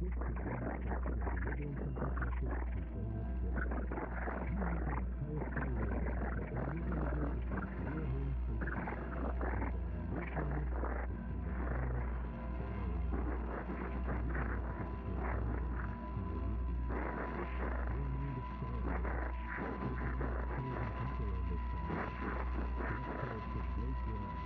This technique helps with delivering something perfect to endless distance. Music has powerful layers, but every delivery is like real home safety. Involving your planet, September Silence, Solar Wisdom. You wouldn't want to disappear silently. Now would you? Your mind experiments. Programs pose and temper on this silence. Select chords to break ground.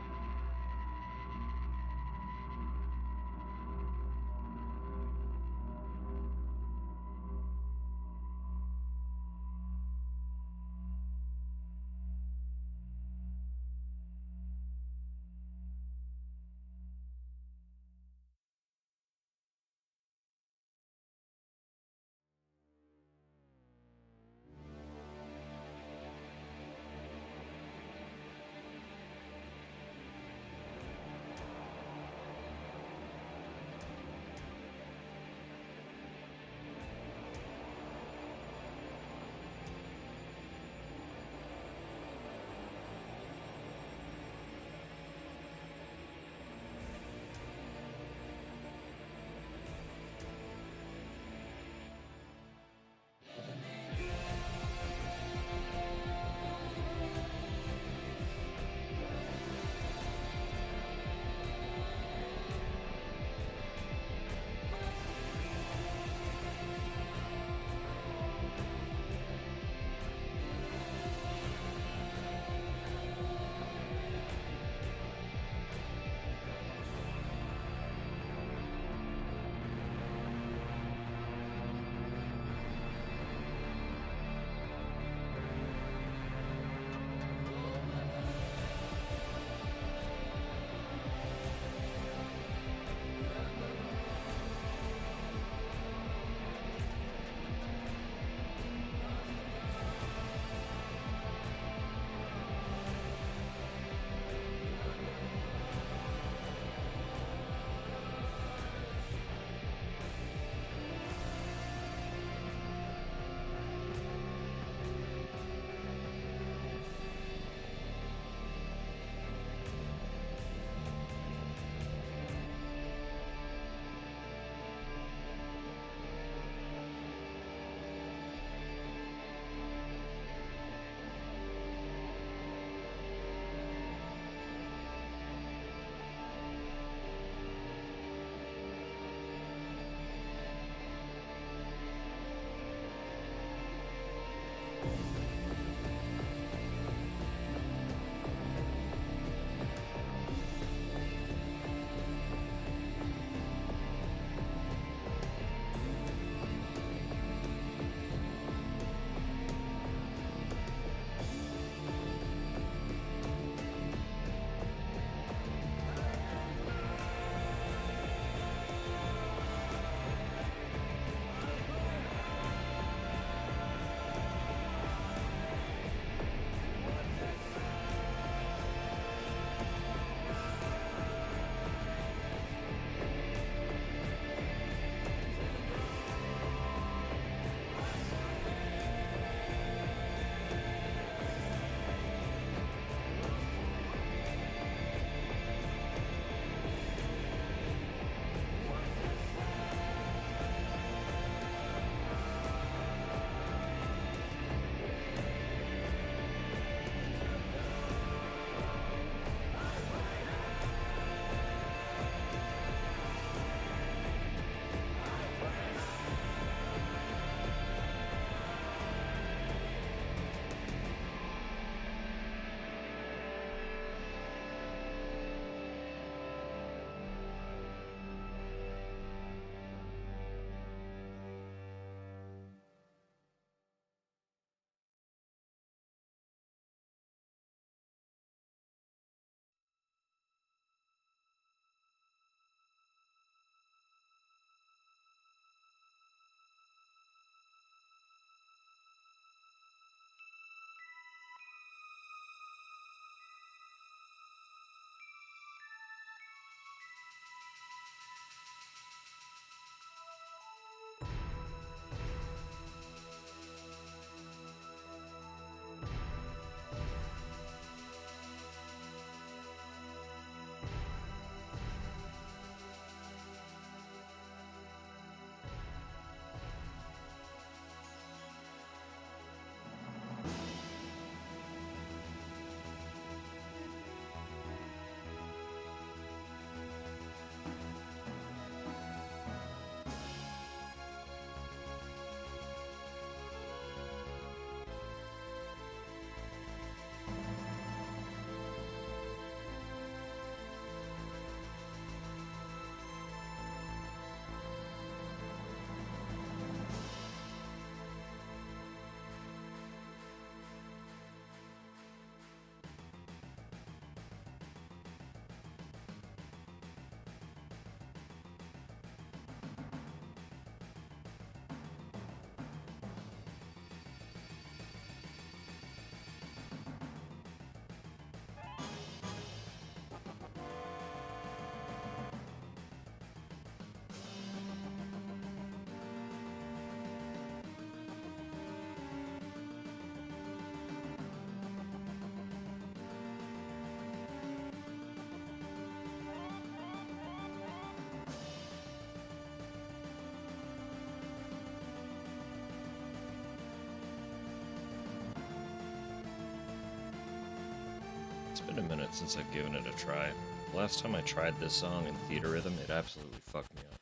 It's been a minute since I've given it a try. Last time I tried this song in Theatrhythm, it absolutely fucked me up.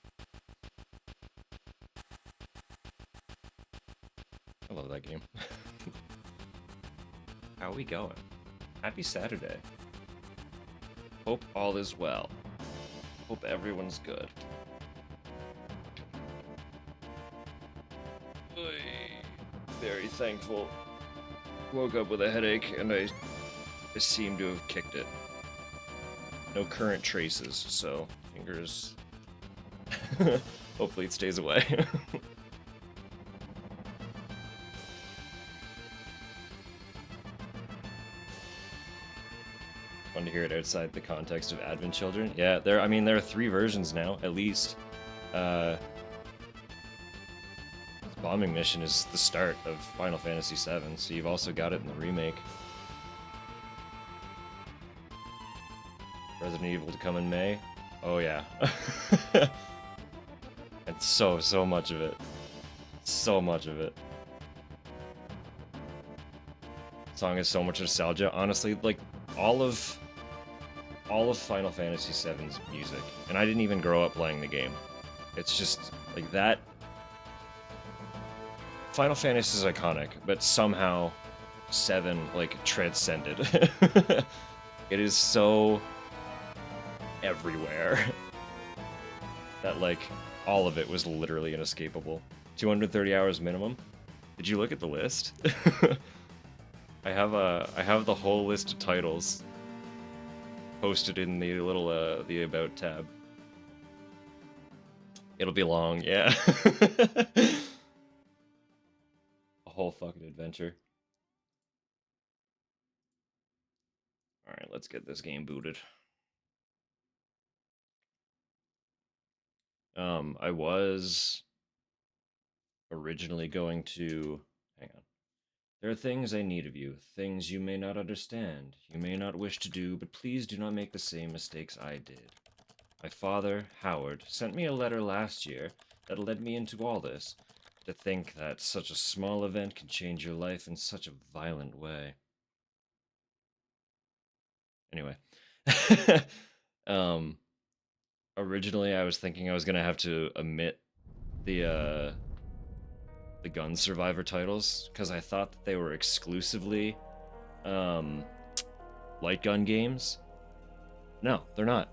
I love that game. How are we going? Happy Saturday. Hope all is well. Hope everyone's good. Very thankful. Woke up with a headache and I seem to have kicked it. No current traces, so fingers. Hopefully it stays away. Fun to hear it outside the context of Advent Children. Yeah, there are 3 versions now, at least. This bombing mission is the start of Final Fantasy VII, so you've also got it in the remake. Resident Evil to come in May. Oh yeah. And so much of it. So much of it. Song has so much nostalgia. Honestly, like all of Final Fantasy VII's music, and I didn't even grow up playing the game. It's just like that. Final Fantasy is iconic, but somehow 7 like transcended. It is so everywhere that like all of it was literally inescapable. 230 hours minimum. Did you look at the list? I have the whole list of titles posted in the little the about tab. It'll be long, yeah. A whole fucking adventure. Alright, let's get this game booted. I was originally going to... Hang on. There are things I need of you, things you may not understand, you may not wish to do, but please do not make the same mistakes I did. My father, Howard, sent me a letter last year that led me into all this. To think that such a small event can change your life in such a violent way. Anyway. Originally I was thinking I was gonna have to omit the Gun Survivor titles, because I thought that they were exclusively light gun games. No, they're not.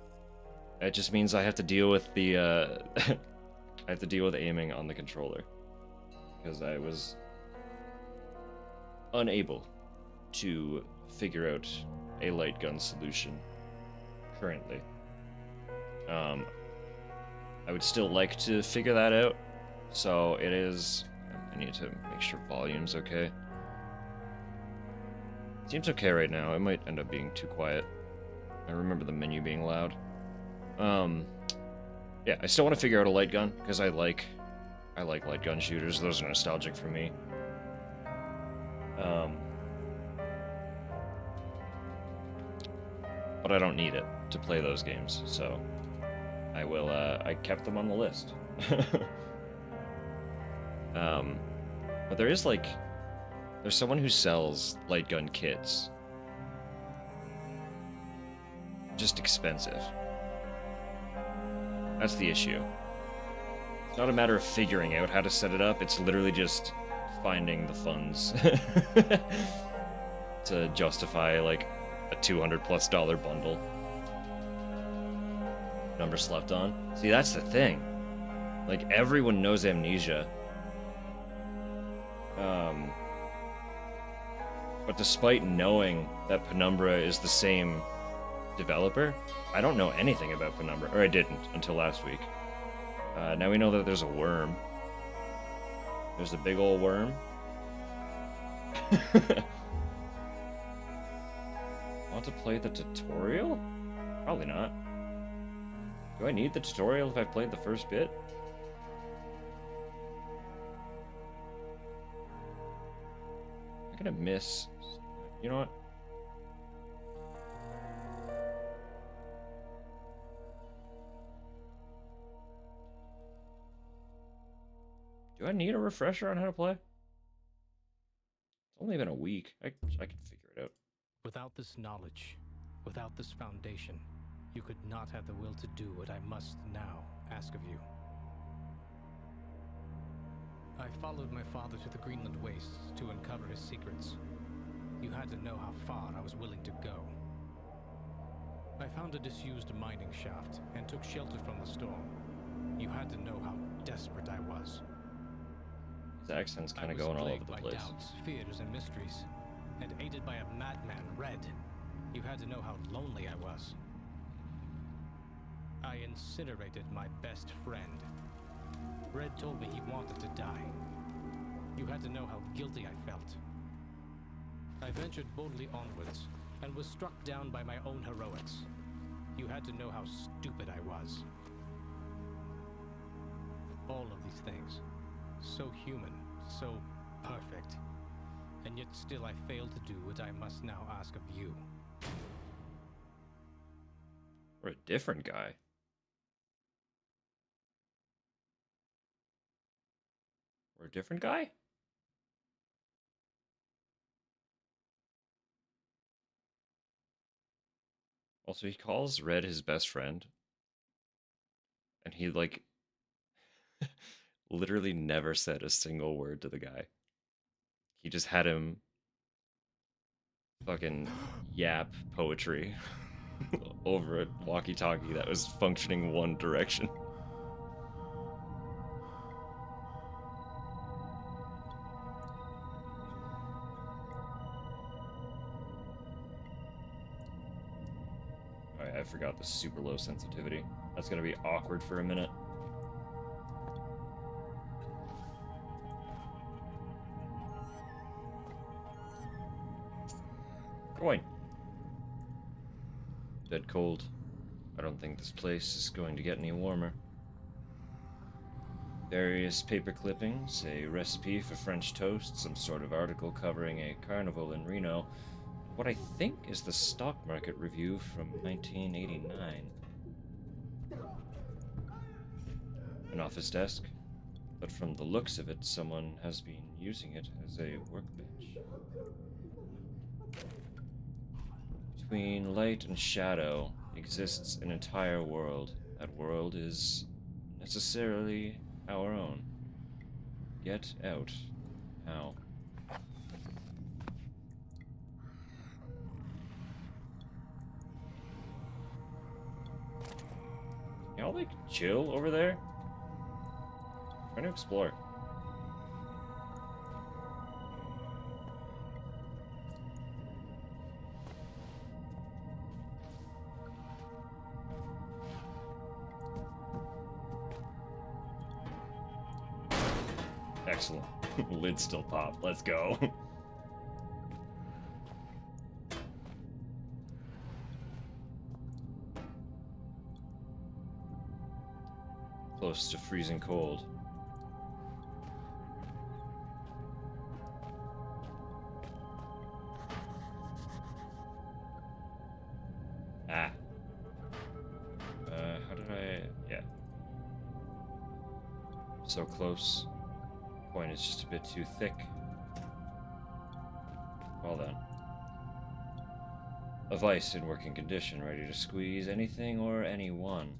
It just means I have to deal with the I have to deal with aiming on the controller, because I was unable to figure out a light gun solution currently. I would still like to figure that out, so it is... I need to make sure volume's okay. Seems okay right now. It might end up being too quiet. I remember the menu being loud. Yeah, I still want to figure out a light gun, because I like light gun shooters. Those are nostalgic for me. But I don't need it to play those games, so I will, I kept them on the list. But there is, like, there's someone who sells light gun kits. Just expensive. That's the issue. It's not a matter of figuring out how to set it up, it's literally just finding the funds to justify, like, a $200+ bundle. Number slept on. See, that's the thing. Like, everyone knows Amnesia. But despite knowing that Penumbra is the same developer, I don't know anything about Penumbra. Or I didn't until last week. Now we know that there's a worm. There's a big old worm. Want to play the tutorial? Probably not. Do I need the tutorial if I've played the first bit? I'm gonna miss... You know what? Do I need a refresher on how to play? It's only been a week. I can figure it out. Without this knowledge, Without this foundation, you could not have the will to do what I must now ask of you. I followed my father to the Greenland wastes to uncover his secrets. You had to know how far I was willing to go. I found a disused mining shaft and took shelter from the storm. You had to know how desperate I was. His accent's kind of going all over the place. I was plagued by doubts, fears, and mysteries, and aided by a madman, Red. You had to know how lonely I was. I incinerated my best friend. Red told me he wanted to die. You had to know how guilty I felt. I ventured boldly onwards, and was struck down by my own heroics. You had to know how stupid I was. All of these things, so human, so perfect, and yet still I failed to do what I must now ask of you. We're a different guy. We're a different guy? Also, he calls Red his best friend. And he, like, literally never said a single word to the guy. He just had him fucking yap poetry over a walkie-talkie that was functioning one direction. Alright, I forgot the super low sensitivity. That's gonna be awkward for a minute. Going. Dead cold. I don't think this place is going to get any warmer. Various paper clippings, a recipe for French toast, some sort of article covering a carnival in Reno, what I think is the stock market review from 1989. An office desk, but from the looks of it, someone has been using it as a workbench. Between light and shadow exists an entire world. That world is necessarily our own. Get out. How? Y'all like chill over there? Trying to explore. Excellent. Lid still popped. Let's go. Close to freezing cold. Ah. How did I... Yeah. So close. Point is just a bit too thick. Well then. A vice in working condition, ready to squeeze anything or anyone.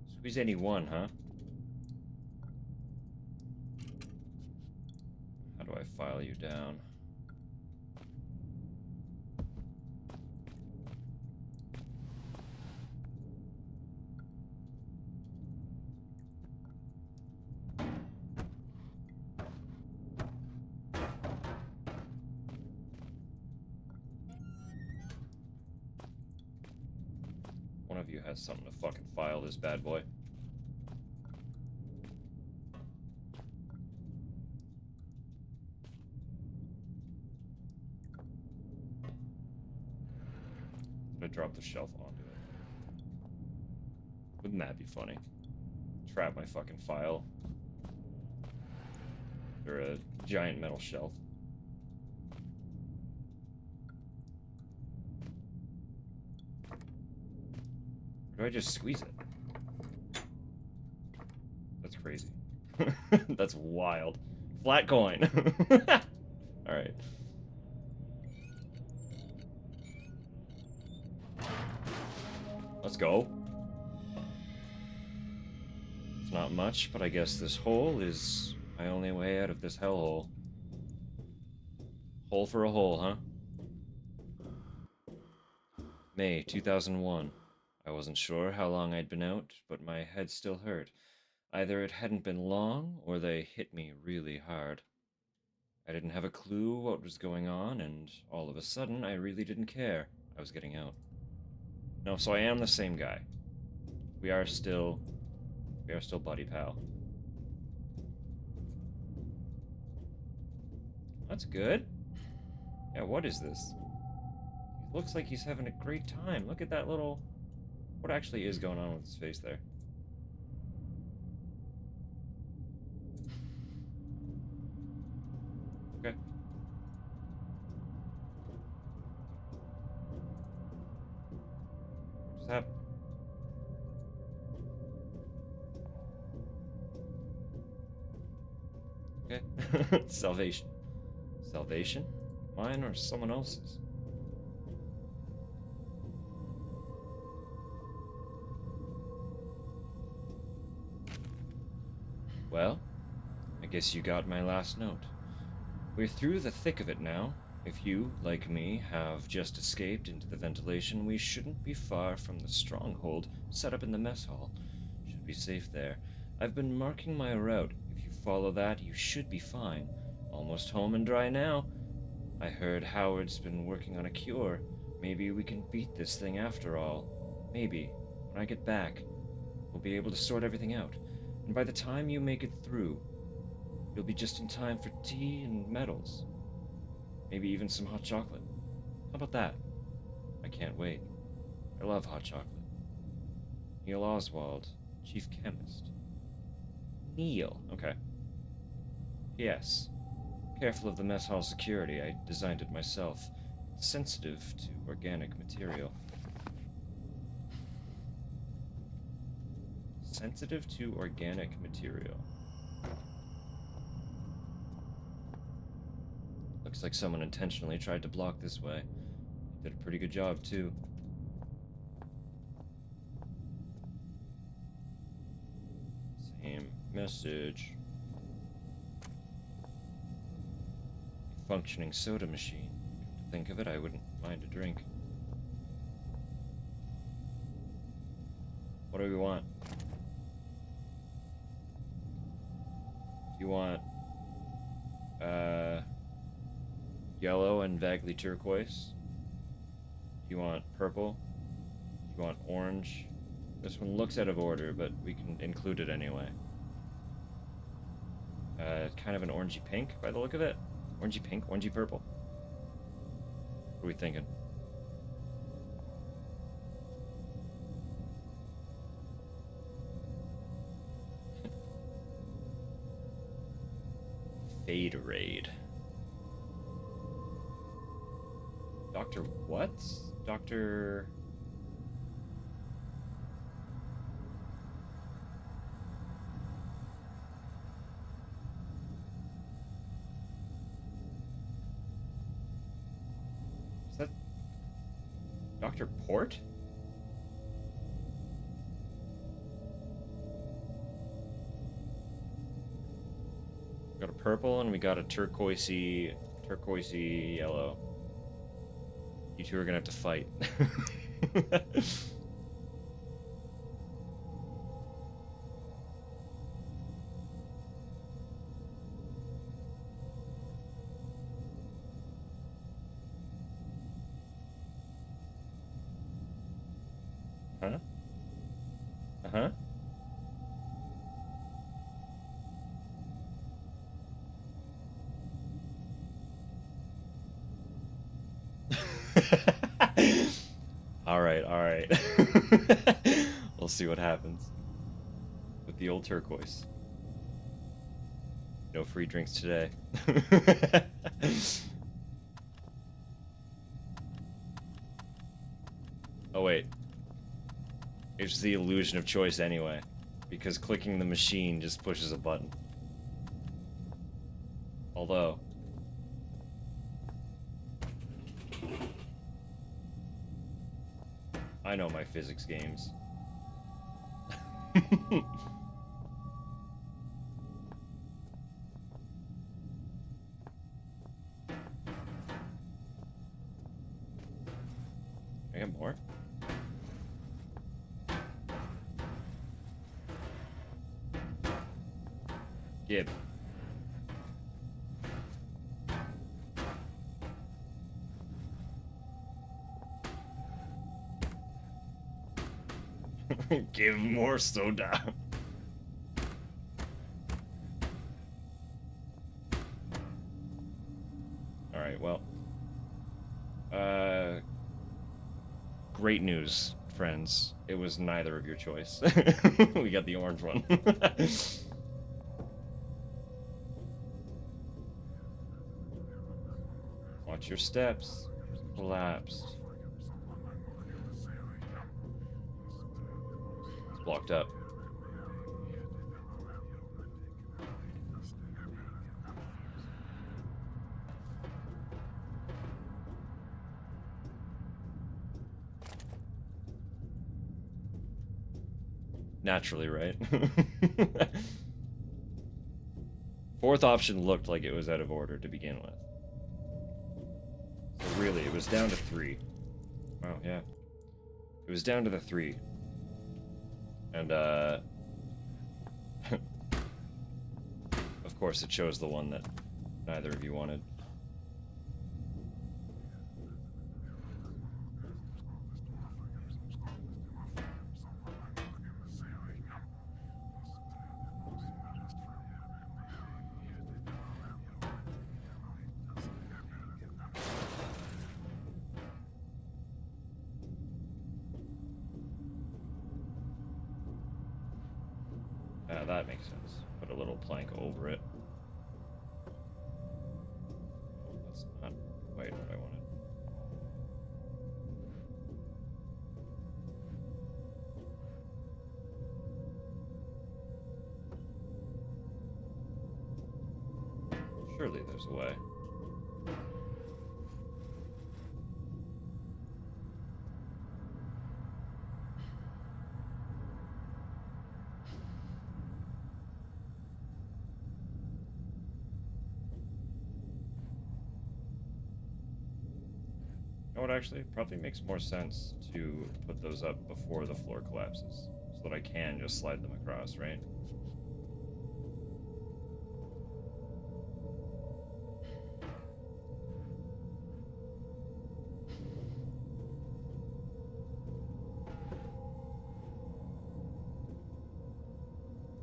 Squeeze anyone, huh? How do I file you down? One of you has something to fucking file this bad boy. I'm gonna drop the shelf onto it. Wouldn't that be funny? Trap my fucking file. Or a giant metal shelf. Or do I just squeeze it? That's crazy. That's wild. Flat coin. Alright. Let's go. It's not much, but I guess this hole is my only way out of this hellhole. Hole for a hole, huh? May 2001. I wasn't sure how long I'd been out, but my head still hurt. Either it hadn't been long, or they hit me really hard. I didn't have a clue what was going on, and all of a sudden, I really didn't care. I was getting out. No, so I am the same guy. We are still buddy pal. That's good. Yeah, what is this? He looks like he's having a great time. Look at that little... What actually is going on with his face there? Okay. What just happened? Okay. Salvation. Salvation? Mine or someone else's? Well, I guess you got my last note. We're through the thick of it now. If you, like me, have just escaped into the ventilation, we shouldn't be far from the stronghold set up in the mess hall. Should be safe there. I've been marking my route. If you follow that, you should be fine. Almost home and dry now. I heard Howard's been working on a cure. Maybe we can beat this thing after all. Maybe. When I get back, we'll be able to sort everything out. And by the time you make it through, you'll be just in time for tea and medals. Maybe even some hot chocolate. How about that? I can't wait. I love hot chocolate. Neil Oswald, chief chemist. Neil, okay. Yes. Careful of the mess hall security. I designed it myself. It's sensitive to organic material. Sensitive to organic material. Looks like someone intentionally tried to block this way. Did a pretty good job, too. Same message. A functioning soda machine. Come to think of it, I wouldn't mind a drink. What do we want? Do you want, yellow and vaguely turquoise? Do you want purple? Do you want orange? This one looks out of order, but we can include it anyway. Kind of an orangey pink by the look of it. Orangey pink, orangey purple. What are we thinking? Faderade. Dr. what? Dr... Is that... Dr. Port? We got a purple and we got a turquoisey yellow. You two are gonna have to fight. Huh? Uh-huh. All right. We'll see what happens with the old turquoise. No free drinks today. Oh wait. It's the illusion of choice anyway, because clicking the machine just pushes a button. Although... I know my physics games. I get more? Gib. Give more soda. Alright, well. Great news, friends. It was neither of your choice. We got the orange one. Watch your steps. Collapsed. It's blocked up. Naturally, right? Fourth option looked like it was out of order to begin with. So really, it was down to 3. Oh, yeah. It was down to the 3. And, of course, it chose the one that neither of you wanted. That makes sense. Put a little plank over it. That's not quite what I wanted. Surely there's a way. You know what, actually? It probably makes more sense to put those up before the floor collapses, so that I can just slide them across, right?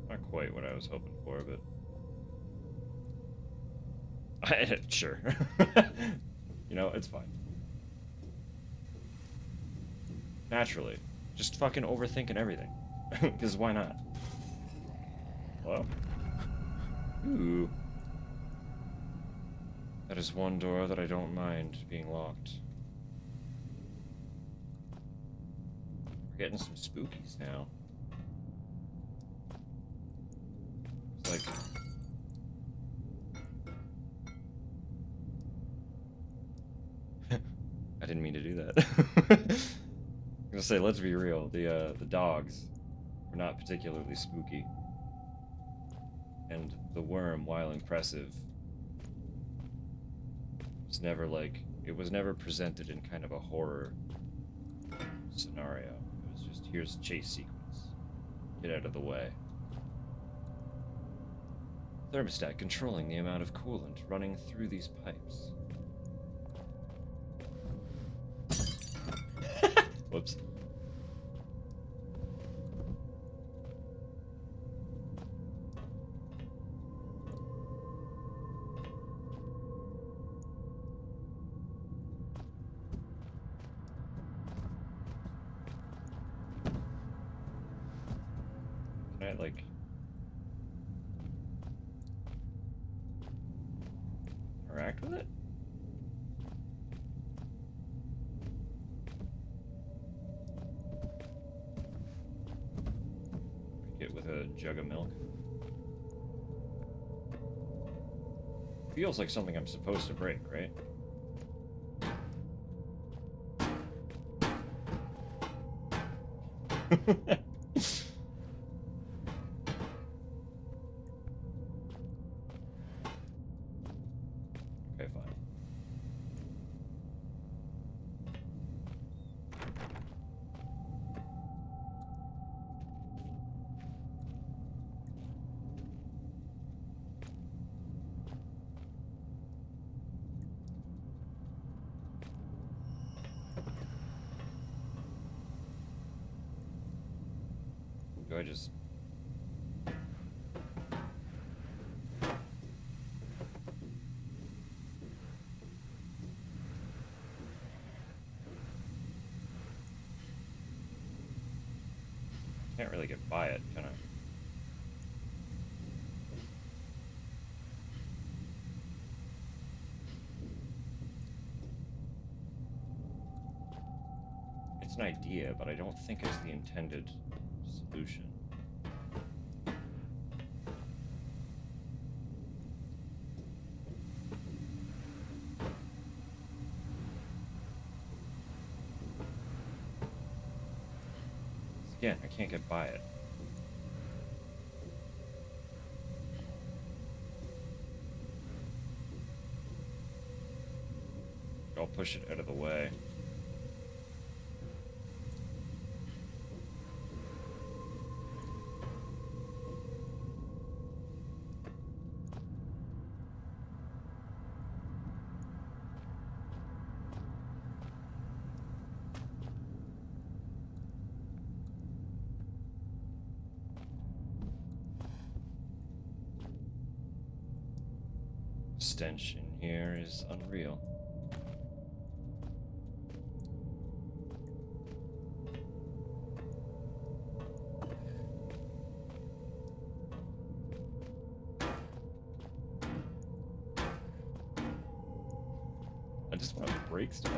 Not quite what I was hoping for, but... Sure. You know, it's fine. Naturally. Just fucking overthinking everything. Because why not? Hello? Ooh. That is one door that I don't mind being locked. We're getting some spookies now. It's like... I didn't mean to do that. I'm gonna say, let's be real, the dogs were not particularly spooky. And the worm, while impressive, was never like, it was never presented in kind of a horror scenario. It was just, here's a chase sequence. Get out of the way. Thermostat controlling the amount of coolant running through these pipes. Whoops. Can I, like... interact with it? With a jug of milk. Feels like something I'm supposed to break, right? Okay, fine. Do I just... Can't really get by it, can I? It's an idea, but I don't think it's the intended solution. Again, I can't get by it. I'll push it out of the way. Stench in here is unreal. I just want to break stuff.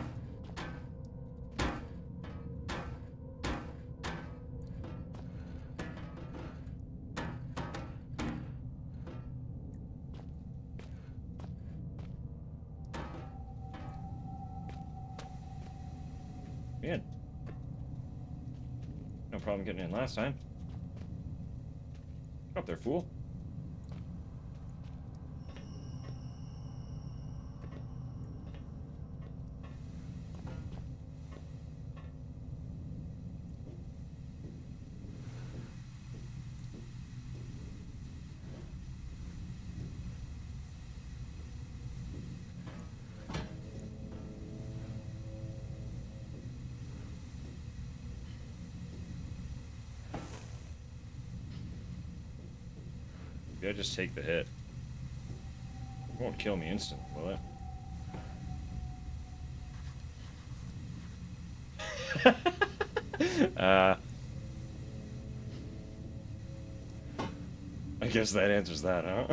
In. No problem getting in last time. Get up there, fool. Maybe I just take the hit. It won't kill me instantly, will it? I guess that answers that, huh?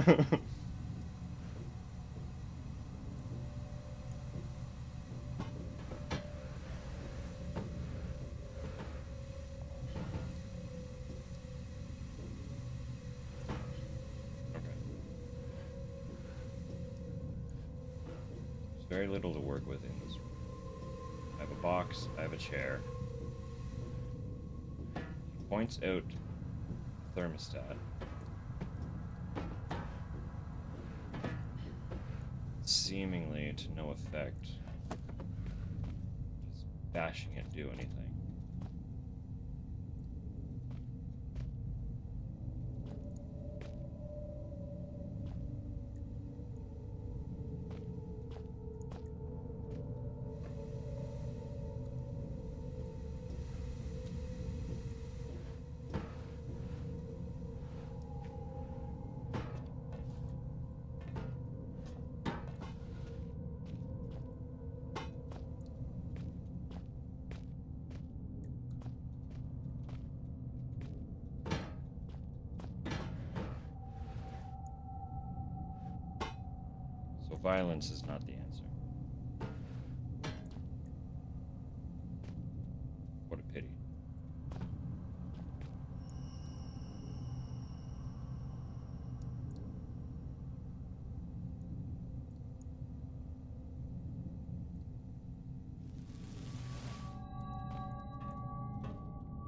Very little to work with in this room. I have a box, I have a chair. He points out the thermostat. Seemingly to no effect. Just bashing it do anything. So violence is not the answer. What a pity.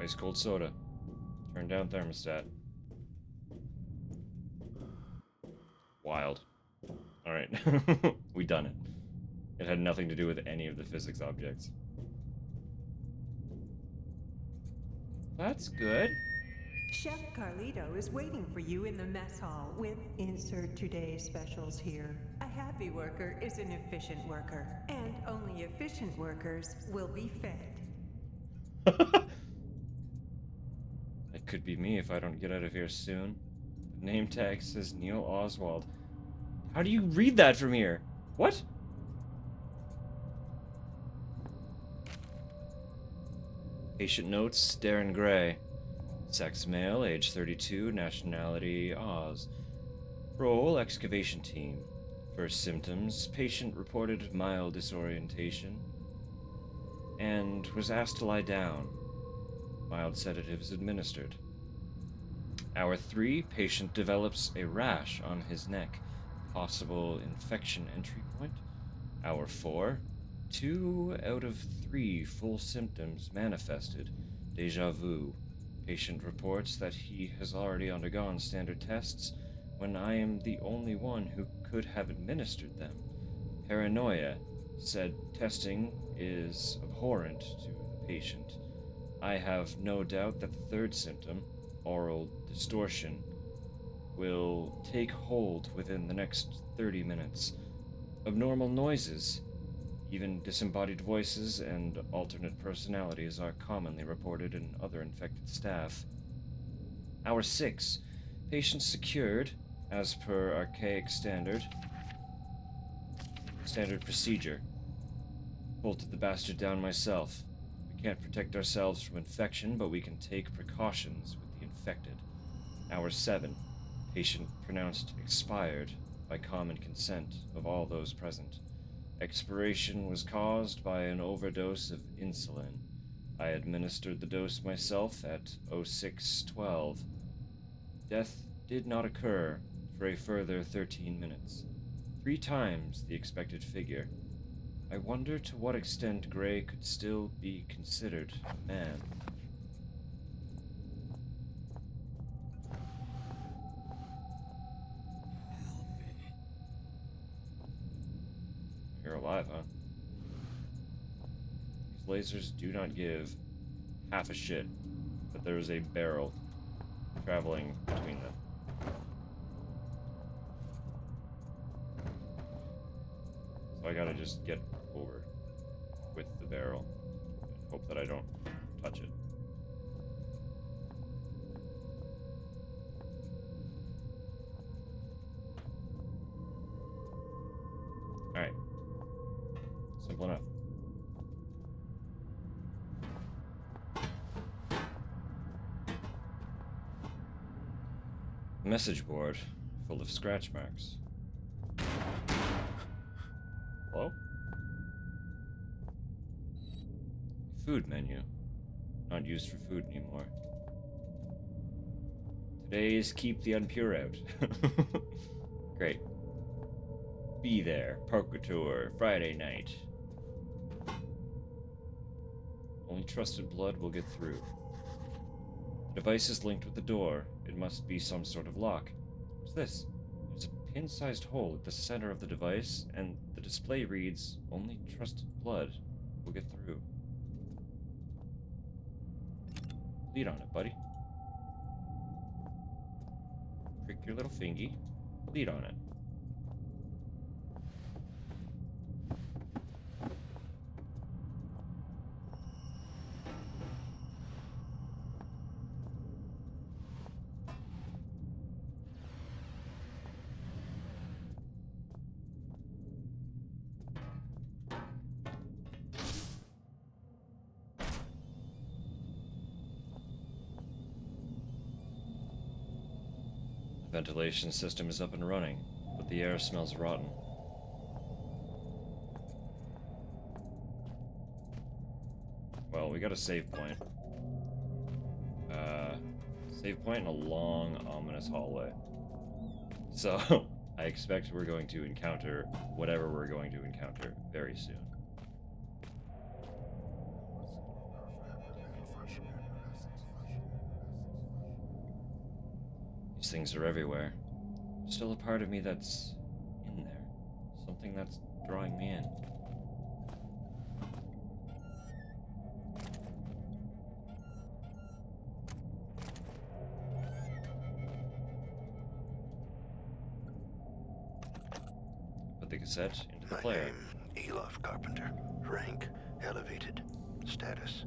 Ice cold soda. Turn down thermostat. Wild. Alright. We done it. It had nothing to do with any of the physics objects. That's good. Chef Carlito is waiting for you in the mess hall with insert today's specials here. A happy worker is an efficient worker, and only efficient workers will be fed. It could be me if I don't get out of here soon. The name tag says Neil Oswald. How do you read that from here? What? Patient notes, Darren Gray. Sex male, age 32, nationality Oz. Role, excavation team. First symptoms, patient reported mild disorientation and was asked to lie down. Mild sedatives administered. Hour 3, patient develops a rash on his neck. Possible infection entry point. Hour 4, 2 out of 3 full symptoms manifested. Deja vu. Patient reports that he has already undergone standard tests when I am the only one who could have administered them. Paranoia. Said testing is abhorrent to the patient. I have no doubt that the third symptom, oral distortion, will take hold within the next 30 minutes. Abnormal noises, even disembodied voices and alternate personalities are commonly reported in other infected staff. Hour 6. Patient secured, as per archaic standard procedure. Bolted the bastard down myself. We can't protect ourselves from infection, but we can take precautions with the infected. Hour 7. Patient pronounced expired by common consent of all those present. Expiration was caused by an overdose of insulin. I administered the dose myself at 06:12. Death did not occur for a further 13 minutes. 3 times the expected figure. I wonder to what extent Gray could still be considered a man. You're alive, huh? These lasers do not give half a shit that there is a barrel traveling between them. So I gotta just get over with the barrel and hope that I don't touch it. Alright. Simple enough. Message board full of scratch marks. Hello? Food menu. Not used for food anymore. Today's keep the unpure out. Great. Be there. Poker tour. Friday night. Only trusted blood will get through. The device is linked with the door. It must be some sort of lock. What's this? There's a pin-sized hole at the center of the device, and the display reads, "Only trusted blood will get through." Lead on it, buddy. Prick your little fingy. Lead on it. Ventilation system is up and running, but the air smells rotten. Well, we got a save point. Save point in a long, ominous hallway. So, I expect we're going to encounter whatever we're going to encounter very soon. These things are everywhere. There's still a part of me that's in there. Something that's drawing me in. Put the cassette into the My player. name, Elof Carpenter. Rank, elevated. Status,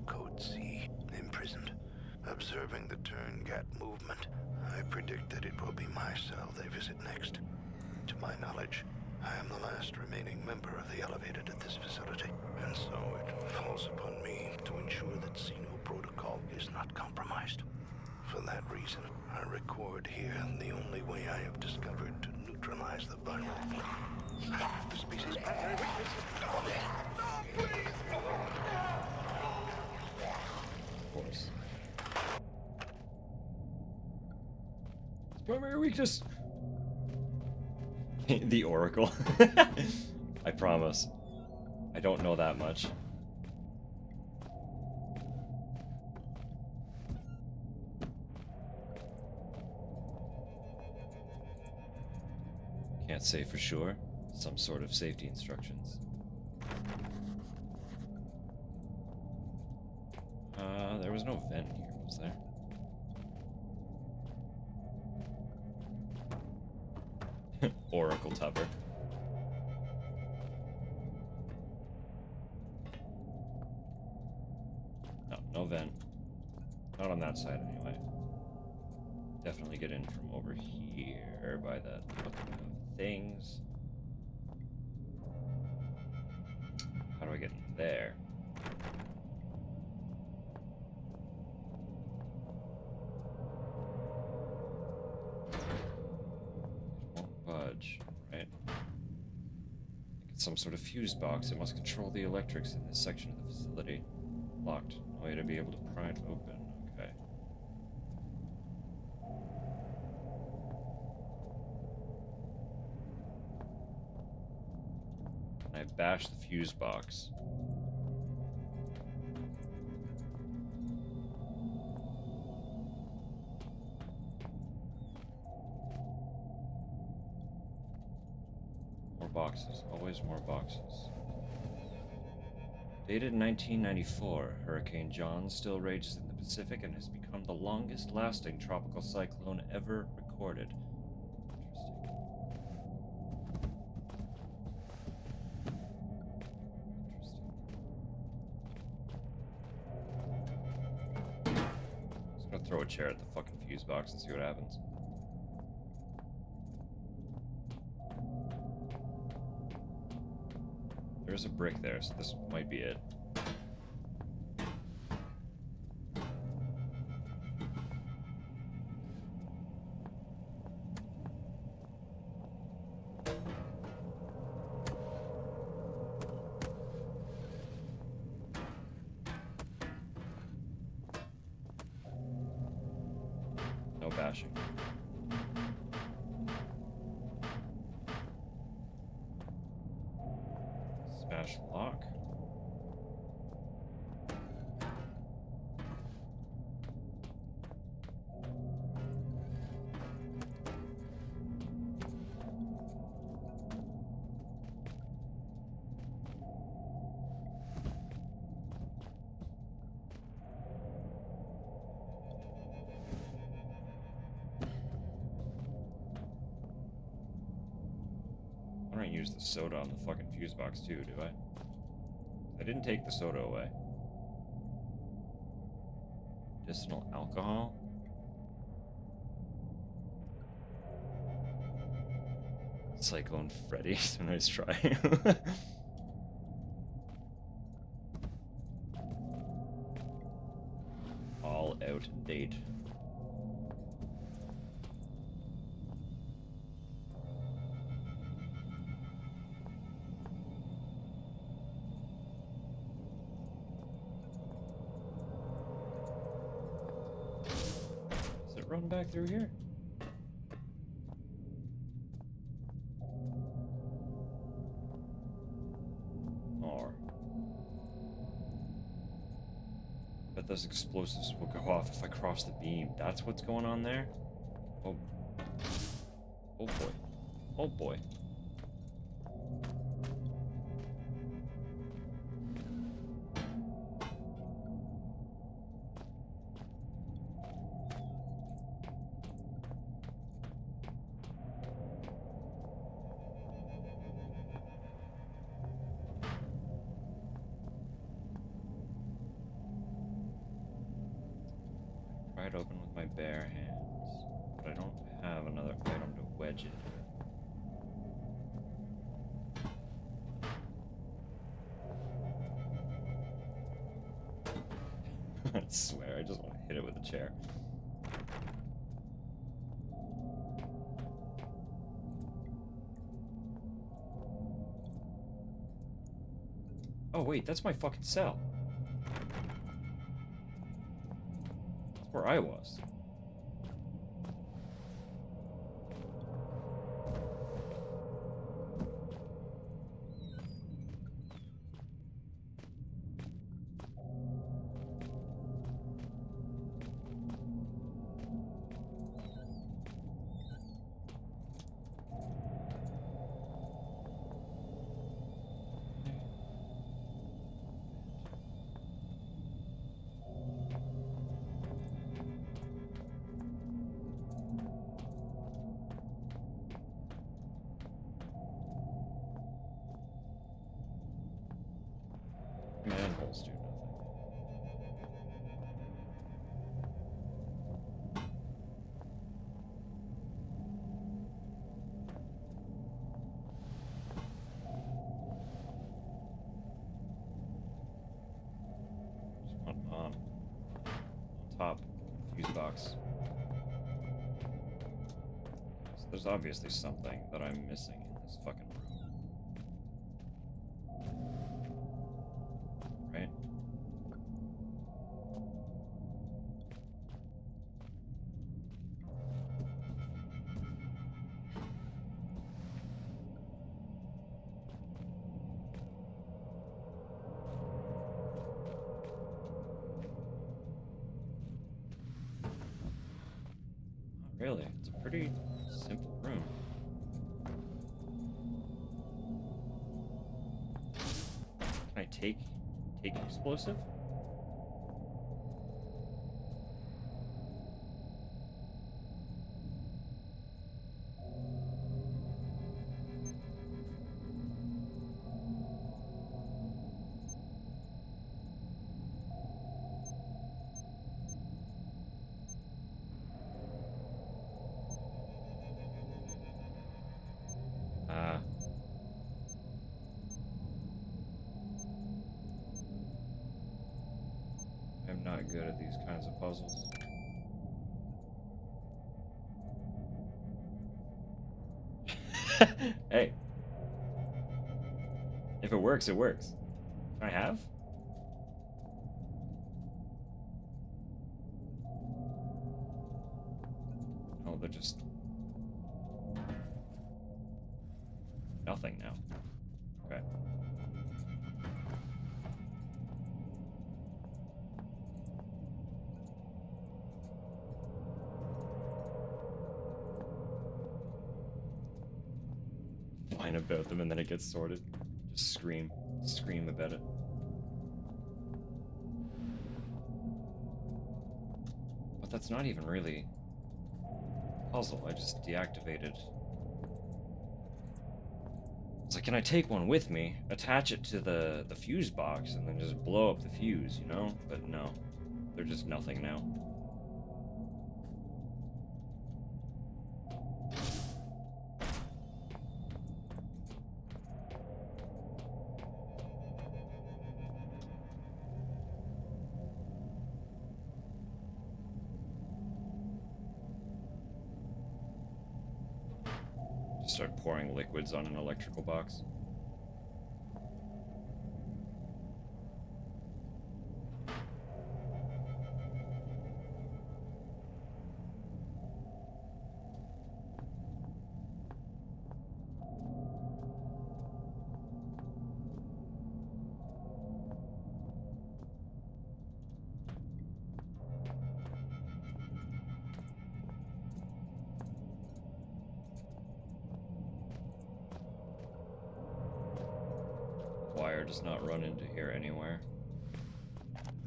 Code C, imprisoned. Observing the Turngat movement, I predict that it will be my cell they visit next. To my knowledge, I am the last remaining member of the Elevated at this facility, and so it falls upon me to ensure that Xeno protocol is not compromised. For that reason, I record here the only way I have discovered to neutralize the viral flare. The species' primary weakness. No, please! Of course. Primary weakness. The Oracle. I promise. I don't know that much. Can't say for sure. Some sort of safety instructions. There was no vent here, was there? Oracle Tupper. No, no vent. Not on that side, anyway. Definitely get in from over here by that look of things. How do I get in there? Budge, right? It's some sort of fuse box. It must control the electrics in this section of the facility. Locked. No way to be able to pry it open. Okay. And I bash the fuse box. Boxes, always more boxes. Dated in 1994, Hurricane John still rages in the Pacific and has become the longest lasting tropical cyclone ever recorded. Interesting. Just gonna throw a chair at the fucking fuse box and see what happens. There's a brick there, so this might be it. No bashing. Smash lock. I don't use the soda on the fucking fuse box too, do I? I didn't take the soda away. Medicinal alcohol? Cyclone Freddy, nice try. All out of date. Run back through here. Or bet those explosives will go off if I cross the beam. That's what's going on there? Oh. Oh boy. Oh boy. Pry it open with my bare hands, but I don't have another item to wedge it. I swear, I just want to hit it with a chair. Oh wait, that's my fucking cell. That's where I was. Manholes do nothing. Just on top fuse box. So there's obviously something that I'm missing in this fucking room. Right? Not really. It's a pretty simple room. Can I take explosive? Ah. I'm not good at these kinds of puzzles. Hey. If it works, it works. Can I have? Oh, they're just... nothing now. Okay. Whine about them and then it gets sorted. Just scream. Scream about it. But that's not even really a puzzle. I just deactivated. It's like, can I take one with me, attach it to the fuse box, and then just blow up the fuse, you know? But no. They're just nothing now. Just start pouring liquids on an electrical box. fire does not run into here anywhere.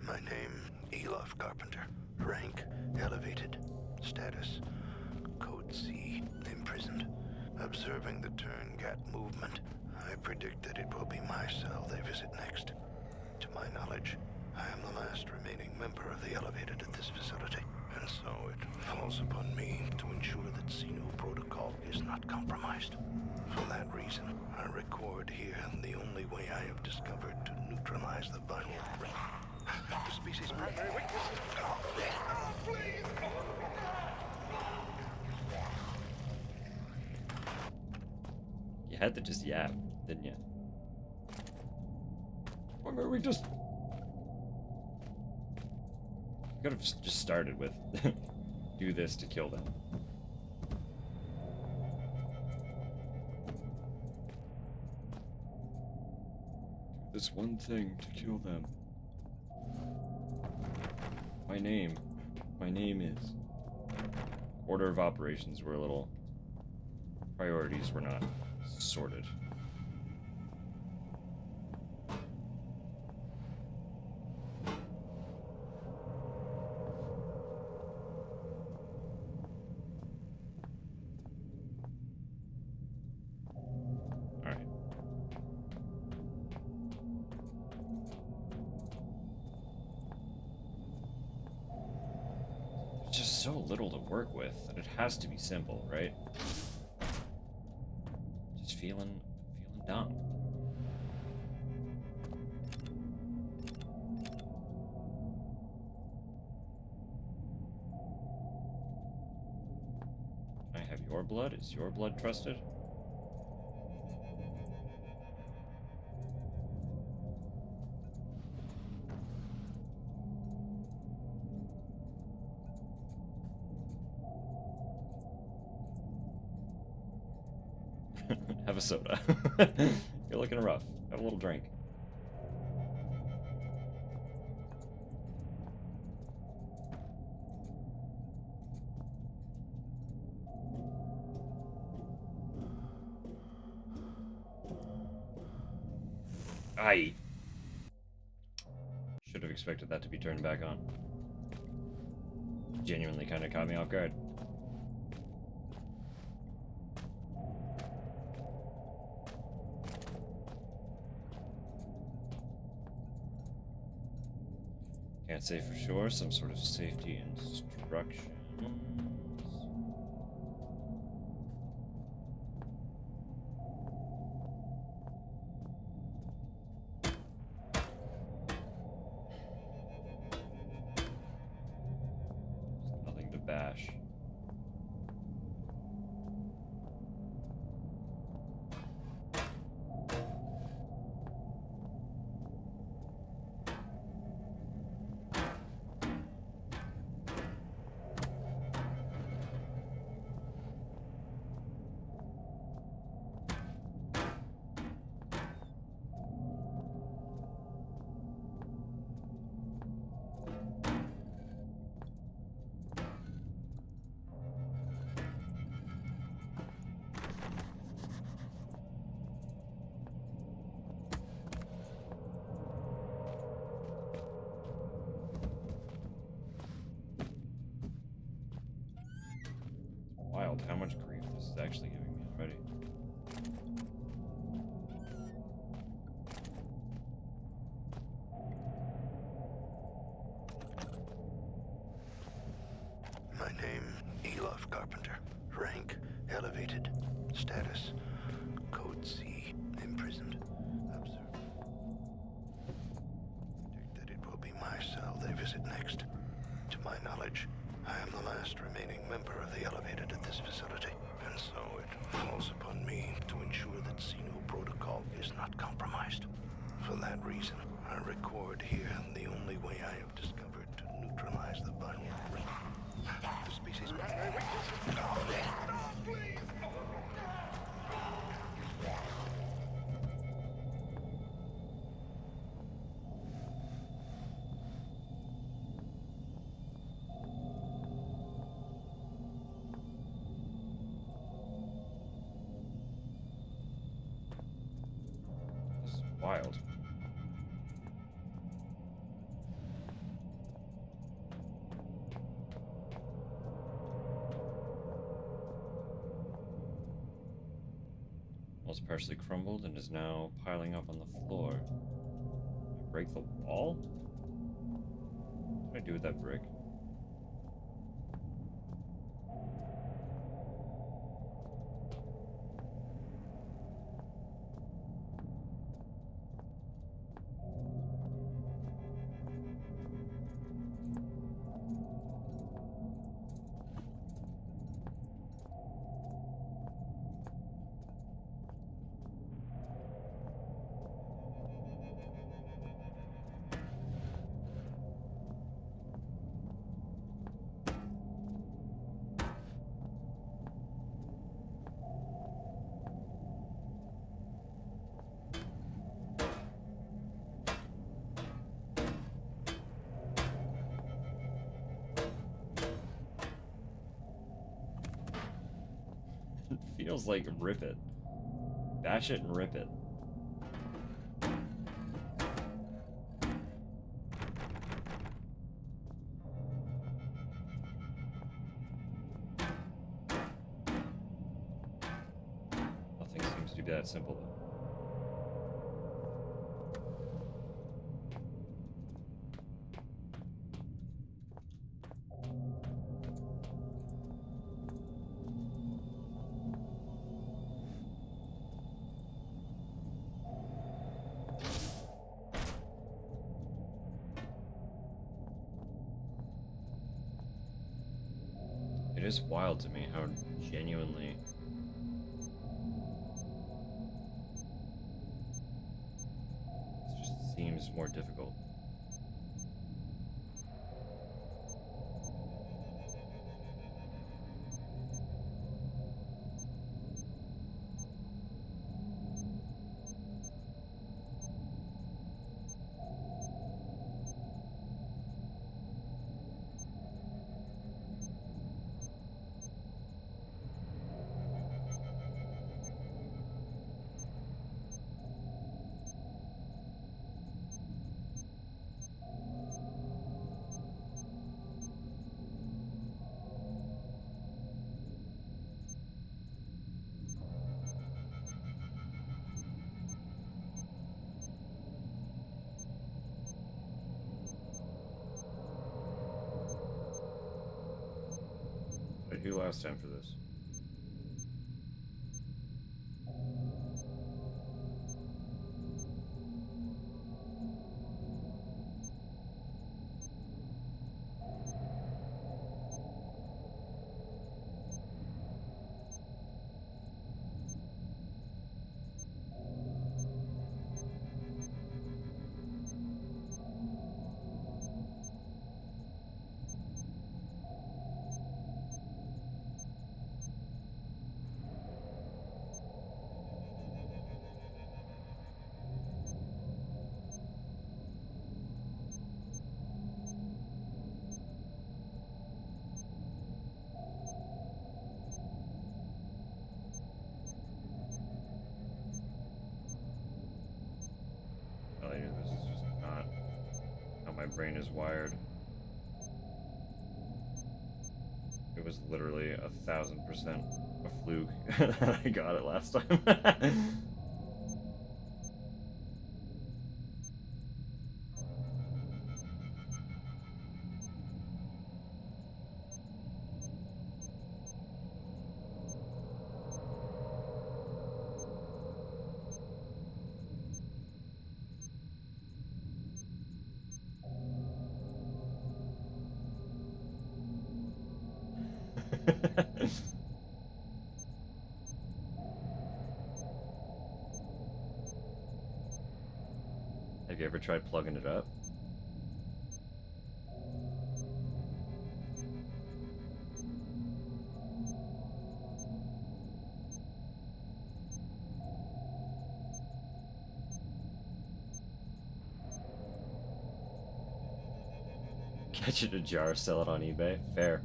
My name, Elof Carpenter. Rank, elevated. Status, Code C, imprisoned. Observing the Turngat movement, I predict that it will be my cell they visit next. To my knowledge, I am the last remaining member of the Elevated at this facility, and so it falls upon me to ensure that Xeno protocol is not compromised. For that reason, I record here the only way I have discovered to neutralize the vinyl ring. The species' primary weakness. You had to just yap, didn't you? Or maybe we just... Could have just started with do this to kill them. Do this one thing to kill them. My name is... Order of operations were a little... Priorities were not sorted. Alright. There's just so little to work with that it has to be simple, right? Just feeling dumb. Can I have your blood? Is your blood trusted? Have a soda. You're looking rough. Have a little drink. I should have expected that to be turned back on. Genuinely kind of caught me off guard. Can't say for sure. Some sort of safety instructions. Nothing to bash. Wild how much grief this is actually giving me already. My name, Elof Carpenter. Rank, elevated. Status, Code C, imprisoned. Observe. Predict that it will be my cell they visit next. To my knowledge, I am the last remaining member of the Elevated at this facility, and so it falls upon me to ensure that Xeno protocol is not compromised. For that reason, I record here the only way I have discovered to neutralize the vinyl ring. The species' primary weakness. This is wild. Almost partially crumbled and is now piling up on the floor. Can I break the wall? What do I do with that brick? It feels like rip it. Bash it and rip it. Nothing seems to be that simple though. It is wild to me how genuinely this just seems more difficult. What did I do last time for this? Tell you, this is just not how my brain is wired. It was literally 1,000% a fluke that I got it last time. Have you ever tried plugging it up? Catch it in a jar, sell it on eBay. Fair.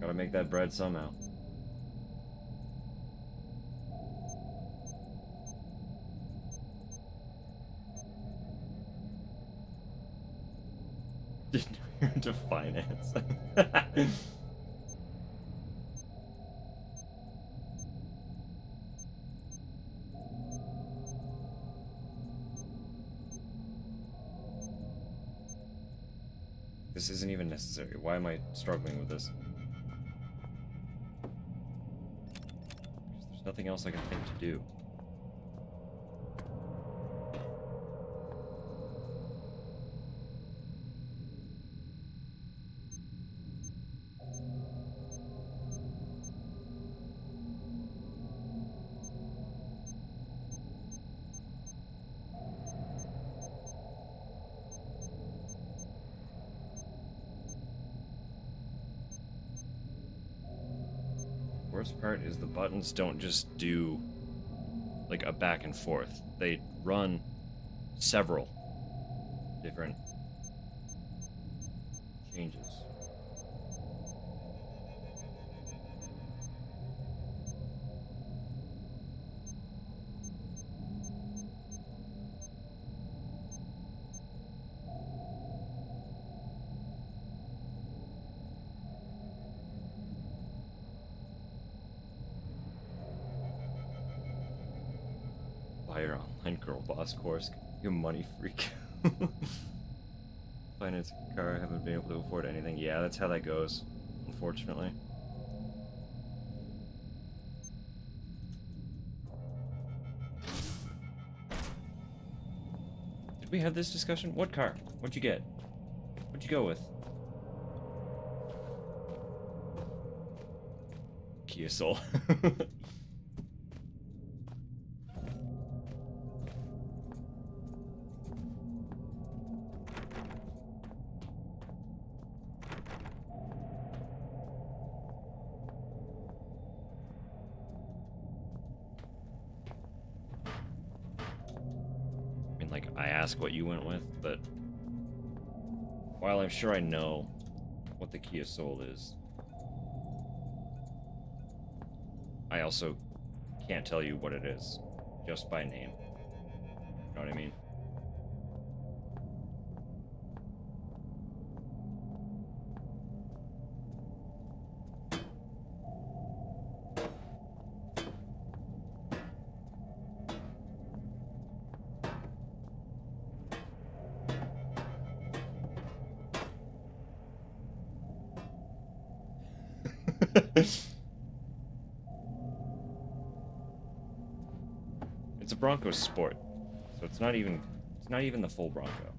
Gotta make that bread somehow. Didn't know you were into finance. isn't even necessary. Why am I struggling with this? There's nothing else I can think to do. Worst part is the buttons don't just do like a back and forth. They run several different changes. Buy your online girl boss course. You money freak. Finance a car, haven't been able to afford anything. Yeah, that's how that goes, unfortunately. Did we have this discussion? What car? What'd you get? What'd you go with? Kia Soul. Like, I ask what you went with, but while I'm sure I know what the Kia Soul is, I also can't tell you what it is just by name. You know what I mean? It's a Bronco Sport, so it's not even the full Bronco.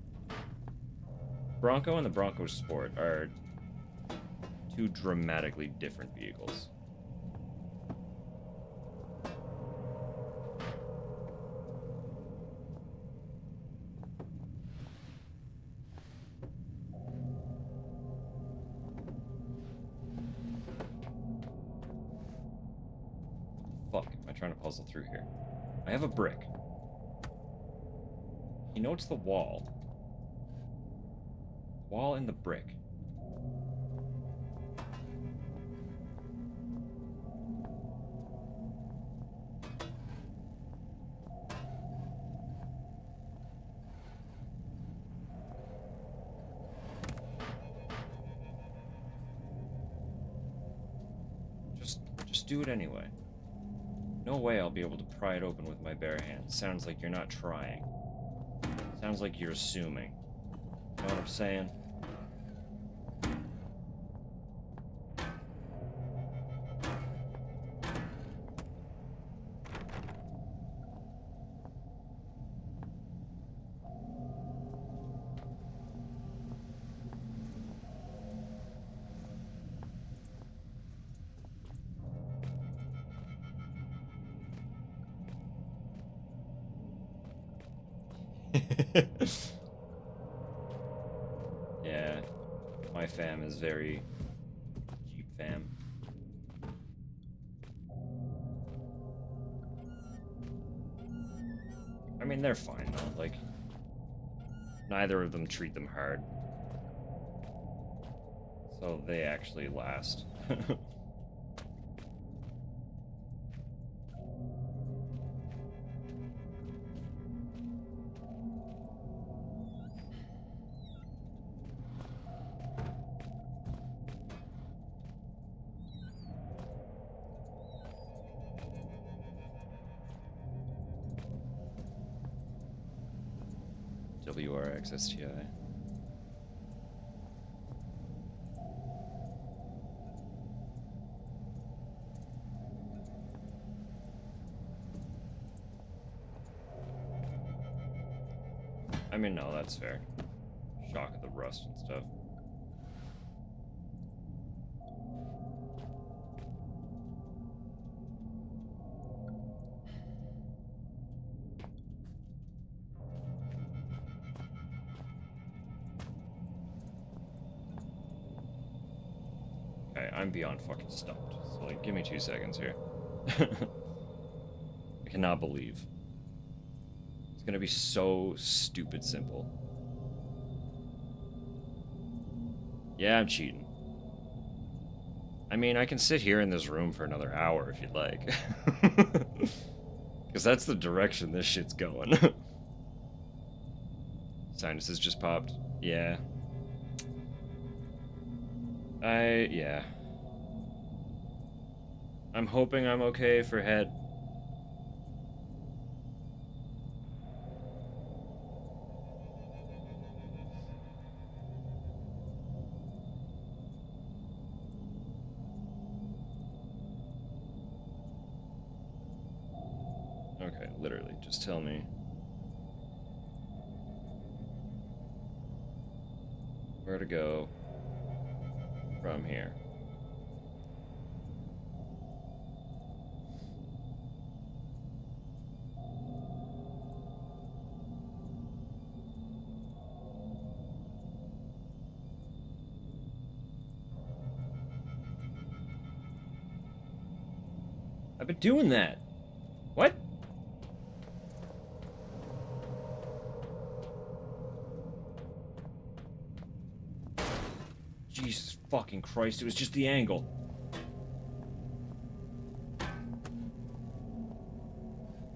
Bronco and the Bronco Sport are two dramatically different vehicles. Fuck, am I trying to puzzle through here? I have a brick. He notes the wall. Wall and the brick. Just do it anyway. No way I'll be able to pry it open with my bare hands. Sounds like you're not trying. Sounds like you're assuming. You know what I'm saying? Yeah, my fam is very Jeep fam. I mean, they're fine though, like, neither of them treat them hard. So they actually last. WRX STI. I mean, no, that's fair. Shock of the rust and stuff. Okay, I'm beyond fucking stumped. So, like, give me 2 seconds here. I cannot believe. It's gonna be so stupid simple. Yeah, I'm cheating. I mean, I can sit here in this room for another hour if you'd like. Because that's the direction this shit's going. Sinuses just popped. Yeah. Yeah. I'm hoping I'm okay for head. Okay, literally, just tell me. Where to go from here. I've been doing that. What? Jesus fucking Christ, it was just the angle.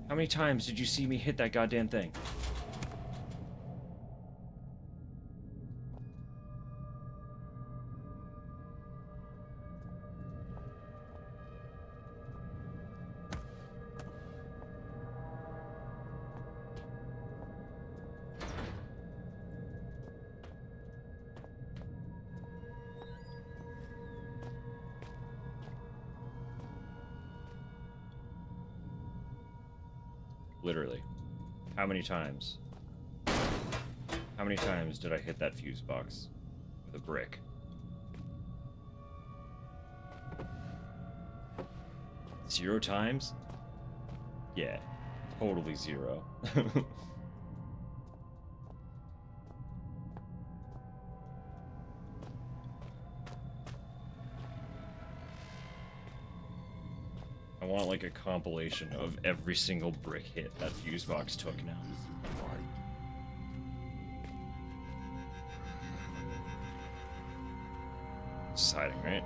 How many times did you see me hit that goddamn thing? Literally. How many times? How many times did I hit that fuse box with a brick? Zero times? Yeah, totally zero. I want like a compilation of every single brick hit that fuse box took now. It's hiding, right?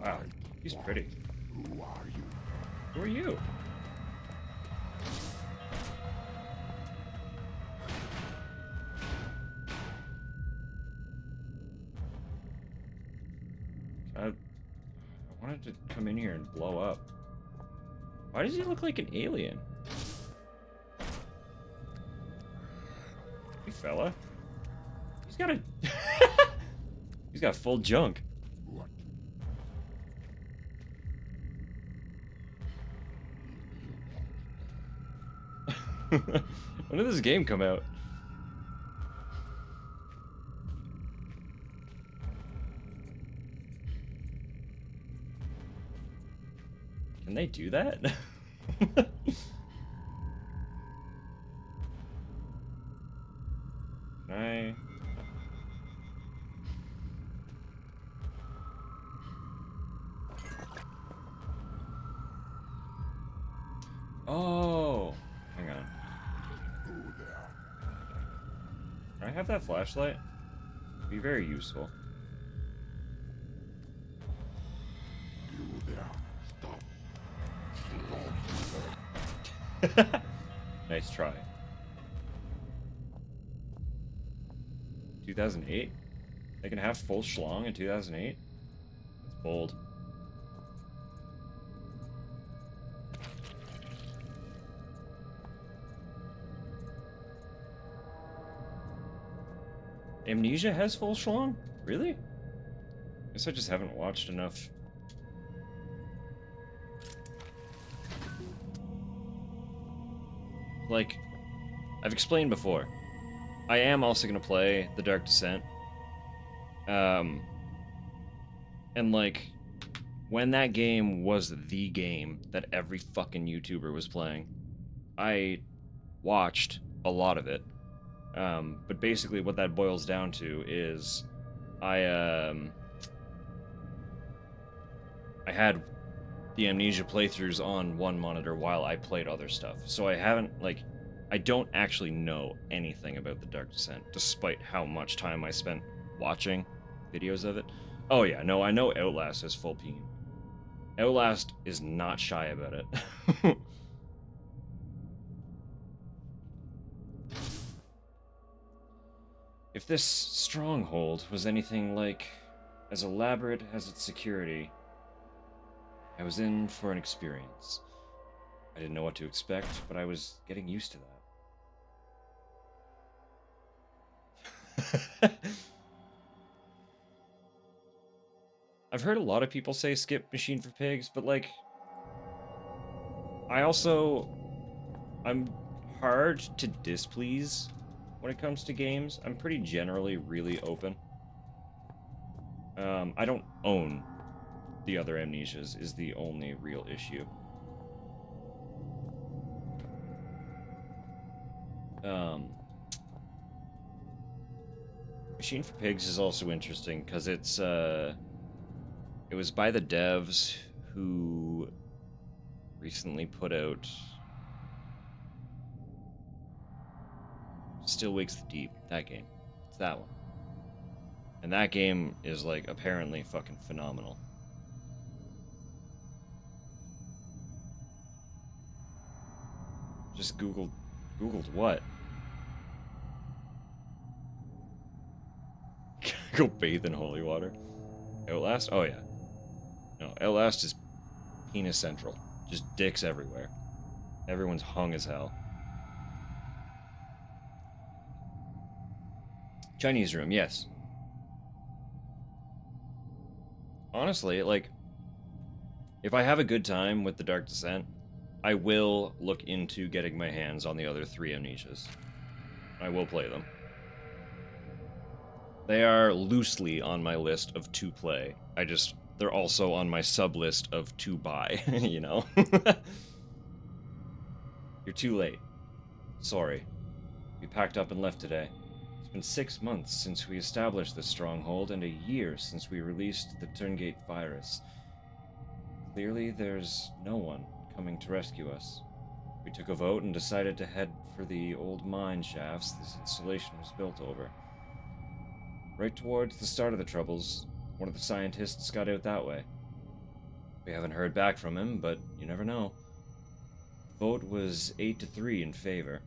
Wow, he's pretty. Who are you? Who are you? I wanted to come in here and blow up. Why does he look like an alien? Hey, fella. He's got a... He's got full junk. What? When did this game come out? Can they do that? Can I... Oh, hang on. Who there? Can I have that flashlight? It'd be very useful. You there? Stop. Nice try. 2008? They can have full schlong in 2008? That's bold. Amnesia has full schlong? Really? Guess I just haven't watched enough. Like, I've explained before, I am also gonna play The Dark Descent. And like, when that game was the game that every fucking YouTuber was playing, I watched a lot of it. But basically what that boils down to is I had the Amnesia playthroughs on one monitor while I played other stuff. So I haven't, like, I don't actually know anything about The Dark Descent, despite how much time I spent watching videos of it. Oh yeah, no, I know Outlast has full peen. Outlast is not shy about it. If this stronghold was anything like as elaborate as its security, I was in for an experience. I didn't know what to expect, but I was getting used to that. I've heard a lot of people say skip Machine for Pigs, but like, I'm hard to displease when it comes to games. I'm pretty generally really open. I don't own the other Amnesias is the only real issue. Machine for Pigs is also interesting because it was by the devs who recently put out Still Wakes the Deep, that game. It's that one. And that game is, like, apparently fucking phenomenal. Just Googled what? Go bathe in holy water. Outlast? Oh yeah. No, Outlast is penis central. Just dicks everywhere. Everyone's hung as hell. Chinese room, yes. Honestly, like, if I have a good time with The Dark Descent, I will look into getting my hands on the other 3 Amnesias. I will play them. They are loosely on my list of to play. They're also on my sub-list of to buy, you know? You're too late. Sorry. We packed up and left today. It's been 6 months since we established this stronghold and a year since we released the Turngate virus. Clearly, there's no one coming to rescue us. We took a vote and decided to head for the old mine shafts this installation was built over. Right towards the start of the Troubles, one of the scientists got out that way. We haven't heard back from him, but you never know. The vote was 8-3 in favor.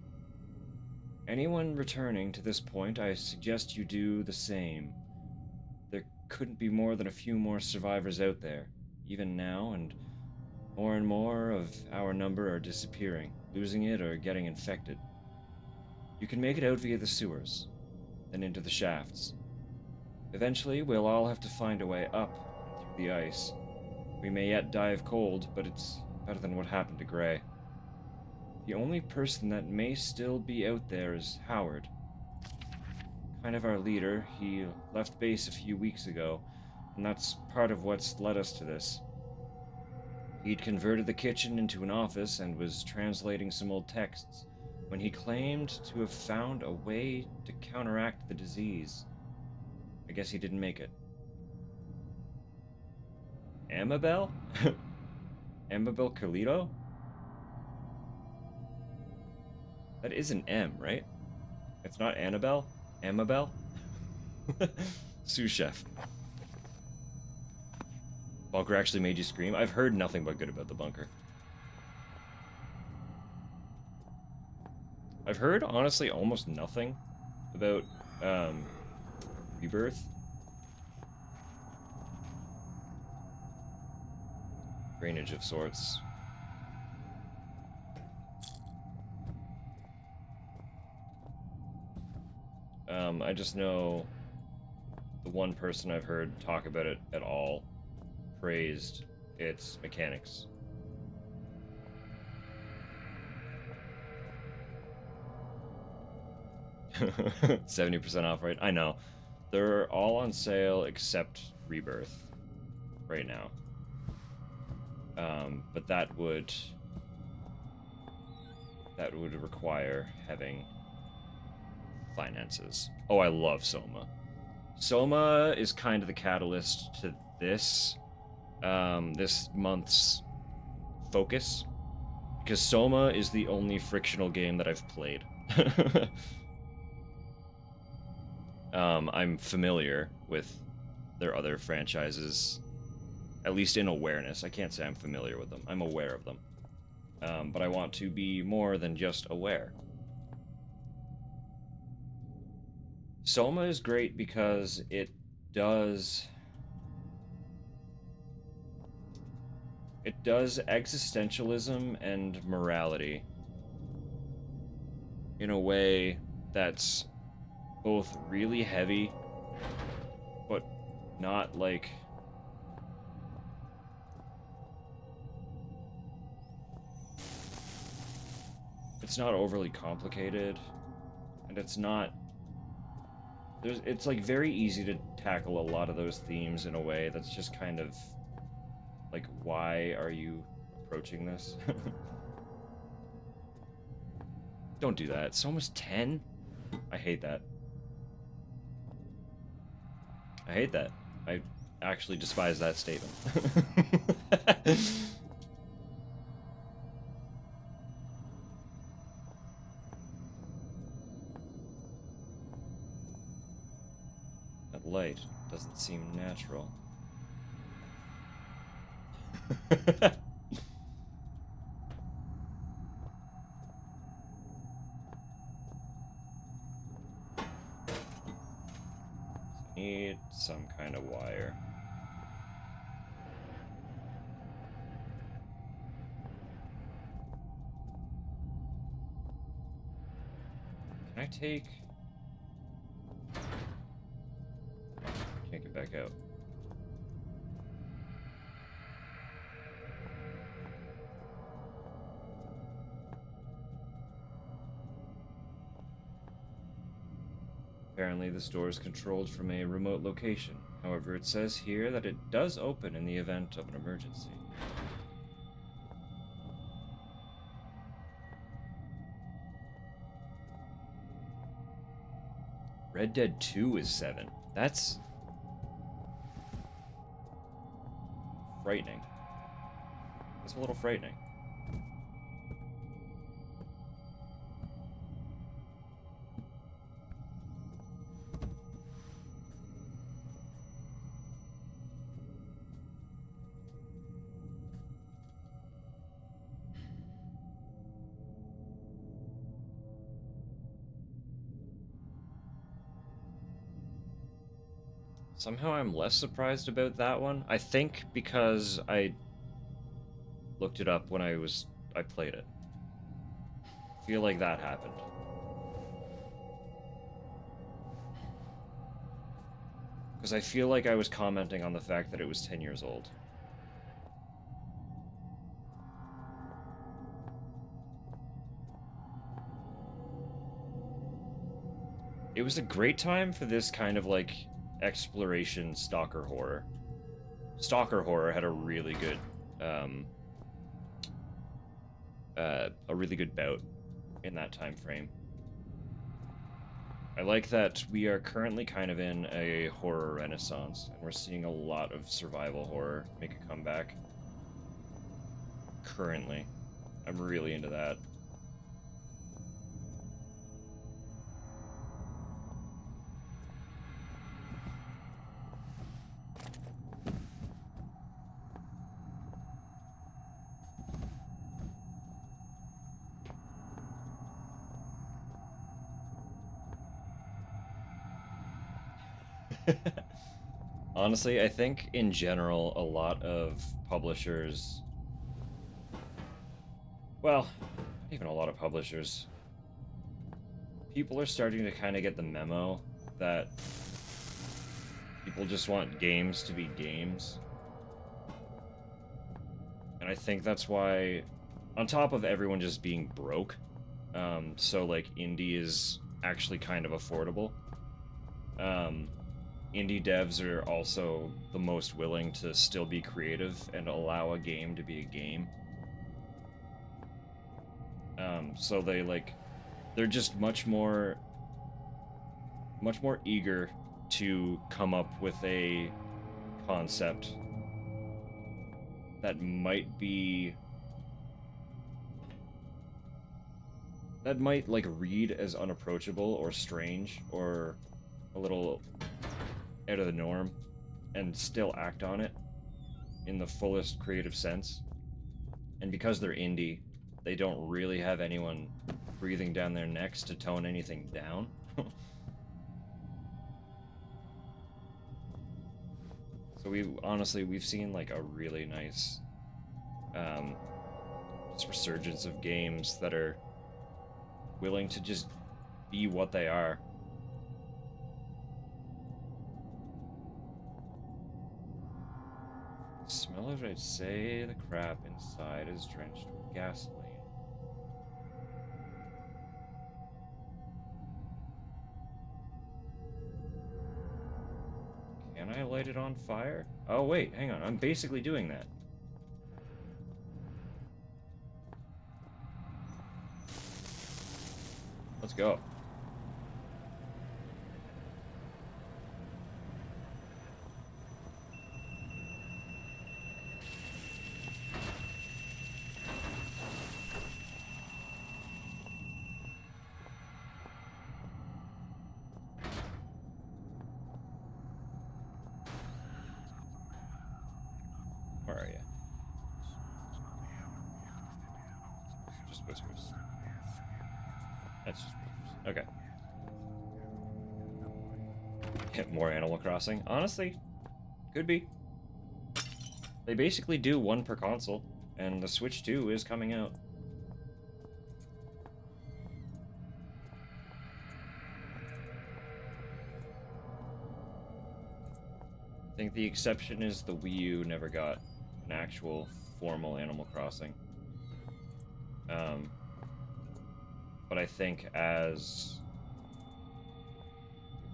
Anyone returning to this point, I suggest you do the same. There couldn't be more than a few more survivors out there, even now, and more of our number are disappearing, losing it or getting infected. You can make it out via the sewers, then into the shafts. Eventually, we'll all have to find a way up and through the ice. We may yet die of cold, but it's better than what happened to Gray. The only person that may still be out there is Howard. Kind of our leader. He left base a few weeks ago, and that's part of what's led us to this. He'd converted the kitchen into an office and was translating some old texts when he claimed to have found a way to counteract the disease. I guess he didn't make it. Amabel? Amabel Carlito? That is an M, right? It's not Annabelle? Amabel? Sous chef. Bunker actually made you scream? I've heard nothing but good about the bunker. I've heard, honestly, almost nothing about Rebirth. Drainage of sorts. I just know the one person I've heard talk about it at all praised its mechanics. $70% off, right? I know. They're all on sale except Rebirth right now. But that would require having finances. Oh, I love Soma. Soma is kind of the catalyst to this this month's focus, because Soma is the only frictional game that I've played. I'm familiar with their other franchises, at least in awareness. I can't say I'm familiar with them. I'm aware of them. But I want to be more than just aware. Soma is great because it does existentialism and morality in a way that's both really heavy, but not like... It's not overly complicated, and it's not... it's like very easy to tackle a lot of those themes in a way that's just kind of like, why are you approaching this? Don't do that. It's almost 10? I hate that. I hate that. I actually despise that statement. That light doesn't seem natural. Need some kind of wire. Can I take... Can't get back out. Apparently, this door is controlled from a remote location. However, it says here that it does open in the event of an emergency. Red Dead 2 is 7. That's... frightening. That's a little frightening. Somehow I'm less surprised about that one. I think because I looked it up when I played it. I feel like that happened. Because I feel like I was commenting on the fact that it was 10 years old. It was a great time for this kind of like exploration stalker horror. Stalker horror had a really good bout in that time frame. I like that we are currently kind of in a horror renaissance, and we're seeing a lot of survival horror make a comeback. Currently. I'm really into that. Honestly, I think in general, a lot of publishers, well, not even a lot of publishers, people are starting to kind of get the memo that people just want games to be games. And I think that's why, on top of everyone just being broke, so like indie is actually kind of affordable. Indie devs are also the most willing to still be creative and allow a game to be a game. So they're just much more eager to come up with a concept that might like read as unapproachable or strange or a little out of the norm and still act on it in the fullest creative sense. And because they're indie, they don't really have anyone breathing down their necks to tone anything down. So we've seen like a really nice just resurgence of games that are willing to just be what they are. Smell it, I'd say the crap inside is drenched with gasoline. Can I light it on fire? Oh wait, hang on, I'm basically doing that. Let's go. Where are you? Just whispers. That's just whispers. Okay. Hit more Animal Crossing. Honestly, could be. They basically do one per console, and the Switch 2 is coming out. I think the exception is the Wii U never got an actual formal Animal Crossing. But I think as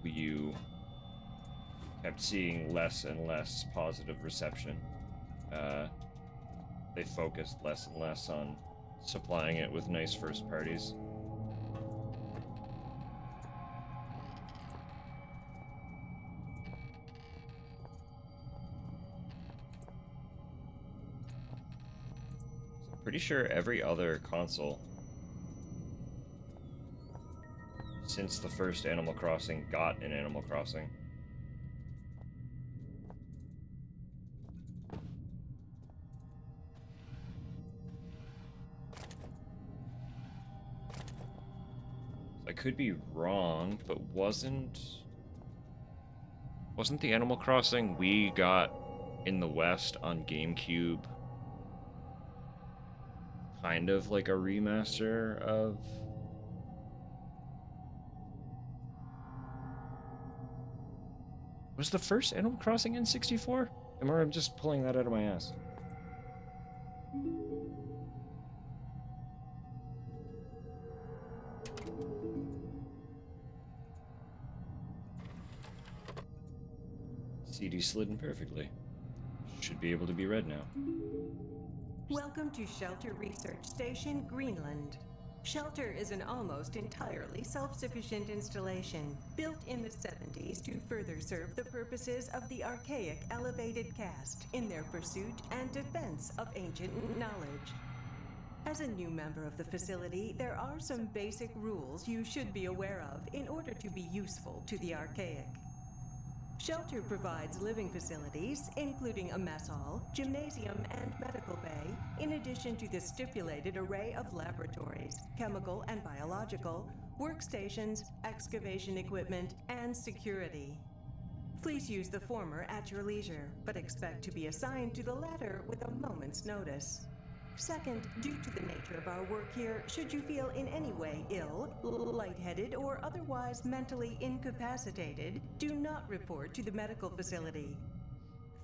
Wii U kept seeing less and less positive reception, they focused less and less on supplying it with nice first parties. Pretty sure every other console since the first Animal Crossing got an Animal Crossing. I could be wrong, but wasn't the Animal Crossing we got in the West on GameCube kind of like a remaster of... Was the first Animal Crossing in 64? Or I'm just pulling that out of my ass. CD slid in perfectly. Should be able to be read now. Welcome to Shelter Research Station, Greenland. Shelter is an almost entirely self-sufficient installation, built in the 70s to further serve the purposes of the archaic elevated caste in their pursuit and defense of ancient knowledge. As a new member of the facility, there are some basic rules you should be aware of in order to be useful to the archaic. Shelter provides living facilities, including a mess hall, gymnasium, and medical bay, in addition to the stipulated array of laboratories, chemical and biological, workstations, excavation equipment, and security. Please use the former at your leisure, but expect to be assigned to the latter with a moment's notice. Second, due to the nature of our work here, should you feel in any way ill, lightheaded, or otherwise mentally incapacitated, do not report to the medical facility.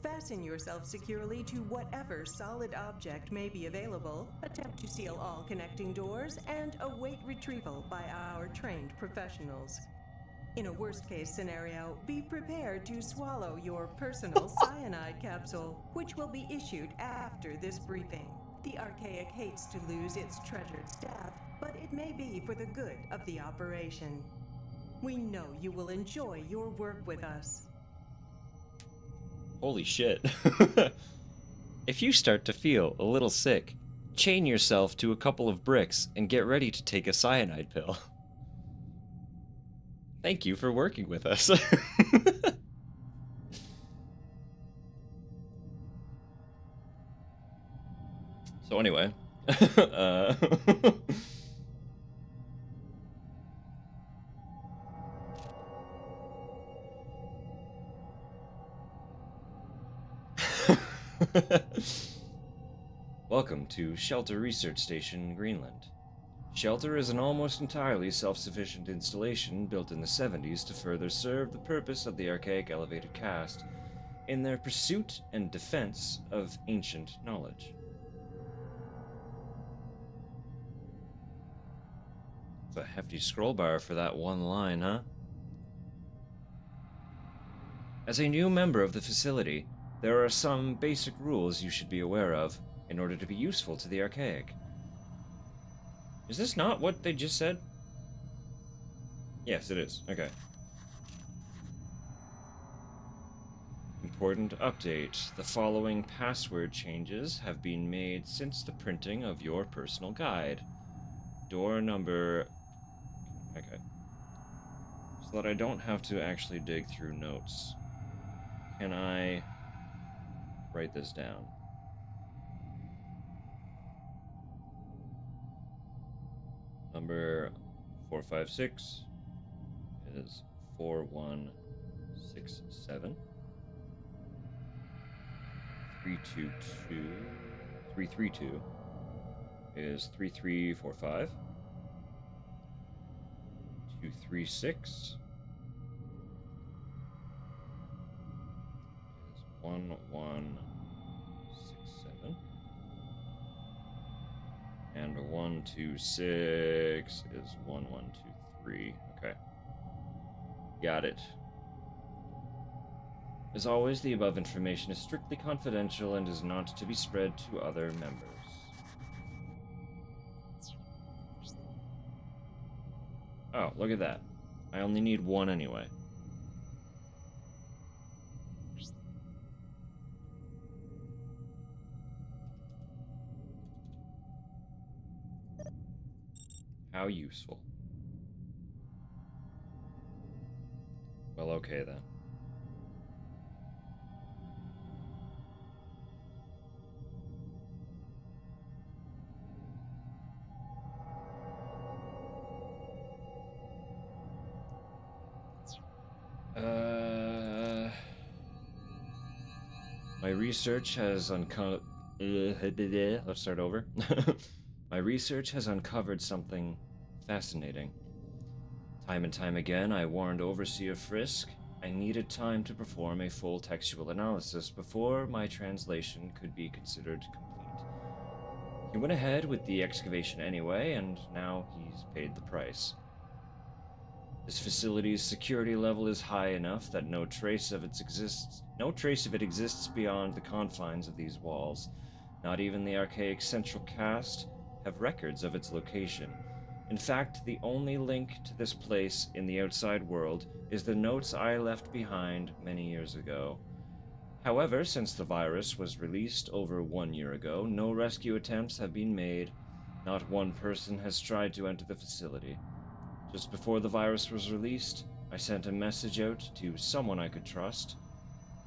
Fasten yourself securely to whatever solid object may be available, attempt to seal all connecting doors, and await retrieval by our trained professionals. In a worst-case scenario, be prepared to swallow your personal cyanide capsule, which will be issued after this briefing. The Archaic hates to lose its treasured staff, but it may be for the good of the operation. We know you will enjoy your work with us. Holy shit. If you start to feel a little sick, chain yourself to a couple of bricks and get ready to take a cyanide pill. Thank you for working with us. So anyway, welcome to Shelter Research Station, Greenland. Shelter is an almost entirely self-sufficient installation built in the 70s to further serve the purpose of the Archaic Elevated Caste in their pursuit and defense of ancient knowledge. It's a hefty scroll bar for that one line, huh? As a new member of the facility, there are some basic rules you should be aware of in order to be useful to the Archaic. Is this not what they just said? Yes, it is. Okay. Important update. The following password changes have been made since the printing of your personal guide. Door number... Okay. So that I don't have to actually dig through notes. Can I write this down? Number 456 is 4167. 332 is 3345. 236 is 1167. And 126 is 1123. Okay. Got it. As always, the above information is strictly confidential and is not to be spread to other members. Oh, look at that. I only need one anyway. How useful. Well, okay then. My research has let's start over. My research has uncovered something fascinating. Time and time again, I warned Overseer Frisk I needed time to perform a full textual analysis before my translation could be considered complete. He went ahead with the excavation anyway, and now he's paid the price. This facility's security level is high enough that no trace of it exists beyond the confines of these walls. Not even the Archaic Central Caste have records of its location. In fact, the only link to this place in the outside world is the notes I left behind many years ago. However, since the virus was released over 1 year ago, no rescue attempts have been made. Not one person has tried to enter the facility. Just before the virus was released, I sent a message out to someone I could trust.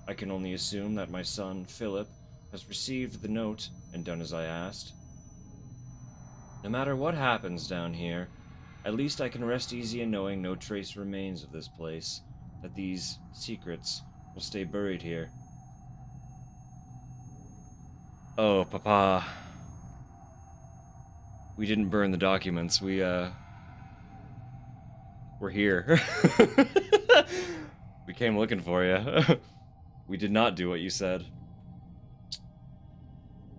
I can only assume that my son, Philip, has received the note and done as I asked. No matter what happens down here, at least I can rest easy in knowing no trace remains of this place, that these secrets will stay buried here. Oh, Papa. We didn't burn the documents. We're here. We came looking for you. We did not do what you said.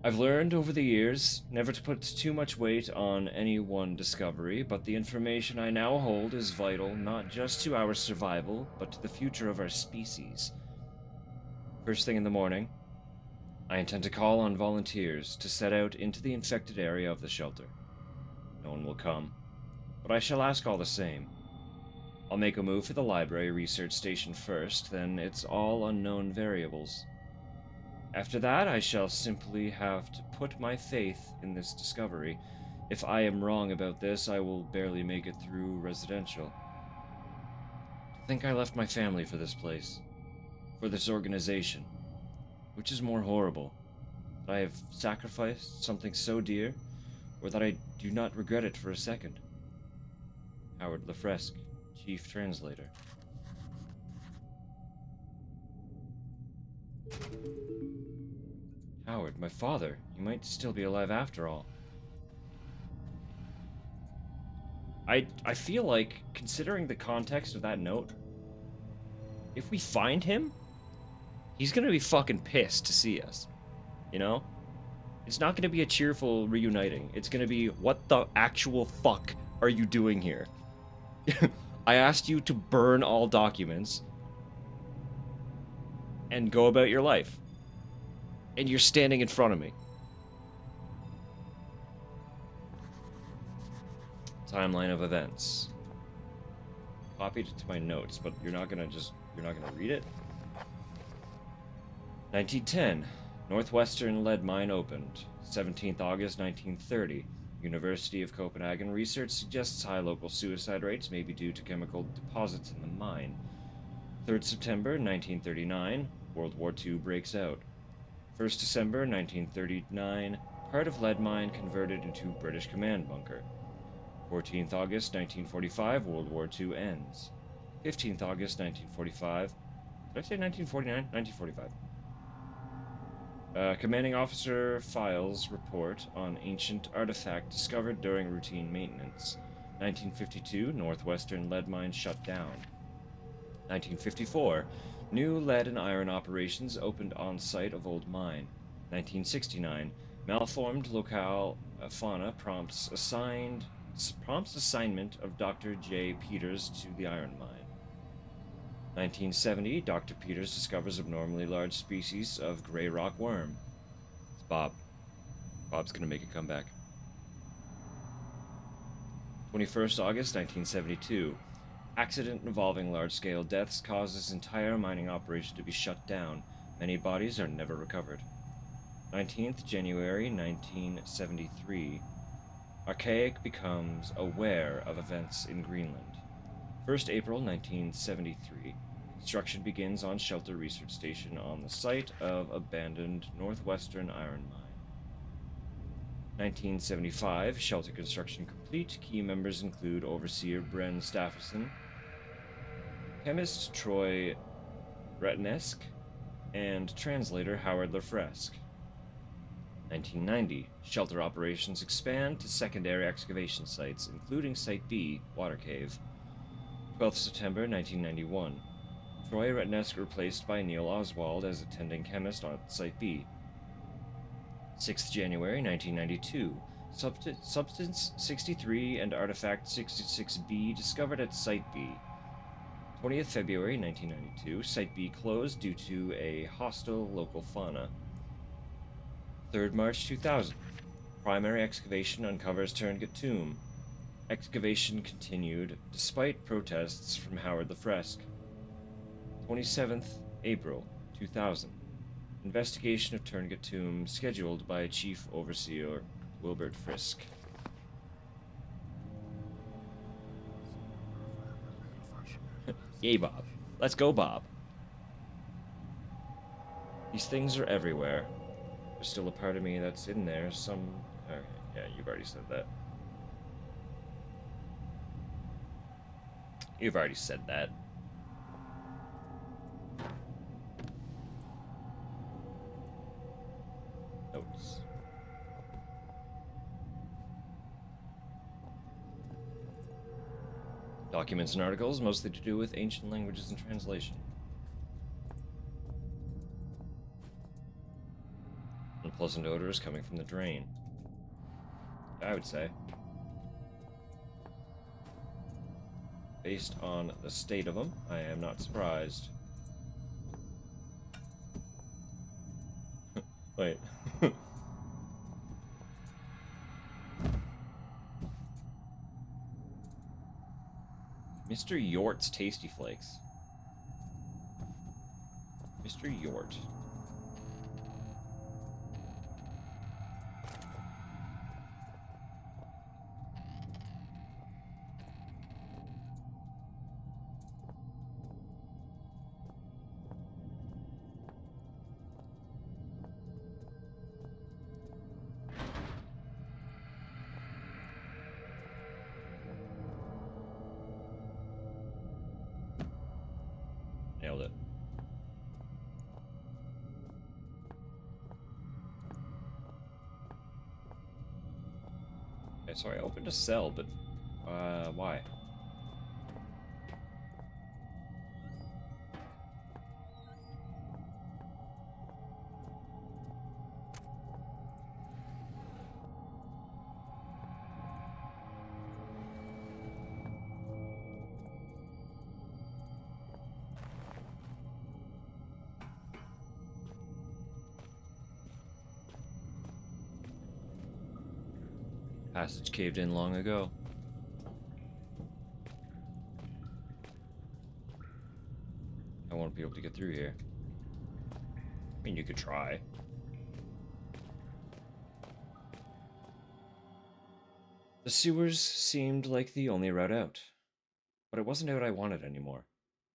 I've learned over the years never to put too much weight on any one discovery, but the information I now hold is vital not just to our survival, but to the future of our species. First thing in the morning, I intend to call on volunteers to set out into the infected area of the shelter. No one will come, but I shall ask all the same. I'll make a move for the library research station first, then it's all unknown variables. After that, I shall simply have to put my faith in this discovery. If I am wrong about this, I will barely make it through residential. To think I left my family for this place, for this organization. Which is more horrible? That I have sacrificed something so dear, or that I do not regret it for a second? Howard Lefresque, Chief Translator. Howard, my father. You might still be alive after all. I feel like, considering the context of that note, if we find him, he's gonna be fucking pissed to see us. You know? It's not gonna be a cheerful reuniting. It's gonna be, what the actual fuck are you doing here? I asked you to burn all documents and go about your life. And you're standing in front of me. Timeline of events. Copied it to my notes, but you're not gonna read it? 1910. Northwestern lead mine opened. 17th August 1930. University of Copenhagen research suggests high local suicide rates may be due to chemical deposits in the mine. 3rd September 1939. World War II breaks out. 1st December 1939, part of lead mine converted into British command bunker. 14th August 1945, World War II ends. 15th August 1945, did I say 1949? 1945. Commanding officer files report on ancient artifact discovered during routine maintenance. 1952, Northwestern lead mine shut down. 1954, new lead and iron operations opened on site of old mine. 1969, malformed locale fauna prompts assignment of Dr. J. Peters to the iron mine. 1970, Dr. Peters discovers abnormally large species of gray rock worm. It's Bob. Bob's gonna make a comeback. 21st August 1972. Accident involving large-scale deaths causes entire mining operation to be shut down. Many bodies are never recovered. 19th January 1973. Archaic becomes aware of events in Greenland. 1st April 1973. Construction begins on Shelter Research Station on the site of abandoned Northwestern iron mine. 1975. Shelter construction complete. Key members include Overseer Bren Stafferson, chemist Troy Retinesque, and translator Howard Lefresque. 1990. Shelter operations expand to secondary excavation sites, including Site B, Water Cave. 12th September 1991. Troy Retinesque replaced by Neil Oswald as attending chemist on Site B. 6th January 1992. Substance 63 and Artifact 66B discovered at Site B. 20th February 1992. Site B closed due to a hostile local fauna. 3rd March 2000. Primary excavation uncovers Turngut tomb. Excavation continued despite protests from Howard Lefresque. 27th April 2000. Investigation of Turngut tomb scheduled by Chief Overseer Wilbert Frisk. Yay, Bob. Let's go, Bob. These things are everywhere. There's still a part of me that's in there. Okay, yeah, you've already said that. You've already said that. Documents and articles, mostly to do with ancient languages and translation. Unpleasant odors coming from the drain. I would say. Based on the state of them, I am not surprised. Wait. Mr. Yort's Tasty Flakes. Mr. Yort. Nailed it. Okay, so I opened a cell, but why? Passage caved in long ago. I won't be able to get through here. I mean, you could try. The sewers seemed like the only route out. But it wasn't out I wanted anymore.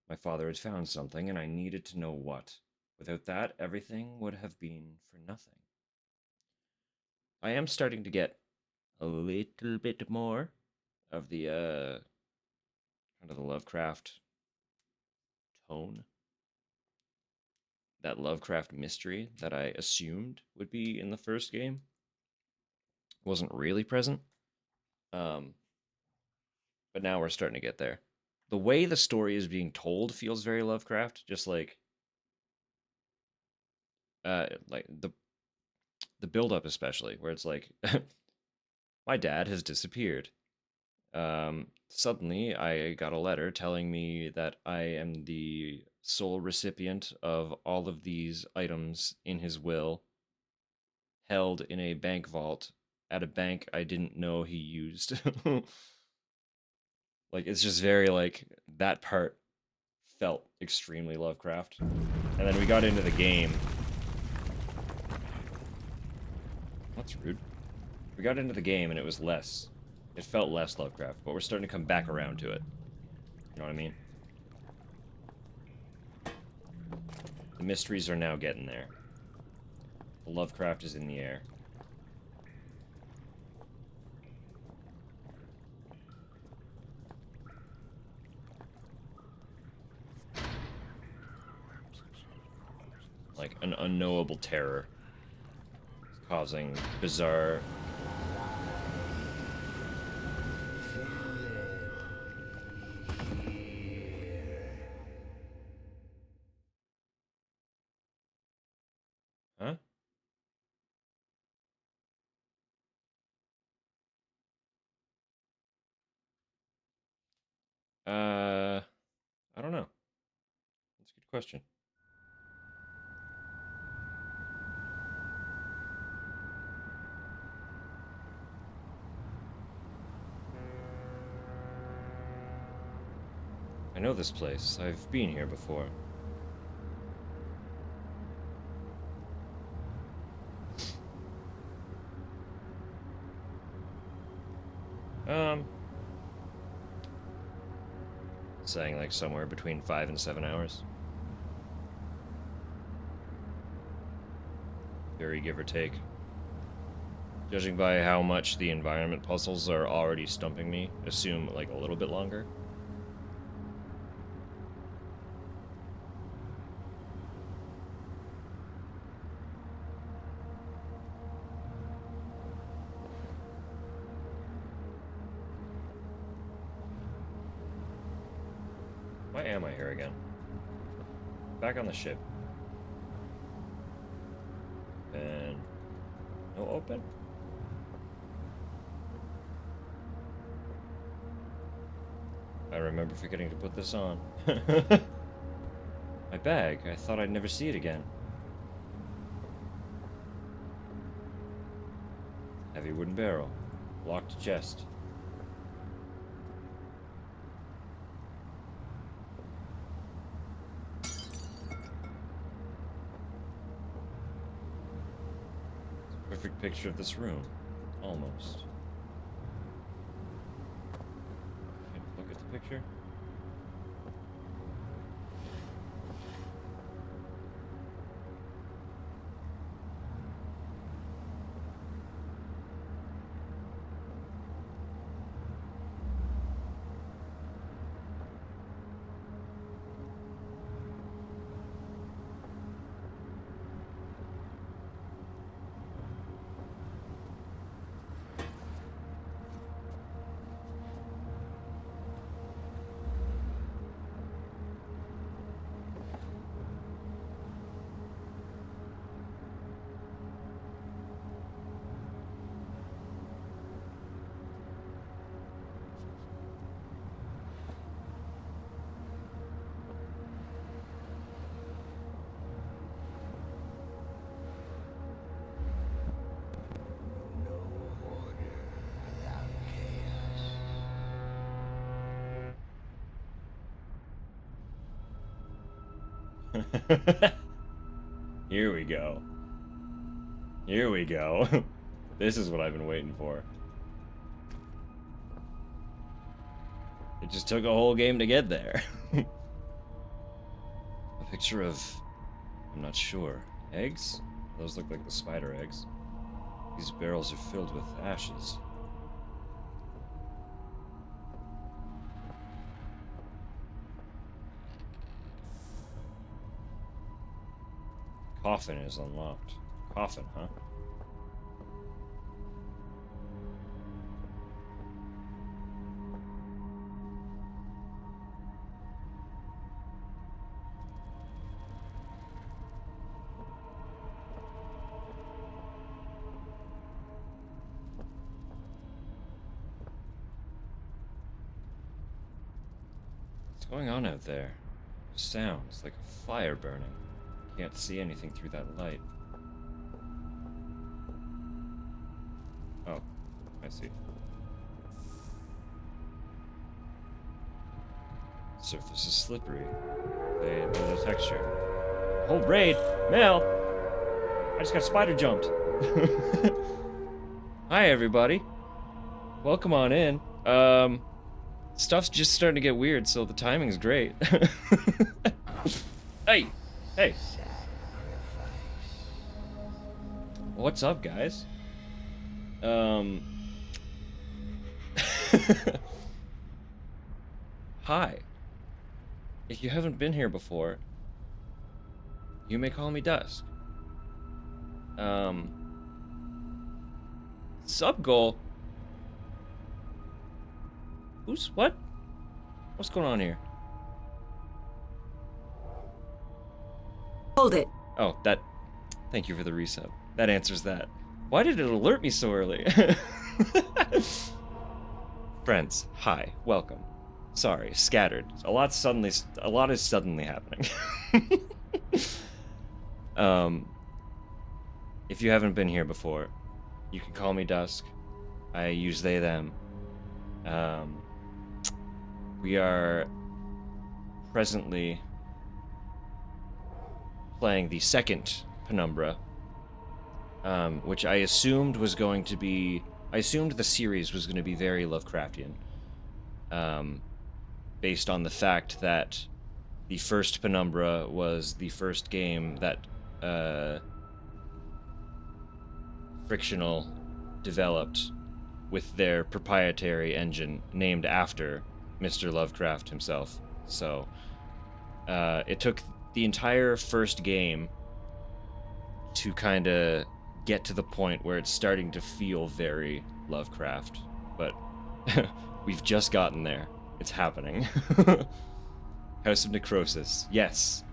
My father had found something, and I needed to know what. Without that, everything would have been for nothing. I am starting to get a little bit more of the kind of the Lovecraft tone. That Lovecraft mystery that I assumed would be in the first game wasn't really present. But now we're starting to get there. The way the story is being told feels very Lovecraft, just like the build up especially, where it's like my dad has disappeared. Suddenly, I got a letter telling me that I am the sole recipient of all of these items in his will, held in a bank vault at a bank I didn't know he used. Like, it's just very, like, that part felt extremely Lovecraft. And then we got into the game. That's rude. We got into the game and it was less. It felt less Lovecraft, but we're starting to come back around to it. You know what I mean? The mysteries are now getting there. The Lovecraft is in the air. Like an unknowable terror causing bizarre... Huh? I don't know. That's a good question. I know this place. I've been here before. Saying like somewhere between 5 and 7 hours. Very give or take. Judging by how much the environment puzzles are already stumping me, assume like a little bit longer. Why am I here again? Back on the ship. And no open? I remember forgetting to put this on. My bag. I thought I'd never see it again. Heavy wooden barrel. Locked chest. Perfect picture of this room. Almost. Look at the picture. Here we go. Here we go. This is what I've been waiting for. It just took a whole game to get there. A picture of... I'm not sure. Eggs? Those look like the spider eggs. These barrels are filled with ashes. Coffin is unlocked. Coffin, huh? What's going on out there? Sounds like a fire burning. Can't see anything through that light. Oh, I see. Surface is slippery. The texture. Whole raid! Mel! I just got spider jumped. Hi, everybody. Welcome on in. Stuff's just starting to get weird, so the timing's great. Hey! Hey! What's up, guys? Hi. If you haven't been here before, you may call me Dusk. Sub-goal? Who's... what? What's going on here? Hold it. Oh, that... Thank you for the resub. That answers that. Why did it alert me so early? Friends, hi, welcome. Sorry, scattered. A lot is suddenly happening. If you haven't been here before, you can call me Dusk. I use they, them. We are presently playing the second Penumbra, which I assumed was going to be... I assumed the series was going to be very Lovecraftian, based on the fact that the first Penumbra was the first game that Frictional developed with their proprietary engine named after Mr. Lovecraft himself. So, it took the entire first game to kind of get to the point where it's starting to feel very Lovecraft, but we've just gotten there. It's happening. House of Necrosis. Yes.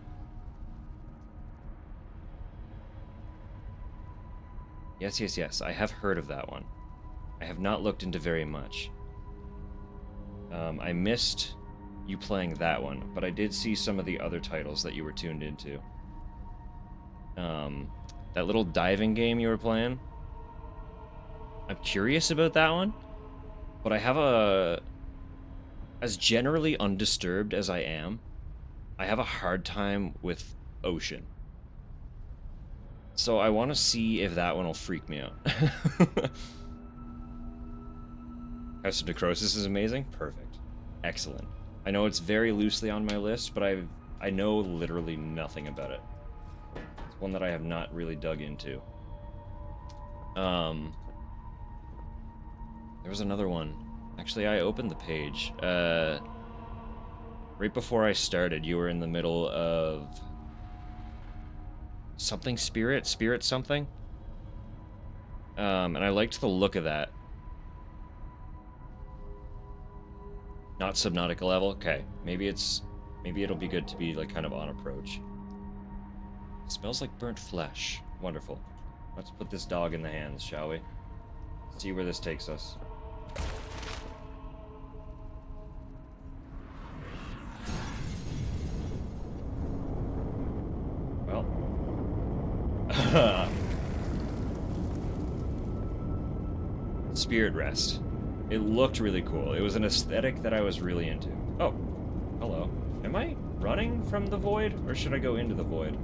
Yes. I have heard of that one. I have not looked into very much. I missed you playing that one, but I did see some of the other titles that you were tuned into. That little diving game you were playing. I'm curious about that one, but I have as generally undisturbed as I am, I have a hard time with ocean. So I want to see if that one will freak me out. House of Necrosis is amazing? Perfect. Excellent. I know it's very loosely on my list, but I know literally nothing about it. It's one that I have not really dug into. There was another one. Actually, I opened the page. Right before I started, you were in the middle of something spirit something. And I liked the look of that. Not Subnautica level? Okay. Maybe it'll be good to be like kind of on approach. It smells like burnt flesh. Wonderful. Let's put this dog in the hands, shall we? See where this takes us. Well. Spirit Rest. It looked really cool. It was an aesthetic that I was really into. Oh, hello. Am I running from the void, or should I go into the void?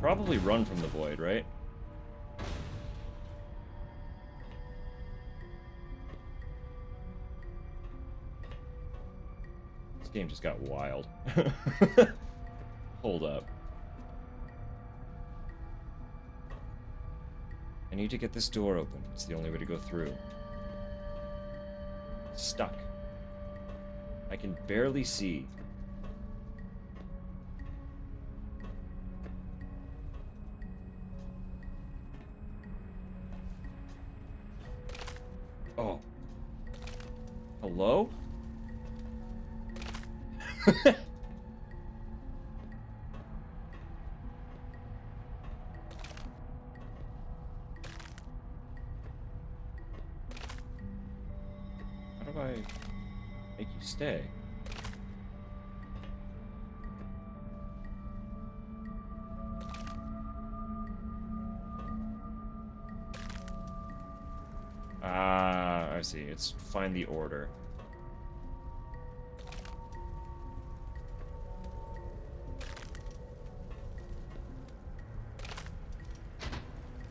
Probably run from the void, right? This game just got wild. Hold up. I need to get this door open. It's the only way to go through. Stuck. I can barely see. Oh. Hello? How do I make you stay? Ah, I see. It's find the order.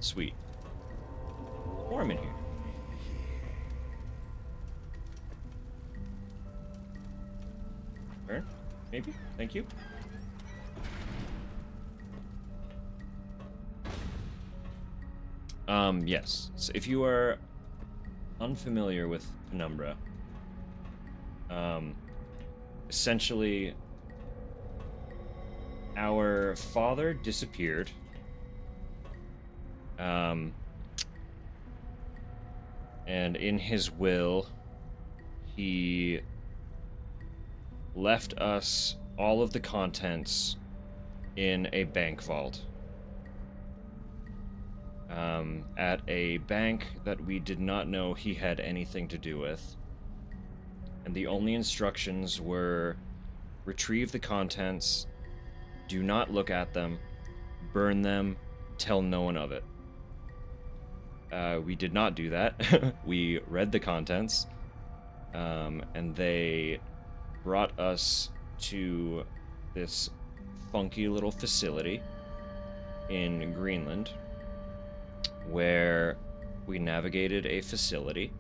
Sweet. Warm in here. Turn? Maybe? Thank you. Yes. So if you are unfamiliar with Penumbra, essentially, our father disappeared. And in his will, he left us all of the contents in a bank vault. At a bank that we did not know he had anything to do with. And the only instructions were retrieve the contents, do not look at them, burn them, tell no one of it. We did not do that. We read the contents, and they brought us to this funky little facility in Greenland, where we navigated a facility.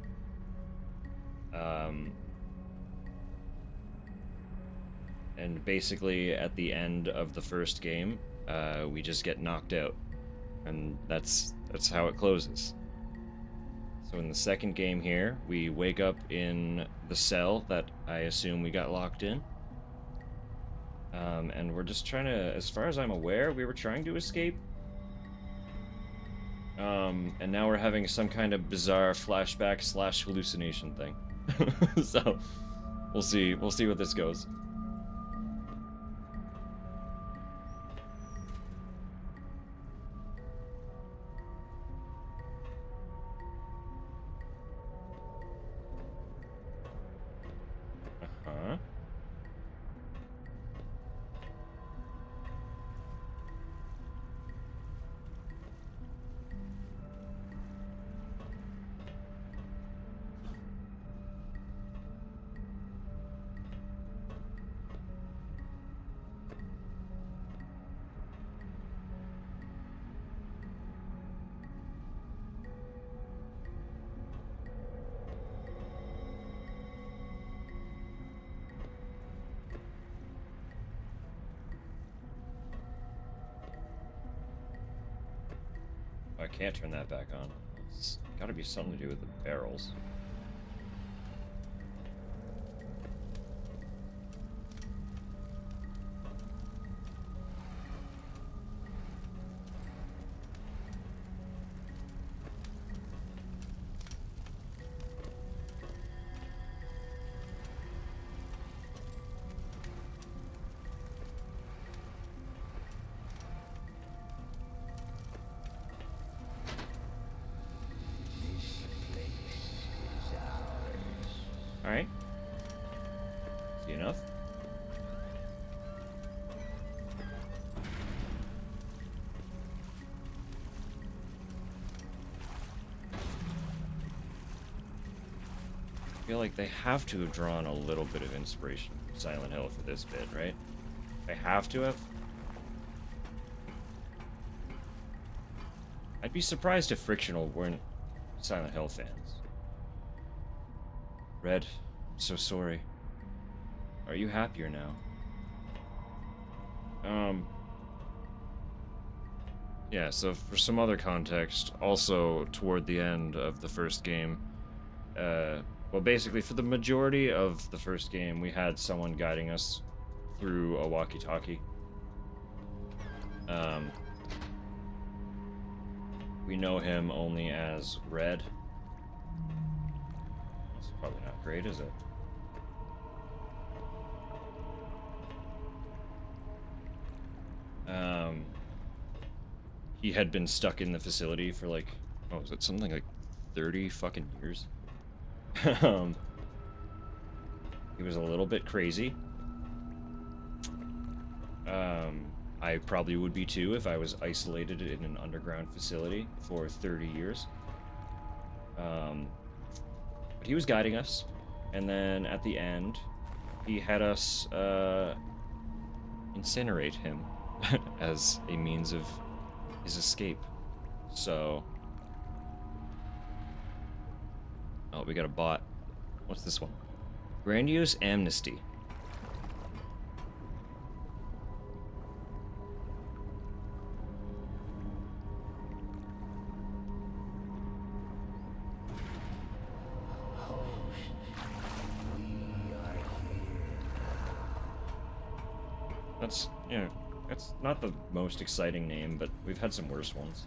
And basically, at the end of the first game, we just get knocked out, and that's how it closes. So in the second game here, we wake up in the cell that I assume we got locked in. And we're just trying to, as far as I'm aware, we were trying to escape. And now we're having some kind of bizarre flashback / hallucination thing. So, we'll see what this goes. can't turn that back on. It's gotta be something to do with the barrels. Alright. See enough? I feel like they have to have drawn a little bit of inspiration from Silent Hill for this bit, right? They have to have. I'd be surprised if Frictional weren't Silent Hill fans. Red, I'm so sorry. Are you happier now? Yeah, so for some other context, also toward the end of the first game, well, basically for the majority of the first game, we had someone guiding us through a walkie-talkie. We know him only as Red. That's probably not great, is it? He had been stuck in the facility for like, oh, was it something like 30 fucking years? He was a little bit crazy. I probably would be too if I was isolated in an underground facility for 30 years. But he was guiding us, and then at the end, he had us incinerate him as a means of his escape. So, oh, we got a bot. What's this one? Grandiose Amnesty. That's, you know, that's not the most exciting name, but we've had some worse ones.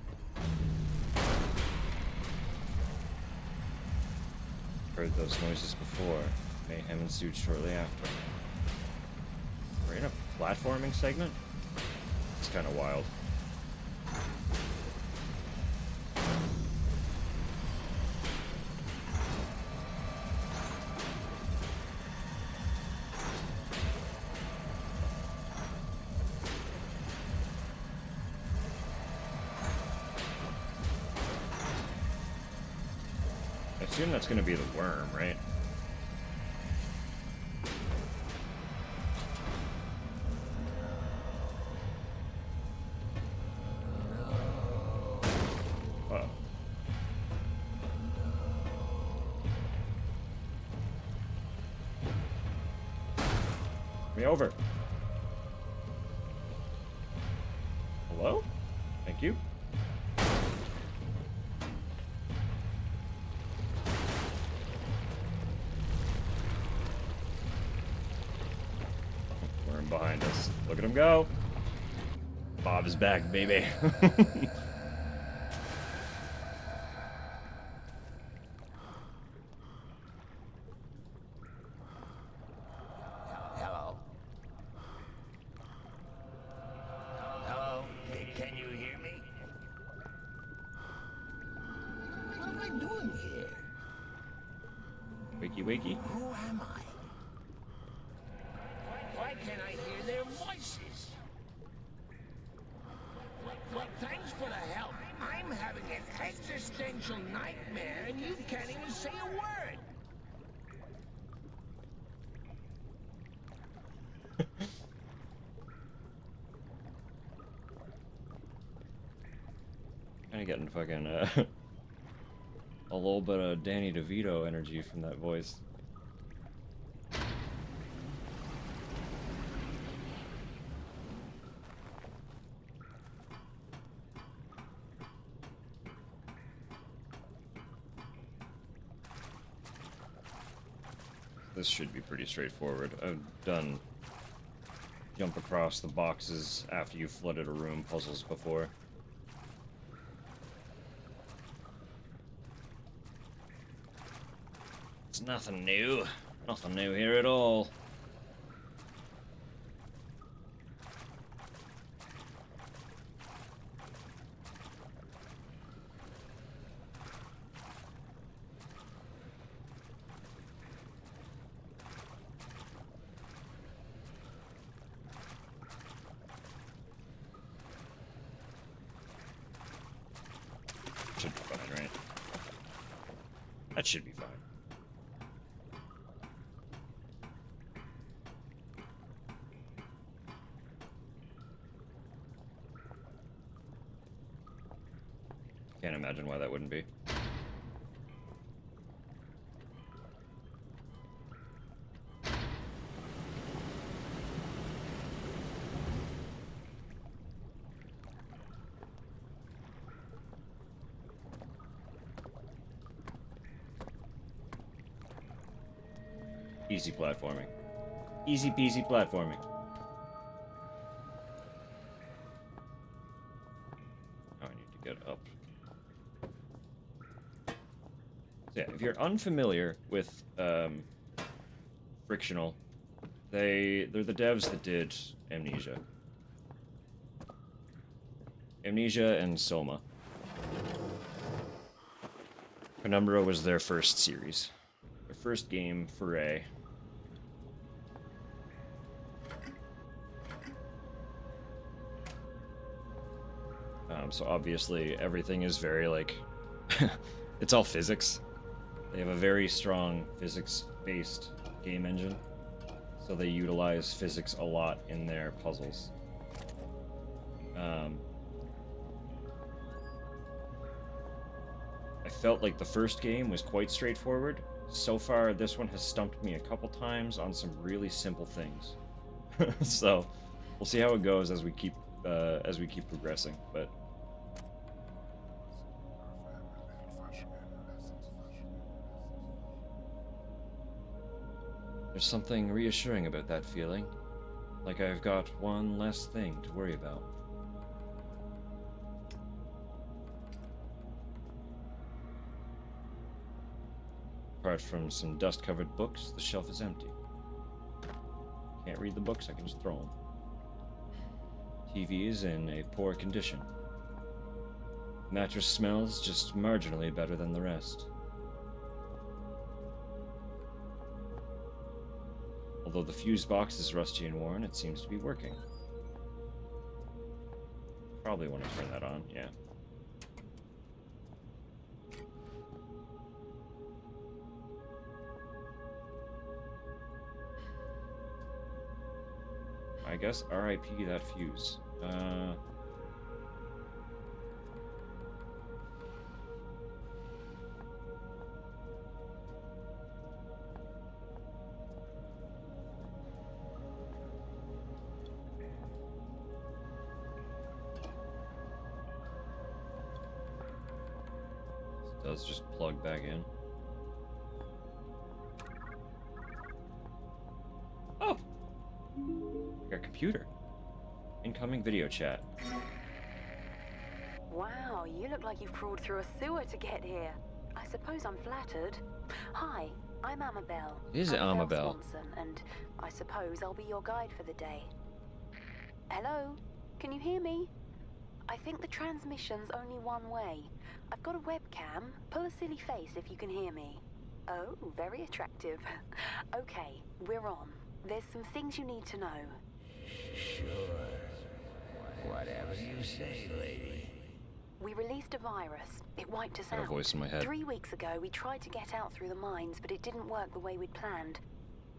Heard those noises before. Mayhem ensued shortly after. We're in a platforming segment? It's kind of wild. I assume that's going to be the worm, right? Uh-oh. Me over. Hello? Thank you. Worm behind us. Look at him go. Bob is back, baby. Hello? Hello? Can you hear me? What am I doing here? Wakey, wakey. Who am I? Why can't I hear their voices? Well, thanks for the help. I'm having an existential nightmare and you can't even say a word. Kind of getting fucking a little bit of Danny DeVito energy from that voice. this should be pretty straightforward. I've done jump across the boxes after you've flooded a room puzzles before. It's nothing new. Nothing new here at all. Should be fine, right? That should be fine. Can't imagine why that wouldn't be. Easy platforming. Easy peasy platforming. Oh, I need to get up. So yeah, if you're unfamiliar with Frictional, they're the devs that did Amnesia. Amnesia and Soma. Penumbra was their first series. Their first game, foray. So obviously everything is very like, it's all physics. They have a very strong physics-based game engine, so they utilize physics a lot in their puzzles. I felt like the first game was quite straightforward. So far, this one has stumped me a couple times on some really simple things. So we'll see how it goes as we keep progressing. But there's something reassuring about that feeling, like I've got one less thing to worry about. Apart from some dust-covered books, the shelf is empty. Can't read the books, I can just throw them. TV is in a poor condition. Mattress smells just marginally better than the rest. Although the fuse box is rusty and worn, it seems to be working. Probably want to turn that on, yeah. I guess RIP that fuse. Does just plug back in. Oh! Your computer. Incoming video chat. Wow, you look like you've crawled through a sewer to get here. I suppose I'm flattered. Hi, I'm Amabel. Is it Amabel? Swanson, and I suppose I'll be your guide for the day. Hello? Can you hear me? I think the transmission's only one way. I've got a webcam. Pull a silly face if you can hear me. Oh, very attractive. Okay, we're on. There's some things you need to know. Sure. Whatever you say, lady. We released a virus. It wiped us Got a out. voice in my head. 3 weeks ago, we tried to get out through the mines, but it didn't work the way we'd planned.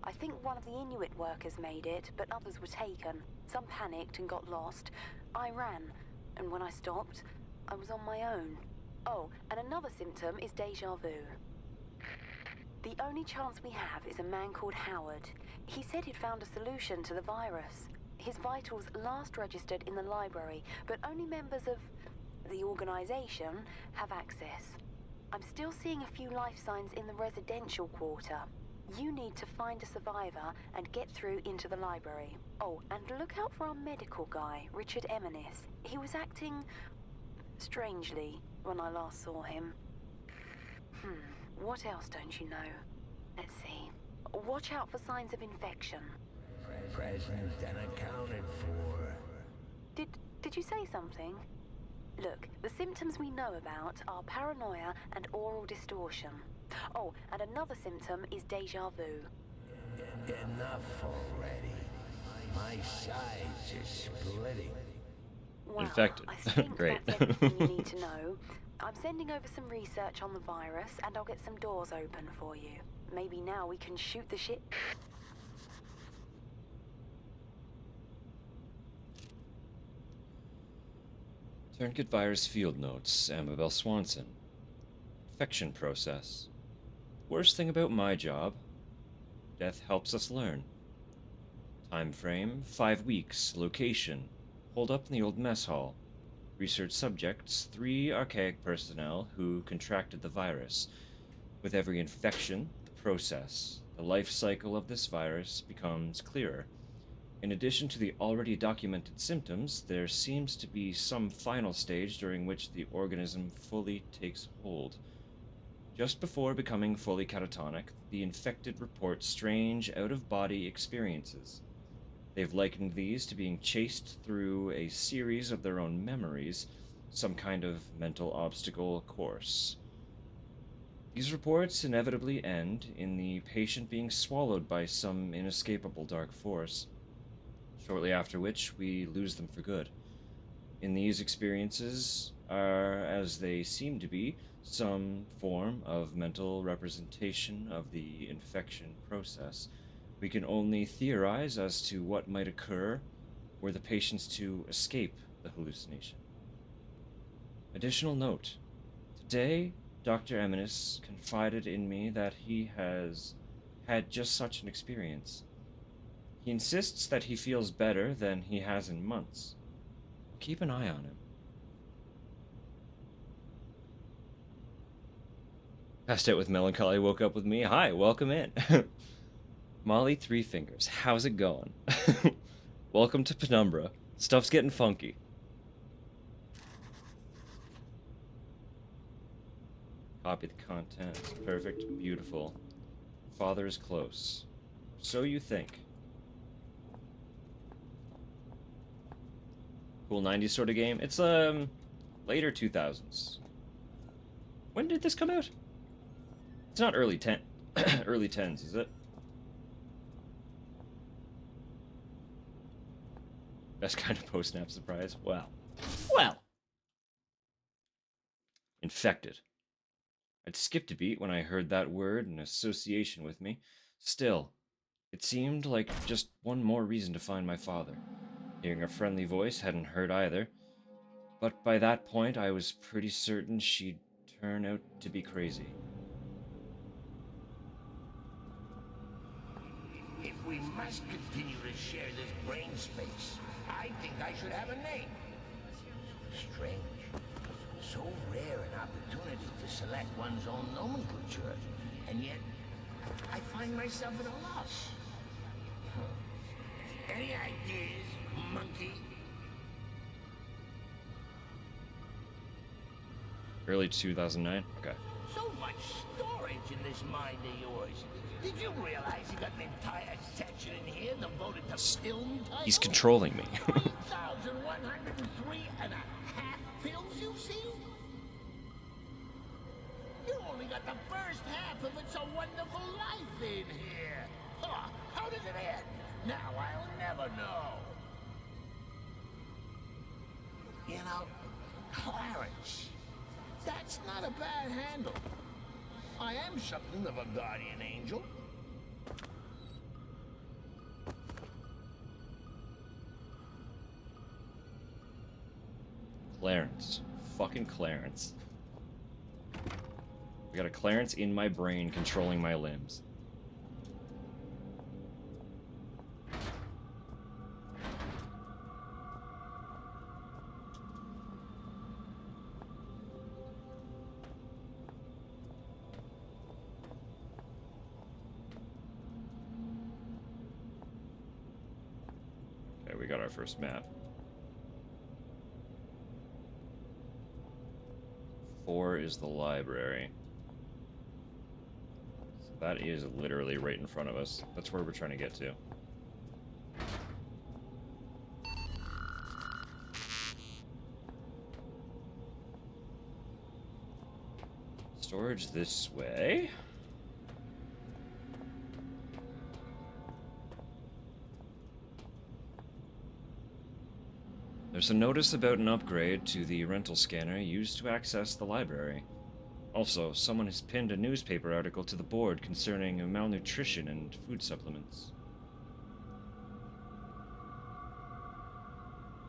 I think one of the Inuit workers made it, but others were taken. Some panicked and got lost. I ran, and when I stopped, I was on my own. Oh, and another symptom is déjà vu. The only chance we have is a man called Howard. He said he'd found a solution to the virus. His vitals last registered in the library, but only members of the organization have access. I'm still seeing a few life signs in the residential quarter. You need to find a survivor and get through into the library. Oh, and look out for our medical guy, Richard Eminis. He was acting strangely when I last saw him. What else don't you know? Let's see. Watch out for signs of infection. Present and accounted for. Did you say something? Look, the symptoms we know about are paranoia and oral distortion. Oh, and another symptom is deja vu. Enough already. My sides are splitting. Well, Infected. I think Great. that's everything you need to know. I'm sending over some research on the virus, and I'll get some doors open for you. Maybe now we can shoot the shit. Tourniquet virus field notes, Amabel Swanson. Infection process. Worst thing about my job, death helps us learn. Time frame, 5 weeks. Location, hold up in the old mess hall. Research subjects, 3 archaic personnel who contracted the virus. With every infection, the process, the life cycle of this virus becomes clearer. In addition to the already documented symptoms, there seems to be some final stage during which the organism fully takes hold. Just before becoming fully catatonic, the infected report strange out-of-body experiences. They've likened these to being chased through a series of their own memories, some kind of mental obstacle course. These reports inevitably end in the patient being swallowed by some inescapable dark force, shortly after which we lose them for good. In these experiences are, as they seem to be, some form of mental representation of the infection process. We can only theorize as to what might occur were the patients to escape the hallucination. Additional note. Today, Dr. Eminis confided in me that he has had just such an experience. He insists that he feels better than he has in months. Keep an eye on him. Passed out with melancholy, woke up with me. Hi, welcome in. Molly Three Fingers, how's it going? Welcome to Penumbra. Stuff's getting funky. Copy the content. Perfect. Beautiful. Father is close. So you think. Cool 90s sort of game. It's later 2000s. When did this come out? It's not early 10s, is it? Best kind of post-snap surprise. Wow. Well. Infected. I'd skipped a beat when I heard that word in association with me. Still, it seemed like just one more reason to find my father. Hearing a friendly voice hadn't hurt either, but by that point I was pretty certain she'd turn out to be crazy. If we must continue to share this brain space, I think I should have a name. Strange. So rare an opportunity to select one's own nomenclature, and yet I find myself at a loss. Any ideas, monkey? Early 2009? Okay. So much storage in this mind of yours. Did you realize you got an entire section in here devoted to film titles? He's controlling me. 3,103 and a half films you've seen? You only got the first half of It's a Wonderful Life in here. Huh, how does it end? Now I'll never know. You know, Clarence, that's not a bad handle. I am something of a guardian angel. Clarence. Fucking Clarence. I got a Clarence in my brain controlling my limbs. our first map. 4 is the library. So that is literally right in front of us. That's where we're trying to get to. Storage this way. There's a notice about an upgrade to the rental scanner used to access the library. Also, someone has pinned a newspaper article to the board concerning malnutrition and food supplements.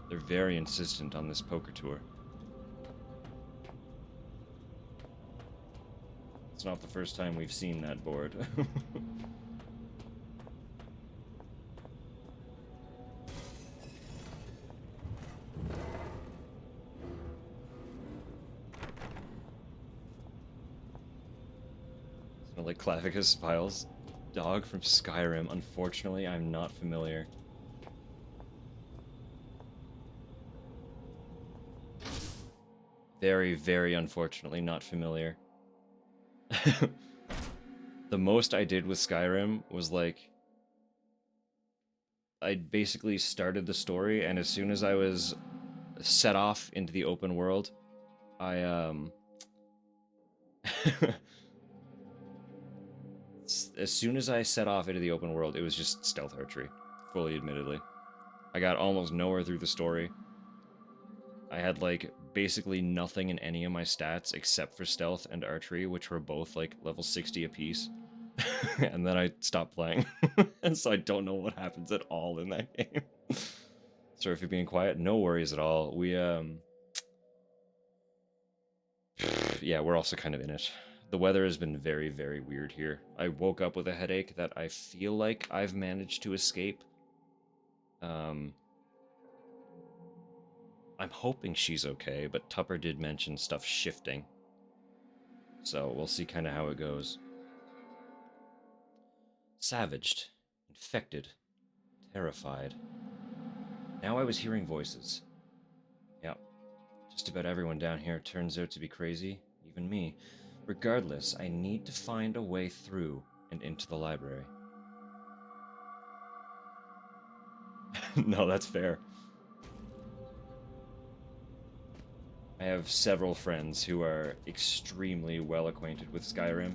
They're very insistent on this poker tour. It's not the first time we've seen that board. Smell like Clavicus Files. Dog from Skyrim. Unfortunately, I'm not familiar. Very, very unfortunately not familiar. The most I did with Skyrim was like I basically started the story, and as soon as I was set off into the open world, I as soon as I set off into the open world, it was just stealth archery, fully admittedly. I got almost nowhere through the story. I had like basically nothing in any of my stats except for stealth and archery, which were both like level 60 apiece. And then I stopped playing. And so I don't know what happens at all in that game. Sorry if you're being quiet. No worries at all. We yeah, we're also kind of in it. The weather has been very, very weird here. I woke up with a headache that I feel like I've managed to escape. I'm hoping she's okay, but Tupper did mention stuff shifting. So we'll see kind of how it goes. Savaged, infected, terrified. Now I was hearing voices. Yep, just about everyone down here turns out to be crazy, even me. Regardless, I need to find a way through and into the library. No, that's fair. I have several friends who are extremely well acquainted with Skyrim.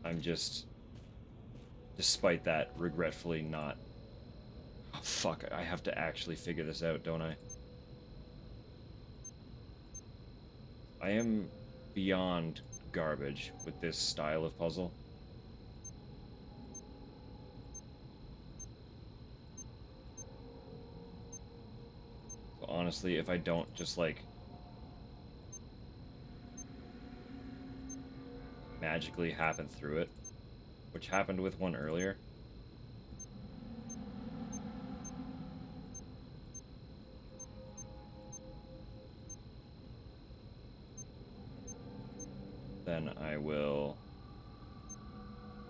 I'm just, despite that, regretfully not. Oh, fuck, I have to actually figure this out, don't I? I am beyond garbage with this style of puzzle. So honestly, if I don't just, like, magically happen through it, which happened with one earlier. Then I will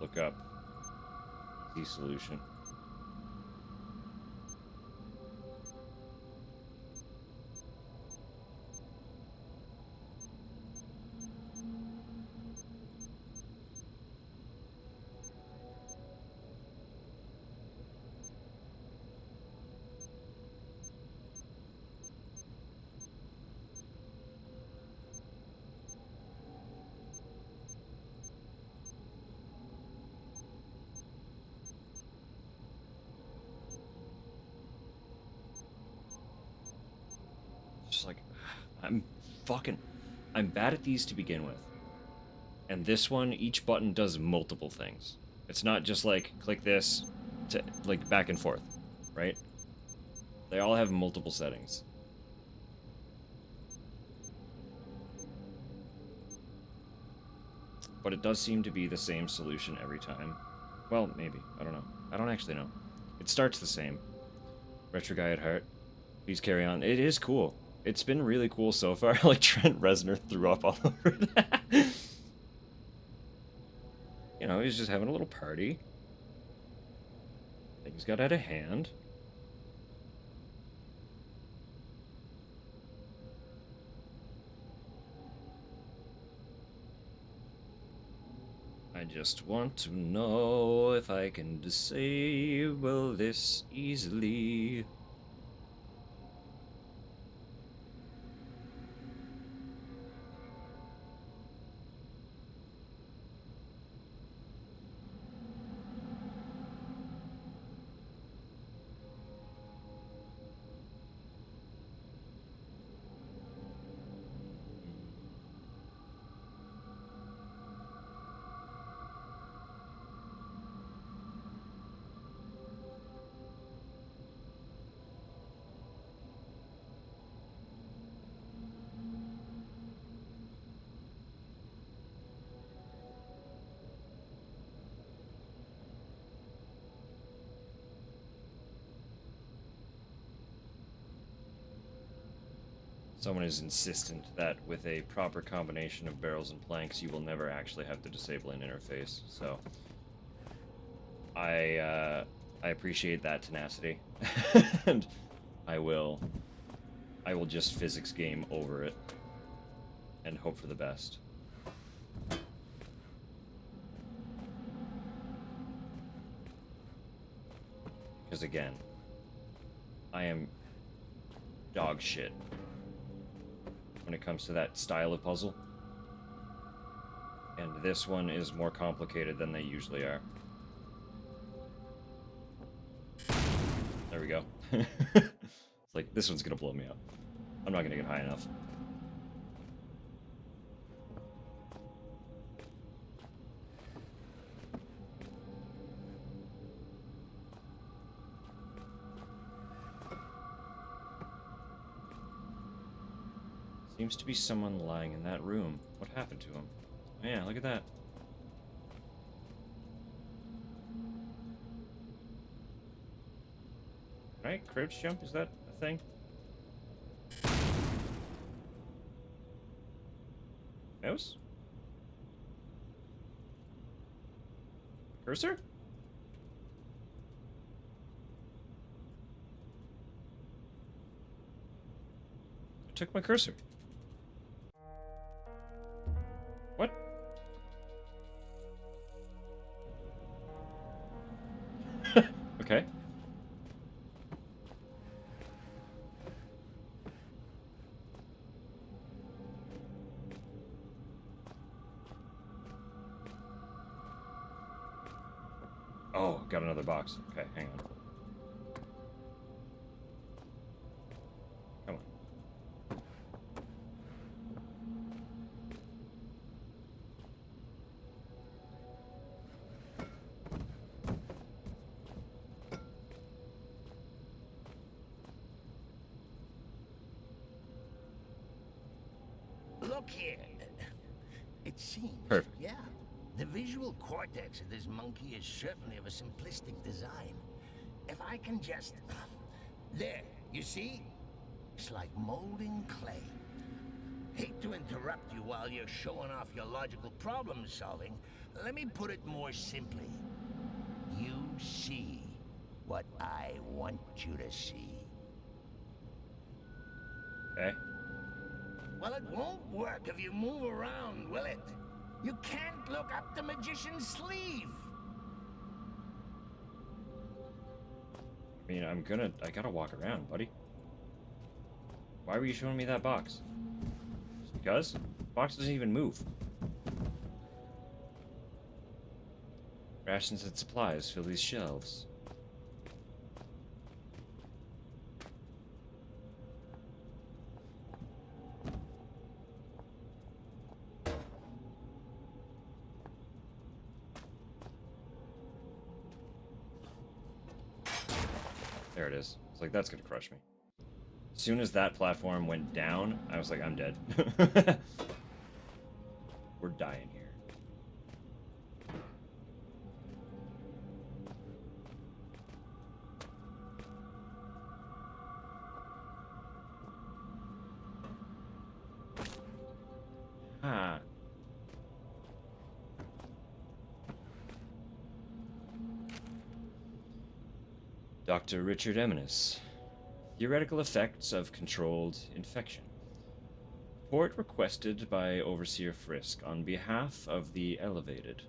look up the solution. Like, I'm bad at these to begin with. And this one, each button does multiple things. It's not just like, click this, to, like, back and forth, right? They all have multiple settings. But it does seem to be the same solution every time. Well, maybe. I don't know. I don't actually know. It starts the same. Retro guy at heart. Please carry on. It is cool. It's been really cool so far. Like, Trent Reznor threw up all over that. You know, he's just having a little party. Things got out of hand. I just want to know if I can disable this easily. Someone is insistent that with a proper combination of barrels and planks, you will never actually have to disable an interface. So, I appreciate that tenacity, and I will just physics game over it and hope for the best. Because again, I am dog shit when it comes to that style of puzzle. And this one is more complicated than they usually are. There we go. It's like, this one's gonna blow me up. I'm not gonna get high enough. Seems to be someone lying in that room. What happened to him? Oh, yeah, look at that. Right? Crouch jump? Is that a thing? Mouse? Cursor? I took my cursor. What? Okay. Oh, got another box. Okay, hang on. Come on. Look here. It seems. Perfect. Yeah. The visual cortex of this monkey is certainly of a simplistic design. If I can just... There, you see? It's like molding clay. Hate to interrupt you while you're showing off your logical problem solving. Let me put it more simply. You see what I want you to see. Okay. Well, it won't work if you move around, will it? You can't look up the magician's sleeve. I mean, I gotta walk around, buddy. Why were you showing me that box? Just because? The box doesn't even move. Rations and supplies fill these shelves. There it is. It's like, that's gonna crush me. As soon as that platform went down, I was like, I'm dead. We're dying here. Ah. Dr. Richard Eminis. Theoretical effects of controlled infection. Report requested by Overseer Frisk on behalf of the Elevated.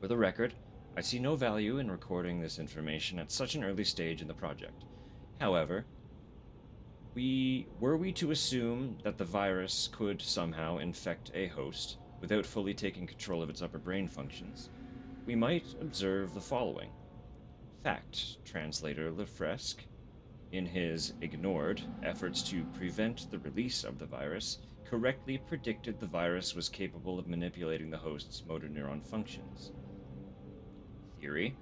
For the record, I see no value in recording this information at such an early stage in the project. However, were we to assume that the virus could somehow infect a host without fully taking control of its upper brain functions, we might observe the following. Fact, translator Lefresque, in his ignored efforts to prevent the release of the virus, correctly predicted the virus was capable of manipulating the host's motor neuron functions. Theory,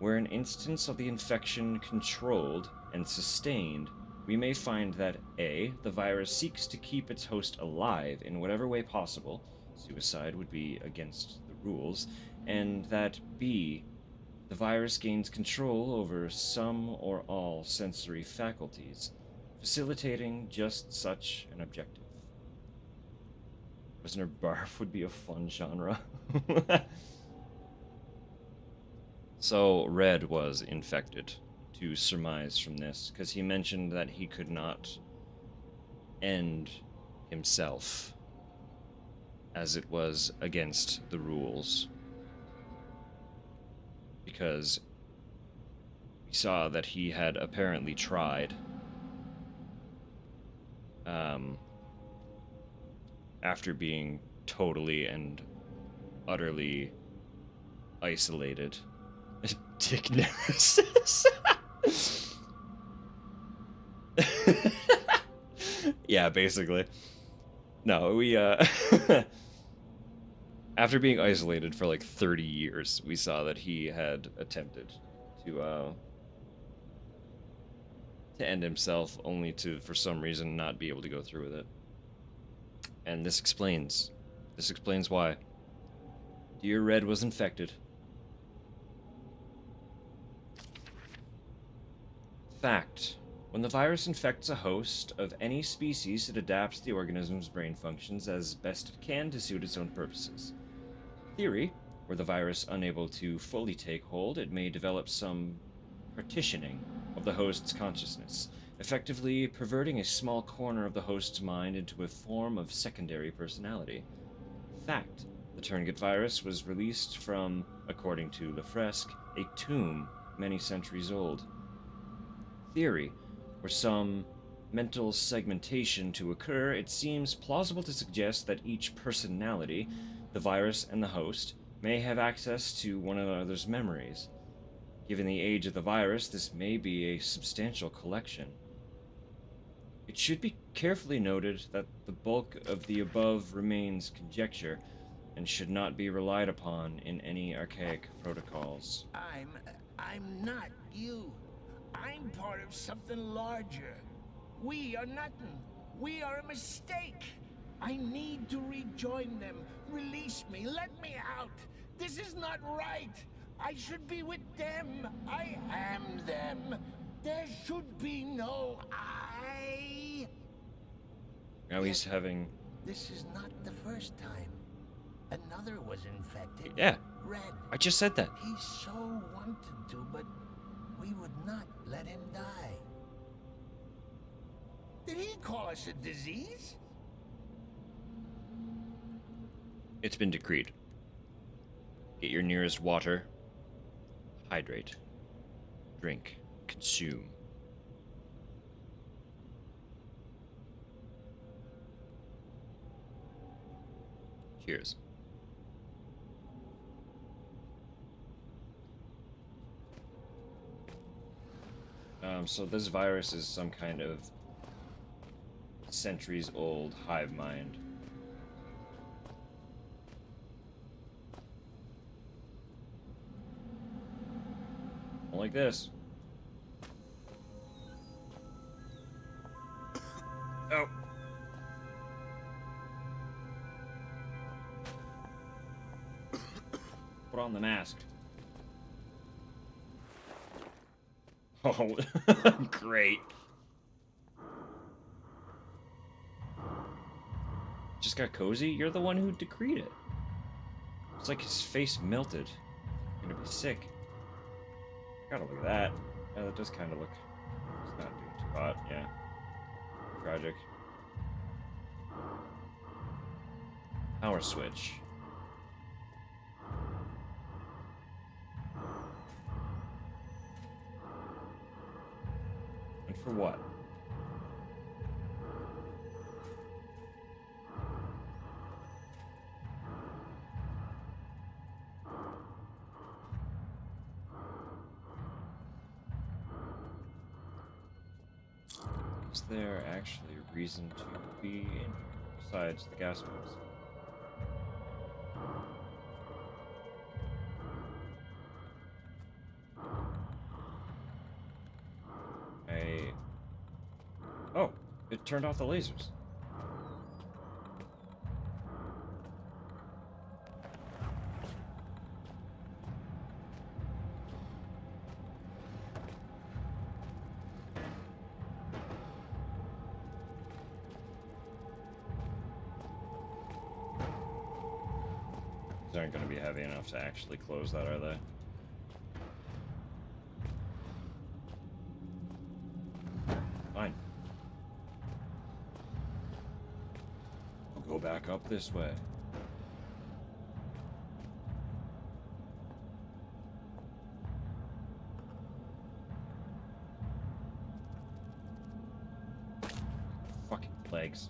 were an instance of the infection controlled and sustained, we may find that A, the virus seeks to keep its host alive in whatever way possible, suicide would be against the rules, and that B, the virus gains control over some or all sensory faculties, facilitating just such an objective. Prisoner barf would be a fun genre. So, Red was infected, to surmise from this, because he mentioned that he could not end himself, as it was against the rules. Because we saw that he had apparently tried, after being totally and utterly isolated. Dick nemesis. Yeah, basically. No, we after being isolated for like 30 years, we saw that he had attempted to end himself, only to, for some reason, not be able to go through with it. And this explains why. Dear Red was infected. Fact. When the virus infects a host of any species, it adapts the organism's brain functions as best it can to suit its own purposes. Theory. Were the virus unable to fully take hold, it may develop some partitioning of the host's consciousness, effectively perverting a small corner of the host's mind into a form of secondary personality. Fact. The Turnget virus was released from, according to Lefresque, a tomb many centuries old. Theory. Were some mental segmentation to occur, it seems plausible to suggest that each personality, the virus and the host, may have access to one another's memories. Given the age of the virus, this may be a substantial collection. It should be carefully noted that the bulk of the above remains conjecture, and should not be relied upon in any archaic protocols. I'm not you. I'm part of something larger. We are nothing. We are a mistake. I need to rejoin them. Release me. Let me out. This is not right. I should be with them. I am them. There should be no I. Now he's having... This is not the first time. Another was infected. Yeah. Red. I just said that. He so wanted to, but we would not let him die. Did he call us a disease? It's been decreed. Get your nearest water. Hydrate. Drink. Consume. Cheers. So this virus is some kind of centuries-old hive mind. Don't like this. Oh. Put on the mask. Oh, great. Just got cozy? You're the one who decreed it. It's like his face melted. You're gonna be sick. Gotta look at that. Yeah, that does kind of look... It's not doing too hot, yeah. Tragic. Power switch. For what? Is there actually a reason to be in here besides the gas mask? Oh, it turned off the lasers. These aren't going to be heavy enough to actually close that, are they? Fine. I'll go back up this way. Fucking legs.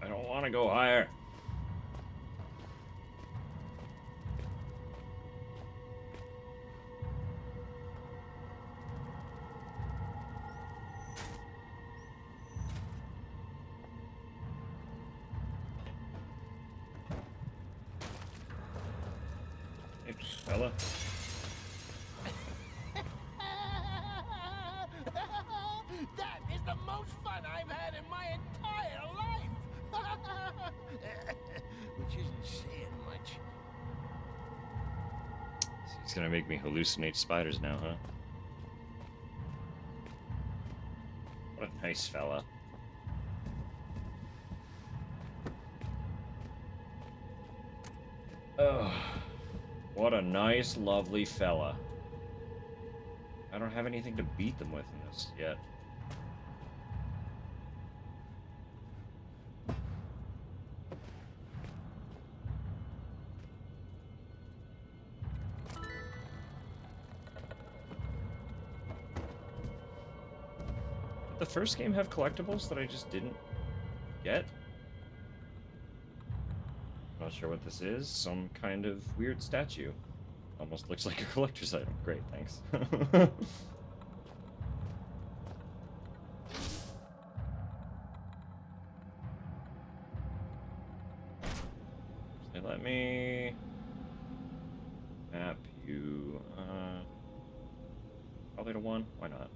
I don't want to go higher. Hey, fella. That is the most fun I've had in my entire life! Which isn't saying much. He's gonna make me hallucinate spiders now, huh? What a nice fella. Oh, what a nice, lovely fella. I don't have anything to beat them with in this yet. Did the first game have collectibles that I just didn't get? Not sure what this is. Some kind of weird statue. Almost looks like a collector's item. Great, thanks. They let me map you. Probably to 1. Why not?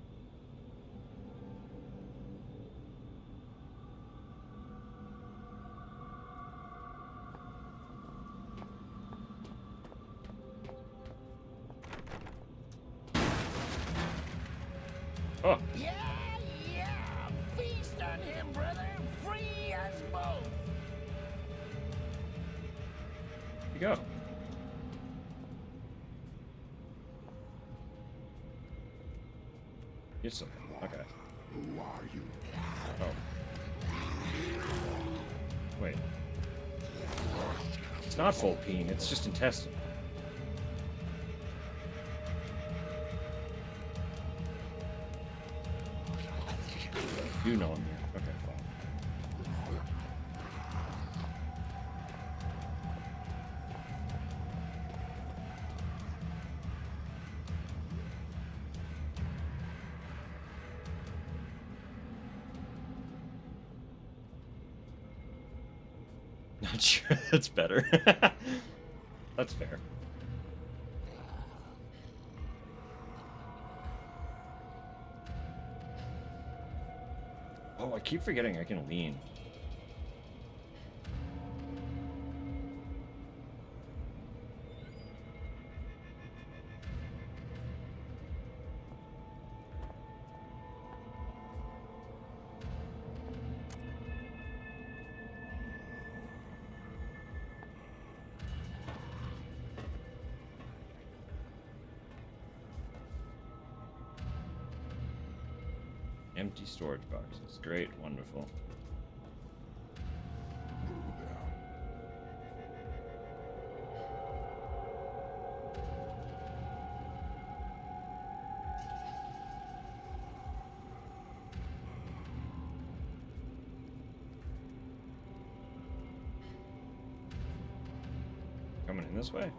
Oh, Yeah, yeah! Feast on him, brother! Free as both! here you go. Get some. Okay. Who are you? Oh. Wait. It's not full peen, it's just intestine. You know I'm here. Okay, fine. Not sure that's better. That's fair. Oh, I keep forgetting I can lean. Empty storage boxes. Great, wonderful. Coming in this way?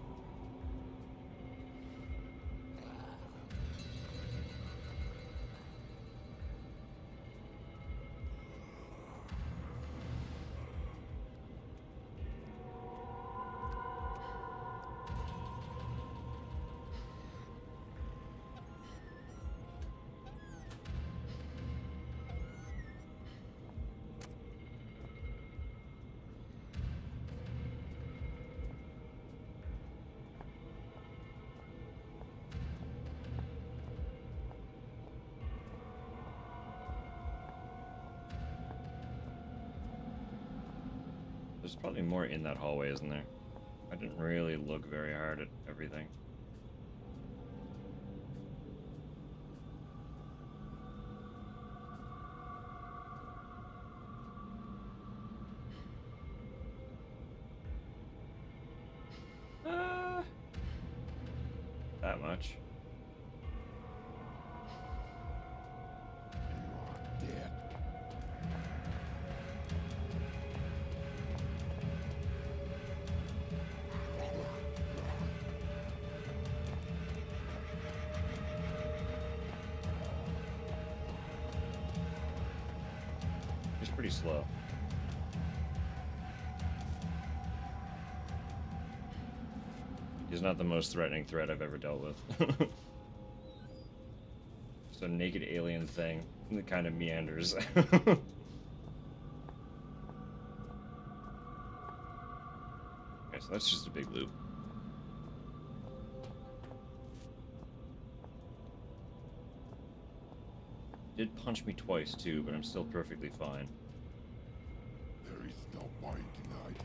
There's probably more in that hallway, isn't there? I didn't really look very hard at everything. That much. He's pretty slow. He's not the most threatening threat I've ever dealt with. Just a naked alien thing that kind of meanders. Okay, so that's just a big loop. Did punch me twice too, but I'm still perfectly fine. There is no point in hiding.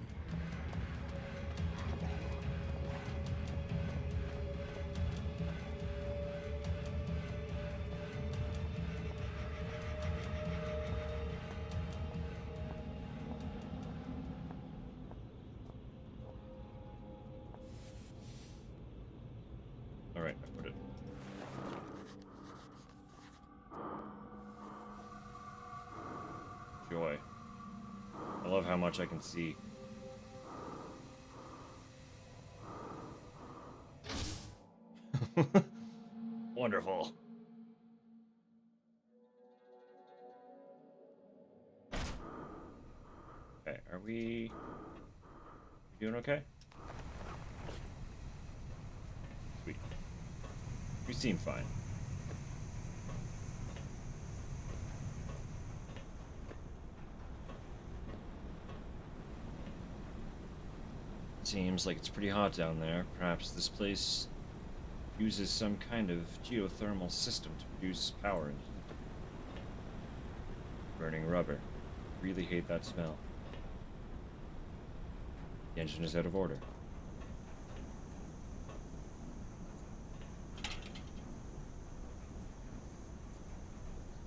Alright, I put it. Joy. I love how much I can see. Wonderful. Okay, are we doing okay? Sweet. We seem fine. Seems like it's pretty hot down there. Perhaps this place uses some kind of geothermal system to produce power and heat. Burning rubber. Really hate that smell. The engine is out of order.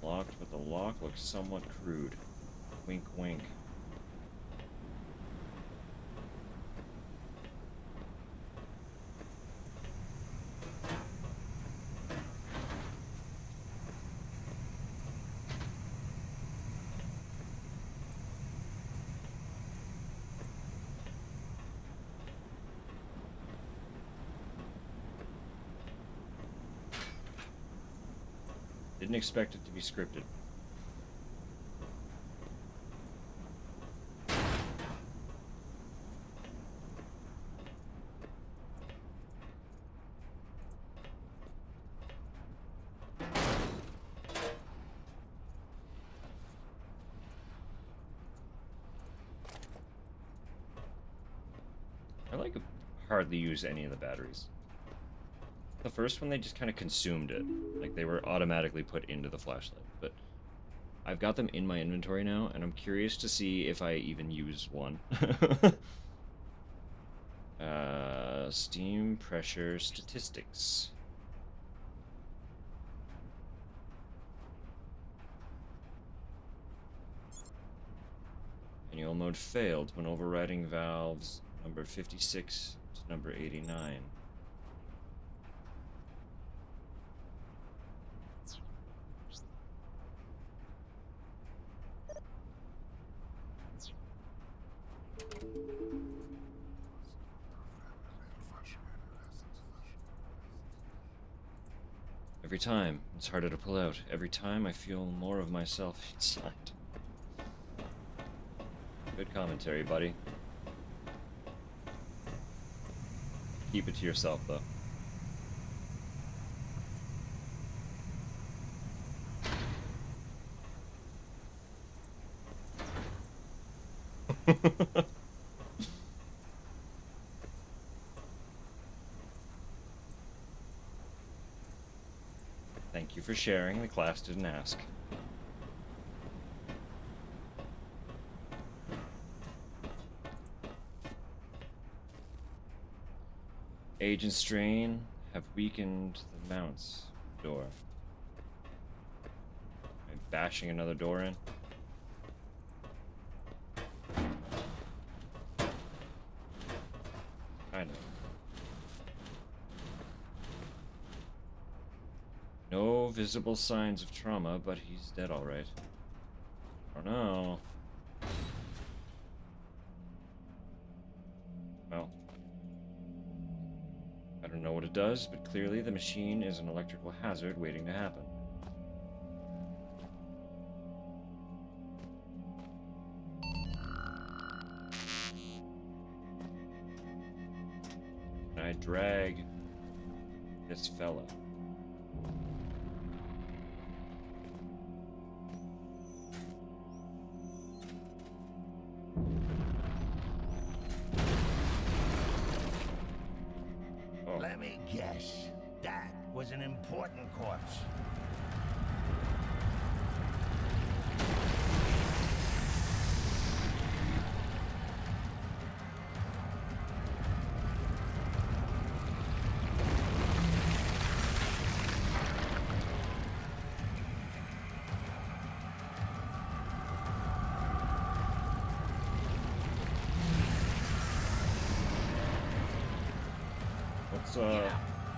Locked, but the lock looks somewhat crude. Wink, wink. Didn't expect it to be scripted. I like hardly use any of the batteries. The first one, they just kind of consumed it. Like, they were automatically put into the flashlight. But I've got them in my inventory now, and I'm curious to see if I even use one. Steam pressure statistics. Manual mode failed when overriding valves number 56 to number 89. Every time, it's harder to pull out. Every time I feel more of myself inside. Good commentary, buddy. Keep it to yourself, though. Thank you for sharing. The class didn't ask. Age and strain have weakened the mounts door. Am I bashing another door in? Kind of. No visible signs of trauma, but he's dead alright. Oh no. Well. I don't know what it does, but clearly the machine is an electrical hazard waiting to happen. Can I drag this fella? Let me guess. That was an important corpse.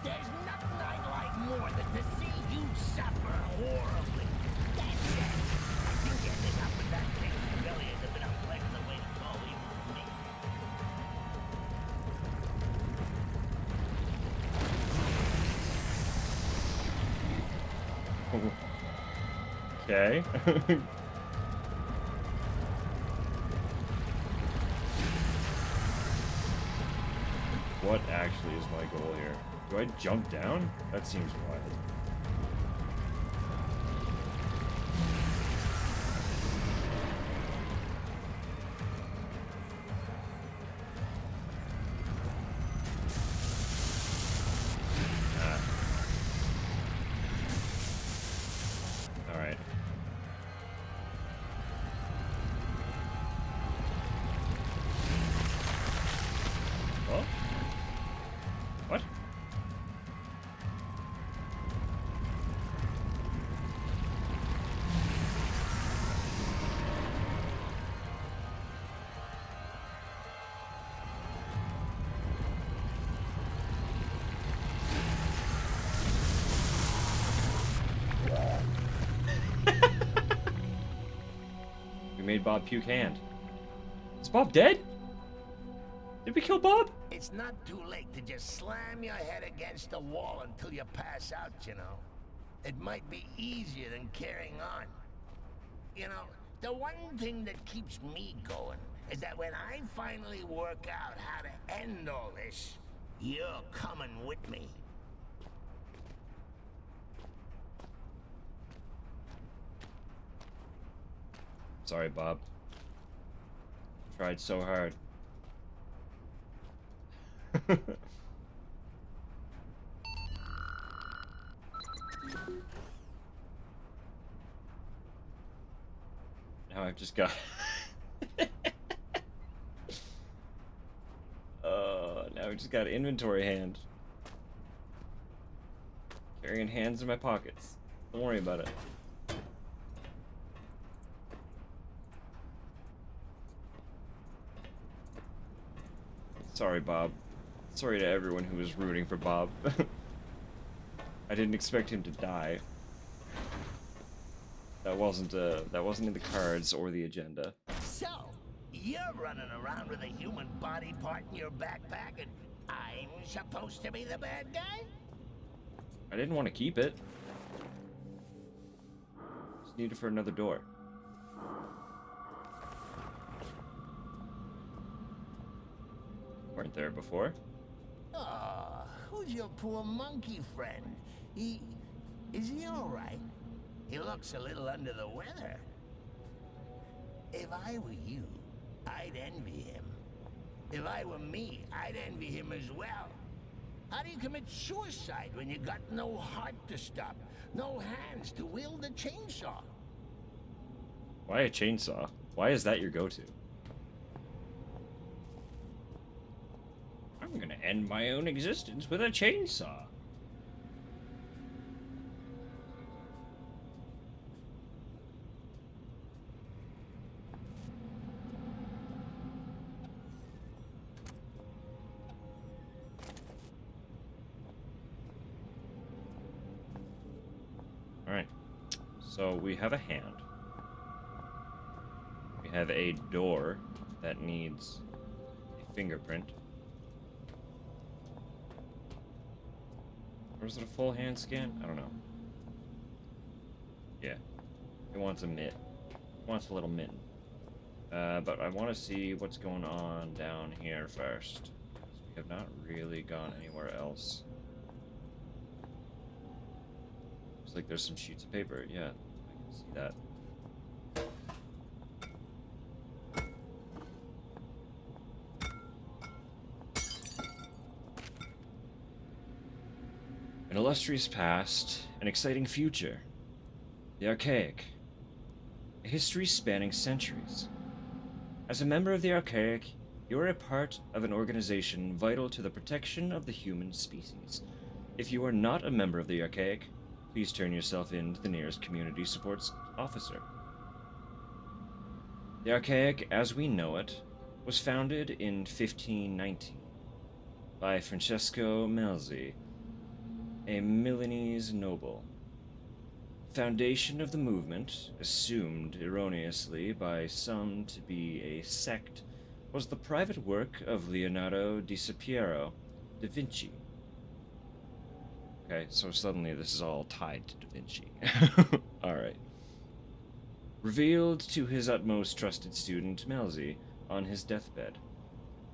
There's nothing I'd like more than to see you suffer horribly. That's it. I think ending up with that thing in the belly is a bit unpleasant way to go, even Okay. What actually is my goal here? Do I jump down? That seems wild. Alright. Oh? What? We made Bob puke hand. Is Bob dead? Did we kill Bob? It's not too late to just slam your head against the wall until you pass out, you know. It might be easier than carrying on. You know, the one thing that keeps me going is that when I finally work out how to end all this, you're coming with me. Sorry, Bob. Tried so hard. Now I've just got... now I've just got inventory hand. Carrying hands in my pockets. Don't worry about it. Sorry, Bob. Sorry to everyone who was rooting for Bob. I didn't expect him to die. That wasn't in the cards or the agenda. So, you're running around with a human body part in your backpack and I'm supposed to be the bad guy? I didn't want to keep it. needed for another door? Weren't there before? Oh, who's your poor monkey friend? Is he all right? He looks a little under the weather. If I were you, I'd envy him. If I were me, I'd envy him as well. How do you commit suicide when you got no heart to stop, no hands to wield a chainsaw? Why a chainsaw? Why is that your go-to? I'm gonna end my own existence with a chainsaw. Alright. So we have a hand. We have a door that needs a fingerprint. Or is it a full hand scan? I don't know. Yeah. It wants a mitt. It wants a little mitten. But I want to see what's going on down here first. Because we have not really gone anywhere else. Looks like there's some sheets of paper. Yeah, I can see that. An illustrious past, an exciting future. The Archaic. A history spanning centuries. As a member of the Archaic, you are a part of an organization vital to the protection of the human species. If you are not a member of the Archaic, please turn yourself in to the nearest community supports officer. The Archaic, as we know it, was founded in 1519 by Francesco Melzi, a Milanese noble. Foundation of the movement, assumed erroneously by some to be a sect, was the private work of Leonardo di Piero da Vinci. Okay, so suddenly this is all tied to Da Vinci. Alright. Revealed to his utmost trusted student, Melzi, on his deathbed.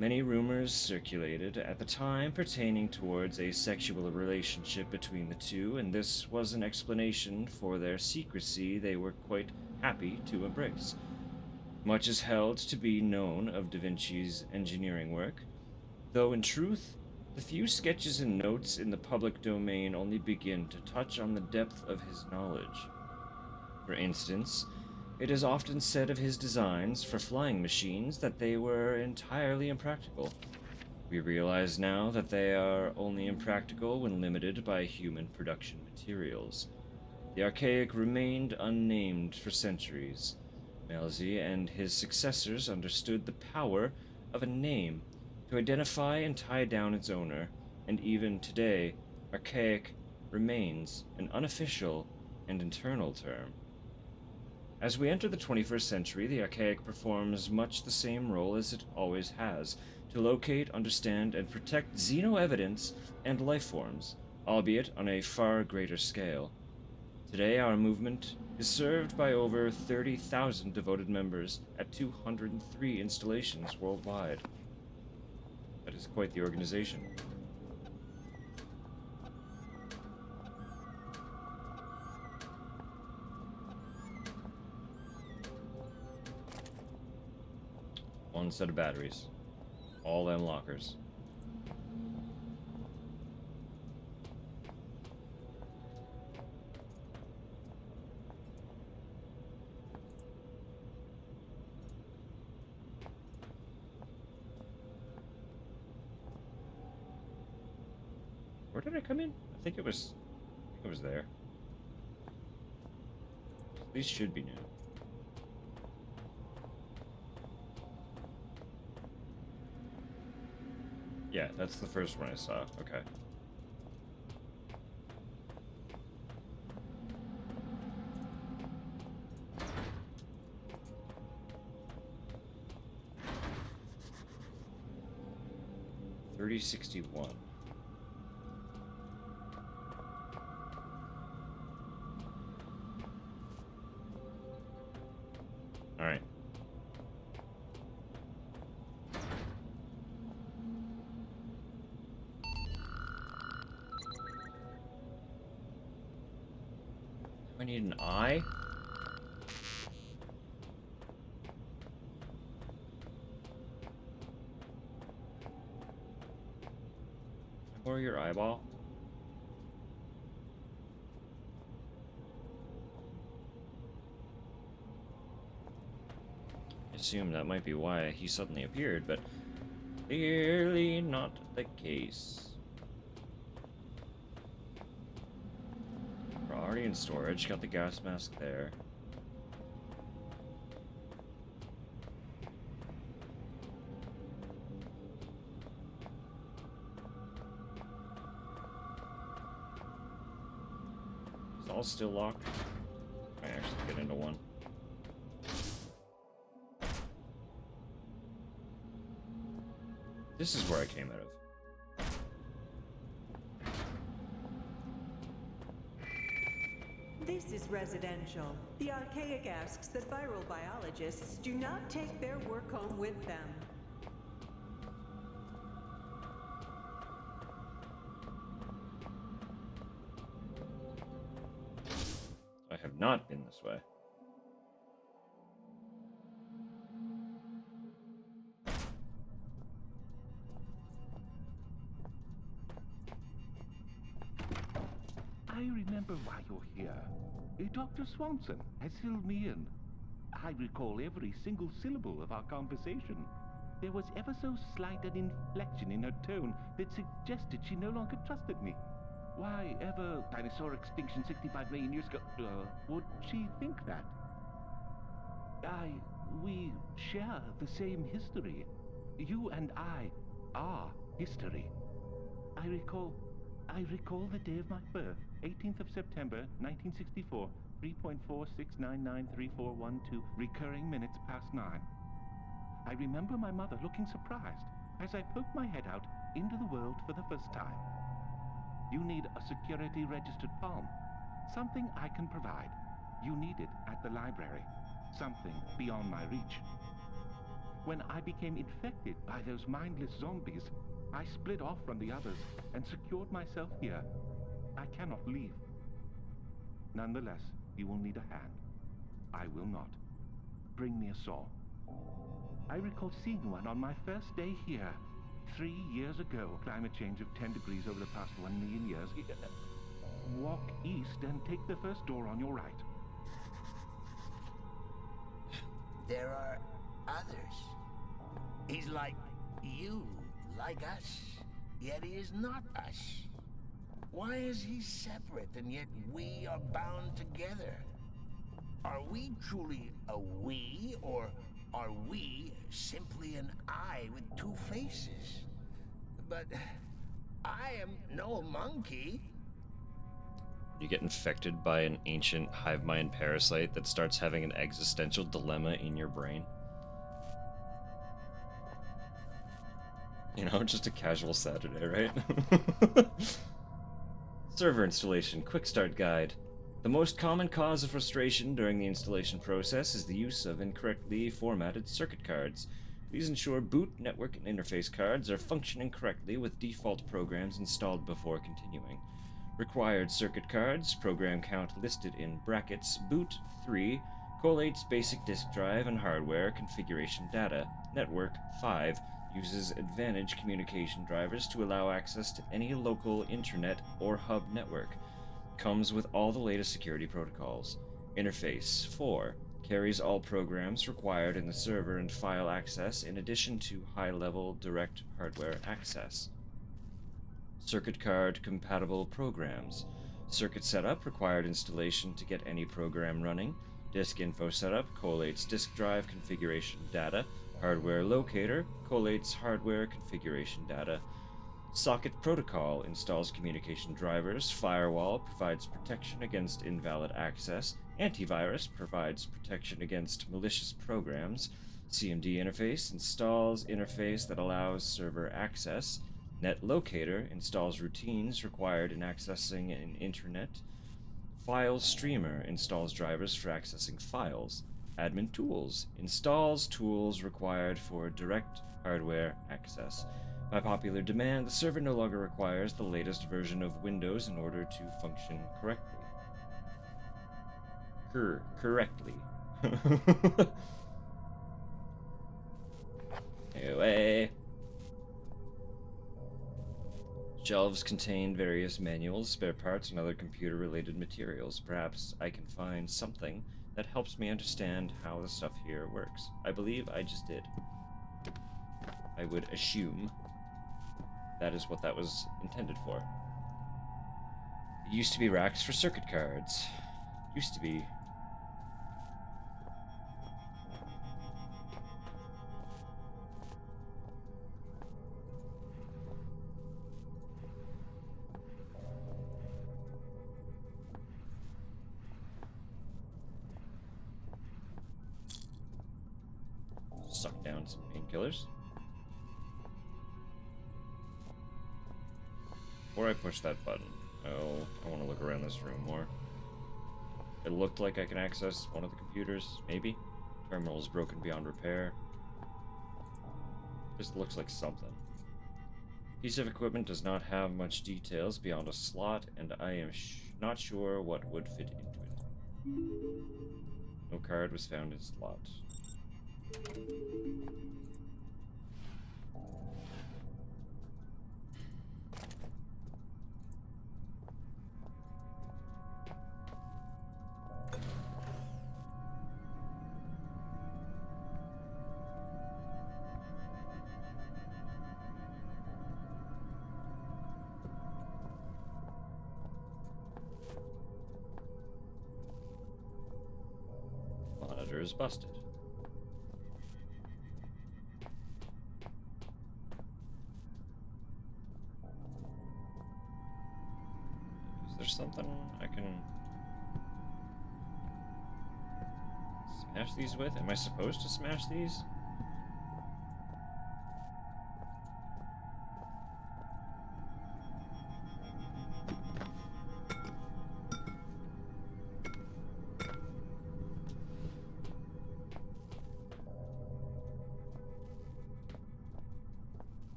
Many rumors circulated at the time pertaining towards a sexual relationship between the two, and this was an explanation for their secrecy they were quite happy to embrace. Much is held to be known of Da Vinci's engineering work, though in truth, the few sketches and notes in the public domain only begin to touch on the depth of his knowledge. For instance, it is often said of his designs for flying machines that they were entirely impractical. We realize now that they are only impractical when limited by human production materials. The Archaic remained unnamed for centuries. Melzi and his successors understood the power of a name to identify and tie down its owner, and even today, Archaic remains an unofficial and internal term. As we enter the 21st century, the Archaic performs much the same role as it always has, to locate, understand, and protect xeno-evidence and life forms, albeit on a far greater scale. Today, our movement is served by over 30,000 devoted members at 203 installations worldwide. That is quite the organization. One set of batteries. All them lockers. Where did I come in? I think it was there. These should be new. Yeah, that's the first one I saw. Okay. $30.61. I need an eye? Or your eyeball? I assume that might be why he suddenly appeared, but clearly not the case. We're already in storage, got the gas mask there. Is all still locked? I actually get into one. This is where I came out of. This is residential. The archaic asks that viral biologists do not take their work home with them. I have not been this way. I remember why you're here. Dr. Swanson has filled me in. I recall every single syllable of our conversation. There was ever so slight an inflection in her tone that suggested she no longer trusted me. Why ever dinosaur extinction 65 million years ago would she think that? We share the same history. You and I are history. I recall the day of my birth, 18th of September, 1964, 3.46993412, recurring minutes past 9. I remember my mother looking surprised as I poked my head out into the world for the first time. You need a security registered palm. Something I can provide. You need it at the library. Something beyond my reach. When I became infected by those mindless zombies, I split off from the others and secured myself here. I cannot leave. Nonetheless, you will need a hand. I will not. Bring me a saw. I recall seeing one on my first day here, 3 years ago. Climate change of 10 degrees over the past 1 million years. Walk east and take the first door on your right. There are others. He's like you, like us, yet he is not us. Why is he separate and yet we are bound together? Are we truly a we, or are we simply an I with two faces? But I am no monkey. You get infected by an ancient hive mind parasite that starts having an existential dilemma in your brain. You know, just a casual Saturday, right? Server installation quick start guide. The most common cause of frustration during the installation process is the use of incorrectly formatted circuit cards. Please ensure boot, network, and interface cards are functioning correctly with default programs installed before continuing. Required circuit cards, program count listed in brackets, boot 3, collates basic disk drive and hardware configuration data, network 5, uses Advantage communication drivers to allow access to any local internet or hub network. Comes with all the latest security protocols. Interface 4, carries all programs required in the server and file access in addition to high-level direct hardware access. Circuit card compatible programs. Circuit setup, required installation to get any program running. Disk info setup, collates disk drive configuration data. Hardware locator, collates hardware configuration data. Socket protocol, installs communication drivers. Firewall, provides protection against invalid access. Antivirus, provides protection against malicious programs. CMD interface, installs interface that allows server access. Net locator, installs routines required in accessing an internet. File streamer, installs drivers for accessing files. Admin tools, installs tools required for direct hardware access. By popular demand, the server no longer requires the latest version of Windows in order to function correctly. correctly. Anyway. Shelves contain various manuals, spare parts, and other computer-related materials. Perhaps I can find something that helps me understand how the stuff here works. I believe I just did. I would assume that is what that was intended for. It used to be racks for circuit cards. Used to be. Suck down some painkillers. Before I push that button, I want to look around this room more. It looked like I can access one of the computers, maybe? Terminal is broken beyond repair. This looks like something. Piece of equipment does not have much details beyond a slot, and I am not sure what would fit into it. No card was found in slot. Monitor is busted. Is there something I can smash these with? Am I supposed to smash these?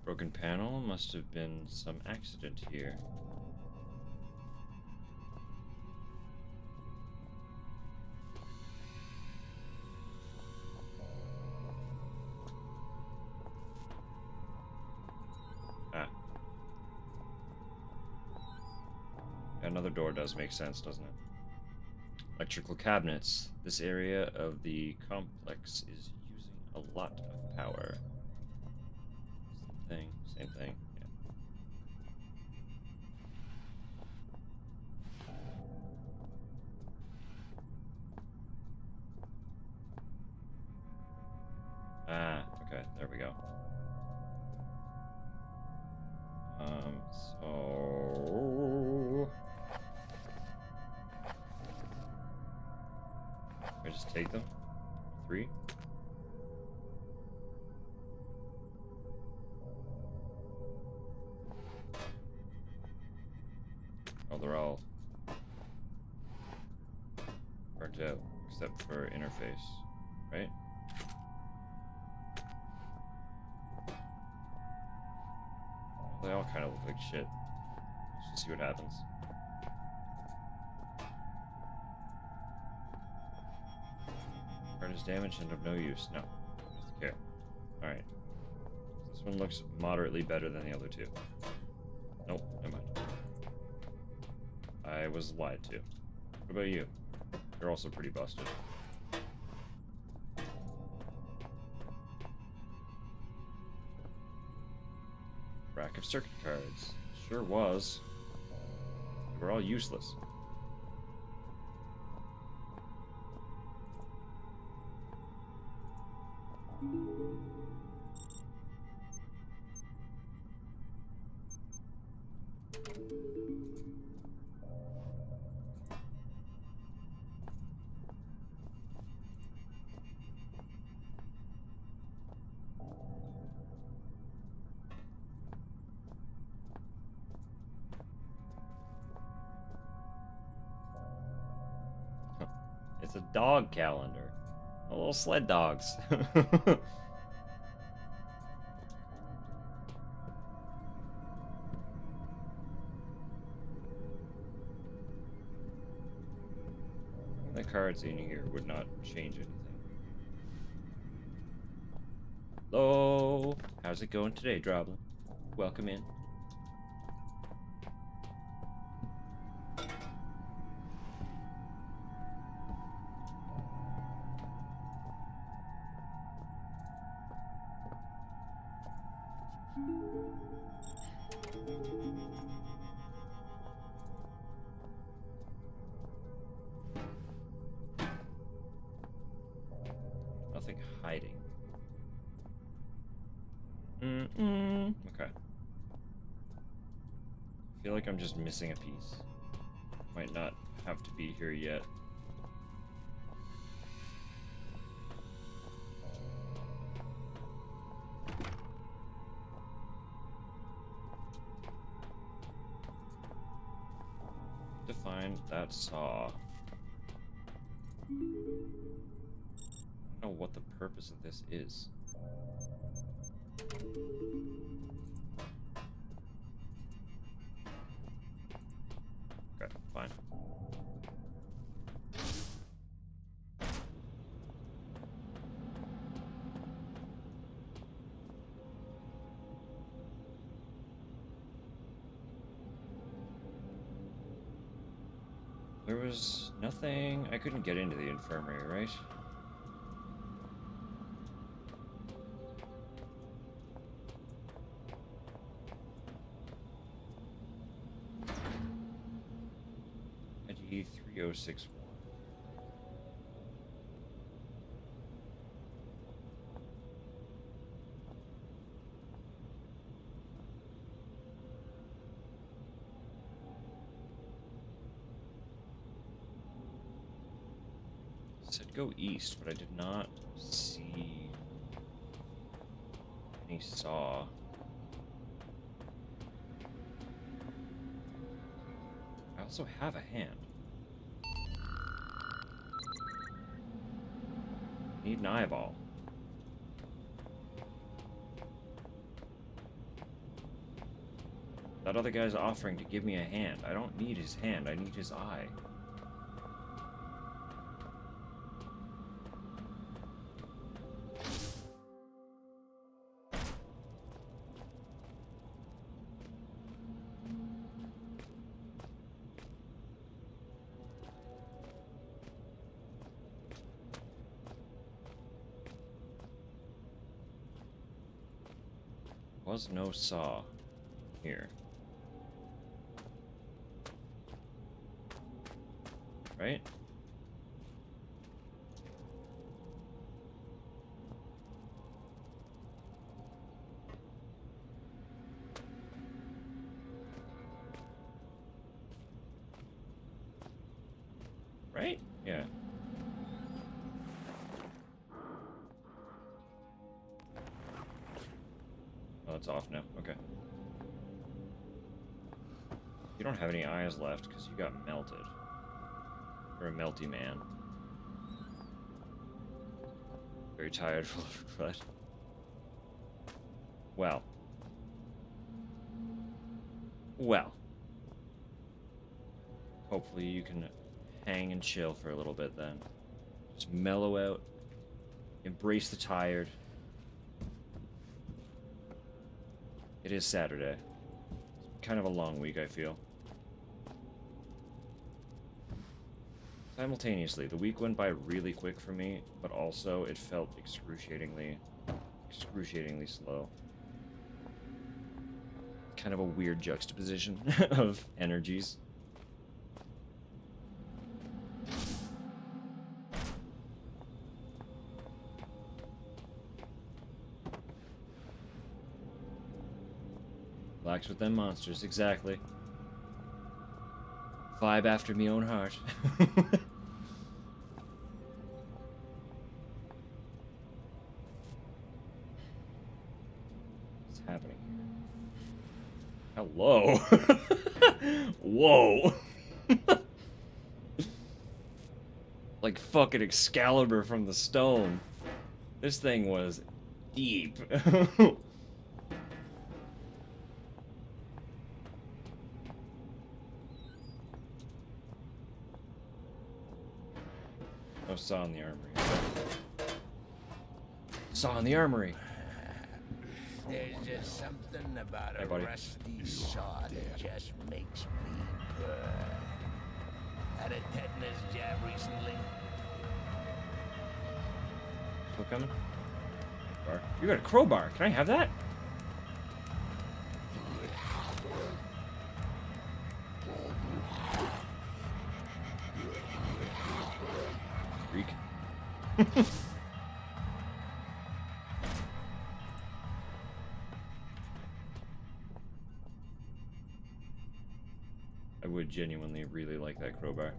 Broken panel, must have been some accident here. Ah. Another door does make sense, doesn't it? Electrical cabinets. This area of the complex is using a lot of power. Same thing, yeah. Ah, okay, there we go. So I just take them? 3? Oh, they're all burnt out, except for interface, right? They all kind of look like shit. Let's just see what happens. Card is damaged and of no use. No. Just care. Alright. This one looks moderately better than the other two. Nope, never mind. I was lied to. What about you? You're also pretty busted. Rack of circuit cards. Sure was. They were all useless. It's a dog calendar. Little sled dogs. cards in here would not change anything. Hello? How's it going today, Droblin? Welcome in. Nothing hiding. Okay. I feel like I'm just missing a piece. Might not have to be here yet. To find that saw. I don't know what the purpose of this is. Okay, fine. There was nothing... I couldn't get into the infirmary, right? ID 3061. Said go east, but I did not see any saw. I also have a hand. Need an eyeball. That other guy's offering to give me a hand. I don't need his hand, I need his eye. Was no saw here. Right? Right? Yeah. Oh, it's off now. Okay. You don't have any eyes left because you got melted. You're a melty man. Very tired, full of regret. Well. Well. Hopefully you can hang and chill for a little bit then. Just mellow out. Embrace the tired. It is Saturday. It's kind of a long week, I feel. Simultaneously, the week went by really quick for me, but also it felt excruciatingly slow. Kind of a weird juxtaposition of energies. Relax with them monsters, exactly. Vibe after me own heart. What's happening here? Hello. Whoa. Like fucking Excalibur from the stone. This thing was deep. Oh, saw in the armory. Saw in the armory. There's just something about Hey, a buddy. rusty saw that just makes me purr. Had a tetanus jab recently. Still coming? Bar. You got a crowbar. Can I have that? Freak. I would genuinely really like that crowbar.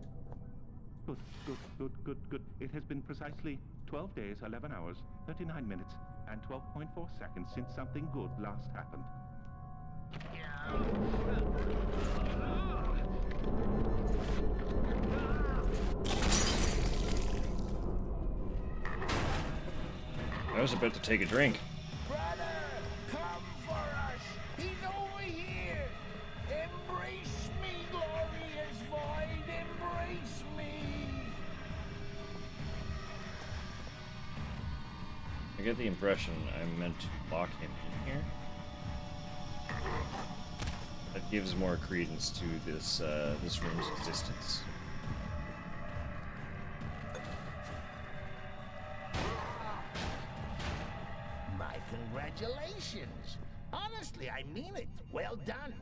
Good, good, good, good, good. It has been precisely 12 days, 11 hours, 39 minutes, and 12.4 seconds since something good last happened. I was about to take a drink. Brother, come for us. He's over here. Embrace me, glorious void. Embrace me. I get the impression I'm meant to lock him in here. That gives more credence to this this room's existence. My congratulations. Honestly, I mean it. Well done.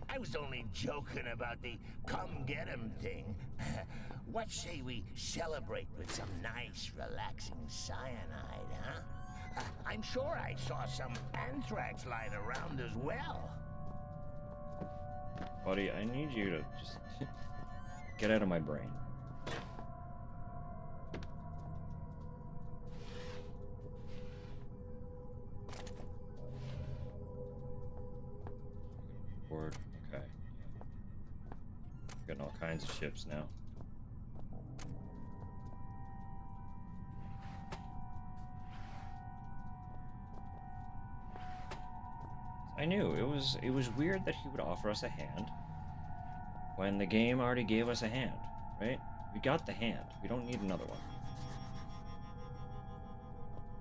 I was only joking about the come get 'em thing. What say we celebrate with some nice, relaxing cyanide, huh? I'm sure I saw some anthrax lying around as well. Buddy, I need you to just get out of my brain. Board. Okay. Getting all kinds of ships now. I knew it was weird that he would offer us a hand when the game already gave us a hand, right? We got the hand. We don't need another one.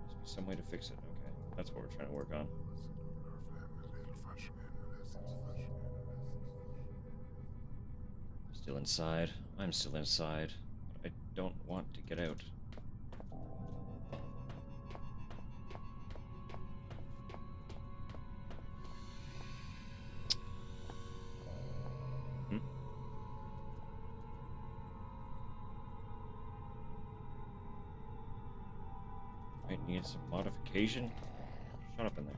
Must be some way to fix it. Okay, that's what we're trying to work on. Still inside. I'm still inside. But I don't want to get out. Might need some modification. Shut up in there.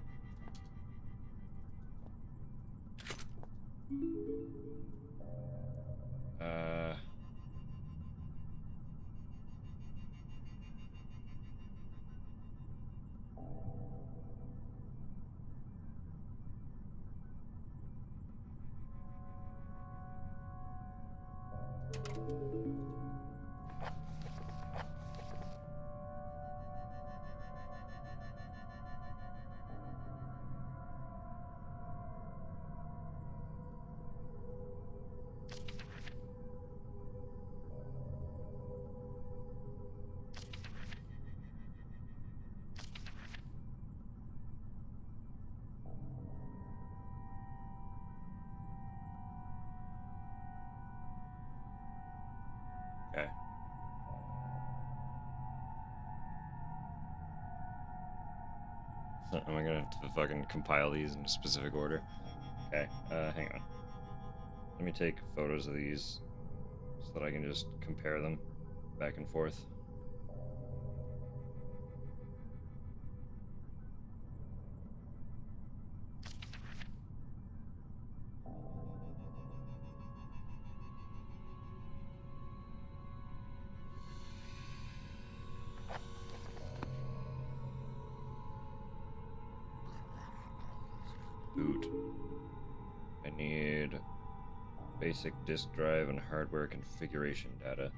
Okay. So am I gonna have to fucking compile these in a specific order? Okay, hang on. Let me take photos of these so that I can just compare them back and forth. Boot. I need basic disk drive and hardware configuration data.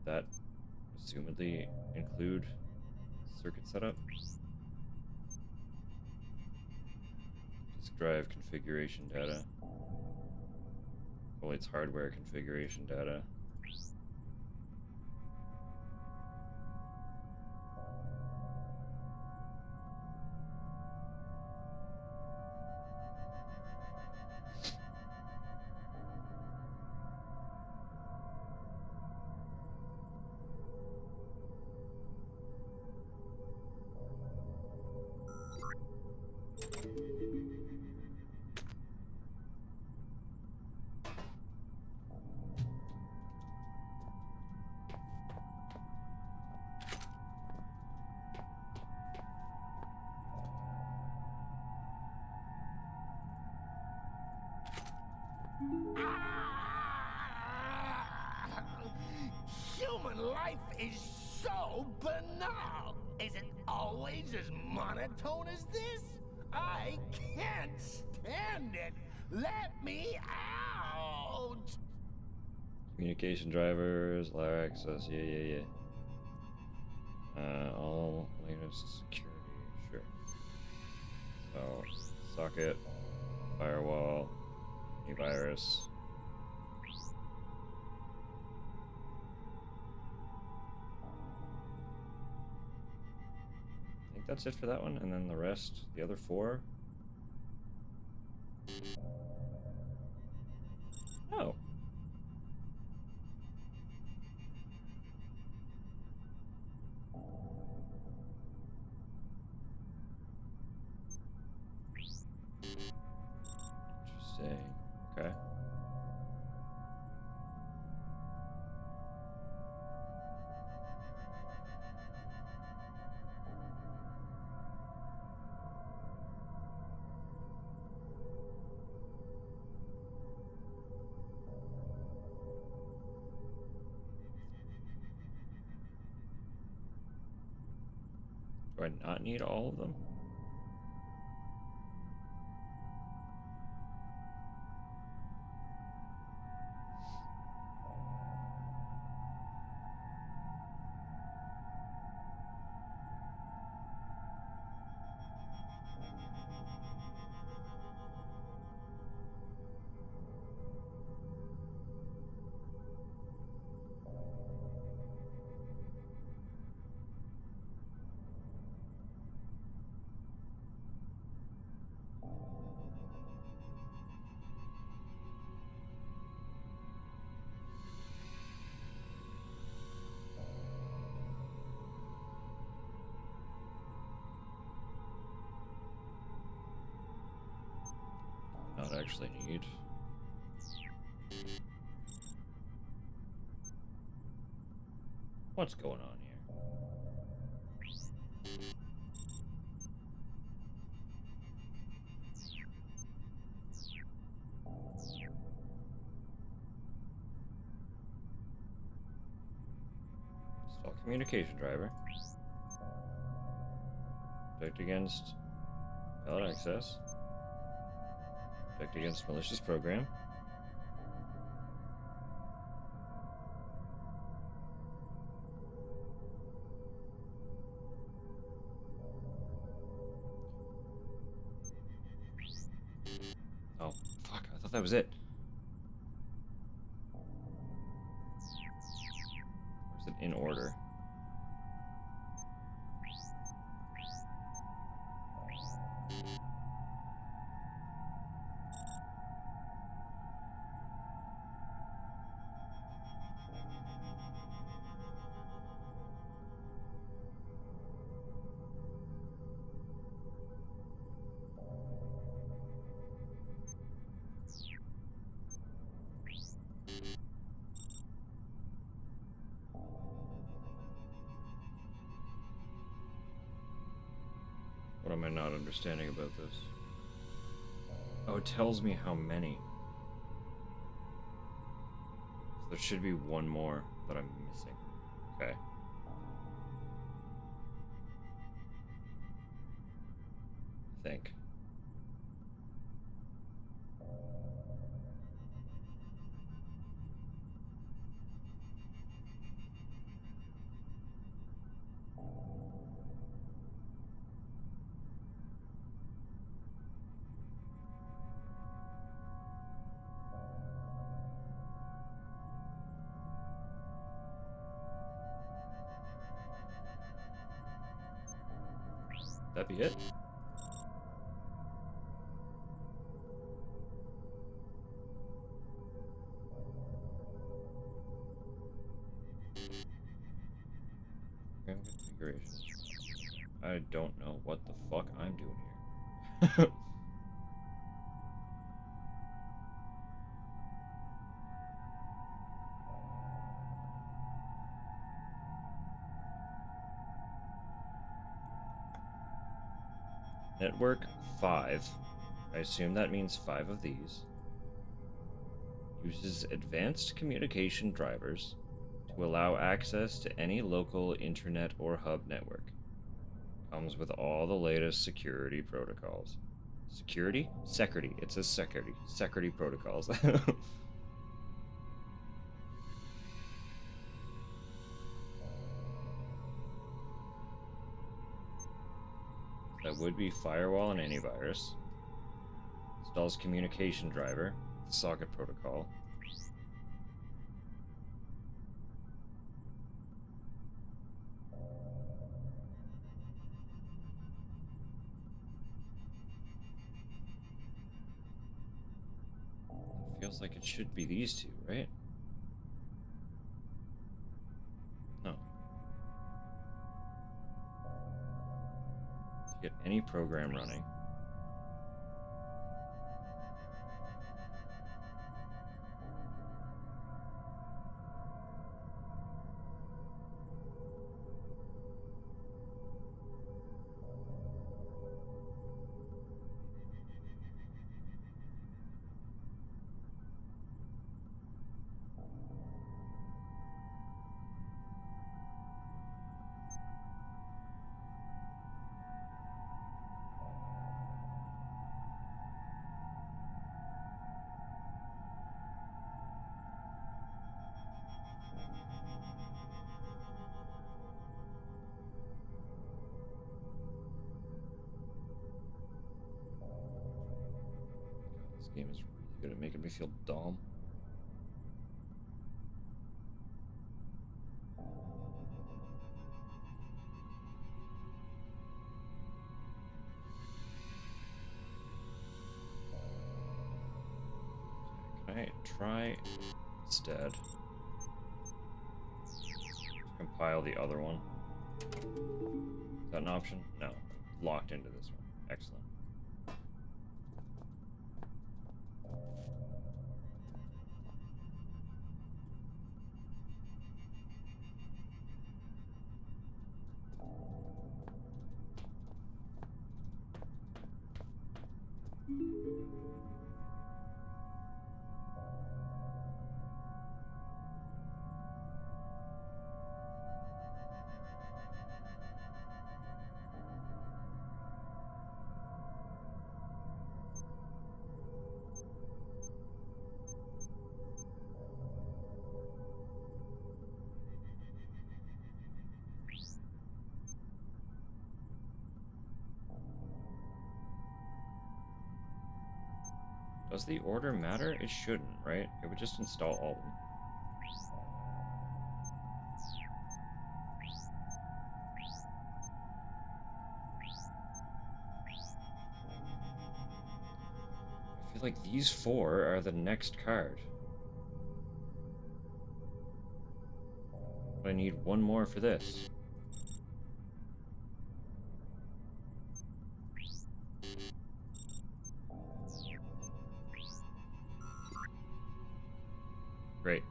That assumedly include circuit setup. Disk drive configuration data. Well, it's hardware configuration data. Human life is so banal. Is it always as monotone as this? I can't stand it. Let me out. Communication drivers, allow access. Yeah. All latest security. Sure. So, socket, firewall, antivirus. I think that's it for that one, and then the rest, the other 4. Oh. Interesting. Okay. Do I not need all of them? Not actually need. What's going on here? Install communication driver. Protect against valid access. Protect against malicious program. Oh, fuck. I thought that was it. Or is it in order? What am I not understanding about this? Oh, it tells me how many. So there should be one more that I'm missing. Okay. I think. That be it? Program configuration. I don't know what the fuck I'm doing here. Network 5. I assume that means 5 of these. Uses advanced communication drivers to allow access to any local internet or hub network. Comes with all the latest security protocols. Security? Security. It says security. Security protocols. That would be firewall and antivirus. Installs communication driver, socket protocol. Feels like it should be these two, right? No. To get any program running. This game is really good at making me feel dumb. Can I try instead to compile the other one? Is that an option? No. Locked into this one. Excellent. Does the order matter? It shouldn't, right? It would just install all of them. I feel like these four are the next card. But I need one more for this. Great.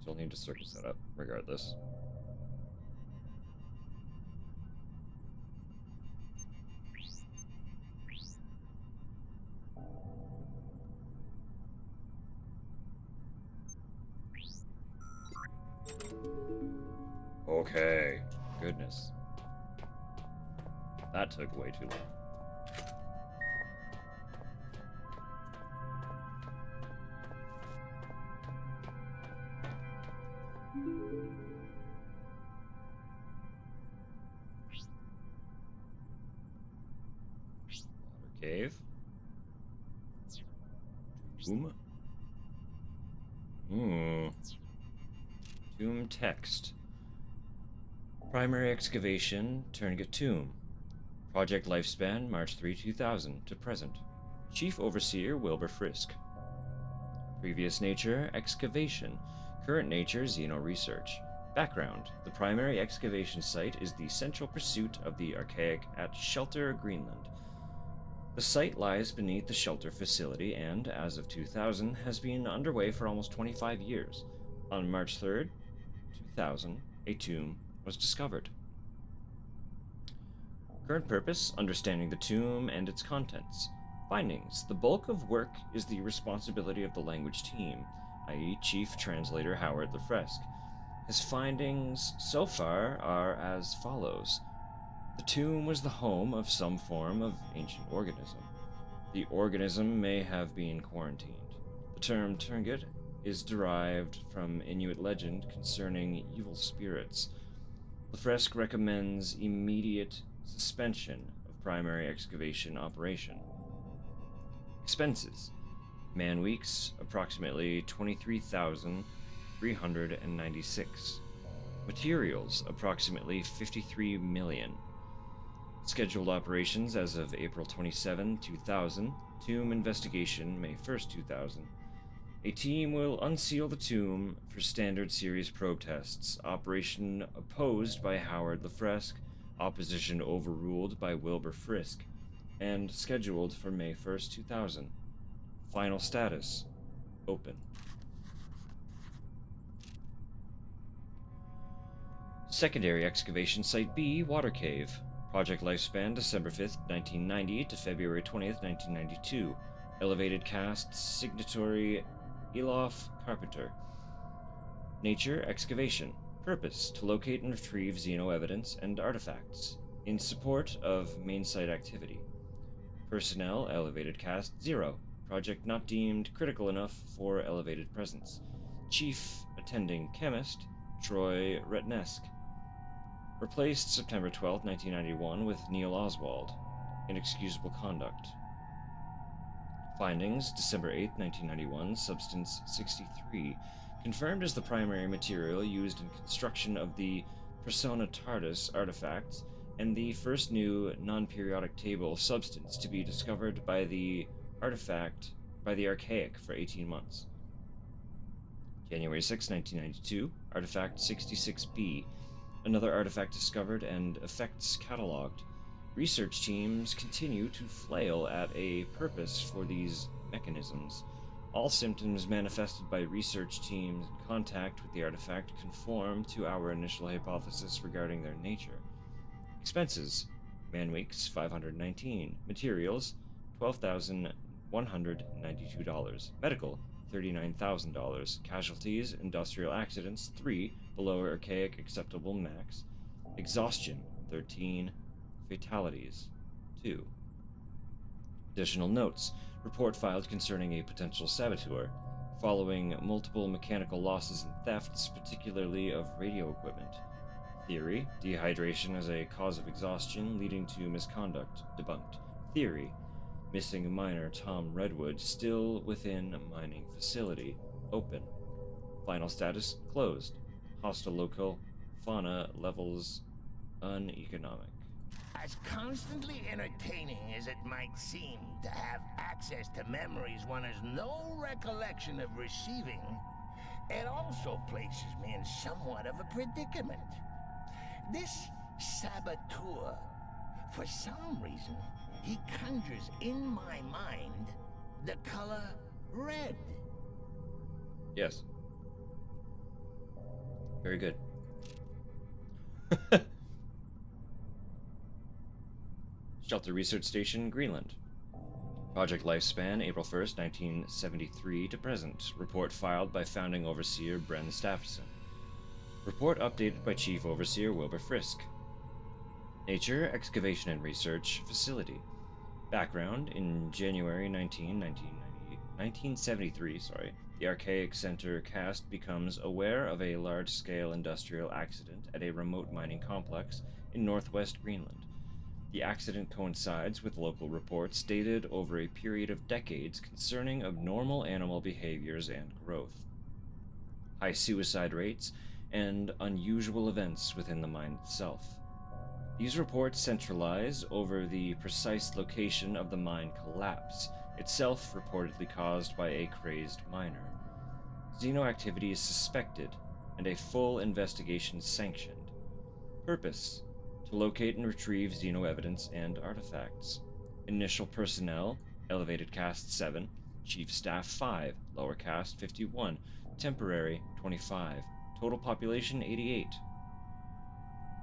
Still need to circuit set up, regardless. Okay. Goodness. That took way too long. Water cave. Tomb. Tomb text. Primary excavation, Turngat Tomb. Project lifespan, March 3, 2000 to present. Chief Overseer, Wilbur Frisk. Previous nature, excavation. Current nature, Xeno research. Background. The primary excavation site is the central pursuit of the archaic at Shelter, Greenland. The site lies beneath the shelter facility and, as of 2000, has been underway for almost 25 years. On March 3rd, 2000, a tomb was discovered. Current purpose: understanding the tomb and its contents. Findings: the bulk of work is the responsibility of the language team, i.e. Chief Translator Howard Lefresque. His findings so far are as follows. The tomb was the home of some form of ancient organism. The organism may have been quarantined. The term Turngut is derived from Inuit legend concerning evil spirits. Lefresque recommends immediate suspension of primary excavation operation. Expenses: man-weeks, approximately 23,396. Materials, approximately 53 million. Scheduled operations as of April 27, 2000. Tomb investigation, May 1st, 2000. A team will unseal the tomb for standard series probe tests. Operation opposed by Howard Lefresque. Opposition overruled by Wilbur Frisk. And scheduled for May 1st, 2000. Final status: open. Secondary excavation Site B, Water Cave. Project lifespan December 5th, 1990 to February 20th, 1992. Elevated cast signatory Elof Carpenter. Nature: excavation. Purpose: to locate and retrieve Xeno evidence and artifacts. In support of main site activity. Personnel: elevated cast 0. Project not deemed critical enough for elevated presence. Chief attending chemist Troy Retnesk. Replaced September 12, 1991 with Neil Oswald. Inexcusable conduct. Findings: December 8, 1991, Substance 63, confirmed as the primary material used in construction of the Persona TARDIS artifacts, and the first new non-periodic table substance to be discovered by the Archaic for 18 months. January 6, 1992, Artifact 66B, another artifact discovered and effects catalogued. Research teams continue to flail at a purpose for these mechanisms. All symptoms manifested by research teams in contact with the artifact conform to our initial hypothesis regarding their nature. Expenses: man-weeks 519. Materials $12,192. Medical $39,000. Casualties: industrial accidents 3, below archaic acceptable max. Exhaustion 13. Fatalities 2. Additional notes: report filed concerning a potential saboteur, following multiple mechanical losses and thefts, particularly of radio equipment. Theory: dehydration as a cause of exhaustion leading to misconduct, debunked. Theory: missing miner Tom Redwood still within mining facility, open. Final status: closed. Hostile local fauna levels uneconomic. As constantly entertaining as it might seem to have access to memories one has no recollection of receiving, it also places me in somewhat of a predicament. This saboteur, for some reason, he conjures in my mind the color red. Yes. Very good. Shelter Research Station, Greenland. Project lifespan April 1st, 1973 to present. Report filed by Founding Overseer Bren Staffson. Report updated by Chief Overseer Wilbur Frisk. Nature: excavation and research facility. Background: in January 1973, the Archaic Center cast becomes aware of a large-scale industrial accident at a remote mining complex in northwest Greenland. The accident coincides with local reports dated over a period of decades concerning abnormal animal behaviors and growth, high suicide rates, and unusual events within the mine itself. These reports centralize over the precise location of the mine collapse, itself reportedly caused by a crazed miner. Xeno activity is suspected, and a full investigation sanctioned. Purpose: to locate and retrieve Xeno evidence and artifacts. Initial personnel, elevated caste 7, chief staff 5, lower caste 51, temporary 25, total population 88.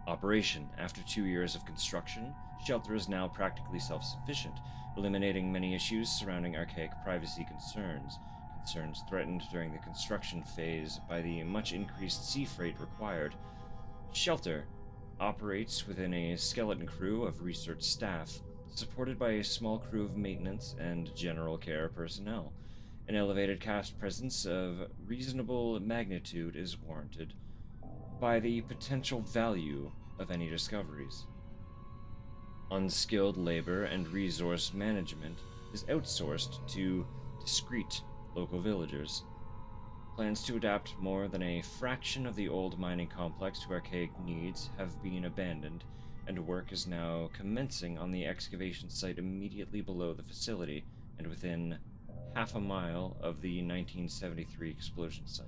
Operation. After 2 years of construction, shelter is now practically self-sufficient, eliminating many issues surrounding archaic privacy concerns threatened during the construction phase by the much increased sea freight required. Shelter operates within a skeleton crew of research staff, supported by a small crew of maintenance and general care personnel. An elevated caste presence of reasonable magnitude is warranted by the potential value of any discoveries. Unskilled labor and resource management is outsourced to discreet local villagers. Plans to adapt more than a fraction of the old mining complex to archaic needs have been abandoned, and work is now commencing on the excavation site immediately below the facility and within half a mile of the 1973 explosion site.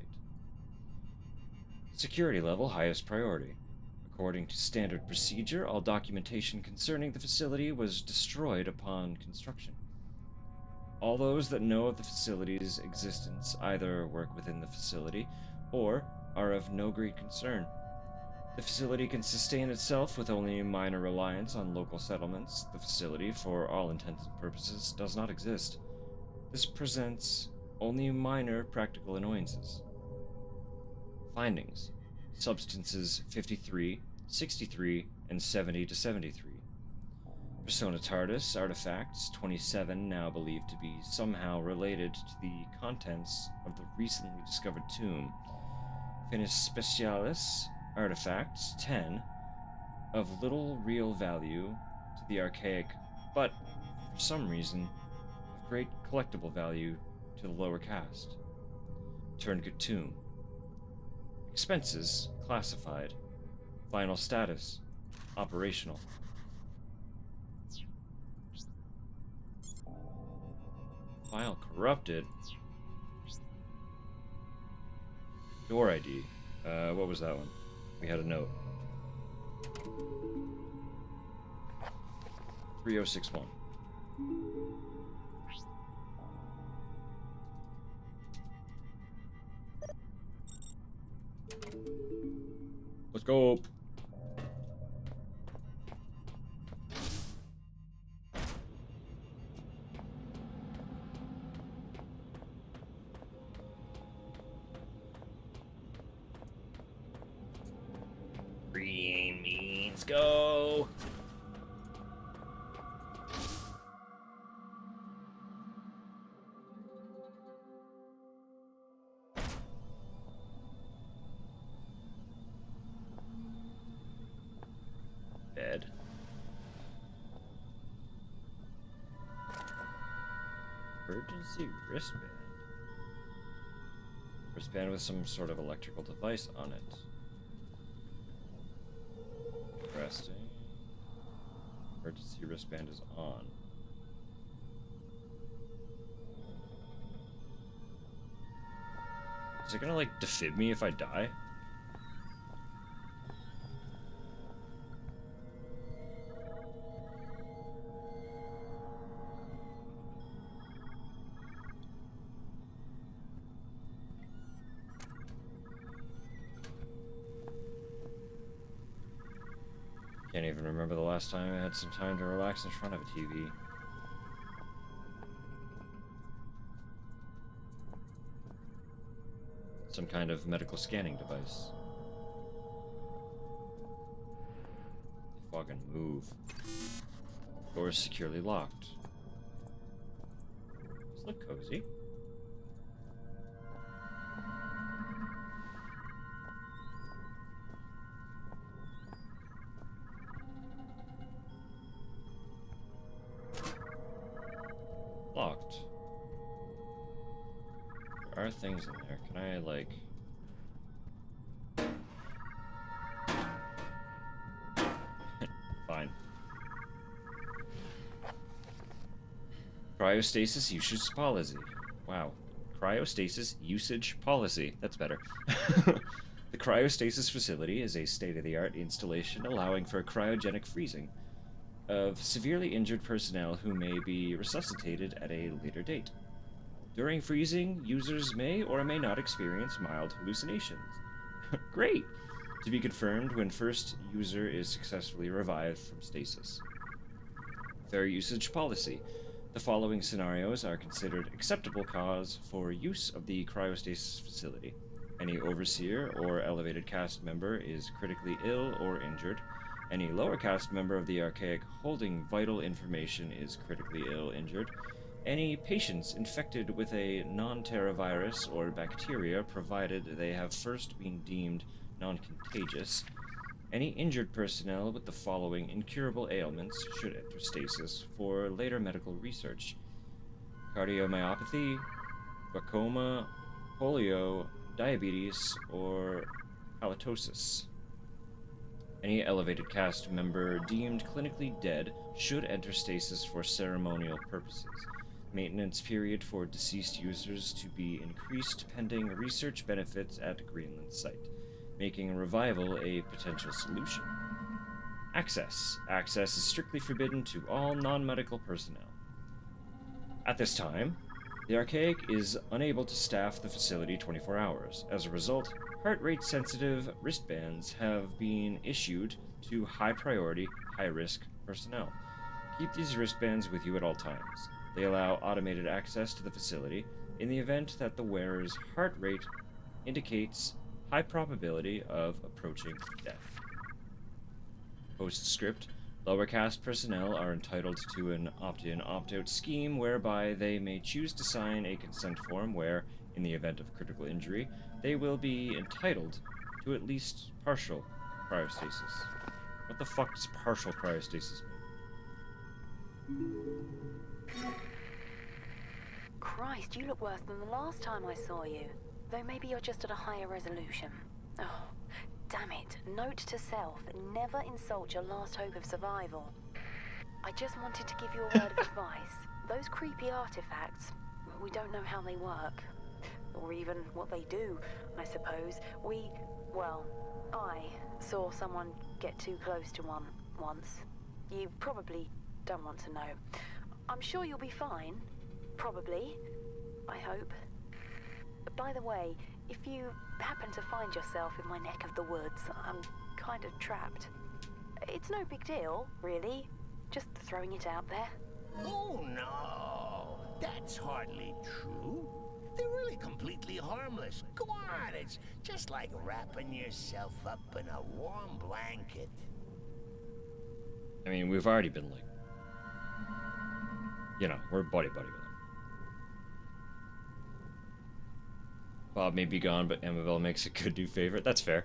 Security level highest priority. According to standard procedure, all documentation concerning the facility was destroyed upon construction. All those that know of the facility's existence either work within the facility or are of no great concern. The facility can sustain itself with only minor reliance on local settlements. The facility, for all intents and purposes, does not exist. This presents only minor practical annoyances. Findings. Substances 53, 63, and 70 to 73. Persona TARDIS artifacts 27 now believed to be somehow related to the contents of the recently discovered tomb. Finis Specialis artifacts 10 of little real value to the archaic, but for some reason of great collectible value to the lower caste. Turngut tomb. Expenses classified. Final status operational. File corrupted. Door ID. What was that one? We had a note. 3061. Let's go. Green means go. Bed. Emergency wristband. Wristband with some sort of electrical device on it. Interesting. Emergency wristband is on. Is it gonna like defib me if I die? Can't even remember the last time I had some time to relax in front of a TV. Some kind of medical scanning device. Fucking move. Door is securely locked. Does this look cozy? Locked. There are things in there. Can I, like... Fine. Cryostasis usage policy. Wow. Cryostasis usage policy. That's better. The cryostasis facility is a state-of-the-art installation allowing for cryogenic freezing. of severely injured personnel who may be resuscitated at a later date. During freezing, users may or may not experience mild hallucinations. Great! To be confirmed when first user is successfully revived from stasis. Fair usage policy. The following scenarios are considered acceptable cause for use of the cryostasis facility. Any overseer or elevated cast member is critically ill or injured. Any lower cast member of the Archaic holding vital information is critically ill, injured. Any patients infected with a non-Terra virus or bacteria, provided they have first been deemed non-contagious. Any injured personnel with the following incurable ailments should enter stasis for later medical research: cardiomyopathy, glaucoma, polio, diabetes, or halitosis. Any elevated cast member deemed clinically dead should enter stasis for ceremonial purposes. Maintenance period for deceased users to be increased pending research benefits at Greenland site, making revival a potential solution. Access. Access is strictly forbidden to all non-medical personnel. At this time, the Archaic is unable to staff the facility 24 hours. As a result, heart rate sensitive wristbands have been issued to high-priority, high-risk personnel. Keep these wristbands with you at all times. They allow automated access to the facility in the event that the wearer's heart rate indicates high probability of approaching death. Postscript. Lower caste personnel are entitled to an opt-in, opt-out scheme whereby they may choose to sign a consent form where, in the event of critical injury, they will be entitled to at least partial cryostasis. What the fuck does partial cryostasis mean? Christ, you look worse than the last time I saw you. Though maybe you're just at a higher resolution. Oh, damn it. Note to self, never insult your last hope of survival. I just wanted to give you a word of advice. Those creepy artifacts, we don't know how they work. Or even what they do, I suppose. I saw someone get too close to one once. You probably don't want to know. I'm sure you'll be fine. Probably. I hope. But by the way, if you happen to find yourself in my neck of the woods, I'm kind of trapped. It's no big deal, really. Just throwing it out there. Oh no, that's hardly true. They're really completely harmless. Go on, it's just like wrapping yourself up in a warm blanket. I mean, we've already been like, we're buddy-buddy with him. Bob may be gone, but Amabel makes a good new favorite. That's fair.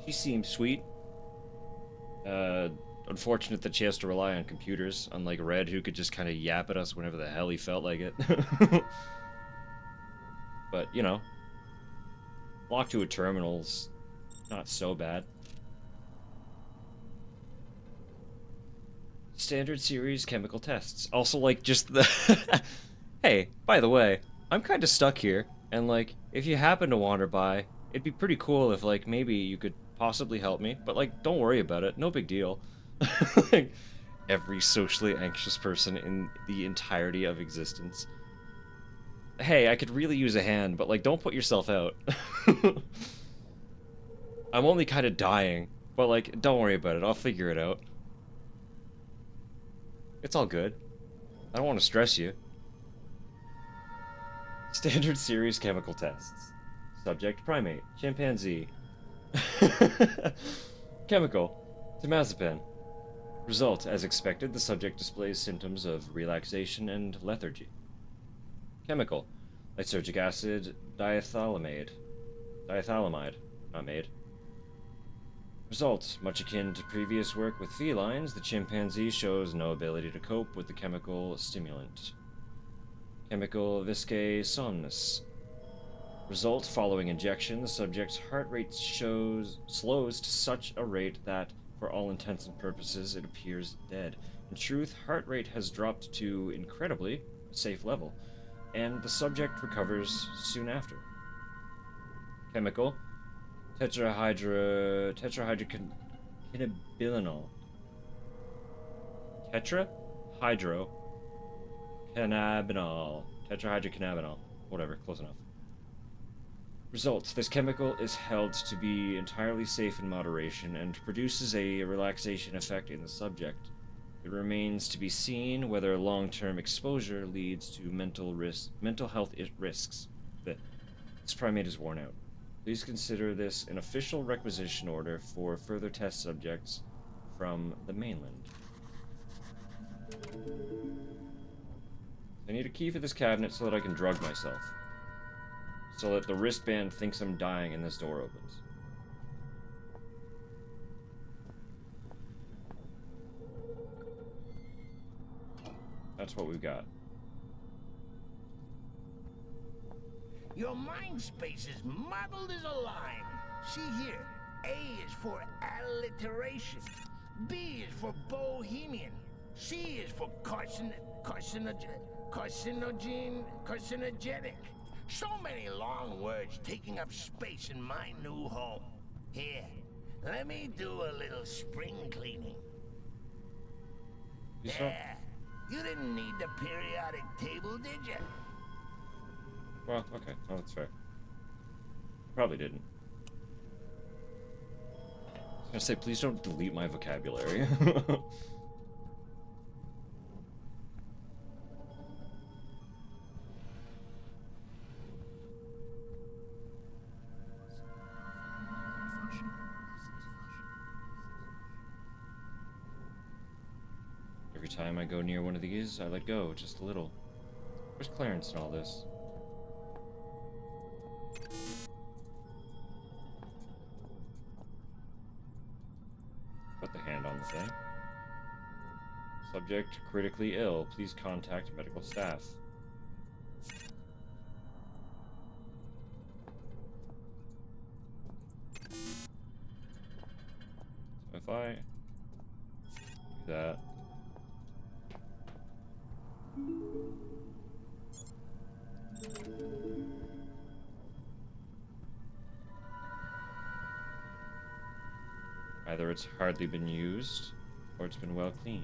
She seems sweet. Unfortunate that she has to rely on computers, unlike Red, who could just kind of yap at us whenever the hell he felt like it. But, locked to a terminal's not so bad. Standard series chemical tests. Also, just the... Hey, by the way, I'm kind of stuck here, and, if you happen to wander by, it'd be pretty cool if, maybe you could possibly help me, but, don't worry about it. No big deal. Every socially anxious person in the entirety of existence. Hey, I could really use a hand, but, don't put yourself out. I'm only kind of dying, but, don't worry about it. I'll figure it out. It's all good. I don't want to stress you. Standard series chemical tests. Subject primate, chimpanzee. Chemical, temazepam. Result, as expected, the subject displays symptoms of relaxation and lethargy. Chemical, lysergic acid, diethylamide. Diethylamide, not made. Result, much akin to previous work with felines, the chimpanzee shows no ability to cope with the chemical stimulant. Chemical viscae somnus. Result, following injection, the subject's heart rate slows to such a rate that, for all intents and purposes, it appears dead. In truth, heart rate has dropped to, incredibly, a safe level, and the subject recovers soon after. Chemical, tetrahydrocannabidiol. tetrahydrocannabinol. Tetrahydrocannabinol. Whatever, close enough. Results. This chemical is held to be entirely safe in moderation and produces a relaxation effect in the subject. It remains to be seen whether long-term exposure leads to mental health risks. This primate is worn out. Please consider this an official requisition order for further test subjects from the mainland. I need a key for this cabinet so that I can drug myself. So that the wristband thinks I'm dying and this door opens. That's what we've got. Your mind space is muddled as a lime. See here, A is for alliteration. B is for bohemian. C is for carcinogenic. So many long words taking up space in my new home. Here, let me do a little spring cleaning. There. You didn't need the periodic table, did you? Well, okay. Oh, that's fair. Probably didn't. I was gonna say, please don't delete my vocabulary. Every time I go near one of these, I let go just a little. Where's Clarence in all this? Put the hand on the thing. Subject critically ill. Please contact medical staff. So if I do that. Either it's hardly been used, or it's been well cleaned.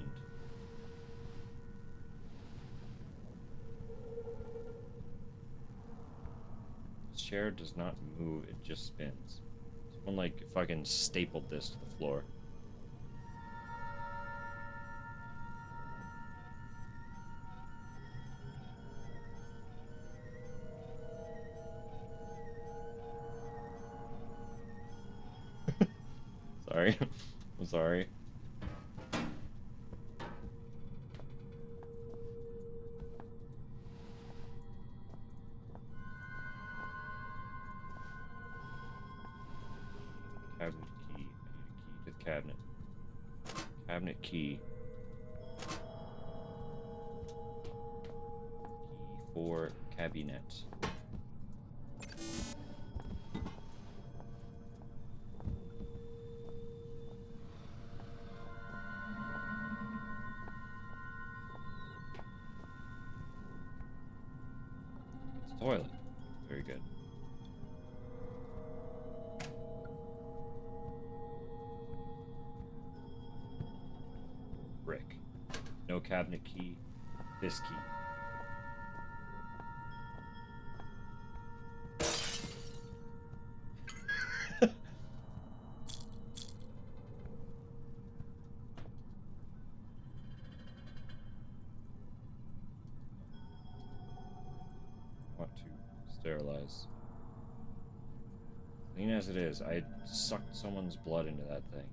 This chair does not move, it just spins. Someone like fucking stapled this to the floor. Sorry. I'm sorry. Cabinet key. I need a key to the cabinet. Cabinet key. Key for cabinet. Toilet. Very good. Brick. No cabinet key. This key. Sterilize. Clean as it is, I sucked someone's blood into that thing.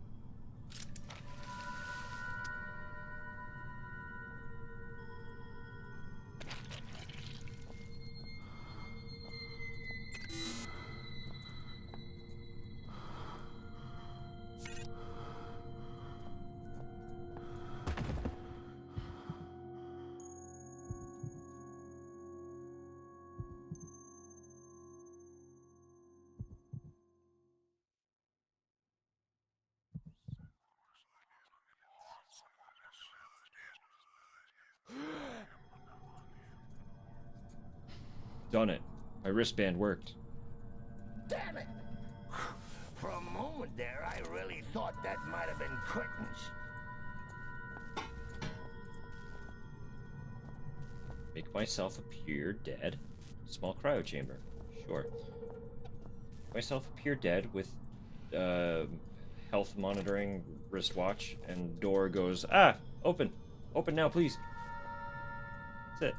Done it. My wristband worked. Damn it! For a moment there, I really thought that might have been curtains. Myself appear dead. Small cryo chamber. Sure. Myself appear dead with health monitoring wristwatch, and door goes, ah, open. Open now, please. That's it.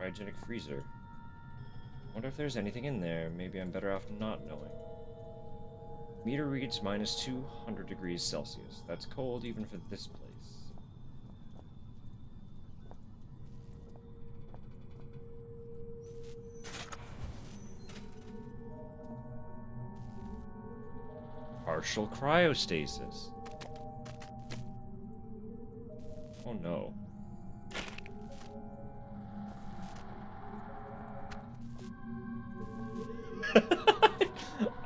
Cryogenic freezer. Wonder if there's anything in there. Maybe I'm better off not knowing. Meter reads minus 200 degrees Celsius. That's cold even for this place. Partial cryostasis. Oh no.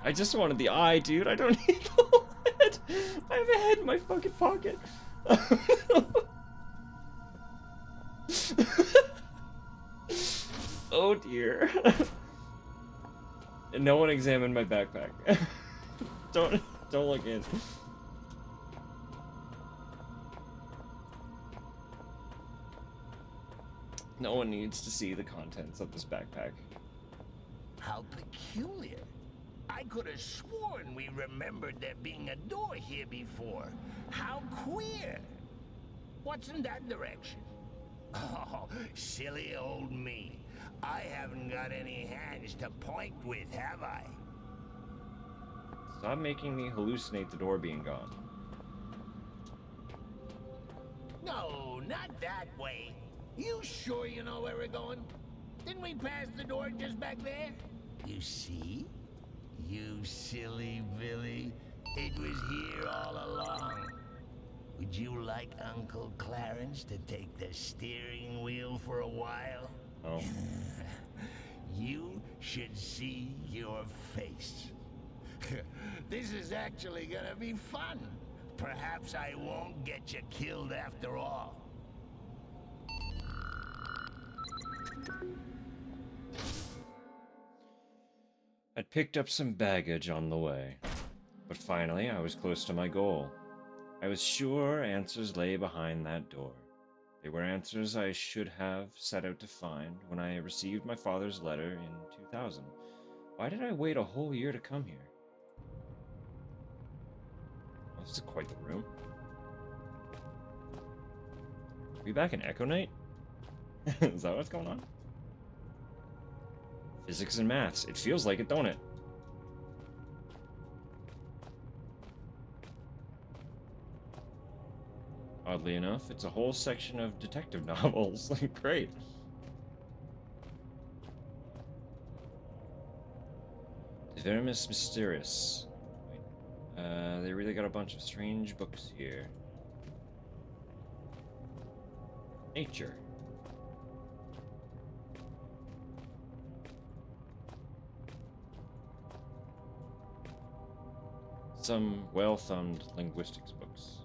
I just wanted the eye, dude. I don't need the whole head. I have a head in my fucking pocket. Oh dear. And no one examined my backpack. Don't look in. No one needs to see the contents of this backpack. How peculiar. I could have sworn we remembered there being a door here before. How queer. What's in that direction? Oh, silly old me. I haven't got any hands to point with, have I? Stop making me hallucinate the door being gone. No, not that way. You sure you know where we're going? Didn't we pass the door just back there? You see? You silly Billy. It was here all along. Would you like Uncle Clarence to take the steering wheel for a while? Oh. You should see your face. This is actually gonna be fun. Perhaps I won't get you killed after all. I'd picked up some baggage on the way, but finally I was close to my goal. I was sure answers lay behind that door. They were answers I should have set out to find when I received my father's letter in 2000. Why did I wait a whole year to come here? Oh, this is quite the room. Are we back in Echo Night? Is that what's going on? Physics and maths. It feels like it, don't it? Oddly enough, it's a whole section of detective novels. Like, great. Verimus Mysterious. Wait. They really got a bunch of strange books here. Nature. Some well-thumbed linguistics books.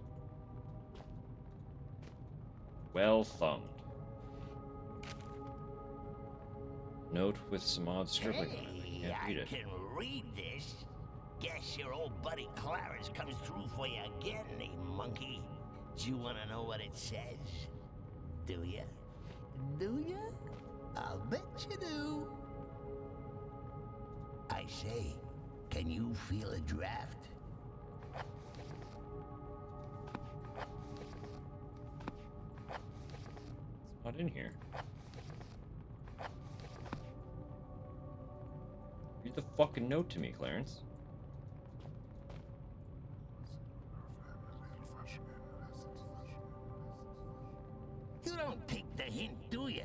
Well-thumbed. Note with some odd scribbling on it. I can't read it. I can read this. Guess your old buddy Clarence comes through for you again, eh, monkey? Do you want to know what it says? Do ya? Do ya? I'll bet you do. I say, can you feel a draft? It's not in here. Read the fucking note to me, Clarence. You don't take the hint, do you?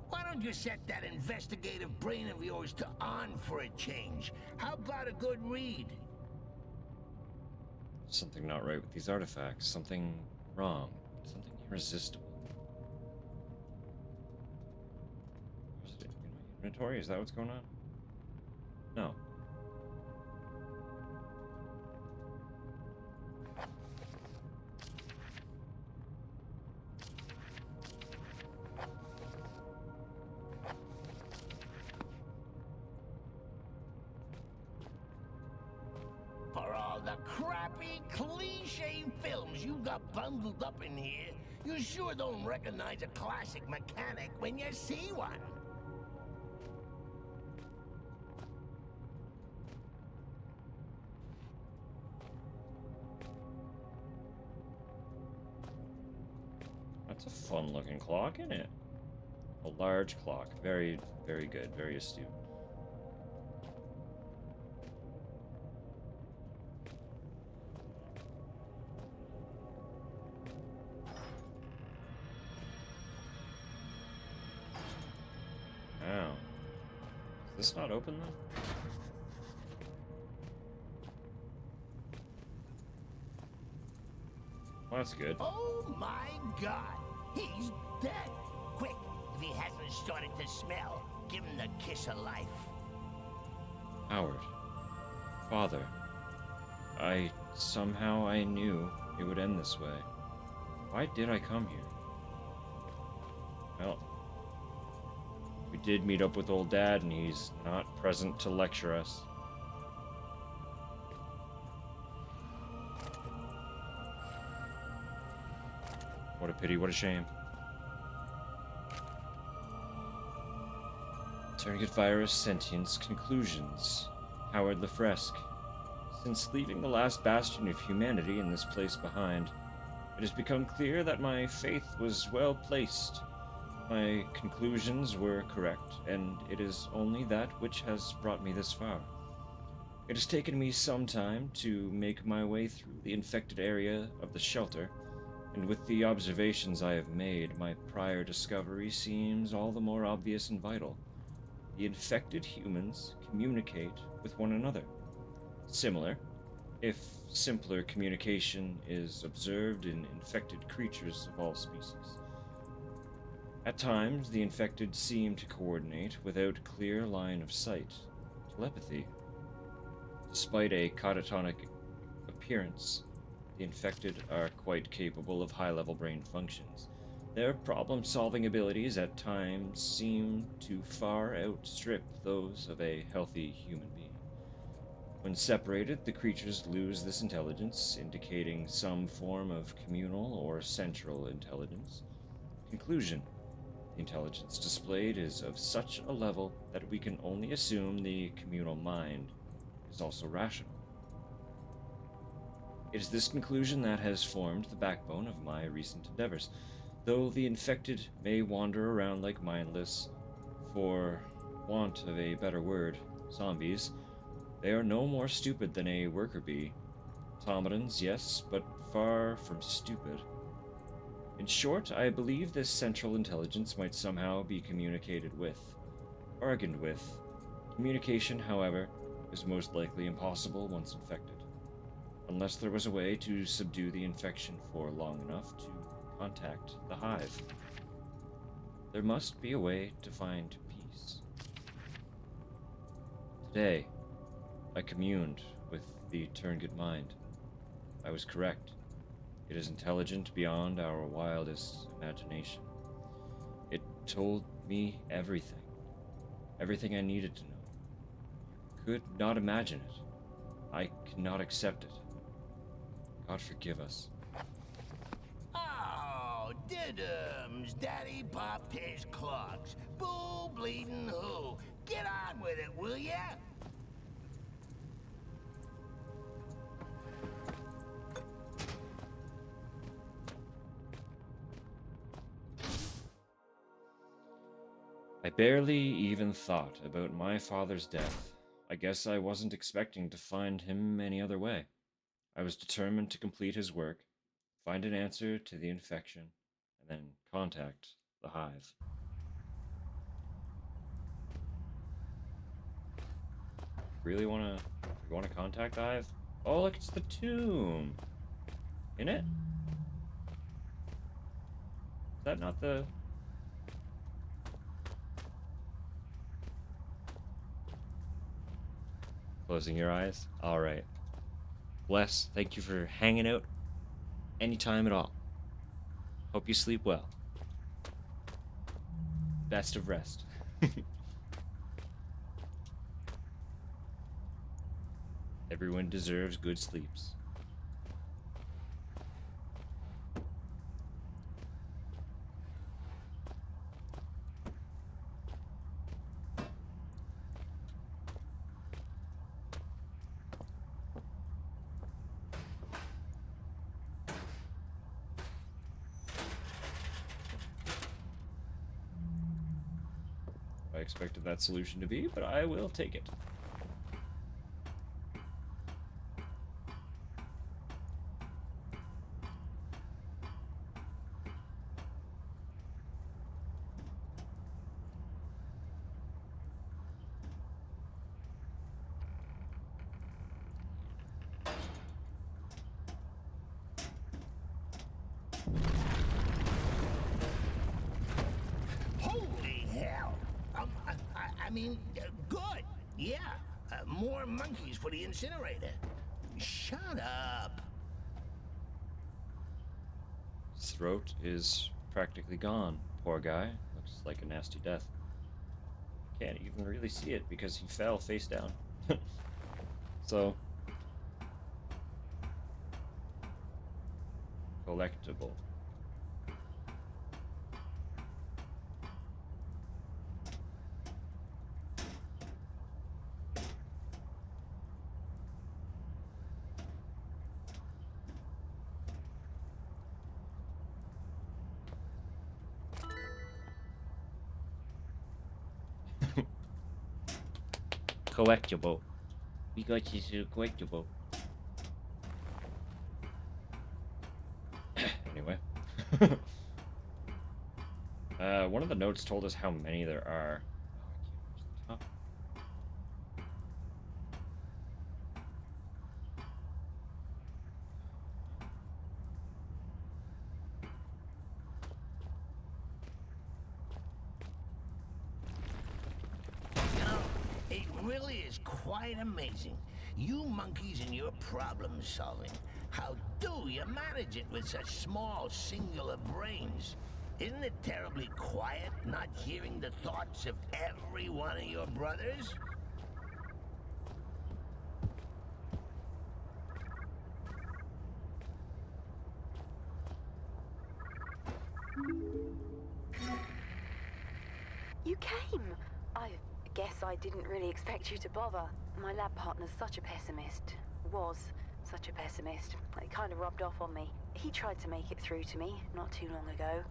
Why don't you set that investigative brain of yours to on for a change? How about a good read? Something not right with these artifacts. Something wrong. Something irresistible. Is it in my inventory? Is that what's going on? No. For all the crappy, cliche films you got bundled up in here, you sure don't recognize a classic mechanic when you see one. That's a fun-looking clock, isn't it? A large clock. Very, very good. Very astute. Wow. Is this not open, though? Well, that's good. Oh my god! He's dead! Quick, if he hasn't started to smell, give him the kiss of life. Howard. Father. Somehow I knew it would end this way. Why did I come here? Well, we did meet up with old Dad, and he's not present to lecture us. What a pity, what a shame. Target virus sentience conclusions. Howard LeFresque. Since leaving the last bastion of humanity in this place behind, it has become clear that my faith was well placed. My conclusions were correct, and it is only that which has brought me this far. It has taken me some time to make my way through the infected area of the shelter, and with the observations I have made, my prior discovery seems all the more obvious and vital. The infected humans communicate with one another. Similar, if simpler communication is observed in infected creatures of all species. At times, the infected seem to coordinate without clear line of sight. Telepathy. Despite a catatonic appearance, the infected are quite capable of high-level brain functions. Their problem-solving abilities at times seem to far outstrip those of a healthy human being. When separated, the creatures lose this intelligence, indicating some form of communal or central intelligence. Conclusion. The intelligence displayed is of such a level that we can only assume the communal mind is also rational. It is this conclusion that has formed the backbone of my recent endeavors. Though the infected may wander around like mindless, for want of a better word, zombies, they are no more stupid than a worker bee. Automatons, yes, but far from stupid. In short, I believe this central intelligence might somehow be communicated with, bargained with. Communication, however, is most likely impossible once infected, unless there was a way to subdue the infection for long enough to contact the hive. There must be a way to find peace. Today, I communed with the Turngut mind. I was correct. It is intelligent beyond our wildest imagination. It told me everything. Everything I needed to know. Could not imagine it. I cannot accept it. God forgive us. Oh, diddums! Daddy popped his clogs. Bull bleeding who? Get on with it, will ya? I barely even thought about my father's death. I guess I wasn't expecting to find him any other way. I was determined to complete his work, find an answer to the infection, and then contact the hive. Really wanna contact the hive? Oh, look, it's the tomb. In it? Is that not the... Closing your eyes? Alright. Wes, thank you for hanging out anytime at all. Hope you sleep well. Best of rest. Everyone deserves good sleeps. expected that solution to be, but I will take it. Holy hell! I mean, good. Yeah, more monkeys for the incinerator. Shut up. His throat is practically gone. Poor guy. Looks like a nasty death. Can't even really see it because he fell face down. So, collectible. Collectible. We got this collectible. Anyway. One of the notes told us how many there are. Oh, I can't reach the top. You know, it really is quite amazing. You monkeys and your problem solving. How do you manage it with such small, singular brains? Isn't it terribly quiet, not hearing the thoughts of every one of your brothers? You came! I guess I didn't really expect you to bother. My lab partner's such a pessimist. Was such a pessimist. It kind of rubbed off on me. He tried to make it through to me not too long ago.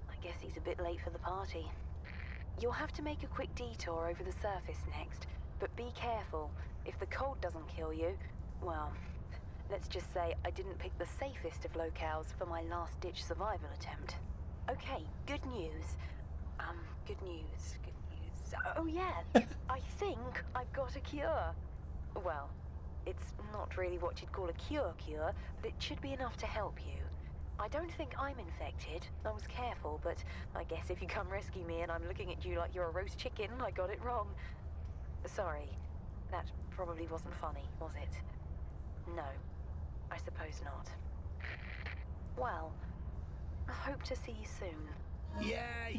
I guess he's a bit late for the party. You'll have to make a quick detour over the surface next, but be careful. If the cold doesn't kill you, well, let's just say I didn't pick the safest of locales for my last-ditch survival attempt. Okay, good news. Good news. Oh yeah, I think I've got a cure. Well, it's not really what you'd call a cure, but it should be enough to help you. I don't think I'm infected. I was careful, but I guess if you come rescue me and I'm looking at you like you're a roast chicken, I got it wrong. Sorry, that probably wasn't funny, was it? No, I suppose not. Well, I hope to see you soon. Yeah,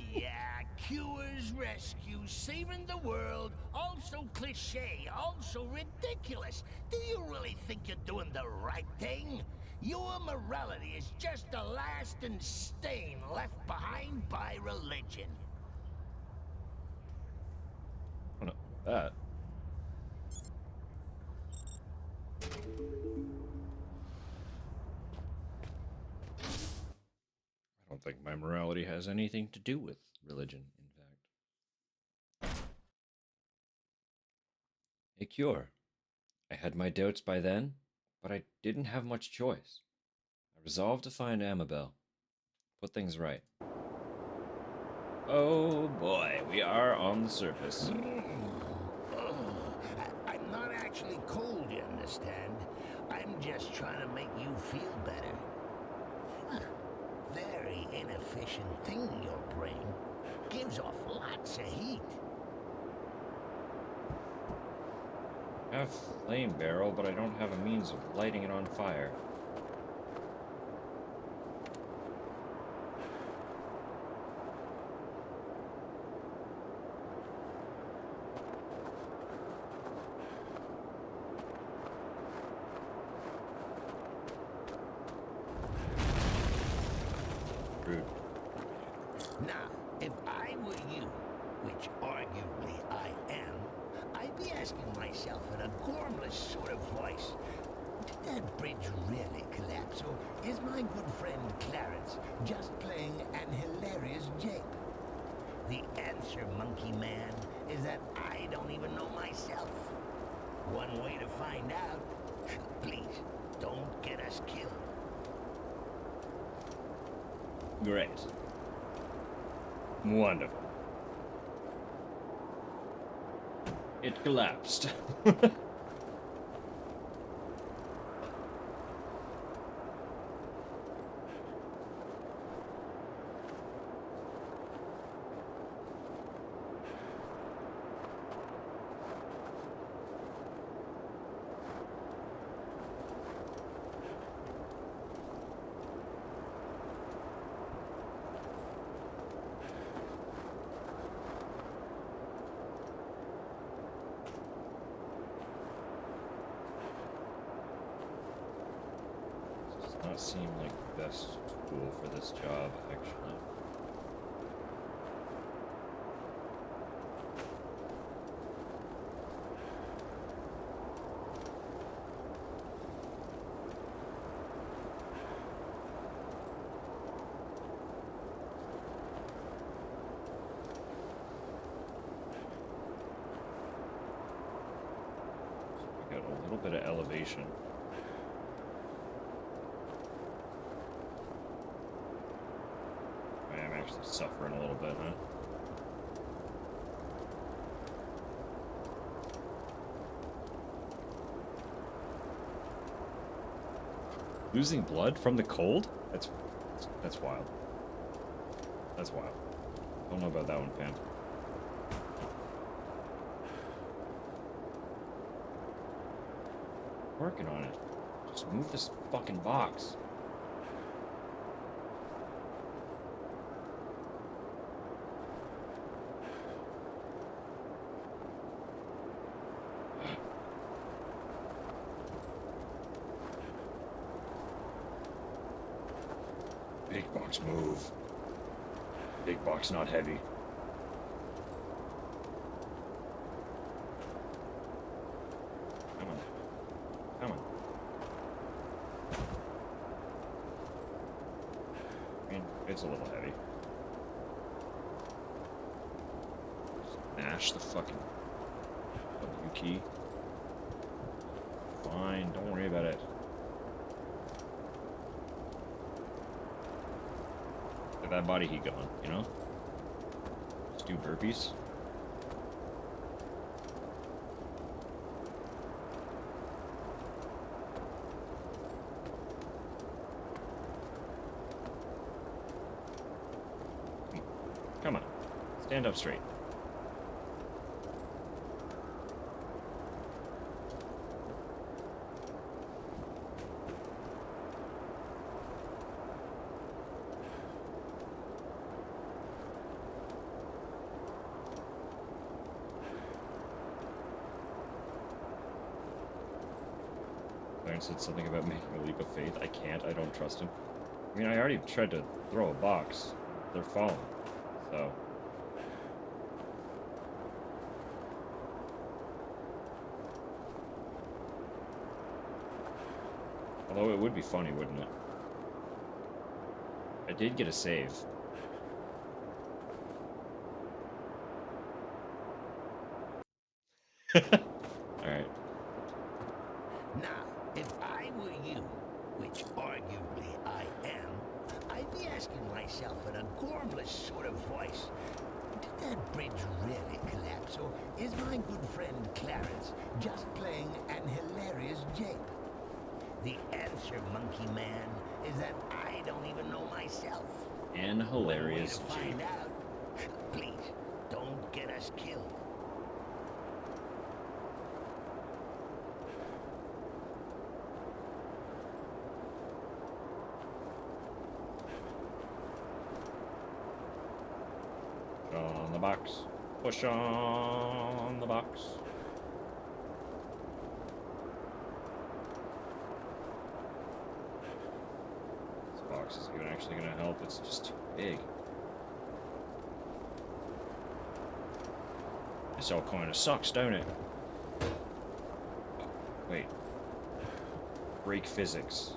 cures, rescues, saving the world, also cliché, also ridiculous. Do you really think you're doing the right thing? Your morality is just a lasting stain left behind by religion. Oh no, that. I don't think my morality has anything to do with religion, in fact. A cure. I had my doubts by then, but I didn't have much choice. I resolved to find Amabel. Put things right. Oh boy, we are on the surface. I'm not actually cold, you understand? I'm just trying to make you feel better. Huh. Very inefficient thing, your brain. Gives off lots of heat. I have a flame barrel, but I don't have a means of lighting it on fire. Rude. Now, if I were you, which arguably I am, I'd be asking myself in a gormless sort of voice, did that bridge really collapse, or is my good friend Clarence just playing an hilarious jape? The answer, monkey man, is that I don't even know myself. One way to find out. Please, don't get us killed. Great. Wonderful. It collapsed. Does not seem like the best tool for this job, actually. So we got a little bit of elevation. I'm actually suffering a little bit, huh? Losing blood from the cold? That's wild. That's wild. Don't know about that one, fam. Working on it. Just move this fucking box. Big box, move. Big box, not heavy. Come on. Come on. I mean, it's a little heavy. Just mash the fucking W key. Fine, don't worry about it. Get that body heat going, you know? Just do burpees. Come on. Stand up straight. Clarence said something about making a leap of faith. I can't. I don't trust him. I mean, I already tried to throw a box. They're falling. So... although it would be funny, wouldn't it? I did get a save. Alright. Now, if I were you, which arguably I am, I'd be asking myself in a gormless sort of voice, did that bridge really collapse, or is my good friend Clarence just playing an hilarious jape? The answer, Monkey Man, is that I don't even know myself. And hilarious One way to find out. Please, don't get us killed. On the box. Push on the box. This box is even actually going to help. It's just too big. This all kind of sucks, don't it? Wait. Break physics.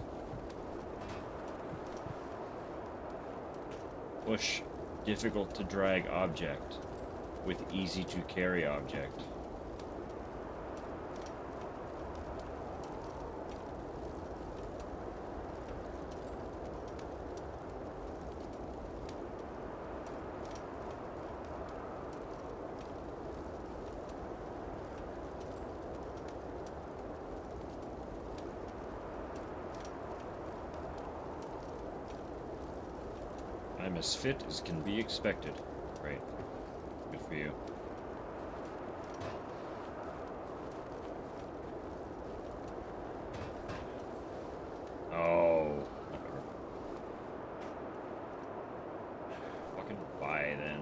Push difficult to drag object. with easy to carry object. I'm as fit as can be expected. Right. Good for you. Oh. Whatever. Fucking buy then.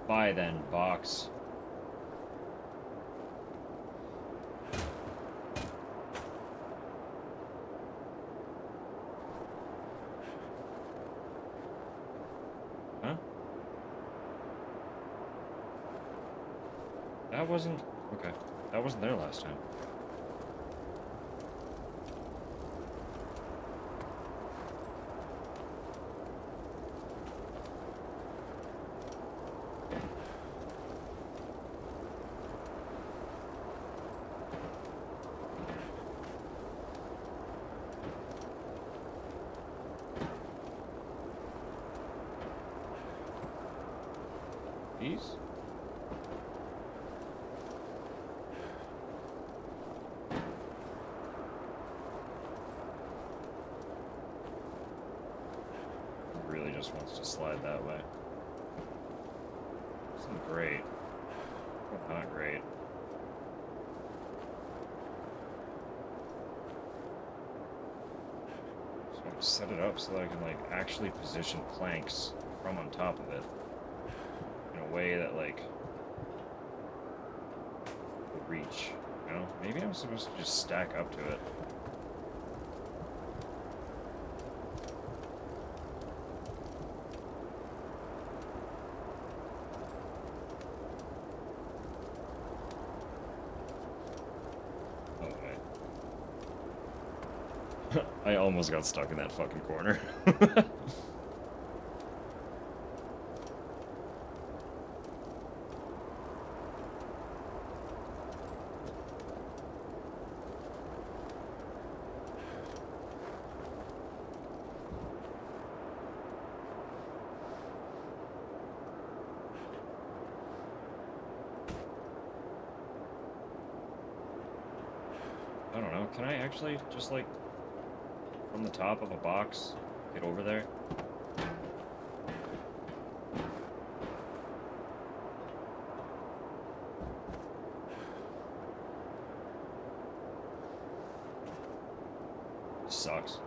Buy then, box. Huh? That wasn't... Okay. That wasn't there last time. These? Really just wants to slide that way. Isn't great. But not great. Just want to set it up so that I can like actually position planks from on top of it. In a way that like will reach. You know? Maybe I'm supposed to just stack up to it. I almost got stuck in that fucking corner. I don't know, can I actually just like from the top of a box get over there? Sucks.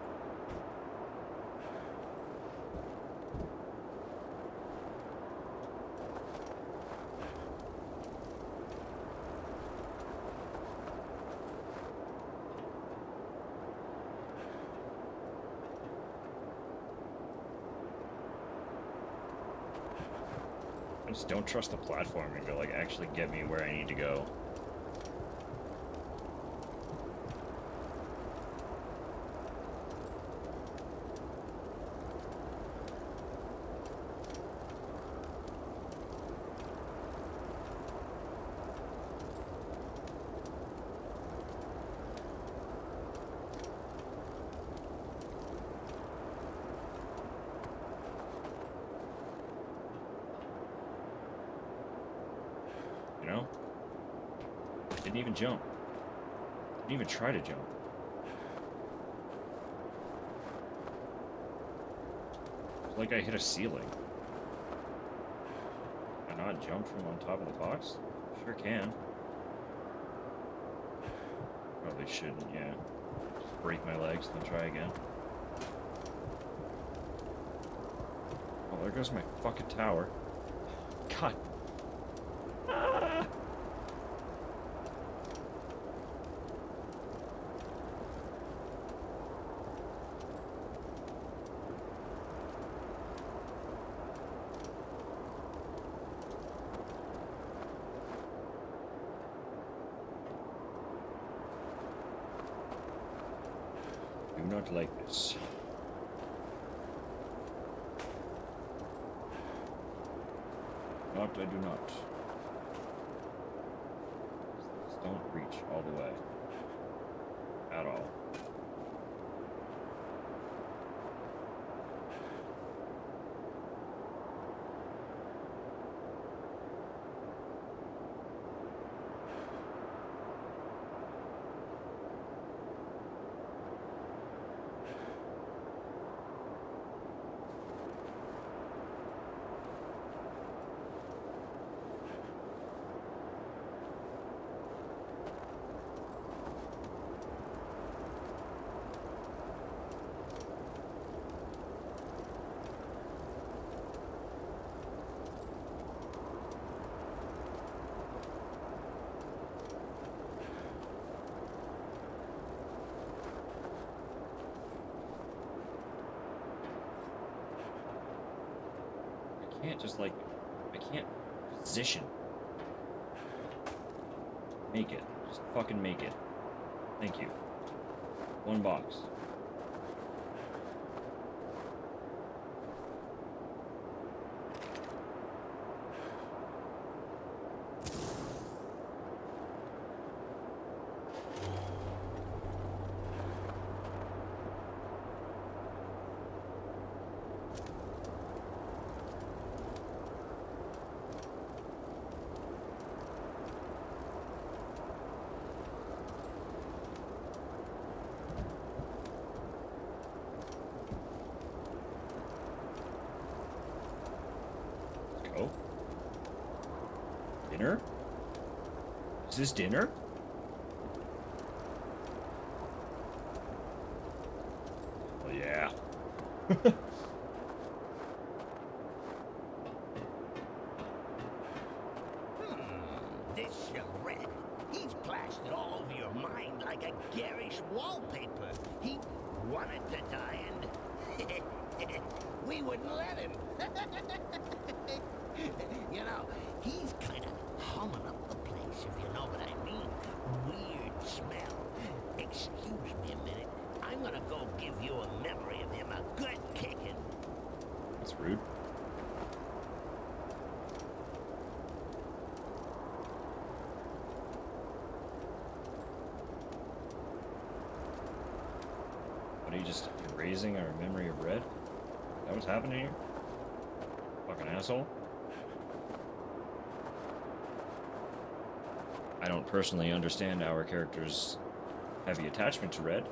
I just don't trust the platforming to like actually get me where I need to go. You know? Didn't even jump. Didn't even try to jump. It's like I hit a ceiling. Can I not jump from on top of the box? Sure can. Probably shouldn't, yeah. Just break my legs, then try again. Oh, there goes my fucking tower. God. Do not like this. not, I do not. These don't reach all the way. At all. I can't just like, I can't position. Make it. Just fucking make it. Thank you. One box. Go. Dinner? Is this dinner? Oh yeah. This Red, he's plastered all over your mind like a garish wallpaper. He wanted to die and we wouldn't let him. You know, he's kind of humming up the place, if you know what I mean. Weird smell. Excuse me a minute. I'm gonna go give you a memory of him a good kicking. That's rude. What, are you just erasing our memory of Red? Is that what's happening here? Fucking asshole. I don't personally understand our character's heavy attachment to Red.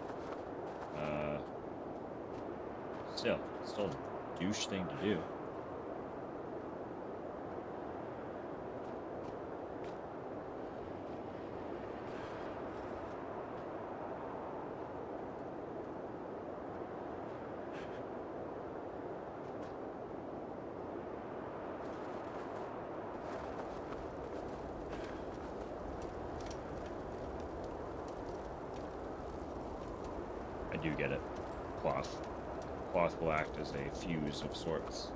Still a douche thing to do. I do get it. Cloth. Cloth will act as a fuse of sorts.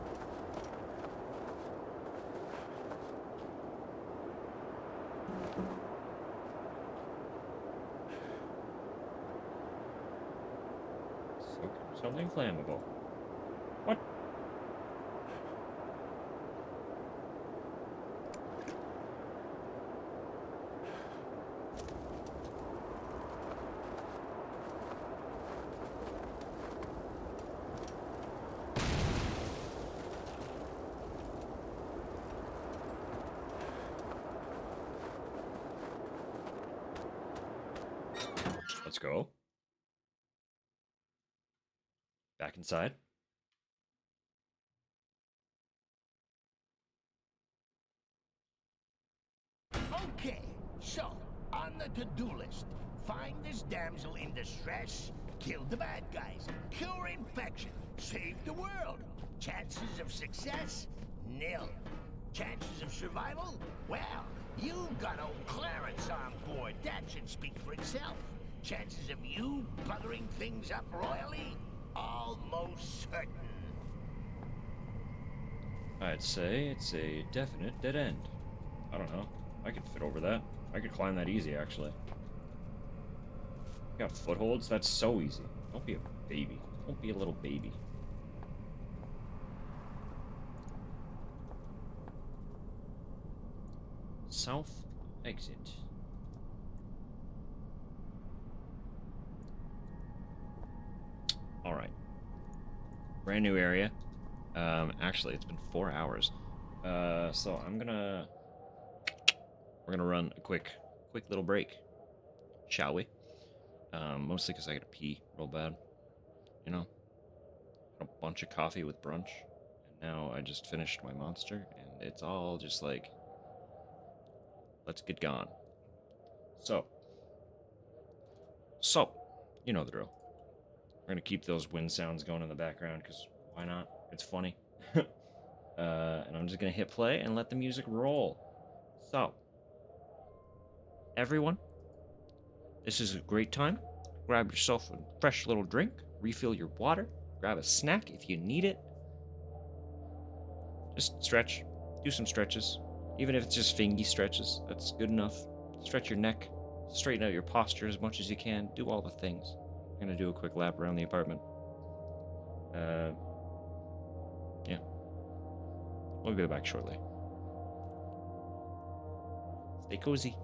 Something flammable. What? Let's go. Back inside. Okay, so, on the to-do list, find this damsel in distress, kill the bad guys, cure infection, save the world. Chances of success? Nil. Chances of survival? Well, you've got old Clarence on board. That should speak for itself. Chances of you buggering things up royally? Almost certain. I'd say it's a definite dead end. I don't know. I could fit over that. I could climb that easy, actually. Got footholds? That's so easy. Don't be a baby. Don't be a little baby. South exit. All right. Brand new area. Actually, it's been 4 hours. So we're gonna run a quick little break, shall we? Mostly because I gotta pee real bad. You know, had a bunch of coffee with brunch, and now I just finished my monster, and it's all just like, let's get gone. So, you know the drill. We're gonna keep those wind sounds going in the background because why not? It's funny. And I'm just gonna hit play and let the music roll. So, everyone, this is a great time. Grab yourself a fresh little drink, refill your water, grab a snack if you need it. Just stretch, do some stretches. Even if it's just fingy stretches, that's good enough. Stretch your neck, straighten out your posture as much as you can, do all the things. I'm gonna do a quick lap around the apartment. Yeah. We'll be back shortly. Stay cozy.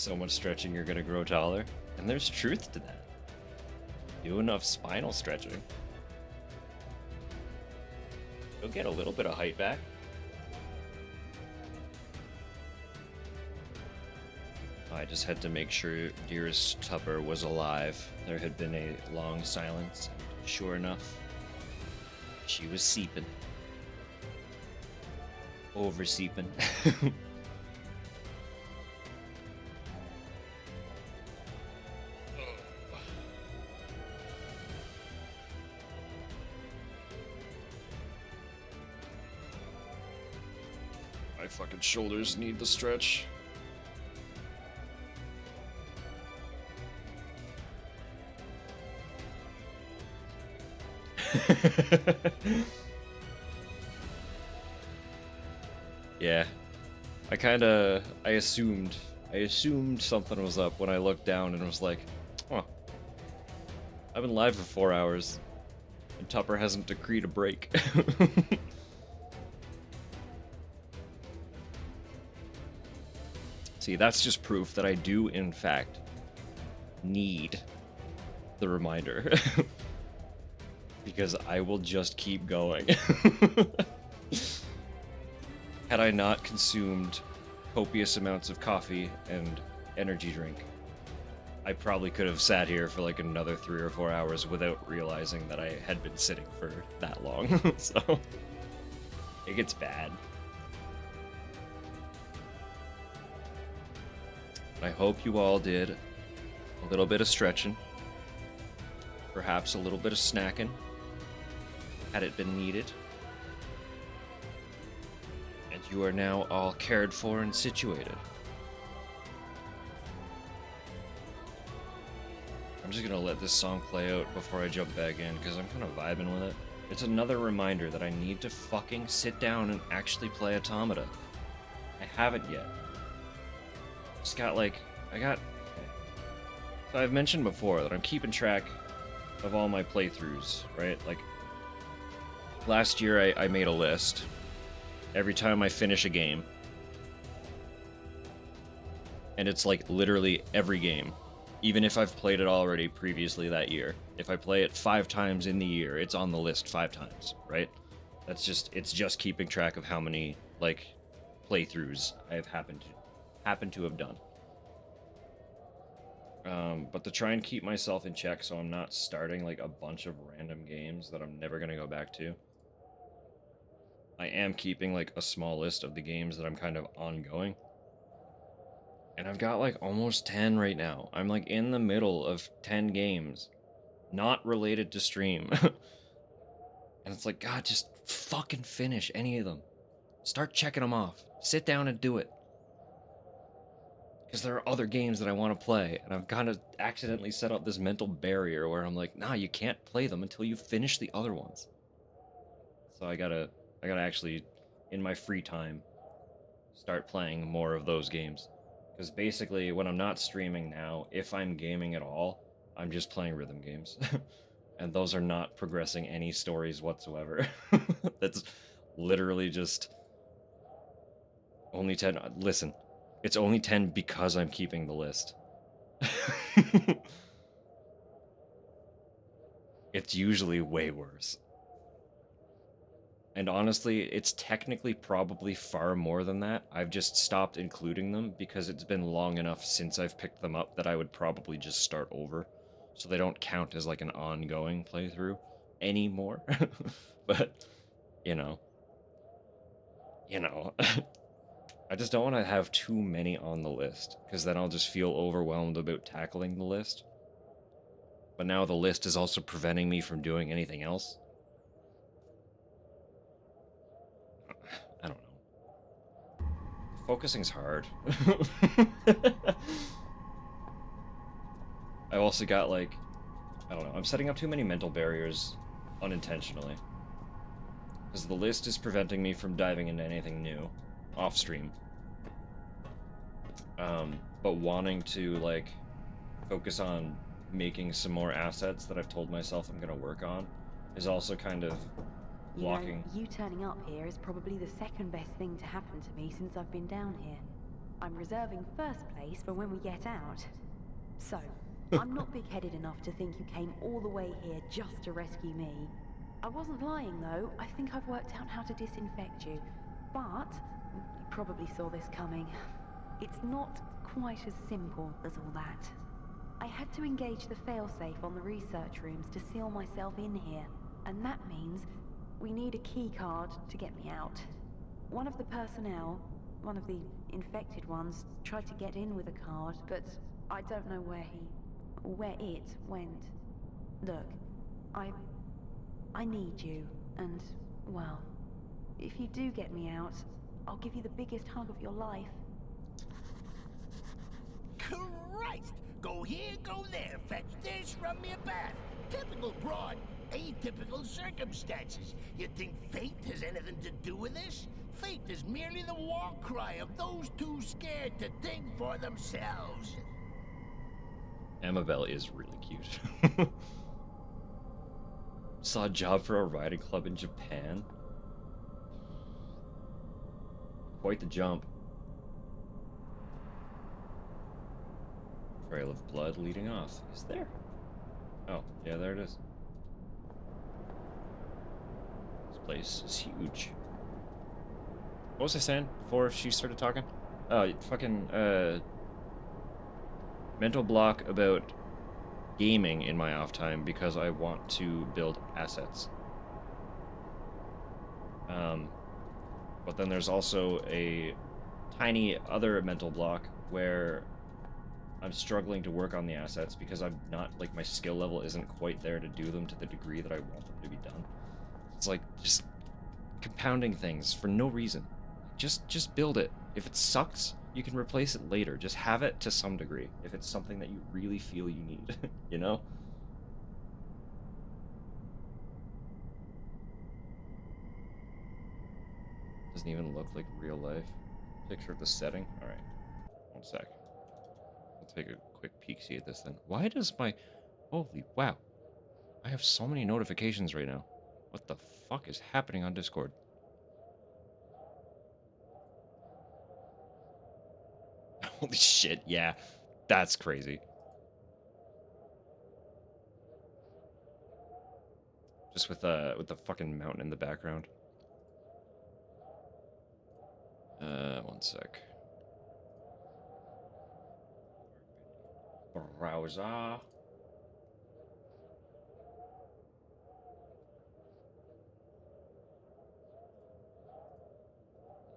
So much stretching, you're gonna grow taller. And there's truth to that. Do enough spinal stretching, you'll get a little bit of height back. I just had to make sure dearest Tupper was alive. There had been a long silence, and sure enough, she was seeping. Over seeping. My fucking shoulders need the stretch. Yeah. I assumed something was up when I looked down and was like, oh, I've been live for 4 hours and Tupper hasn't decreed a break. See, that's just proof that I do, in fact, need the reminder. Because I will just keep going. Had I not consumed copious amounts of coffee and energy drink, I probably could have sat here for like another 3 or 4 hours without realizing that I had been sitting for that long. So, it gets bad. I hope you all did a little bit of stretching, perhaps a little bit of snacking, had it been needed. And you are now all cared for and situated. I'm just gonna let this song play out before I jump back in, because I'm kind of vibing with it. It's another reminder that I need to fucking sit down and actually play Automata. I haven't yet. Just got like, so I've mentioned before that I'm keeping track of all my playthroughs, right? Like, last year I made a list every time I finish a game. And it's like literally every game. Even if I've played it already previously that year. If I play it 5 times in the year, it's on the list 5 times, right? It's just keeping track of how many, like, playthroughs I've happened to have done. But to try and keep myself in check so I'm not starting like a bunch of random games that I'm never gonna go back to, I am keeping like a small list of the games that I'm kind of ongoing. And I've got like almost 10 right now. I'm like in the middle of 10 games, not related to stream. And it's like, God, just fucking finish any of them. Start checking them off. Sit down and do it. Because there are other games that I want to play, and I've kind of accidentally set up this mental barrier where I'm like, nah, you can't play them until you finish the other ones. So I gotta actually, in my free time, start playing more of those games. Because basically, when I'm not streaming now, if I'm gaming at all, I'm just playing rhythm games. And those are not progressing any stories whatsoever. That's literally just only 10. Listen. It's only 10 because I'm keeping the list. It's usually way worse. And honestly, it's technically probably far more than that. I've just stopped including them because it's been long enough since I've picked them up that I would probably just start over. So they don't count as like an ongoing playthrough anymore. But, you know. I just don't want to have too many on the list, because then I'll just feel overwhelmed about tackling the list. But now the list is also preventing me from doing anything else. I don't know. Focusing's hard. I've also got like, I don't know, I'm setting up too many mental barriers unintentionally. Because the list is preventing me from diving into anything new. Off stream. But wanting to like focus on making some more assets that I've told myself I'm gonna work on is also kind of blocking. You know, you turning up here is probably the second best thing to happen to me since I've been down here. I'm reserving first place for when we get out. So, I'm not big-headed enough to think you came all the way here just to rescue me. I wasn't lying, though. I think I've worked out how to disinfect you. But, you probably saw this coming. It's not quite as simple as all that. I had to engage the failsafe on the research rooms to seal myself in here. And that means we need a key card to get me out. One of the personnel, one of the infected ones, tried to get in with a card, but I don't know where it went. Look, I need you, and, well, if you do get me out, I'll give you the biggest hug of your life. Christ! Go here, go there, fetch this, rub me a bath. Typical broad, atypical circumstances. You think fate has anything to do with this? Fate is merely the war cry of those too scared to think for themselves. Amabel is really cute. Saw a job for a riding club in Japan. Quite the jump. Trail of blood leading off. Is there? Oh, yeah, there it is. This place is huge. What was I saying before she started talking? Oh, fucking, mental block about gaming in my off time because I want to build assets. But then there's also a tiny other mental block where I'm struggling to work on the assets because I'm not, like, my skill level isn't quite there to do them to the degree that I want them to be done. It's like just compounding things for no reason. Just build it. If it sucks, you can replace it later. Just have it to some degree. If it's something that you really feel you need, you know? Doesn't even look like real life. Picture of the setting. Alright. 1 sec. I'll take a quick peek-see at this then. Why does my... Holy wow. I have so many notifications right now. What the fuck is happening on Discord? Holy shit, yeah. That's crazy. Just with the fucking mountain in the background. 1 sec. Browser.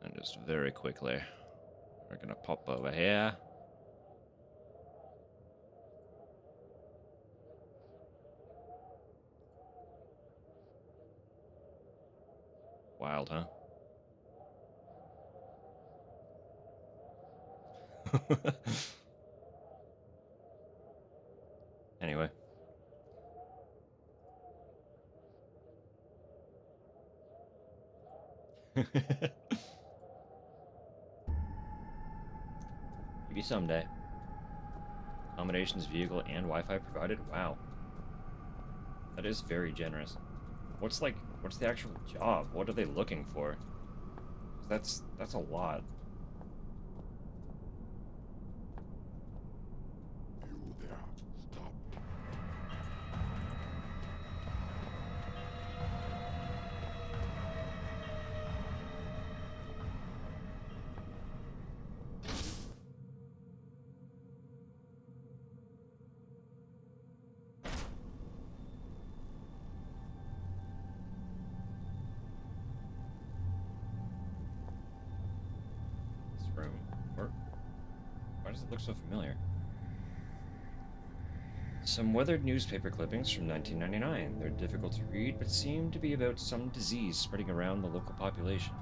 And just very quickly, we're gonna pop over here. Wild, huh? Anyway. Maybe someday. Accommodations, vehicle, and Wi-Fi provided? Wow. That is very generous. What's the actual job? What are they looking for? That's a lot. You there. Stop. This room. Why does it look so familiar? Some weathered newspaper clippings from 1999. They're difficult to read, but seem to be about some disease spreading around the local population.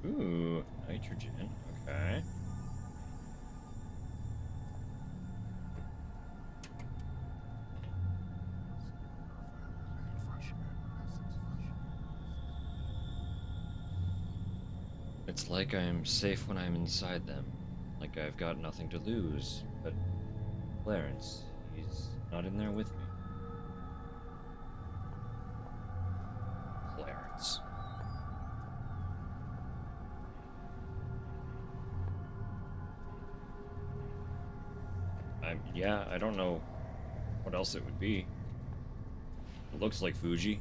Ooh, nitrogen. Okay. It's like I'm safe when I'm inside them. Like I've got nothing to lose. But Clarence, he's not in there with me. Clarence. Yeah, I don't know what else it would be. It looks like Fuji.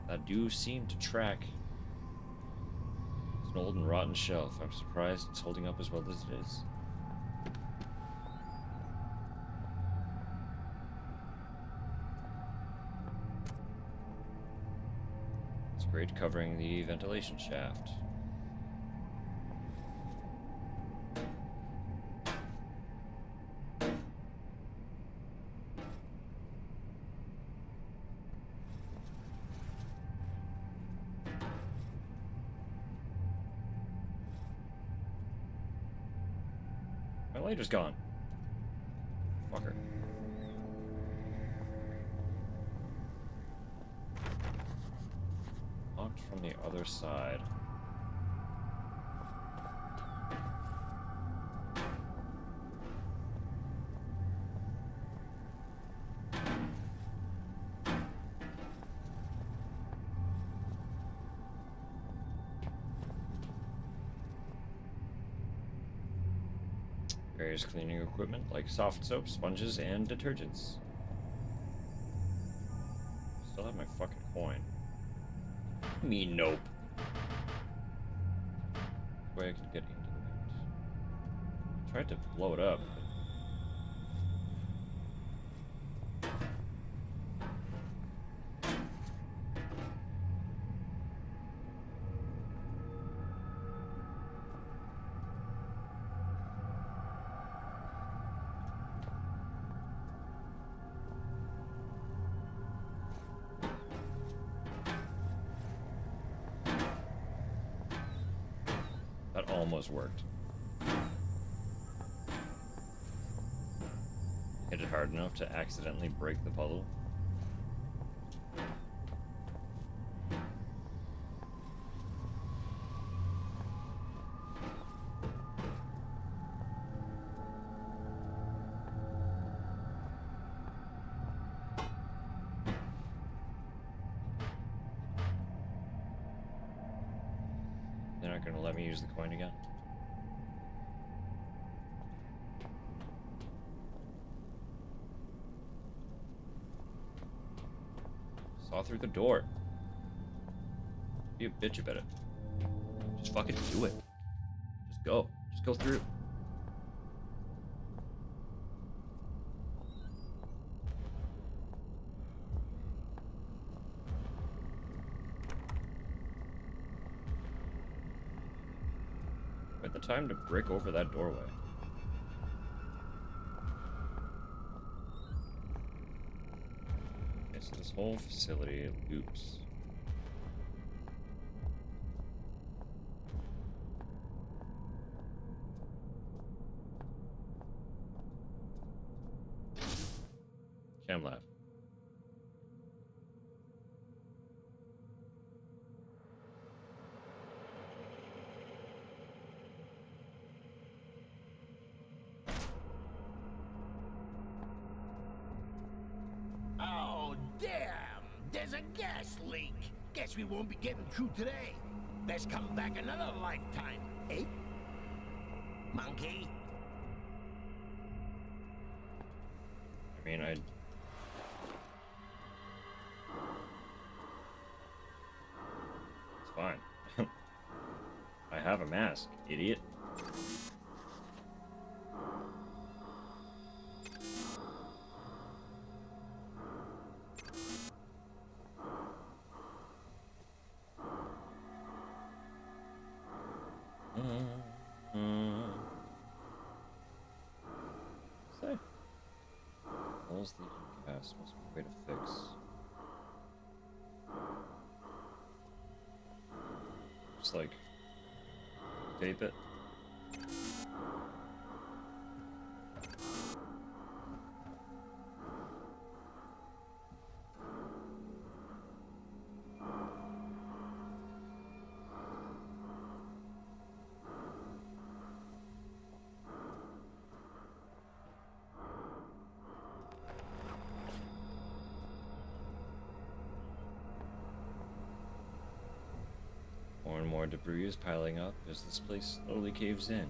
That do seem to track. It's an old and rotten shelf. I'm surprised it's holding up as well as it is. It's great covering the ventilation shaft. My lighter's gone. Fucker. Locked from the other side. Various cleaning equipment like soft soap, sponges, and detergents. Still have my fucking coin. Me nope. Way I can get into the vent. I tried to blow it up, but that almost worked. Hit it hard enough to accidentally break the puzzle. They're not gonna let me use the coin again. Saw through the door. Be a bitch about it. Just fucking do it. Just go. Just go through. At the time to brick over that doorway. Okay, so this whole facility loops. Cam lab. Oh, damn! There's a gas leak. Guess we won't be getting through today. Let's come back another lifetime, eh? Monkey? I mean, It's fine. I have a mask, idiot. Say. Holes leaking gas must be a way to fix. Just like tape it. More debris is piling up as this place slowly caves in.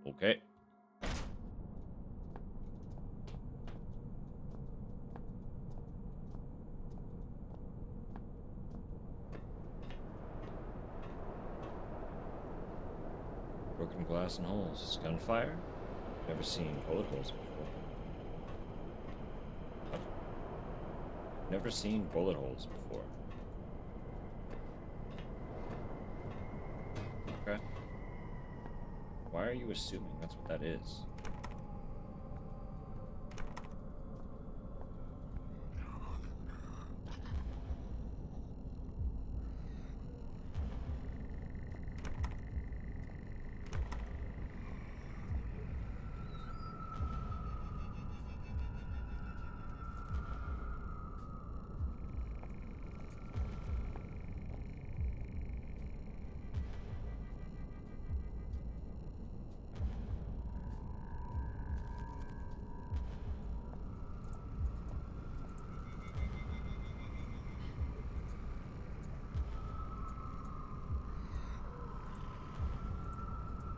Okay. Broken glass and holes. Gunfire? Never seen bullet holes before. Never seen bullet holes before. Okay. Why are you assuming that's what that is?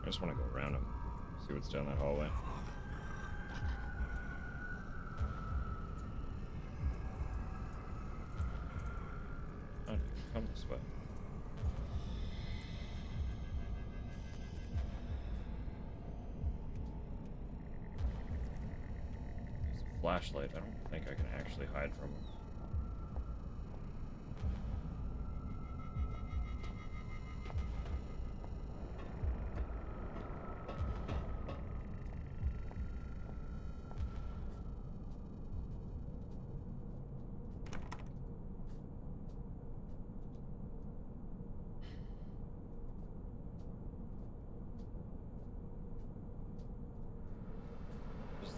I just want to go around him, see what's down that hallway. Oh, come this way. There's a flashlight. I don't think I can actually hide from him.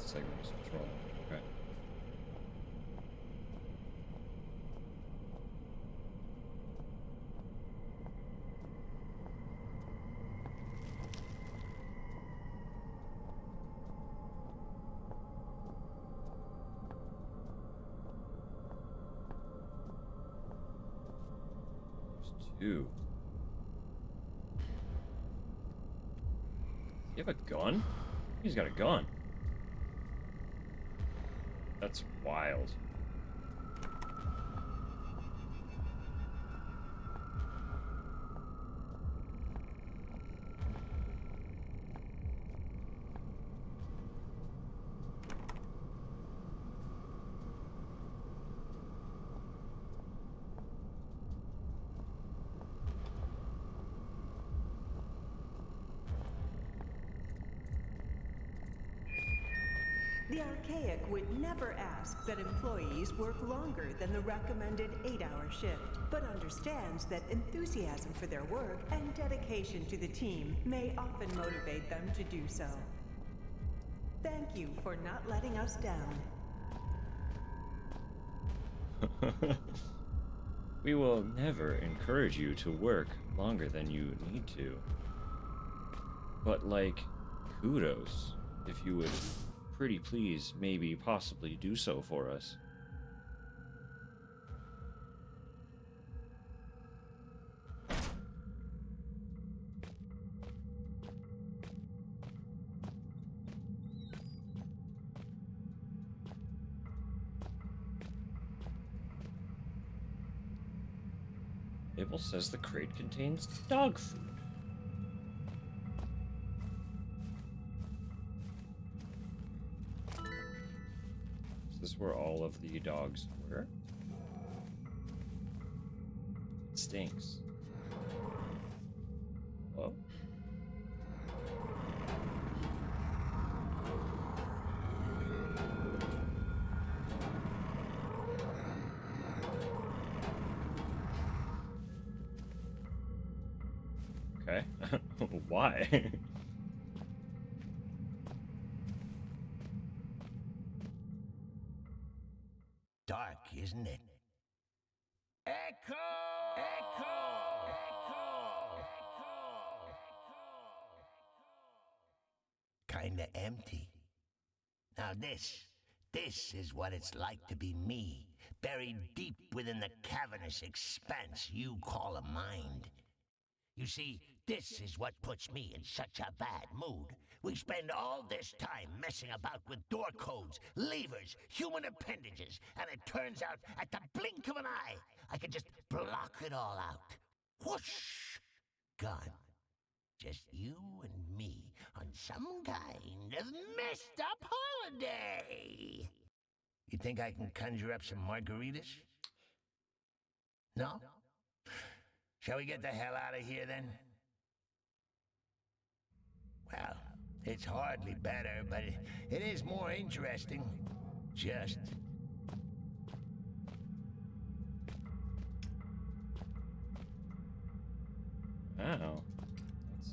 Segment is control. Okay. There's two. Does he have a gun? He's got a gun. That's wild. The Archaic would never ask that employees work longer than the recommended 8-hour shift, but understands that enthusiasm for their work and dedication to the team may often motivate them to do so. Thank you for not letting us down. We will never encourage you to work longer than you need to. But, like, kudos if you would pretty please maybe possibly do so for us. Label says the crate contains dog food. Is this where all of the dogs were? It stinks. Hello? Why? Dark, isn't it? Echo! Echo! Kinda empty. Now this is what it's like to be me, buried deep within the cavernous expanse you call a mind. You see, this is what puts me in such a bad mood. We spend all this time messing about with door codes, levers, human appendages, and it turns out at the blink of an eye, I can just block it all out. Whoosh! Gone. Just you and me on some kind of messed up holiday. You think I can conjure up some margaritas? No? Shall we get the hell out of here then? Well, it's hardly better, but it is more interesting. Just. Wow. That's...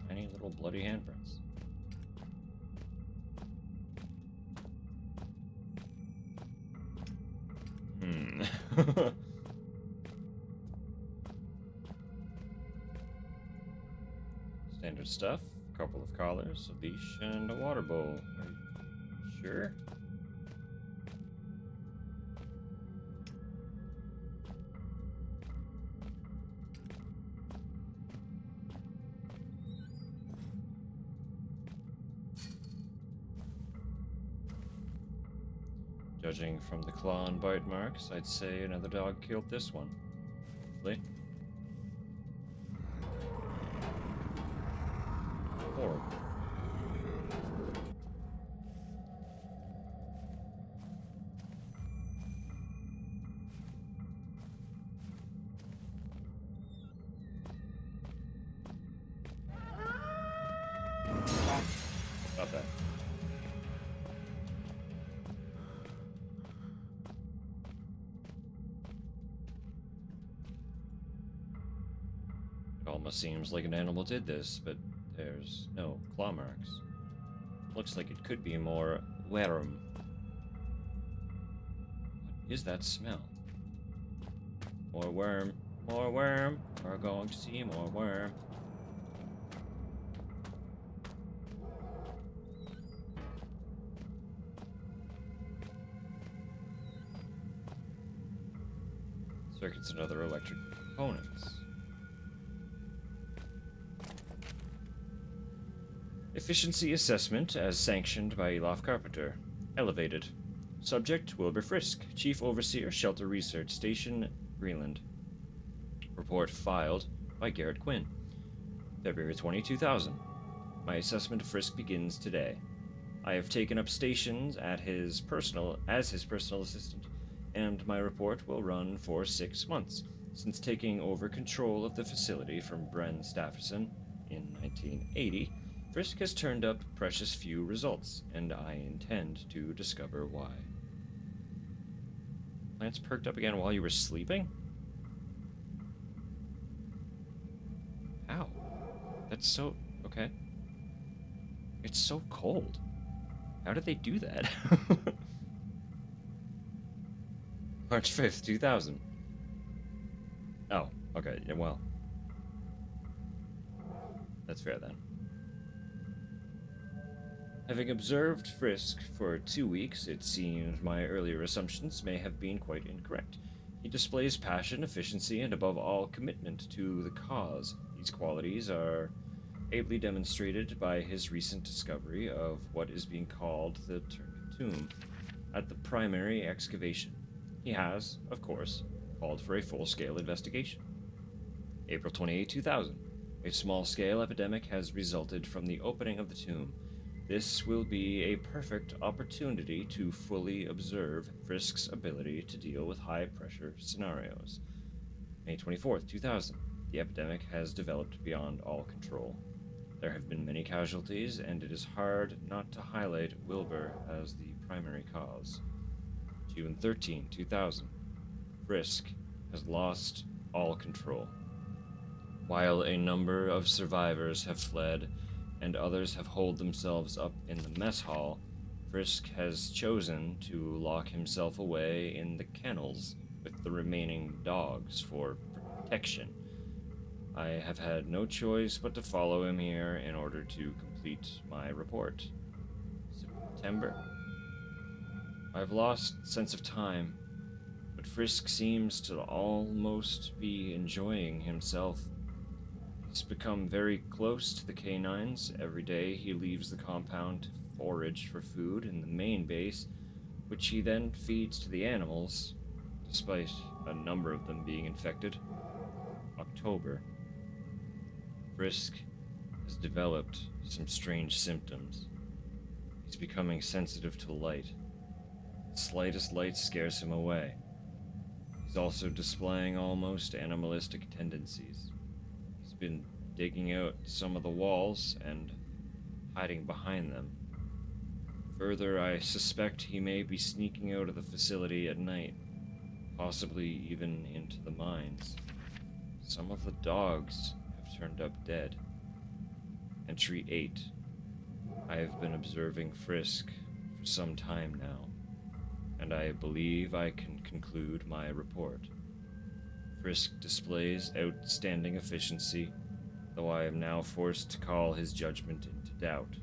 tiny little bloody handprints. Standard stuff. A couple of collars, a leash, and a water bowl. Are you sure? Judging from the claw and bite marks, I'd say another dog killed this one. Hopefully. Horrible. About that. It almost seems like an animal did this, but there's no claw marks. Looks like it could be more worm. What is that smell? More worm. More worm. We're going to see more worm. Circuits and other electric components. Efficiency assessment as sanctioned by Elof Carpenter. Elevated. Subject Wilbur Frisk, Chief Overseer, Shelter Research Station, Greenland. Report filed by Garrett Quinn. February 20, 2000. My assessment of Frisk begins today. I have taken up stations at his personal assistant, and my report will run for 6 months. Since taking over control of the facility from Bren Stafferson in 1980, Frisk has turned up precious few results, and I intend to discover why. Plants perked up again while you were sleeping? Ow. That's so... okay. It's so cold. How did they do that? March 5th, 2000. Oh, okay, yeah, well. That's fair then. Having observed Frisk for 2 weeks, it seems my earlier assumptions may have been quite incorrect. He displays passion, efficiency, and above all, commitment to the cause. These qualities are ably demonstrated by his recent discovery of what is being called the Turned Tomb at the primary excavation. He has, of course, called for a full-scale investigation. April 28, 2000. A small-scale epidemic has resulted from the opening of the tomb. This will be a perfect opportunity to fully observe Frisk's ability to deal with high-pressure scenarios. May 24th, 2000. The epidemic has developed beyond all control. There have been many casualties, and it is hard not to highlight Wilbur as the primary cause. June 13, 2000. Frisk has lost all control. While a number of survivors have fled and others have holed themselves up in the mess hall, Frisk has chosen to lock himself away in the kennels with the remaining dogs for protection. I have had no choice but to follow him here in order to complete my report. September. I've lost sense of time, but Frisk seems to almost be enjoying himself. He's become very close to the canines. Every day he leaves the compound to forage for food in the main base, which he then feeds to the animals, despite a number of them being infected. October. Frisk has developed some strange symptoms. He's becoming sensitive to light. The slightest light scares him away. He's also displaying almost animalistic tendencies. He's been digging out some of the walls and hiding behind them. Further, I suspect he may be sneaking out of the facility at night, possibly even into the mines. Some of the dogs have turned up dead. Entry 8. I have been observing Frisk for some time now, and I believe I can conclude my report. Frisk displays outstanding efficiency, though I am now forced to call his judgment into doubt.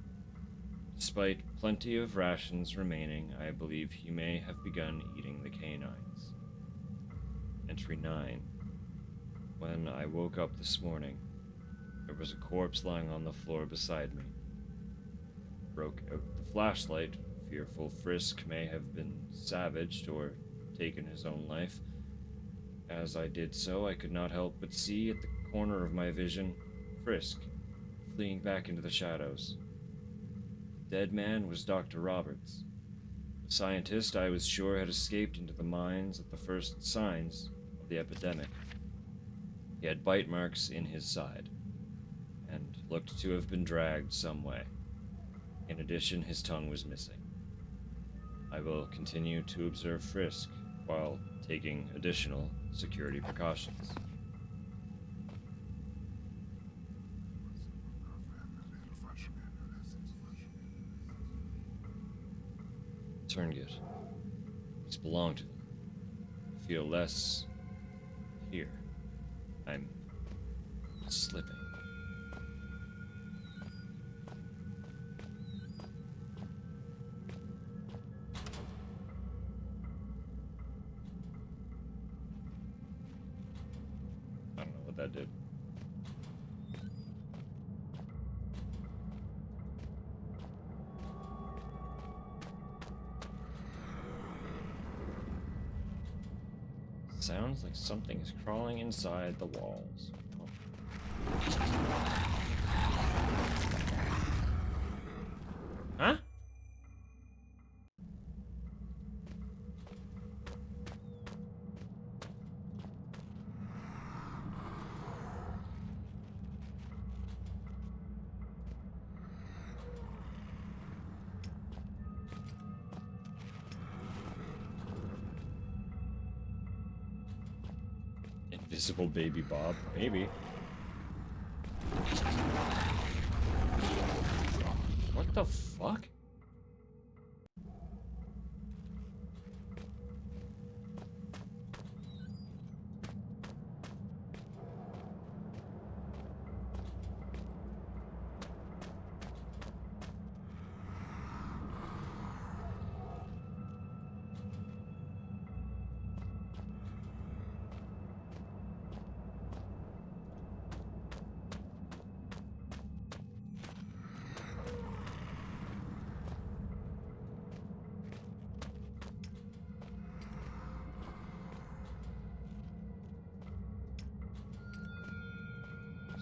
Despite plenty of rations remaining, I believe he may have begun eating the canines. Entry 9. When I woke up this morning, there was a corpse lying on the floor beside me. Broke out the flashlight, fearful Frisk may have been savaged or taken his own life. As I did so, I could not help but see at the corner of my vision Frisk, fleeing back into the shadows. The dead man was Dr. Roberts, the scientist I was sure had escaped into the mines at the first signs of the epidemic. He had bite marks in his side, and looked to have been dragged some way. In addition, his tongue was missing. I will continue to observe Frisk while taking additional security precautions. Turngut. These belong to them. I feel less here. I'm slipping. I don't know what that did. Sounds like something is crawling inside the walls. Huh? Invisible baby Bob? Maybe. What the fuck?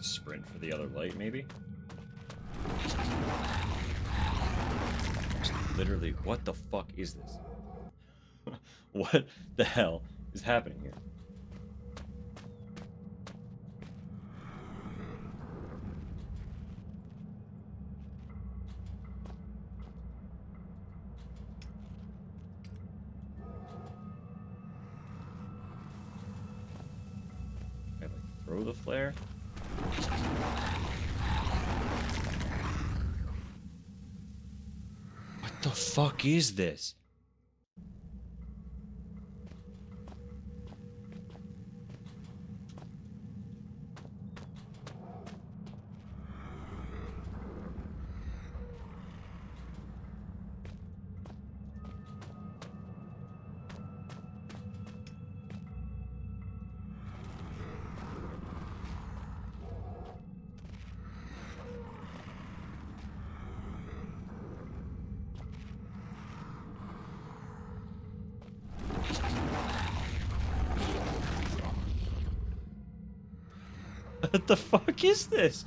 Sprint for the other light, maybe? Literally, what the fuck is this? What the hell is happening here? throw the flare? What the fuck is this? What the fuck is this?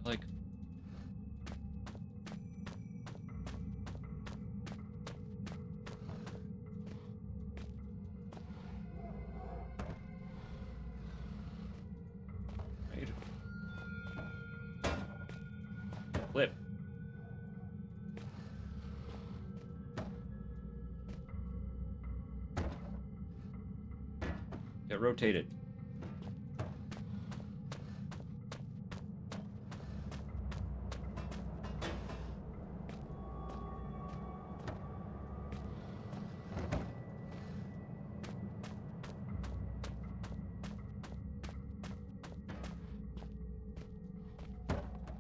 Like, right. Flip. Get rotated.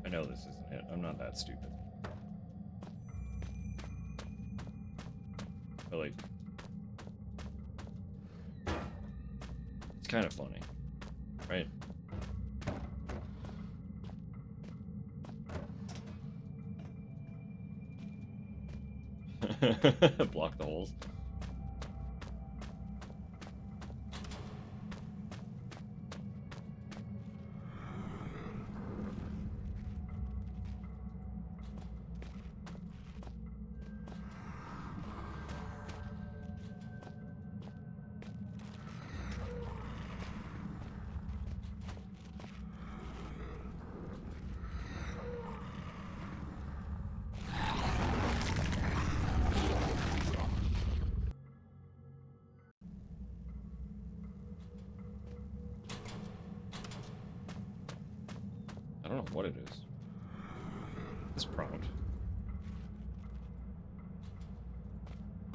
I know this isn't it. I'm not that stupid. But like, it's kind of funny, right? Block the holes. I don't know what it is. This prompt.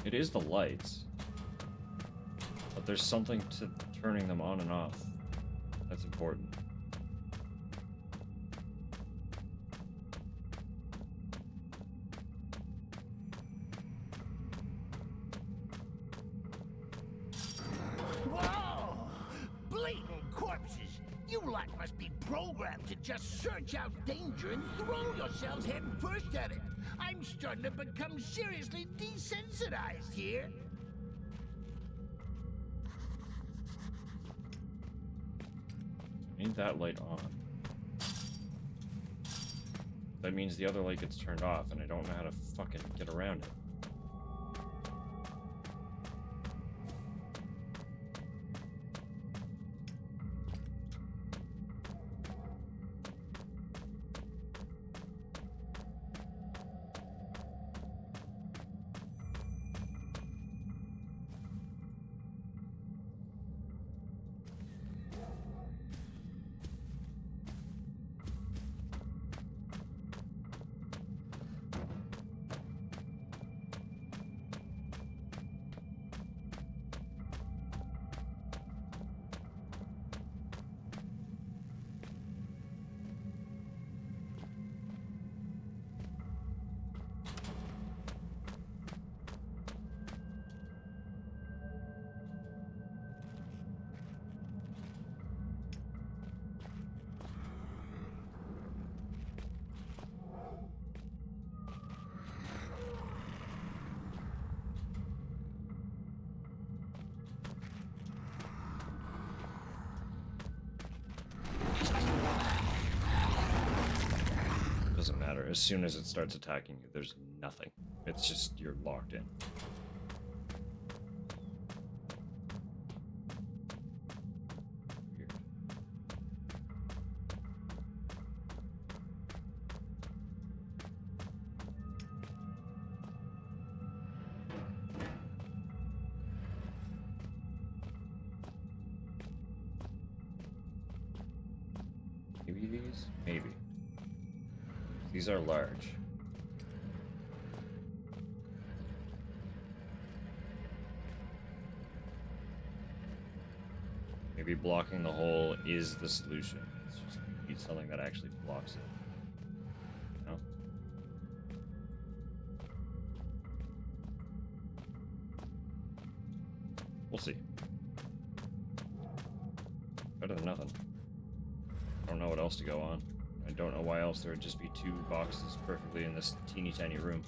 It is the lights. But there's something to turning them on and off. That's important. Whoa! Blatant corpses! You lot must be programmed to just search out danger and throw yourselves head first at it. I'm starting to become seriously desensitized here. I need that light on. That means the other light gets turned off, and I don't know how to fucking get around it. as soon as it starts attacking you, there's nothing. It's just you're locked in. Weird. Maybe these? Maybe. These are large. Maybe blocking the hole is the solution. It's just you need something that actually blocks it. No? We'll see. Better than nothing. I don't know what else to go on. I don't know why else there would just be 2 boxes perfectly in this teeny tiny room.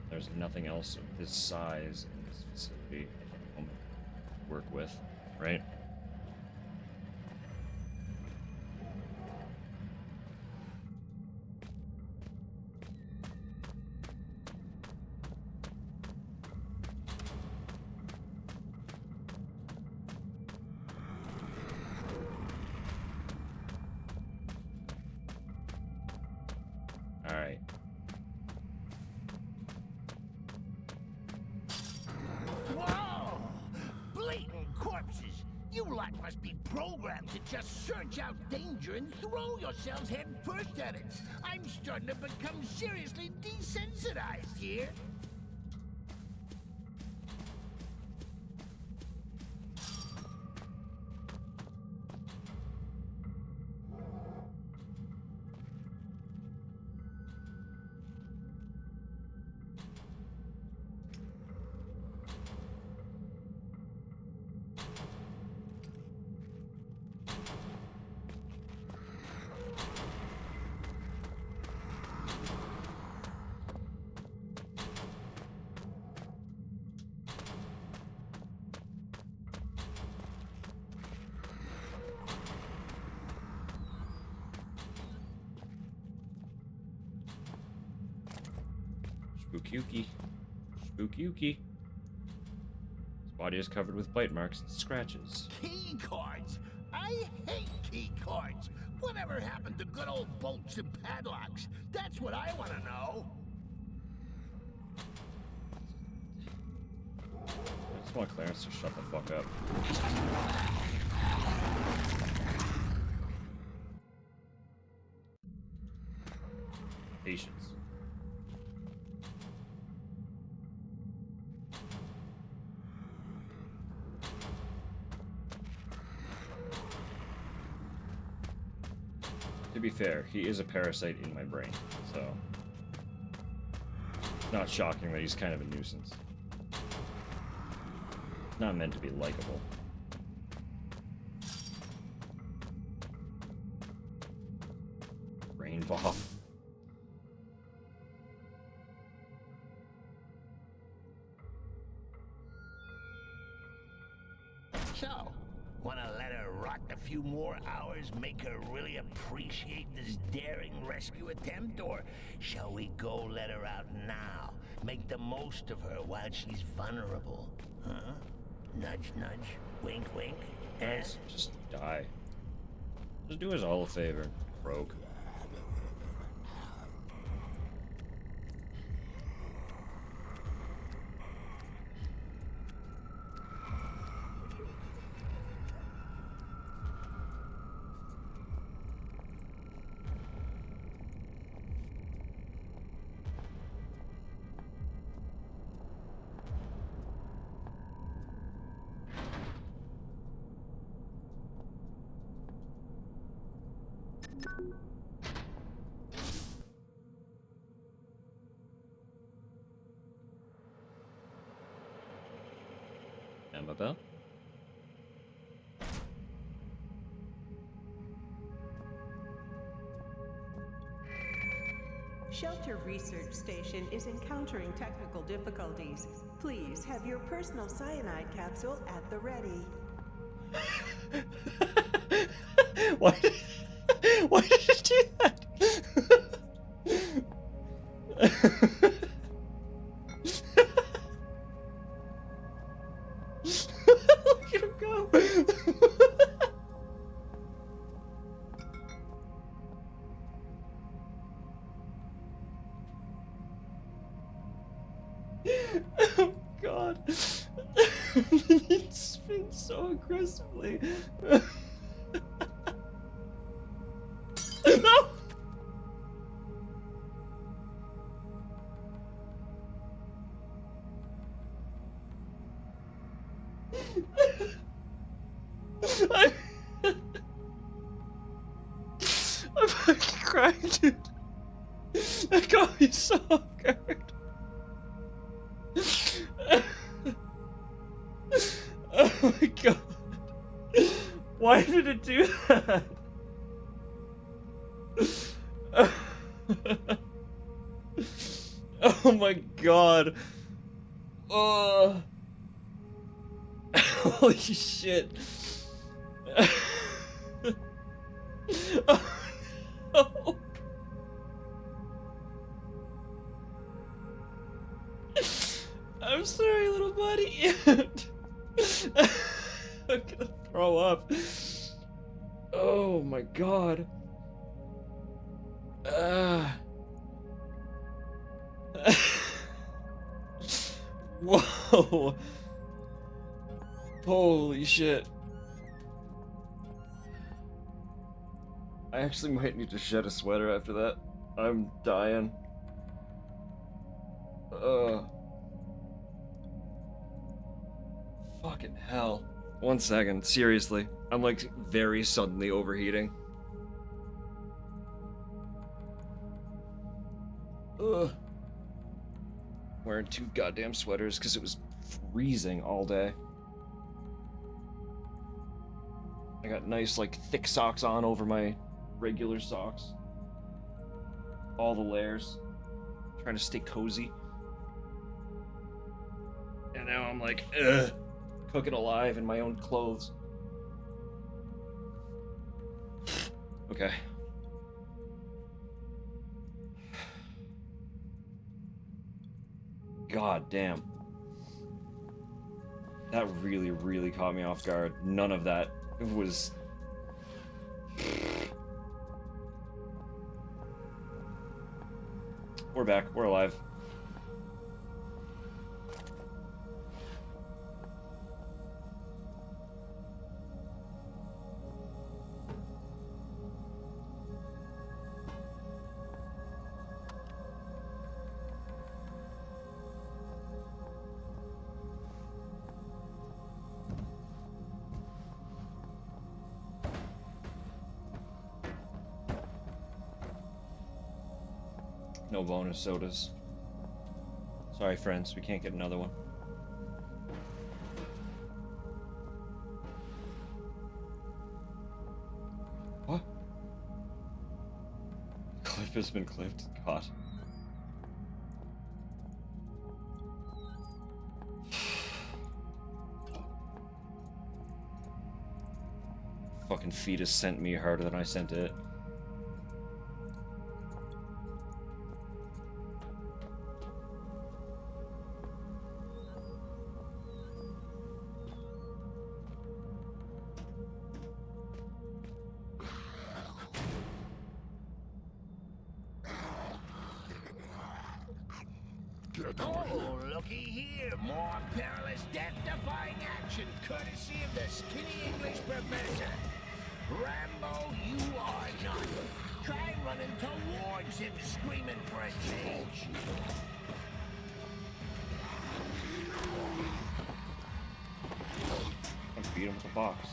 There's nothing else of this size in this facility at the moment to work with, right? Alright. Whoa! Blatant corpses! You lot must be programmed to just search out danger and throw yourselves head first at it. I'm starting to become seriously desensitized here. Spookyuki. Spookyuki. His body is covered with bite marks and scratches. Key cards! I hate key cards! Whatever happened to good old bolts and padlocks? That's what I want to know. I just want Clarence to shut the fuck up. Patience. To be fair, he is a parasite in my brain, so it's not shocking that he's kind of a nuisance. Not meant to be likable. Rainbow. So, wanna let her rot a few more hours, make her really appreciate this daring rescue attempt? Or shall we go let her out now? Make the most of her while she's vulnerable? Huh? Nudge, nudge, wink, wink. Guys, just die. Just do us all a favor, Rogue. Amabel? Shelter Research Station is encountering technical difficulties. Please have your personal cyanide capsule at the ready. Why did, why did it do that? Look at him go. Oh god. He spins so aggressively. No! I'm fucking crying, dude. That got me so scared. Oh my god. Why did it do that? Oh my god. Holy shit. Oh no. I'm sorry, little buddy. I'm gonna throw up. Oh my god. Whoa. Holy shit. I actually might need to shed a sweater after that. I'm dying. Fucking hell. 1 second, seriously. I'm like very suddenly overheating. Ugh. Wearing 2 goddamn sweaters because it was freezing all day. I got nice, like, thick socks on over my regular socks. All the layers. Trying to stay cozy. And now I'm like, ugh, cooking alive in my own clothes. Okay. God damn. That really, really caught me off guard. None of that was... We're back. We're alive. No bonus sodas. Sorry, friends, we can't get another one. What? Clip has been clipped. God. Fucking fetus sent me harder than I sent it. Oh, looky here. More perilous, death-defying action, courtesy of the skinny English professor. Rambo, you are not. Try running towards him, screaming for a change. I'm beat him with a box.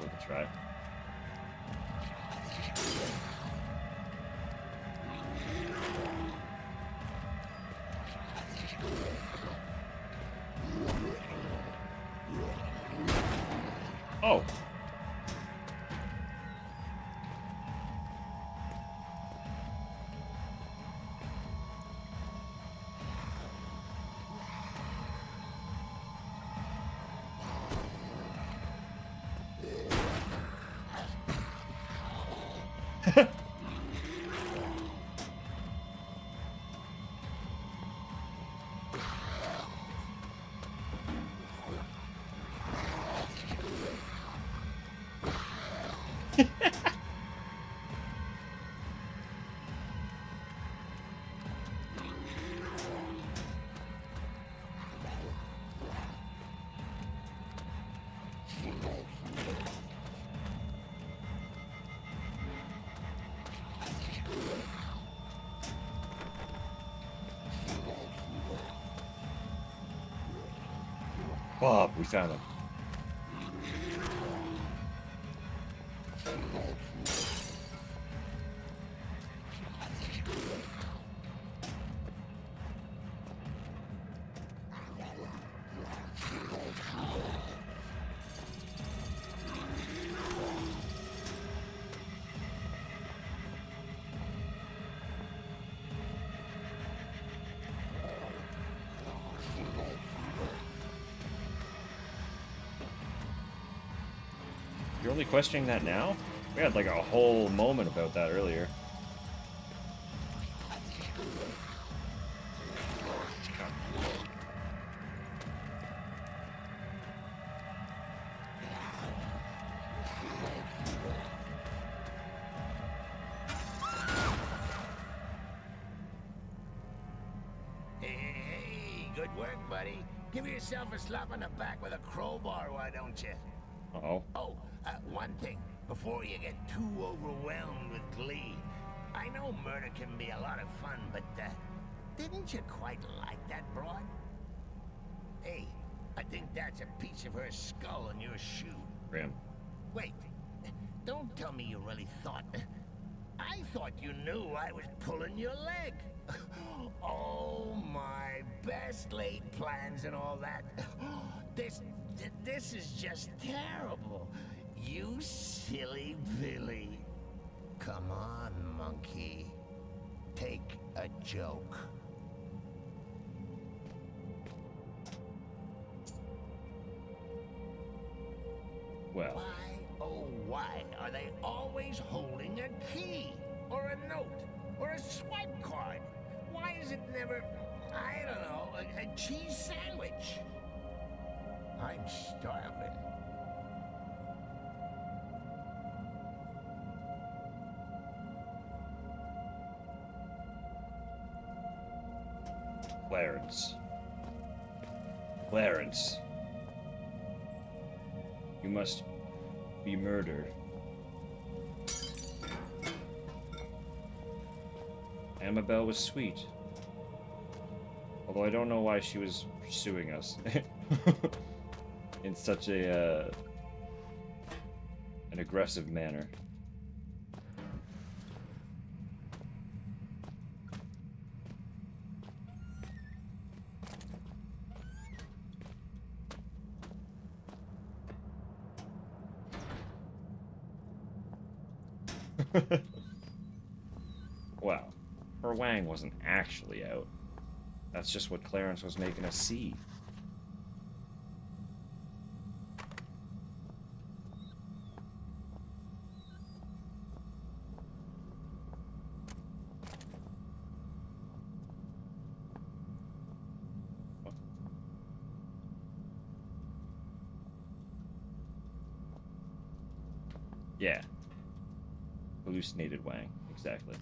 Worth a try. Oh. Bob, we found him. You're only questioning that now? We had like a whole moment about that earlier. Hey, good work, buddy. Give yourself a slap on the back with a crowbar, why don't you? Uh-oh. Oh, one thing, before you get too overwhelmed with glee. I know murder can be a lot of fun, but, didn't you quite like that broad? Hey, I think that's a piece of her skull in your shoe. Grim. Wait, don't tell me you really thought... I thought you knew I was pulling your leg. Oh, my best laid plans and all that. This is just terrible. You silly Billy. Come on, monkey. Take a joke. Well. Why, oh why, are they always holding a key? Or a note? Or a swipe card? Why is it never, I don't know, a cheese sandwich? I'm starving. Clarence. Clarence. You must be murdered. Amabel was sweet. Although I don't know why she was pursuing us in such a an aggressive manner. Wow. Her Wang wasn't actually out. That's just what Clarence was making us see. Yeah. Hallucinated Wang, exactly.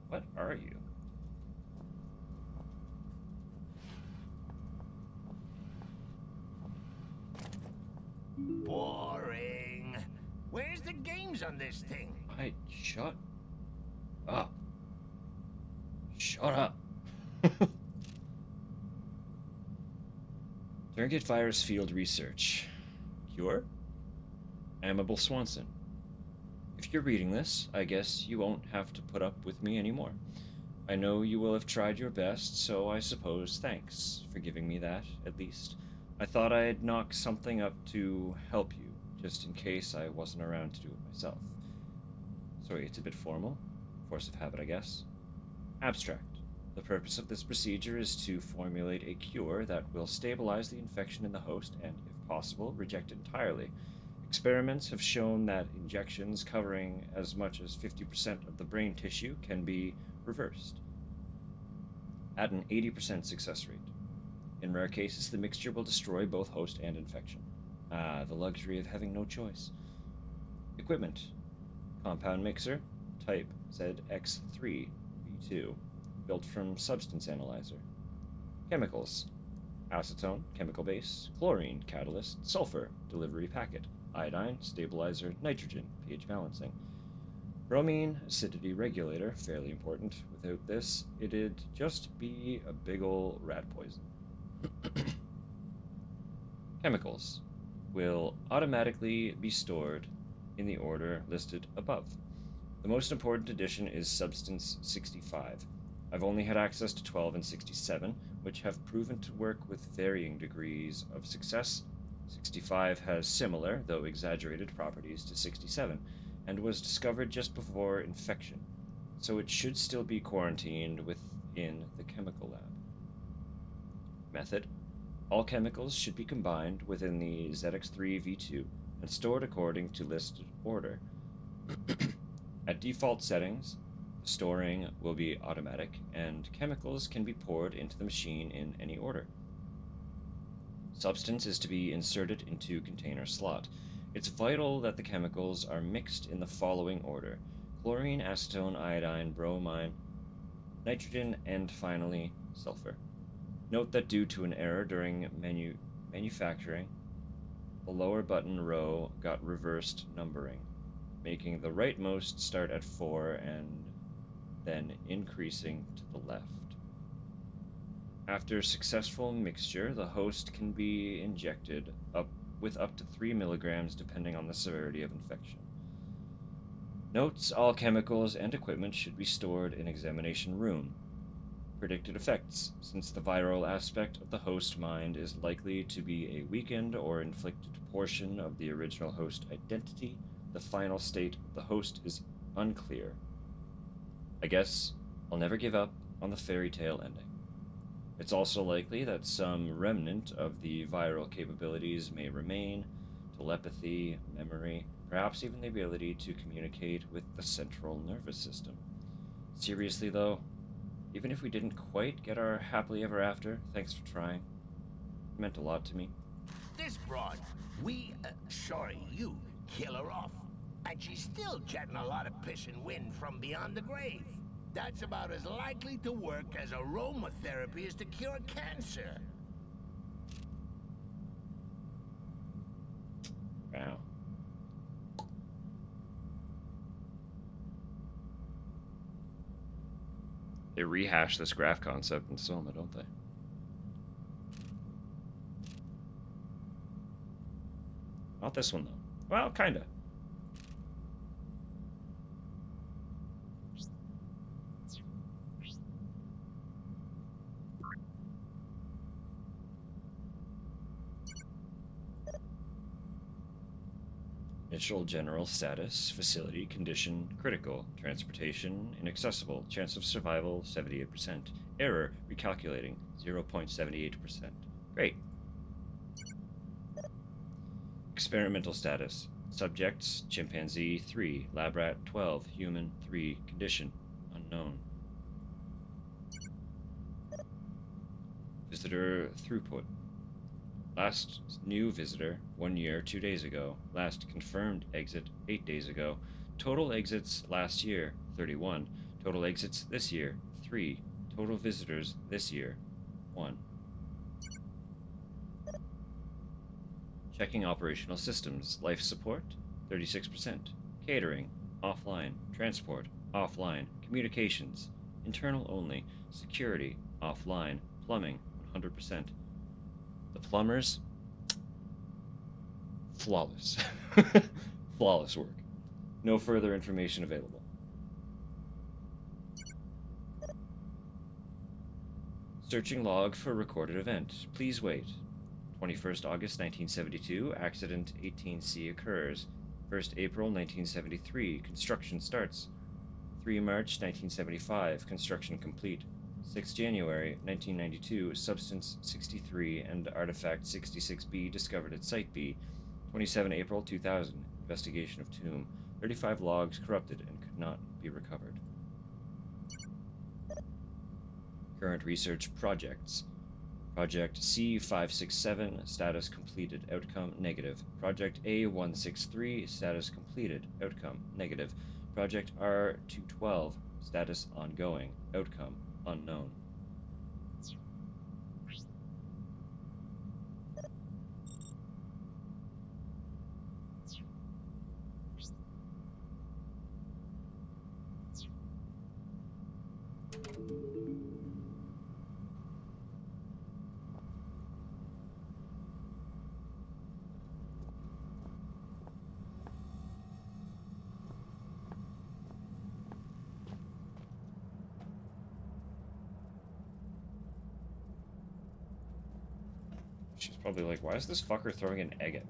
What are you? Boring. Where's the games on this thing? Shut up. Shut up. Target virus field research. Cure? Amable Swanson. If you're reading this, I guess you won't have to put up with me anymore. I know you will have tried your best, so I suppose thanks for giving me that, at least. I thought I'd knock something up to help you, just in case I wasn't around to do it myself. Sorry, it's a bit formal. Force of habit, I guess. Abstract. The purpose of this procedure is to formulate a cure that will stabilize the infection in the host and, if possible, reject it entirely. Experiments have shown that injections covering as much as 50% of the brain tissue can be reversed at an 80% success rate. In rare cases, the mixture will destroy both host and infection. Ah, the luxury of having no choice. Equipment. Compound mixer, type ZX3V2, built from substance analyzer. Chemicals. Acetone, chemical base, chlorine, catalyst, sulfur, delivery packet, iodine, stabilizer, nitrogen, pH balancing. Bromine, acidity regulator, fairly important. Without this, it'd just be a big ol' rat poison. Chemicals will automatically be stored in the order listed above. The most important addition is Substance 65. I've only had access to 12 and 67, which have proven to work with varying degrees of success. 65 has similar, though exaggerated, properties to 67, and was discovered just before infection, so it should still be quarantined within the chemical lab. Method. All chemicals should be combined within the ZX3V2 and stored according to listed order. At default settings, storing will be automatic, and chemicals can be poured into the machine in any order. Substance is to be inserted into container slot. It's vital that the chemicals are mixed in the following order: chlorine, acetone, iodine, bromine, nitrogen, and finally sulfur. Note that due to an error during manufacturing, the lower button row got reversed numbering, making the rightmost start at 4 and then increasing to the left. After successful mixture, the host can be injected with up to 3 milligrams depending on the severity of infection. Notes: all chemicals and equipment should be stored in examination room. Predicted effects: since the viral aspect of the host mind is likely to be a weakened or inflicted portion of the original host identity, the final state of the host is unclear. I guess I'll never give up on the fairy tale ending. It's also likely that some remnant of the viral capabilities may remain: telepathy, memory, perhaps even the ability to communicate with the central nervous system. Seriously though, even if we didn't quite get our happily ever after, thanks for trying. It meant a lot to me. This broad, you kill her off. And she's still getting a lot of piss and wind from beyond the grave. That's about as likely to work as aromatherapy is to cure cancer. Wow. They rehash this graph concept in Soma, don't they? Not this one, though. Well, kinda. Initial general status: facility condition critical, transportation inaccessible, chance of survival 78%, error recalculating 0.78%. Great. Experimental status: subjects chimpanzee 3, lab rat 12, human 3, condition unknown. Visitor throughput: last new visitor 1 year 2 days ago, last confirmed exit 8 days ago, total exits last year 31, total exits this year 3, total visitors this year 1. Checking operational systems: life support 36%, catering offline, transport offline, communications internal only, security offline, plumbing 100%. The plumbers, flawless. Flawless work. No further information available. Searching log for recorded event. Please wait. 21st August 1972, accident 18C occurs. 1st April 1973, construction starts. 3 March 1975, construction complete. 6 January 1992, substance 63 and artifact 66B discovered at Site B. 27 April 2000, investigation of tomb. 35 logs corrupted and could not be recovered. Current research projects: Project C567, status completed, outcome negative. Project A163, status completed, outcome negative. Project R212, status ongoing, outcome unknown. She's probably like, why is this fucker throwing an egg at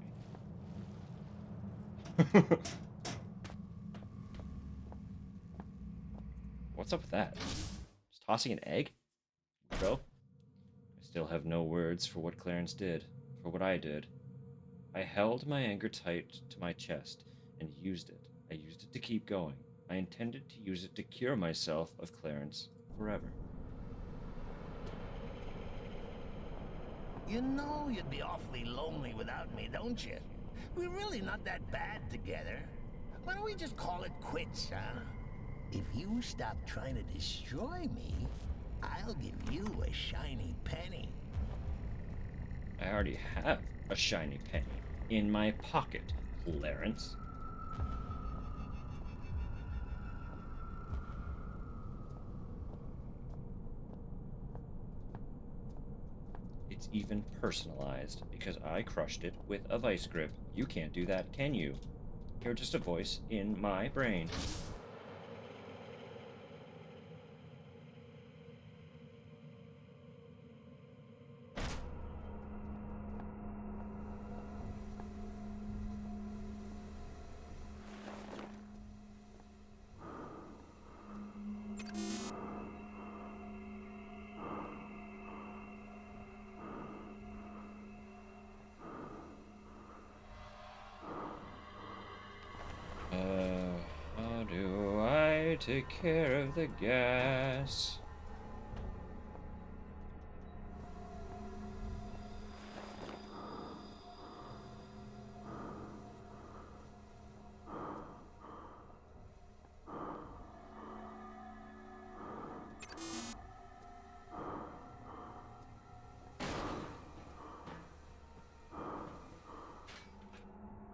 me? What's up with that? Just tossing an egg? Bro? I still have no words for what Clarence did, for what I did. I held my anger tight to my chest and used it. I used it to keep going. I intended to use it to cure myself of Clarence forever. You know you'd be awfully lonely without me, don't you? We're really not that bad together. Why don't we just call it quits, huh? If you stop trying to destroy me, I'll give you a shiny penny. I already have a shiny penny in my pocket, Clarence. It's even personalized because I crushed it with a vice grip. You can't do that, can you? You're just a voice in my brain. How do I take care of the gas?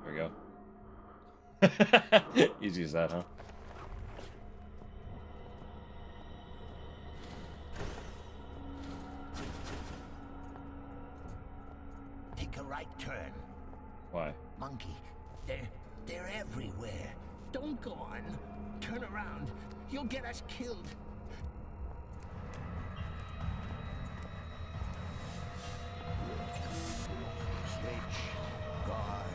There we go. Easy as that, huh? Take a right turn. Why? Monkey, they're everywhere. Don't go on. Turn around. You'll get us killed. Switch. Guard.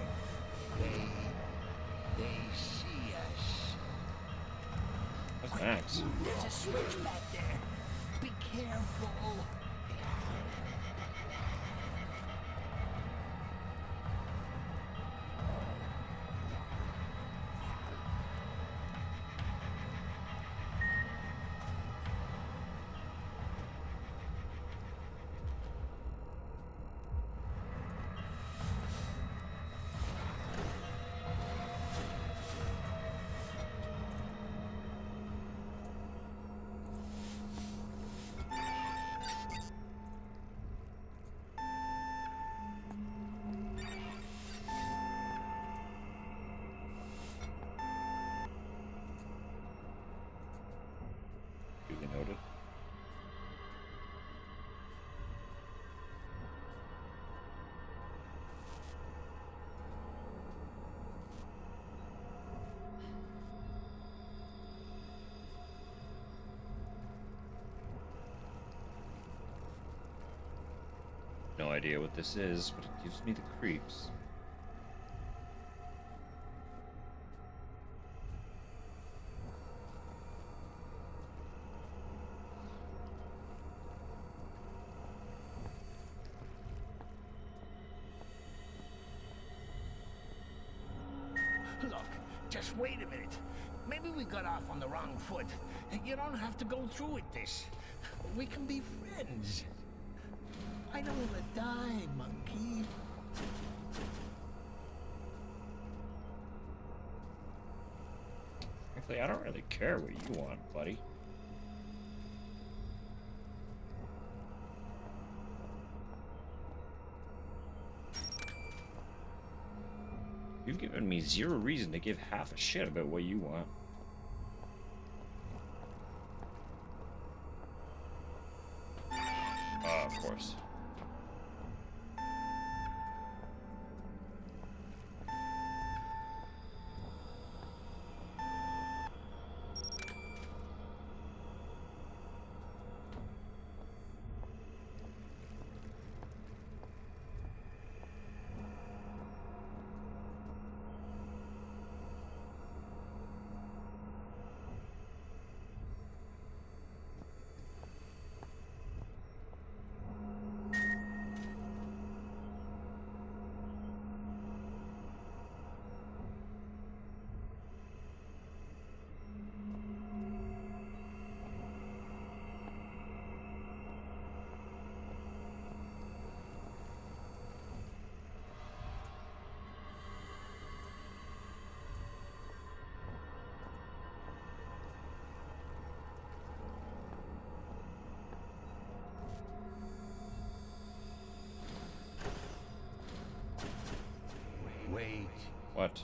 They see us. That's Max. There's a switch back there. Be careful. Duly noted. No idea what this is, but it gives me the creeps. Look, just wait a minute. Maybe we got off on the wrong foot. You don't have to go through with this. We can be friends. I don't want to die, monkey. Frankly, I don't really care what you want, buddy. You've given me zero reason to give half a shit about what you want. Of course. Wait. What?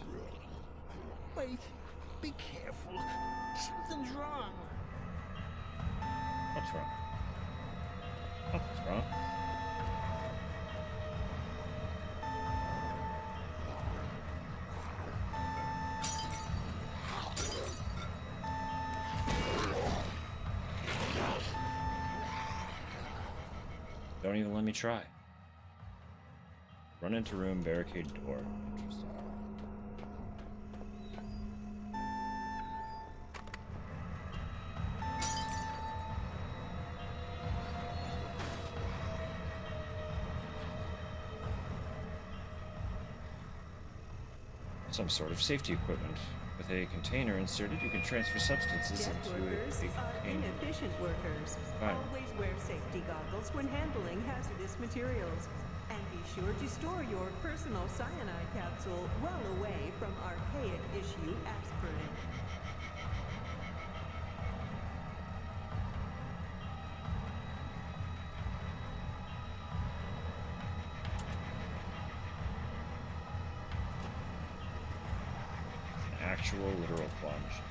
Wait. Be careful. Something's wrong. What's wrong? Nothing's wrong. Don't even let me try. Run into room, barricade door. Interesting. Some sort of safety equipment. With a container inserted, you can transfer substances Death into workers a are container. inefficient workers. Fine. Always wear safety goggles when handling hazardous materials. And be sure to store your personal cyanide capsule well away from archaic issue aspirin. An actual literal plunge.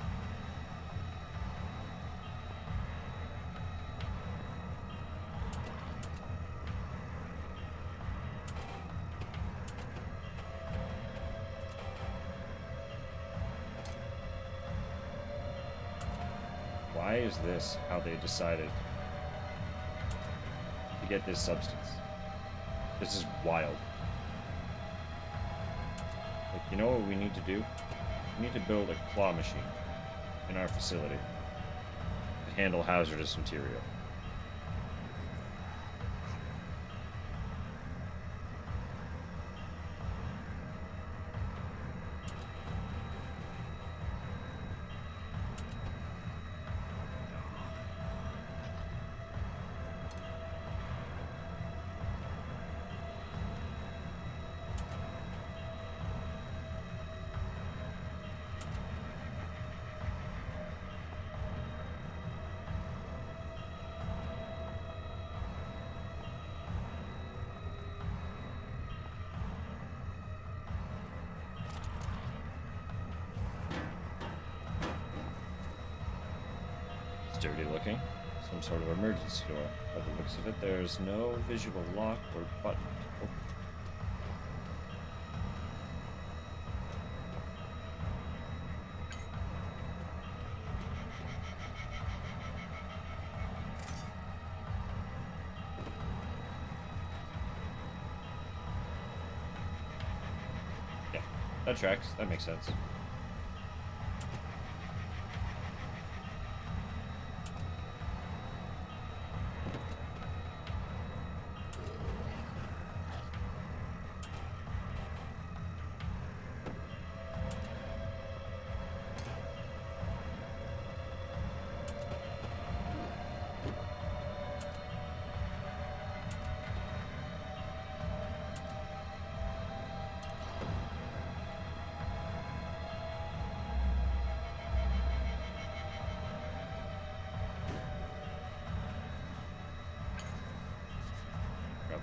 Why is this how they decided to get this substance? This is wild. Like, you know what we need to do? We need to build a claw machine in our facility to handle hazardous material. It's dirty looking. Some sort of emergency door. By the looks of it, there's no visual lock or button to open. Yeah, that tracks. That makes sense.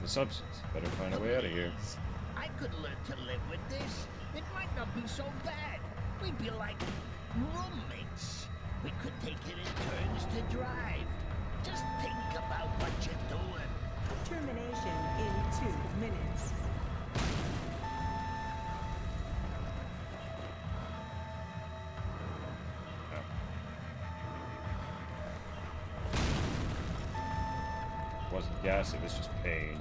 the substance. Better find a way out of here. I could learn to live with this. It might not be so bad. We'd be like roommates. We could take it in turns to drive. Just think about what you're doing. Termination in 2 minutes. Wasn't gas, it was just pain.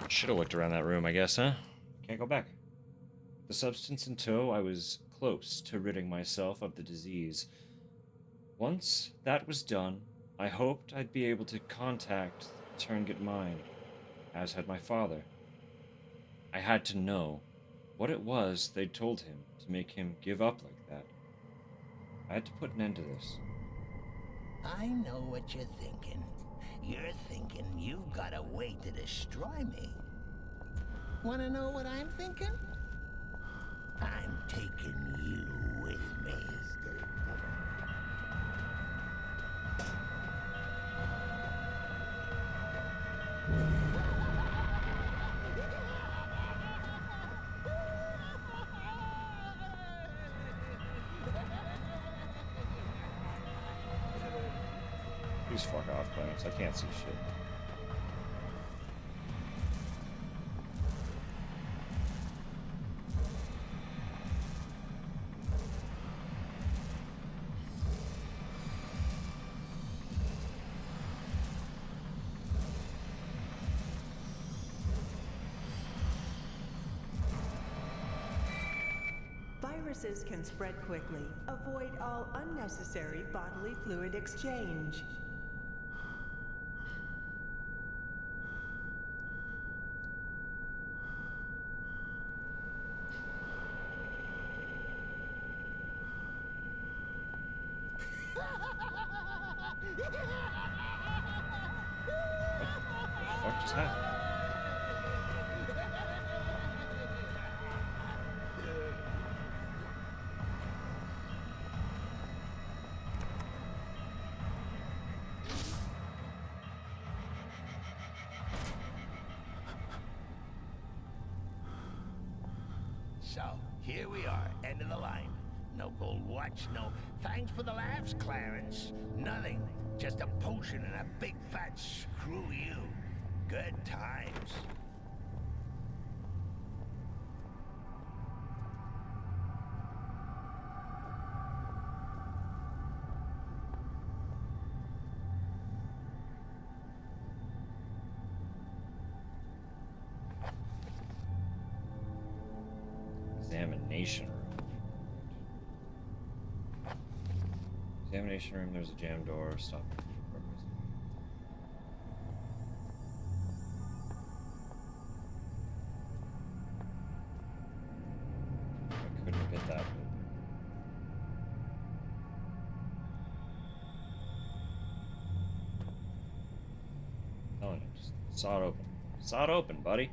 Should have looked around that room, I guess, huh? Can't go back. The substance in tow, I was close to ridding myself of the disease. Once that was done, I hoped I'd be able to contact the Turngat Mine, as had my father. I had to know what it was they'd told him to make him give up like that. I had to put an end to this. I know what you're thinking. You're thinking you've got a way to destroy me. Wanna know what I'm thinking? I'm taking you with me. Please fuck off, Clarence. I can't see shit. Viruses can spread quickly. Avoid all unnecessary bodily fluid exchange. What the fuck just happened? So, here we are, end of the line. No gold watch, no thanks for the laughs, Clarence. Nothing. Just a potion and a big fat screw you. Good times. Examination room. Examination room, there's a jam door. Stop. I couldn't get that. Oh, no, just saw it open. Saw it open, buddy.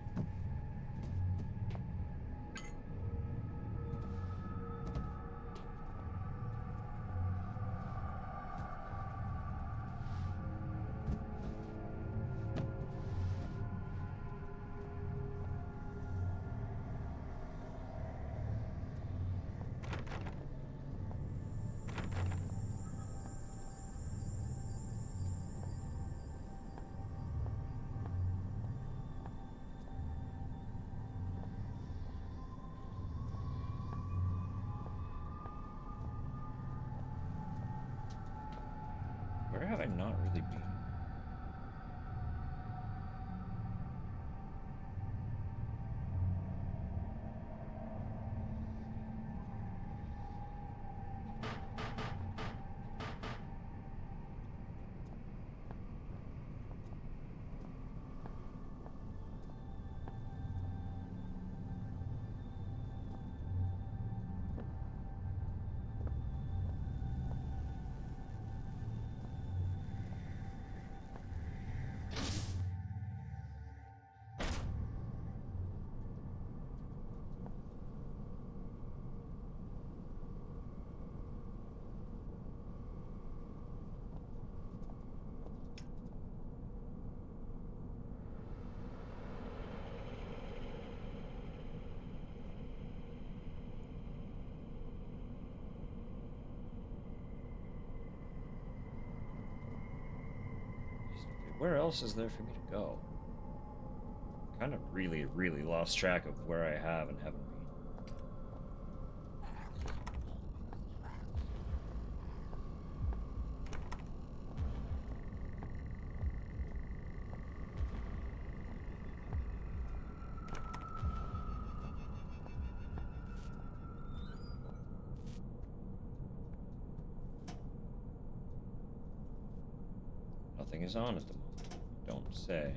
Where have I not really been? where else is there for me to go? Kind of really lost track of where I have and haven't been. Nothing is on at the moment. Don't say.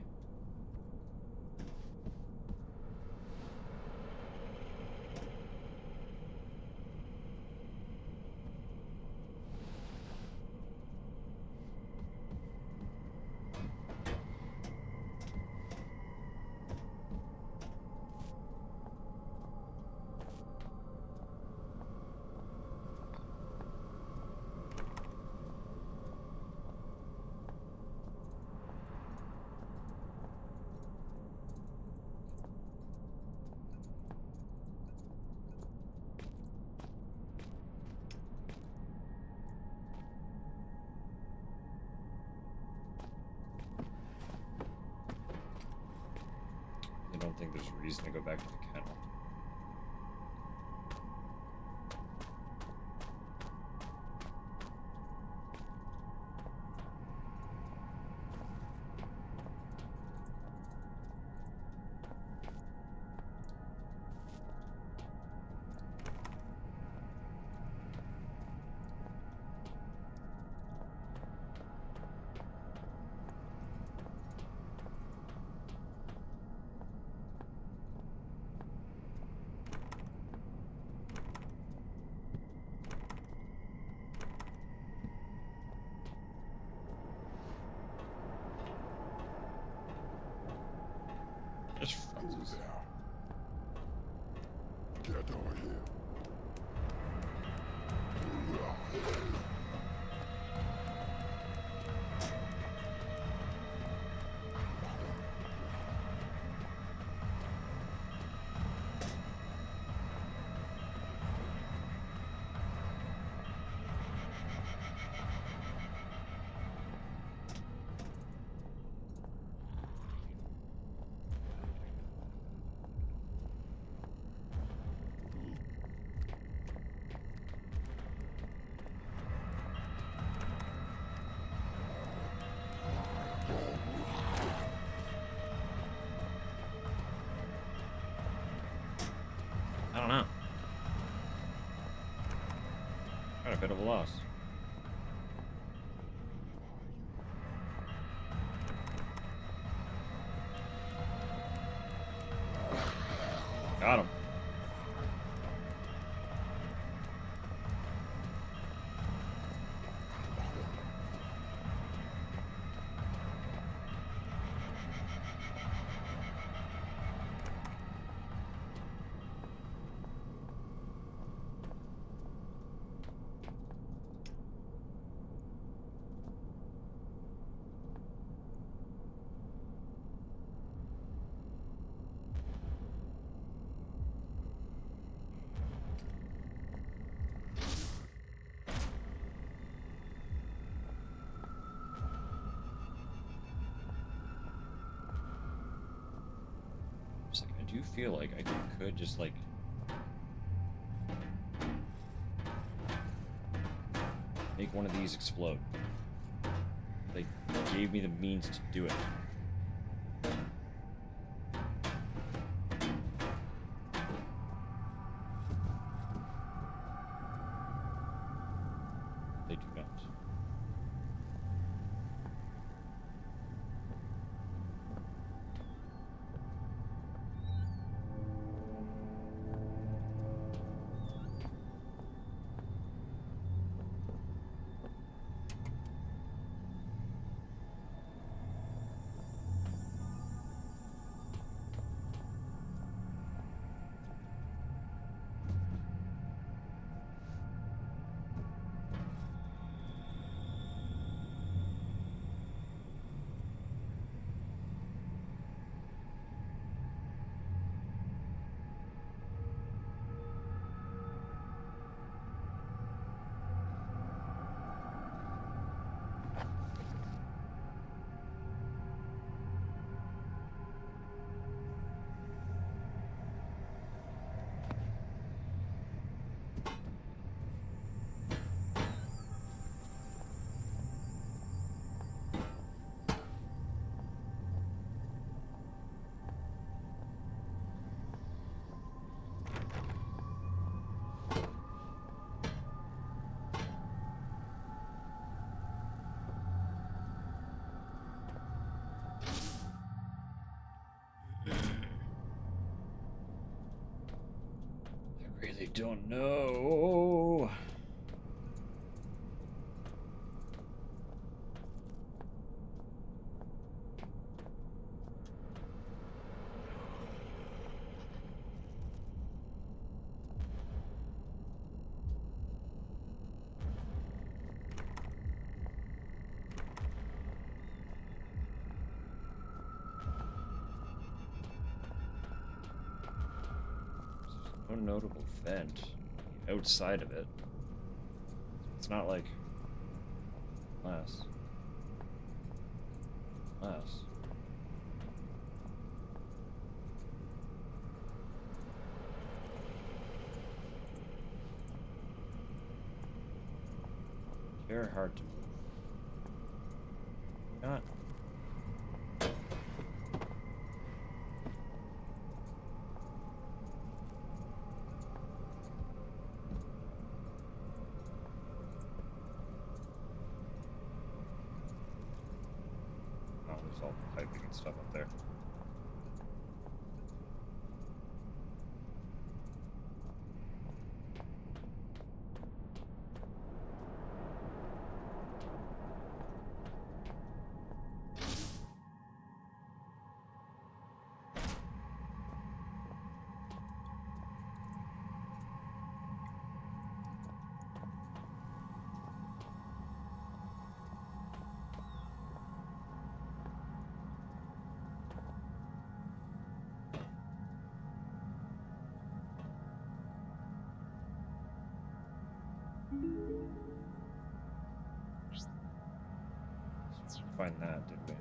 I don't think there's a reason to go back to the kennel. Just Who there? Get over here. I don't know. Got a bit of a loss. Got him. I do feel like I could just like make one of these explode. They gave me the means to do it. They do not. don't know. No notable vent outside of it. It's not like unless. Very hard to move. Not. Oh, there's all the piping and stuff up there. Find that, did we?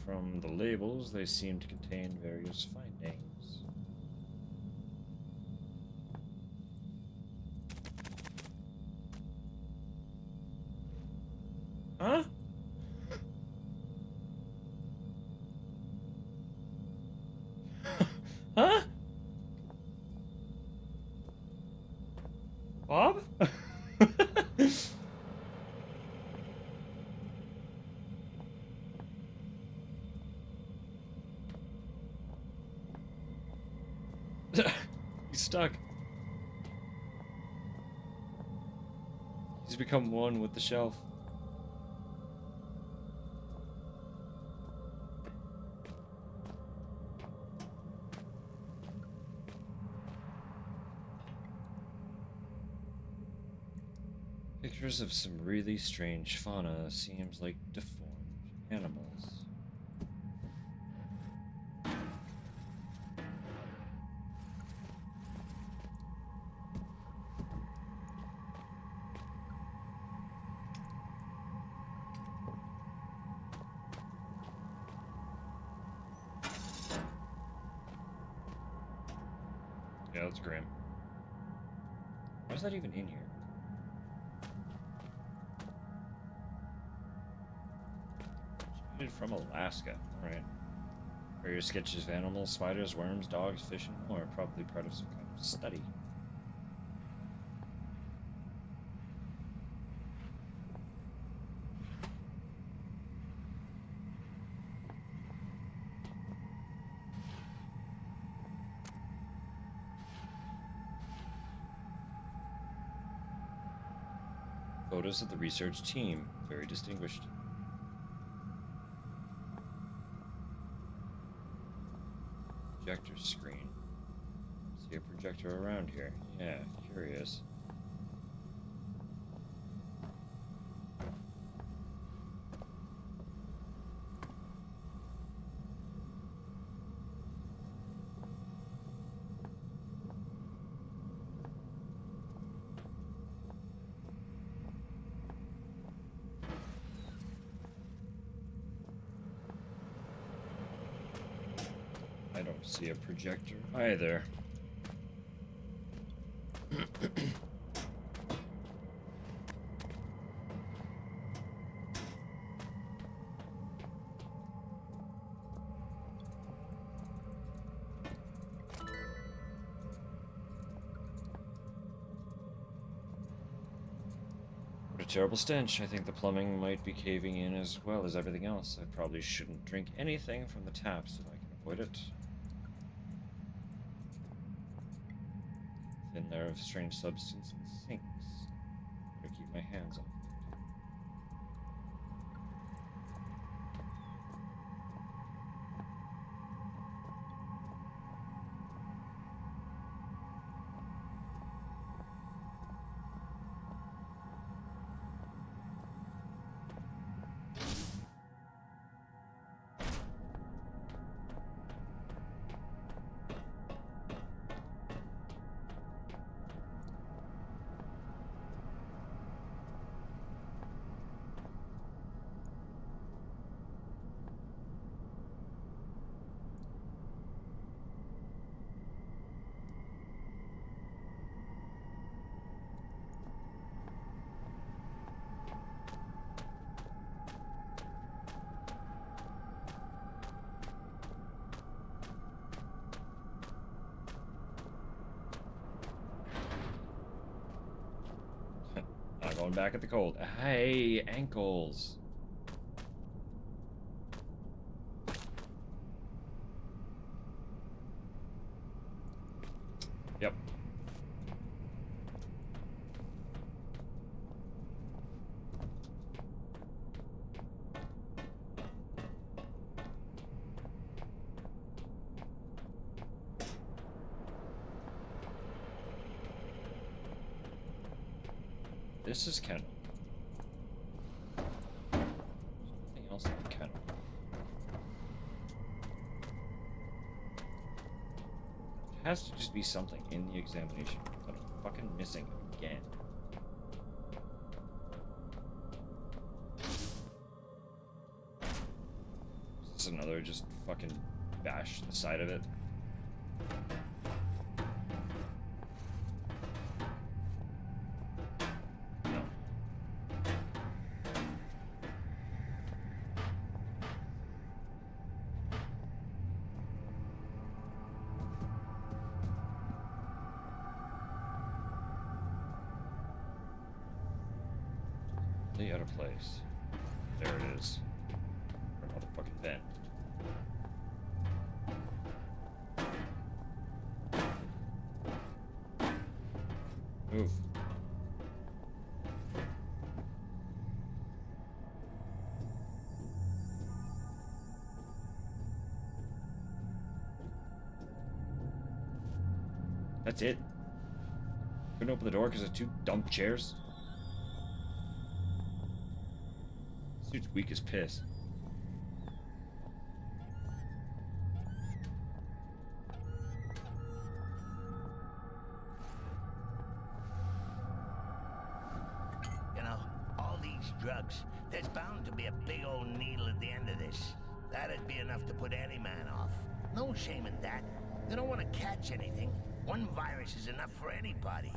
From the labels, they seem to contain various findings. Huh? Huh? Bob? He's stuck. He's become one with the shelf. Pictures of some really strange fauna. Seems like deformed animals. Yeah, that's grim. Why is that even in here? From Alaska, right? Various sketches of animals, spiders, worms, dogs, fish, and more. Probably part of some kind of study. Photos of the research team. Very distinguished. Projector screen. See a projector around here. Yeah, curious. I don't see a projector either. terrible stench. I think the plumbing might be caving in as well as everything else. I probably shouldn't drink anything from the taps if I can avoid it. Thin layer of strange substance and sinks. Better keep my hands off it. Not going back at the cold. Hey, ankles. Yep. This is Kendall. Something else like Kendall. It has to just be something in the examination that I'm fucking missing again. Is this another just fucking bash the side of it? No. Out of place. There it is. Motherfucking vent. Move. That's it. Couldn't open the door because of two dumb chairs. Dude's weak as piss. You know, all these drugs, there's bound to be a big old needle at the end of this. That'd be enough to put any man off. No shame in that. They don't want to catch anything. One virus is enough for anybody.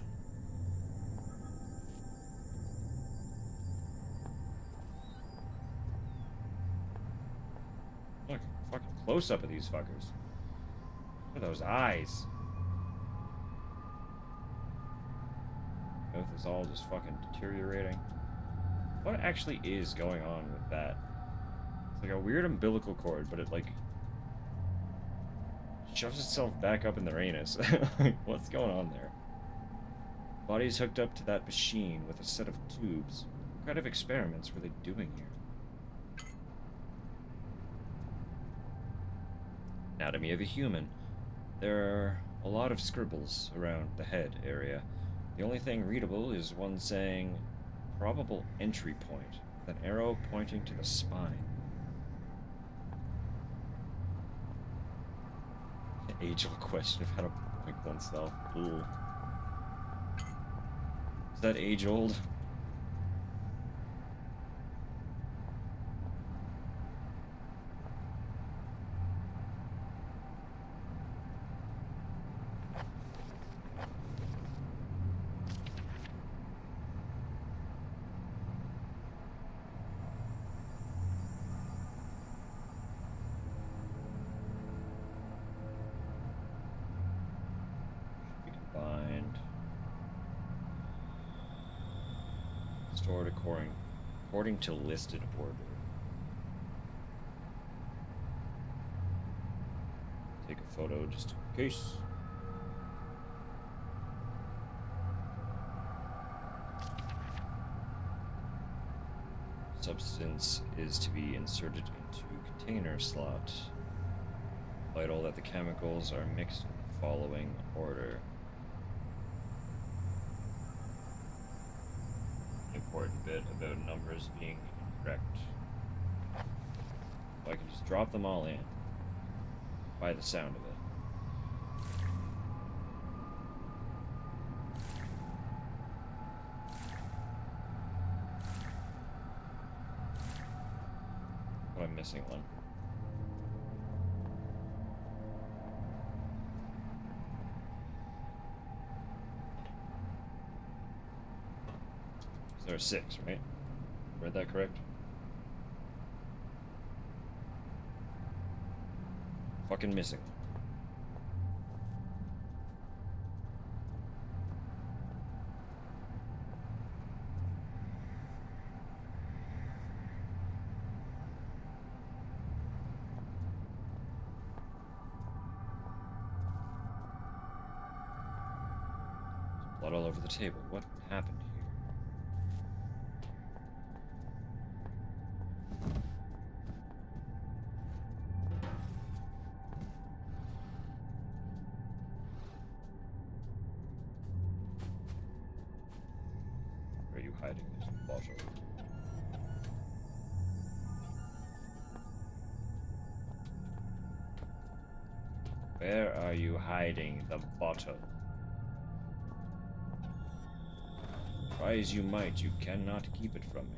Look, fucking close up of these fuckers. Look at those eyes. Mouth is all just fucking deteriorating. What actually is going on with that? It's like a weird umbilical cord, but it like shoves itself back up in their anus. Like, what's going on there? Body's hooked up to that machine with a set of tubes. What kind of experiments were they doing here? Anatomy of a human. There are a lot of scribbles around the head area. The only thing readable is one saying probable entry point, with an arrow pointing to the spine. An age-old question of how to point oneself. Ooh. Is that age-old? Stored according to listed order. Take a photo just in case. Substance is to be inserted into container slot. Vital that the chemicals are mixed in the following order. Important bit about numbers being incorrect. So I can just drop them all in by the sound of it. But I'm missing one. There are 6, right? Read that correct? Fucking missing. There's blood all over the table. What happened here? Where are you hiding this bottle? Where are you hiding the bottle? Try as you might, you cannot keep it from me.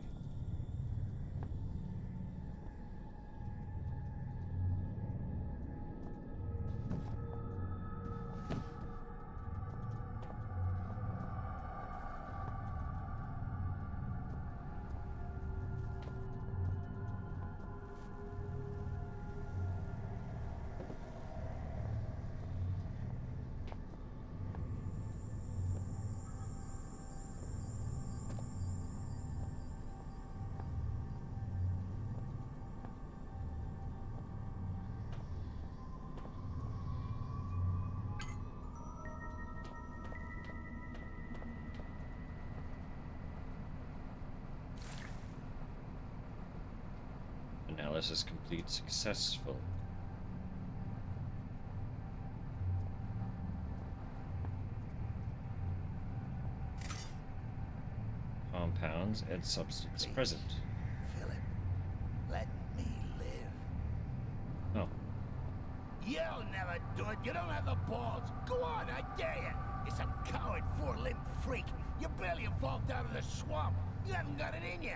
Analysis complete successful. Compounds and substance Please, present. Philip, let me live. Oh. You'll never do it. You don't have the balls. Go on, I dare you. You're some coward, four-limbed freak. You barely evolved out of the swamp. You haven't got it in you.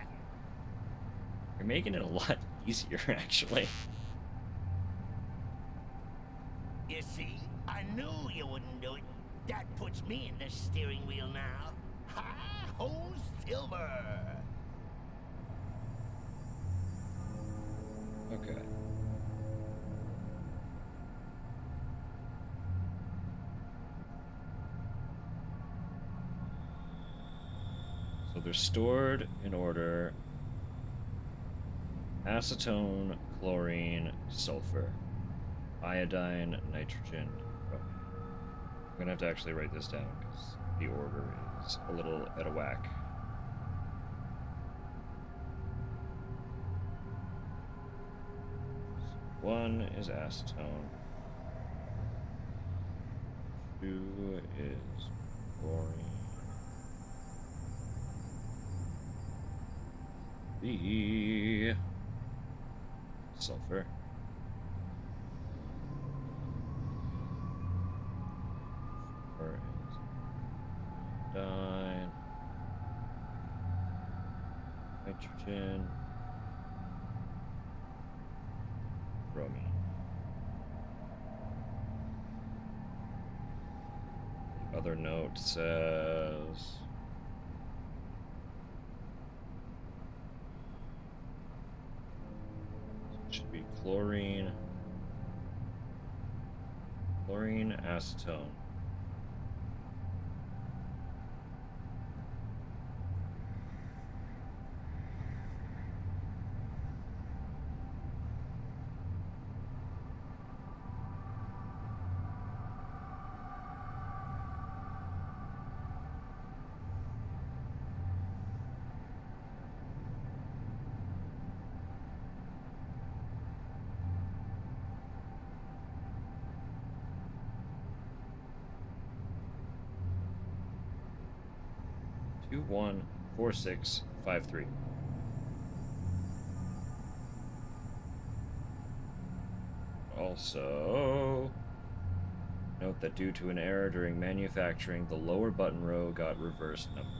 You're making it a lot easier, actually. You see, I knew you wouldn't do it. That puts me in the steering wheel now. Ha-ho, Silver! Okay. So they're stored in order: acetone, chlorine, sulfur, iodine, nitrogen, bromine. I'm gonna have to actually write this down because the order is a little out of whack. So 1 is acetone. 2 is chlorine. 3 sulfur. 4 is iodine. Nitrogen. Bromine. The other note says it should be chlorine, acetone. 214653. Also, note that due to an error during manufacturing, the lower button row got reverse numbering.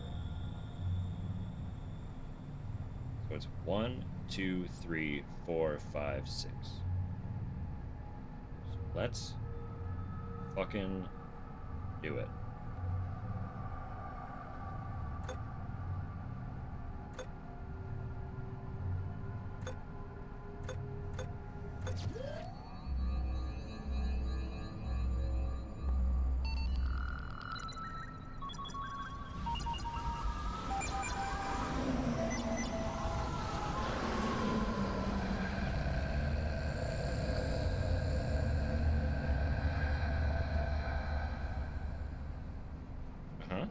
So it's 1, 2, 3, 4, 5, 6. So let's fucking do it. Huh?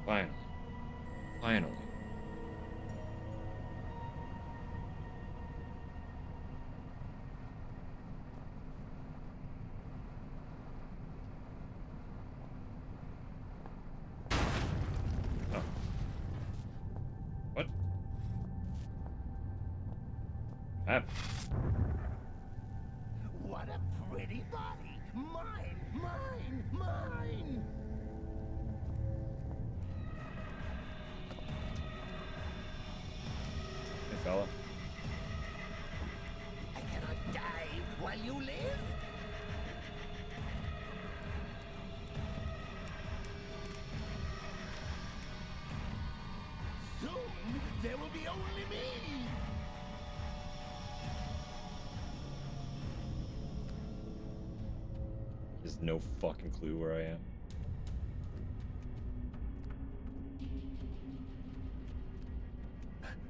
Finally. Finally. Oh. What? Happened? What a pretty body! Mine! Mine! Mine! Hey, fella. I cannot die while you live. Soon there will be only me. He has no fucking clue where I am.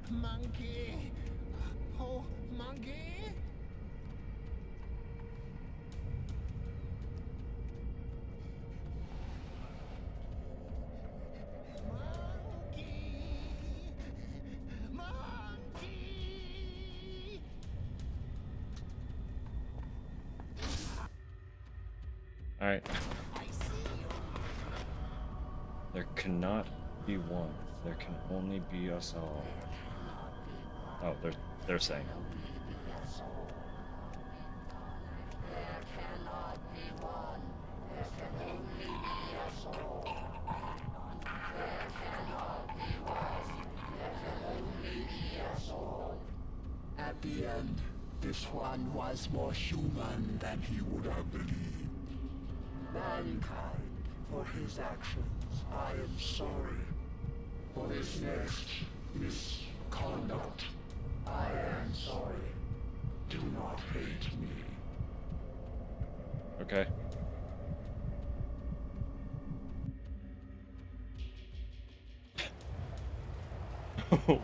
Monkey! Oh, monkey! Monkey! Alright. I see you. There cannot be one. There can only be us all. Oh, they're saying. At the end, this one was more human than he would have believed. Mankind, for his actions, I am sorry. For this next misconduct, I am sorry. Do not hate me. Okay.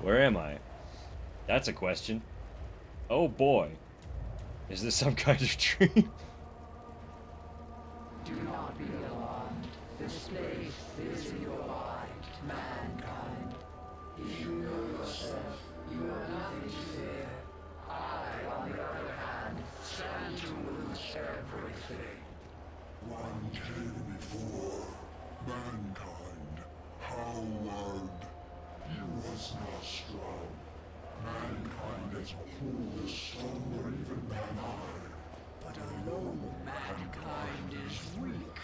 Where am I? That's a question. Oh boy. Is this some kind of dream? Do not be alarmed. This space is in your mind, mankind. If you know yourself, you have nothing to fear. I, on the other hand, stand to lose everything. One came before mankind. Howard. He was not strong. Mankind as a whole is stronger even than I. But alone, mankind is weak.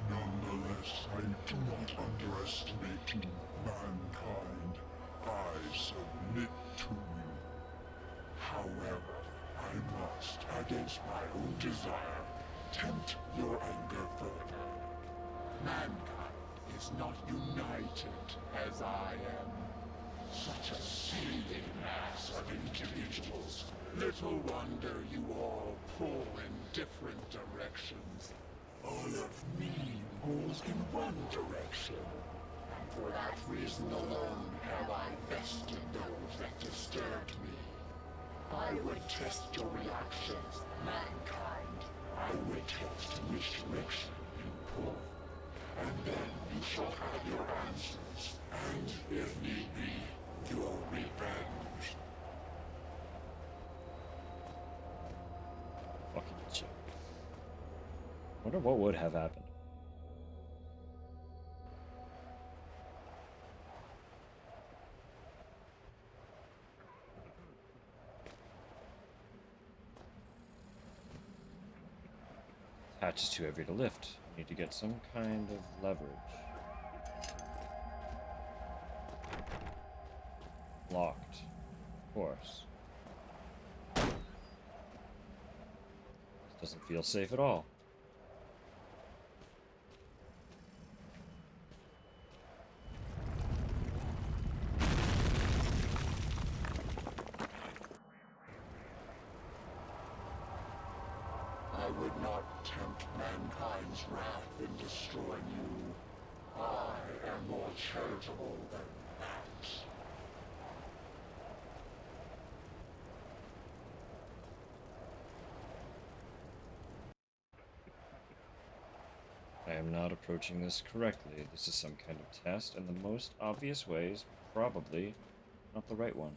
Nonetheless, I do not underestimate mankind. I submit to you. However, I must, against my own desire, tempt your anger further. Mankind is not united as I am. Such a seething mass of individuals. Little wonder you all pull in different directions. All of me pulls in one direction. And for that reason alone have I bested those that disturbed me. I would test your reactions, mankind. I would test which direction you pull. And then you shall have your answers. And if need be, your revenge. Fucking shit. Wonder what would have happened. Hatch is too heavy to lift. I need to get some kind of leverage. Locked. Of course. This doesn't feel safe at all. I would not tempt mankind's wrath in destroying you. I am more charitable than that. I am not approaching this correctly. This is some kind of test, and the most obvious way is probably not the right one.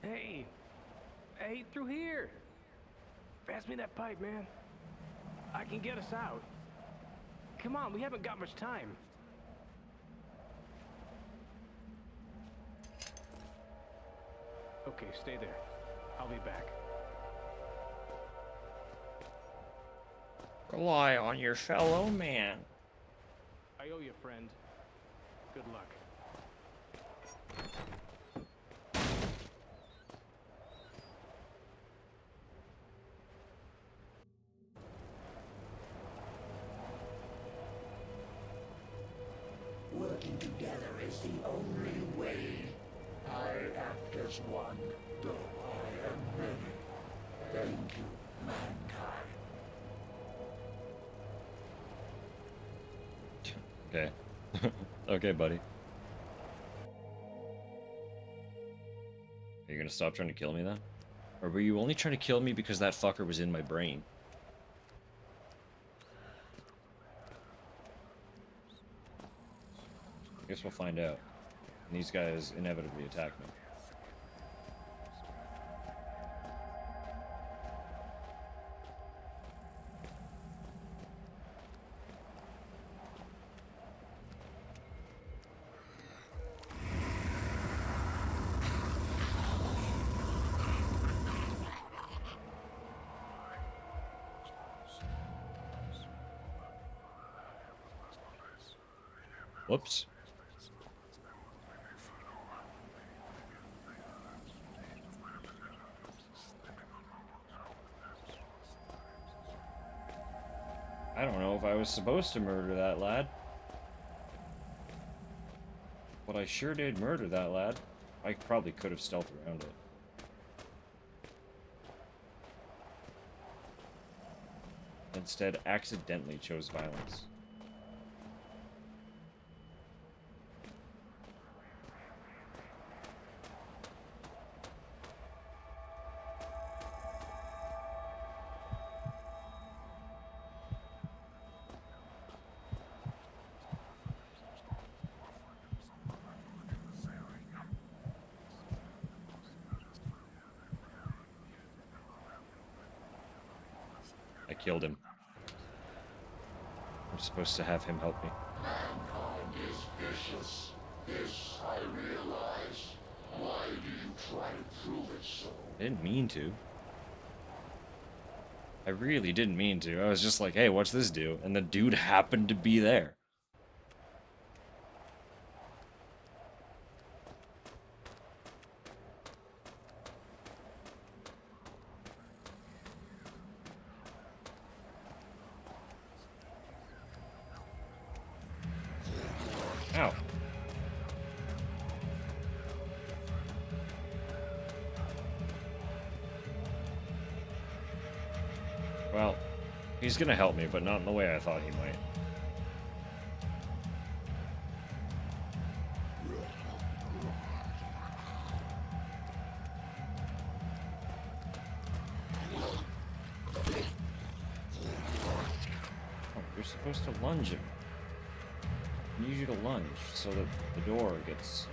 Hey! Hey, through here! Pass me that pipe, man. I can get us out. Come on, we haven't got much time. Okay, stay there. I'll be back. Rely on your fellow man. I owe you, friend. Good luck. Working together is the only way. I act as one, though I am many. Thank you, mankind. Okay. Okay, buddy. Are you gonna stop trying to kill me then? Or were you only trying to kill me because that fucker was in my brain? I guess we'll find out. And these guys inevitably attack me. Whoops. I don't know if I was supposed to murder that lad. But I sure did murder that lad. I probably could have stealthed around it. Instead, accidentally chose violence. I killed him. I'm supposed to have him help me. Mankind is vicious. This I realize. Why do you try to prove it so? I didn't mean to. I really didn't mean to. I was just like, hey, what's this do? And the dude happened to be there. Ow. Well, he's gonna help me, but not in the way I thought he might. Oh, you're supposed to lunge him. I need you to lunge so that the door gets...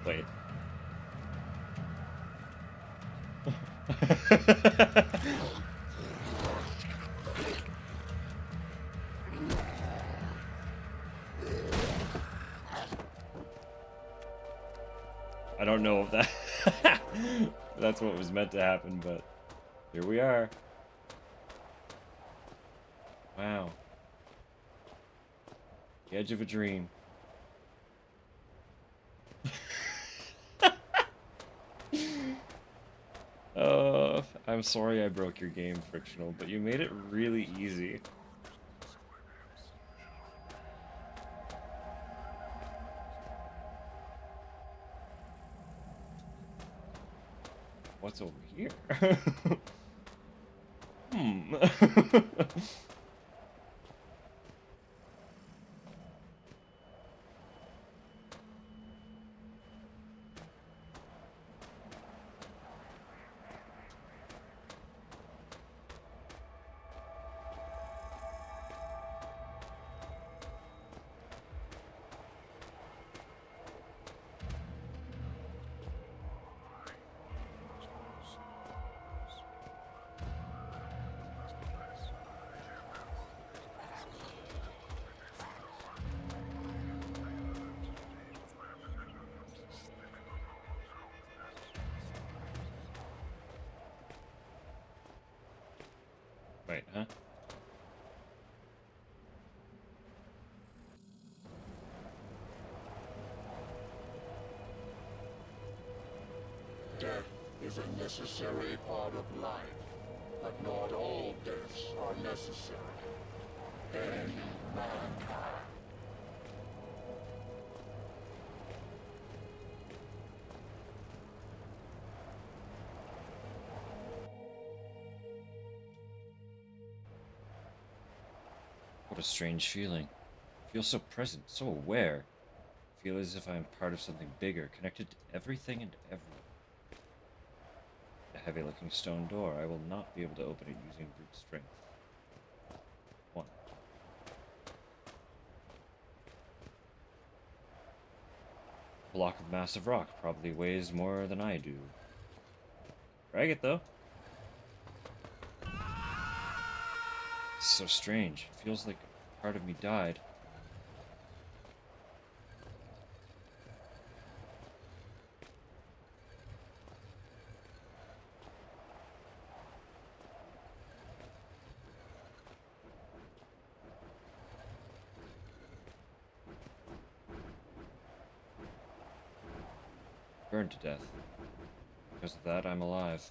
Wait. I don't know if that's what was meant to happen, but here we are. Wow. The edge of a dream. I'm sorry I broke your game, Frictional, but you made it really easy. What's over here? Hmm. Wait, huh? Death is a necessary part of life, but not all deaths are necessary. End mankind. What a strange feeling. I feel so present, so aware. I feel as if I am part of something bigger, connected to everything and everyone. A heavy-looking stone door. I will not be able to open it using brute strength. 1. Block of massive rock probably weighs more than I do. Drag it, though. It's so strange. It feels like part of me died. Burned to death. Because of that, I'm alive.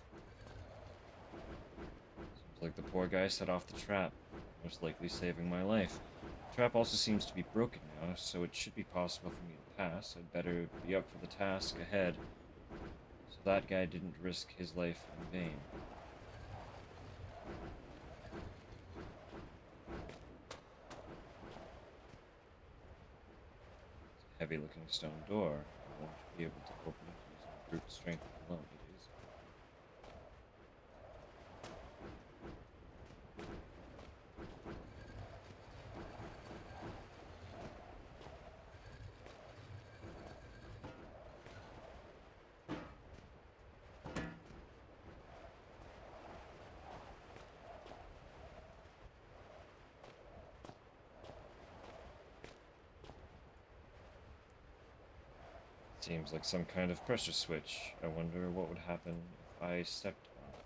Seems like the poor guy set off the trap, most likely saving my life. The trap also seems to be broken now, so it should be possible for me to pass. I'd better be up for the task ahead, so that guy didn't risk his life in vain. It's a heavy-looking stone door. I won't be able to open it using brute strength alone. It is. Seems like some kind of pressure switch. I wonder what would happen if I stepped on it.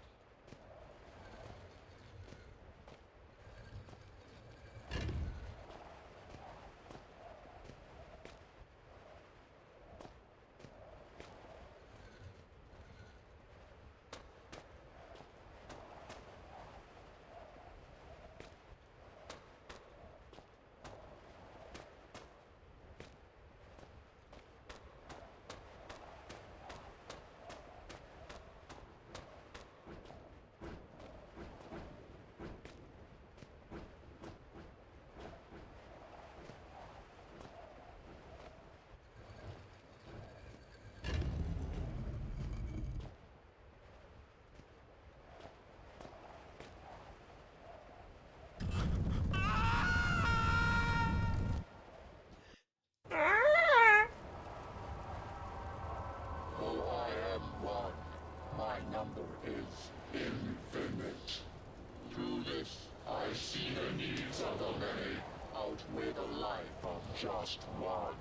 of the many outweigh the life of just one.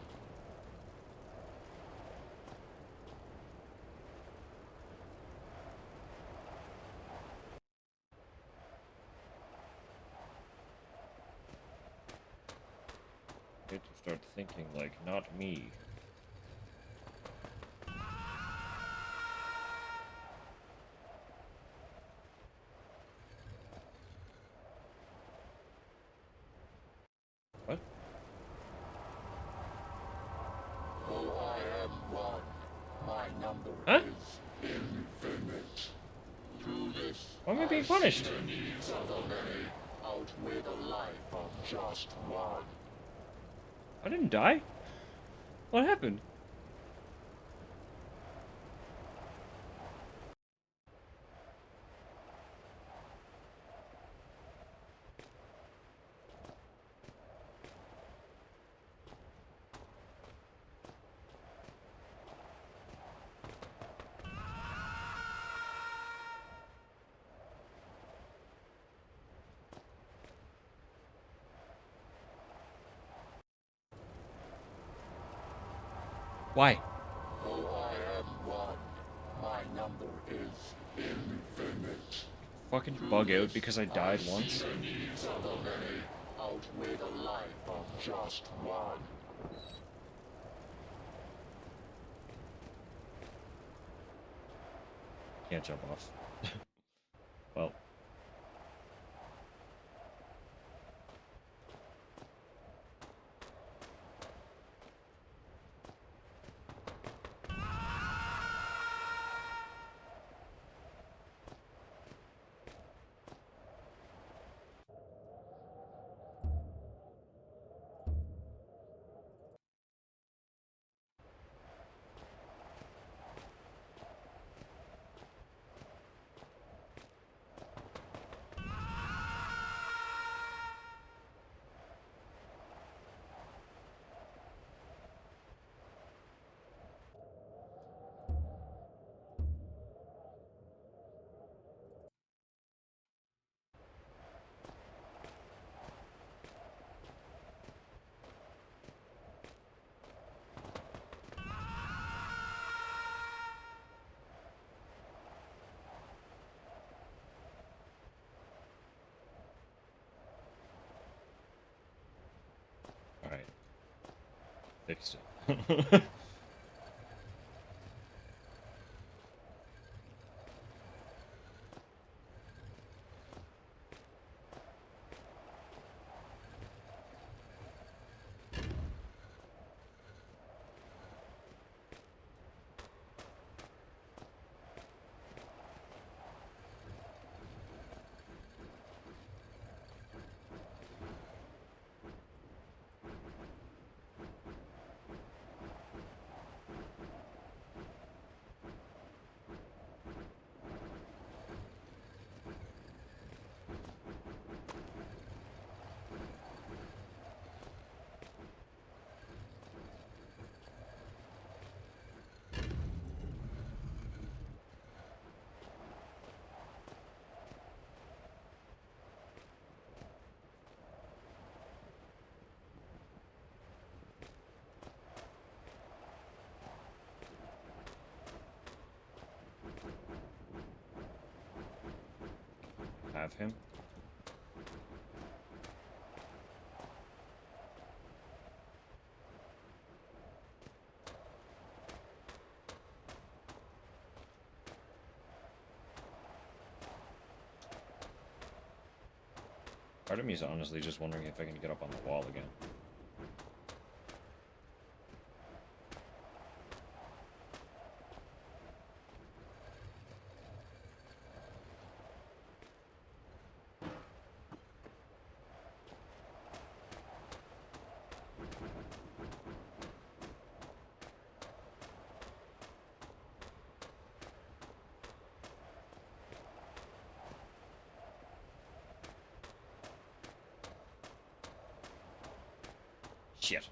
Get to start thinking like not me. What? Though I am one, my number Huh? is infinite. Through this, Why am I being I see punished? the needs of the many outweigh the life of just one. I didn't die. What happened? Why? Though I am one, my number is infinite. Fucking bug out because I died once. The needs of the many outweigh the life of just one. Can't jump off. Well. Alright. Fixed it. Have him. Part of me is honestly just wondering if I can get up on the wall again. Shit.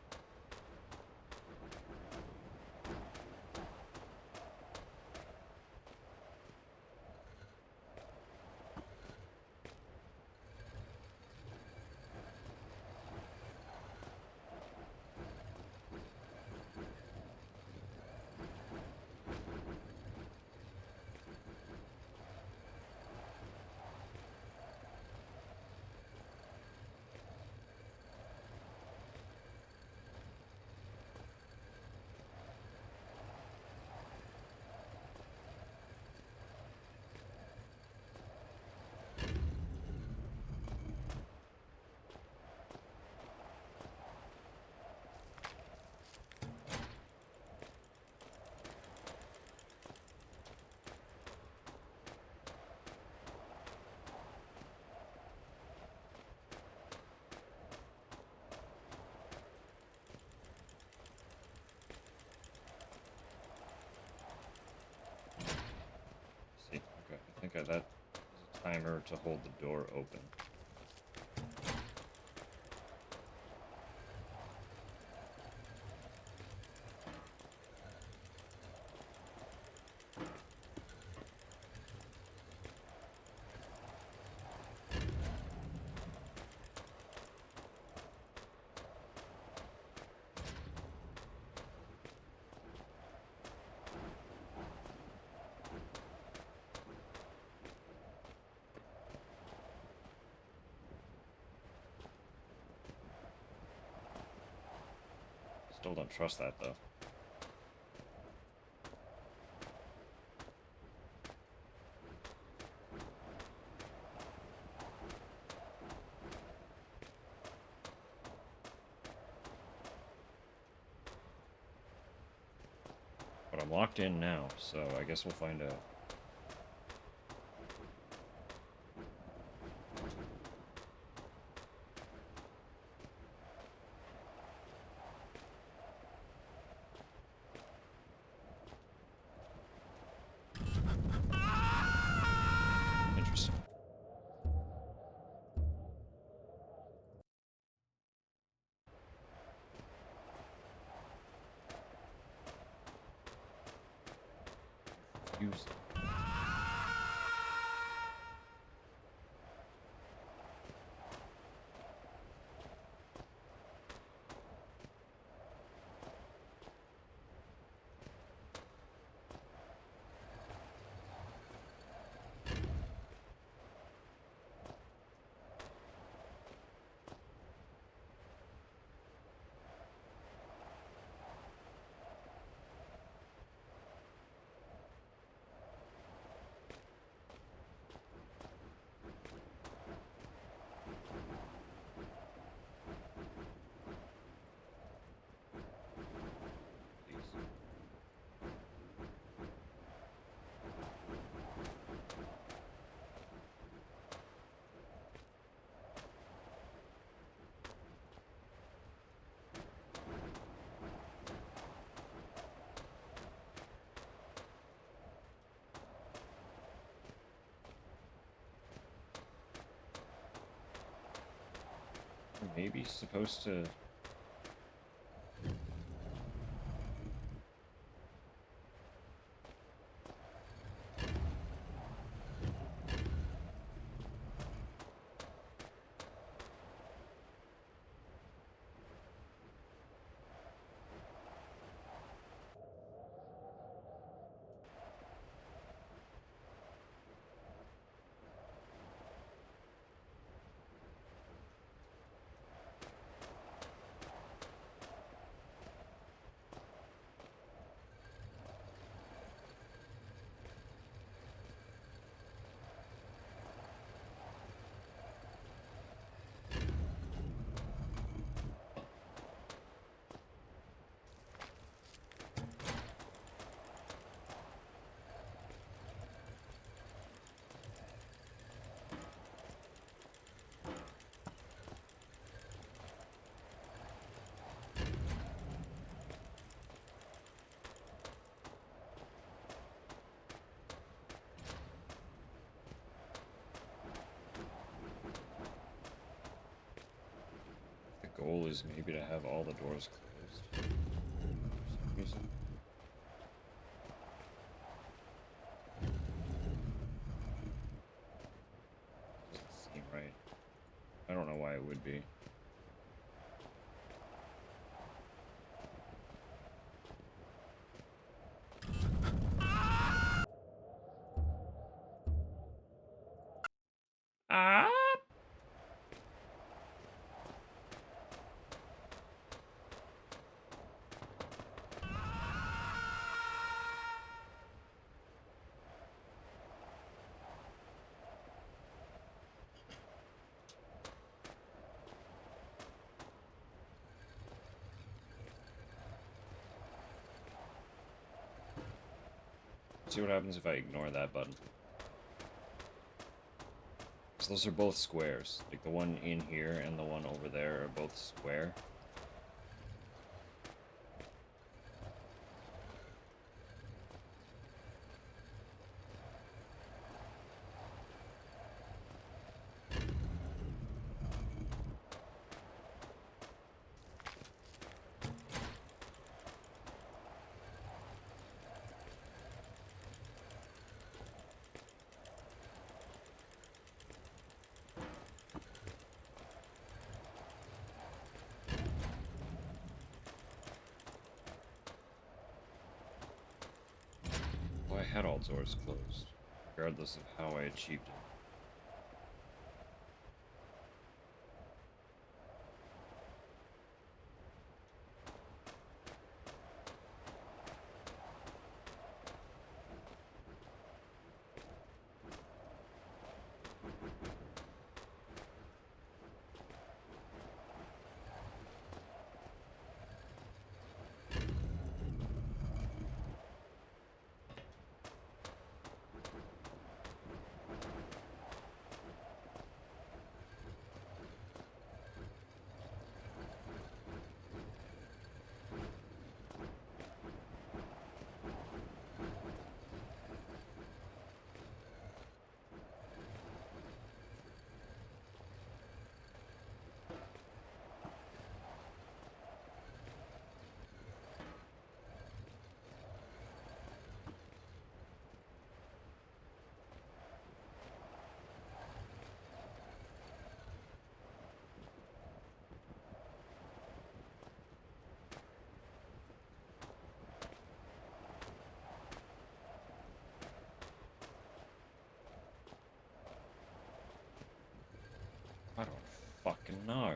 timer to hold the door open. Still don't trust that, though. But I'm locked in now, so I guess we'll find out. Interesting. Use. Maybe supposed to... The goal is maybe to have all the doors closed. For some reason. Doesn't seem right. I don't know why it would be. See what happens if I ignore that button. So those are both squares. Like the one in here and the one over there are both square. doors closed, regardless of how I achieved it. I don't fucking know.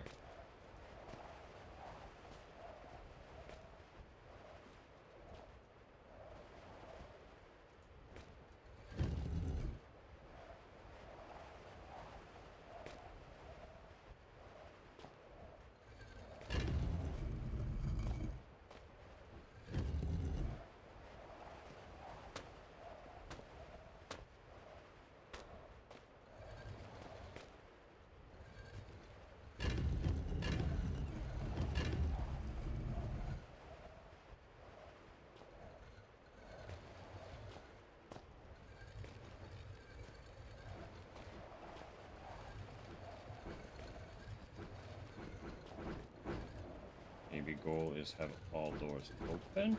Maybe goal is have all doors open.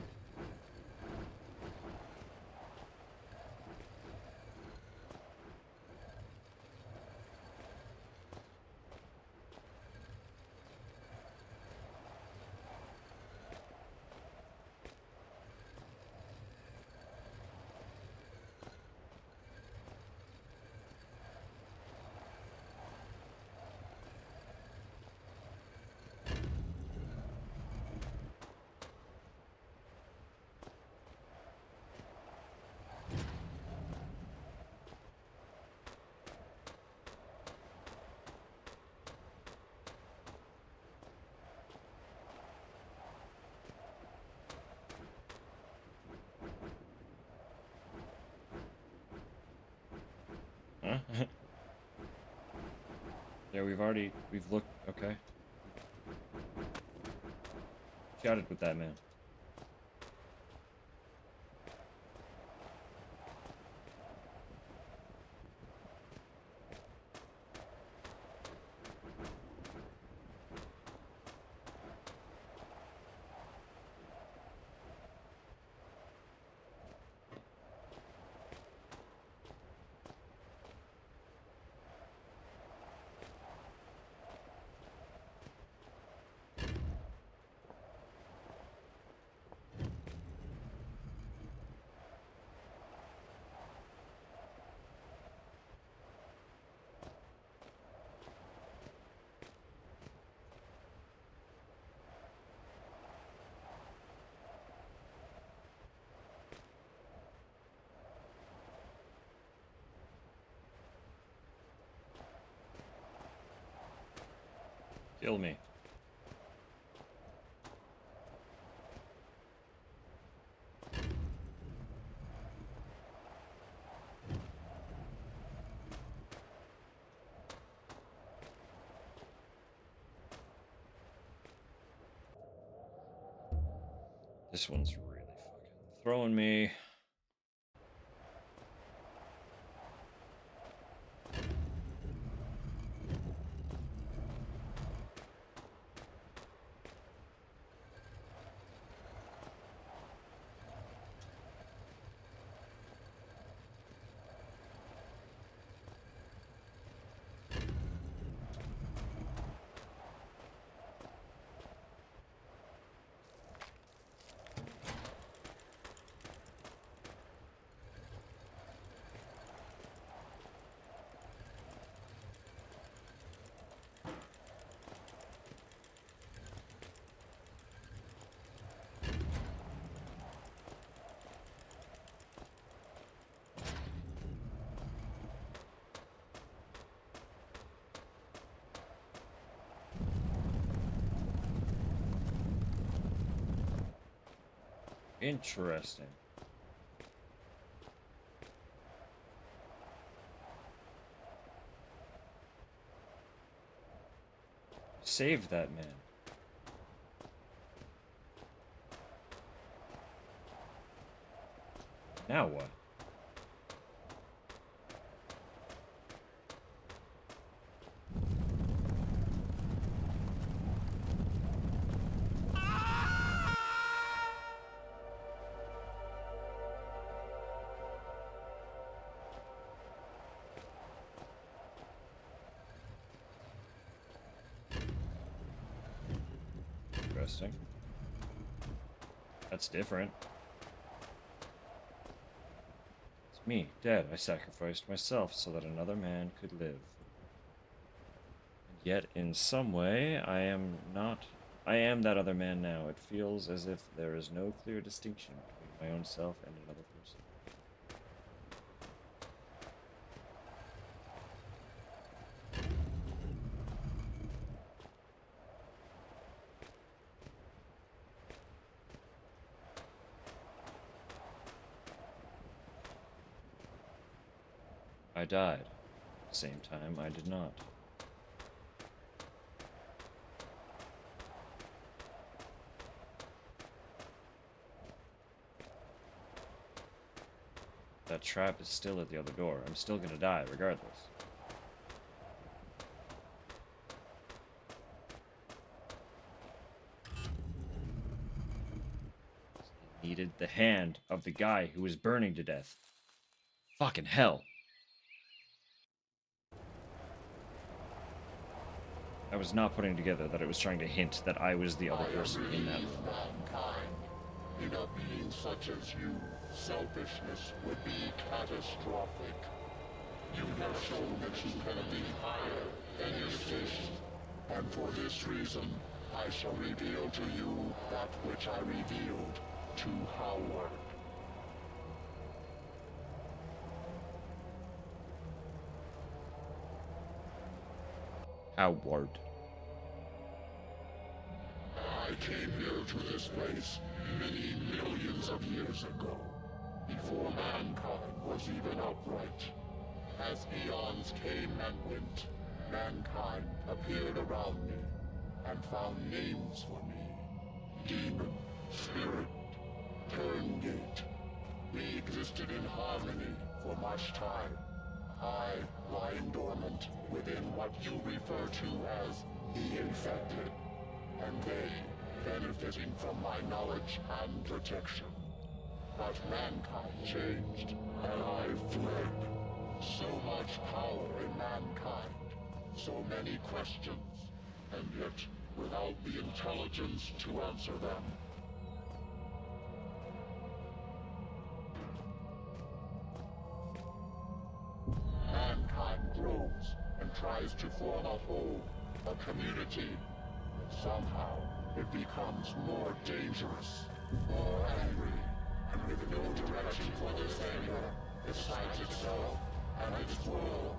Huh? Yeah, we've looked, okay. Chatted with that man. Kill me. This one's really fucking throwing me. Interesting. Save that man. Now what? Interesting. That's different. It's me, dead. I sacrificed myself so that another man could live. And yet, in some way, I am not... I am that other man now. It feels as if there is no clear distinction between my own self and another person. I died. At the same time, I did not. That trap is still at the other door. I'm still gonna die, regardless. He needed the hand of the guy who was burning to death. Fucking hell. I was not putting together that it was trying to hint that I was the other person in that room. Mankind. In a being such as you, selfishness would be catastrophic. You have shown that you can be higher than your station. And for this reason, I shall reveal to you that which I revealed to Howard. Howard. I came here to this place many millions of years ago, before mankind was even upright. As eons came and went, mankind appeared around me and found names for me. Demon, spirit, Turngate. We existed in harmony for much time. I, lying dormant within what you refer to as the infected, and they benefiting from my knowledge and protection. But mankind changed, and I fled. So much power in mankind, so many questions, and yet without the intelligence to answer them. Mankind grows and tries to form a whole, a community. Somehow, it becomes more dangerous, more angry, and with no direction for this anger, besides itself and its world.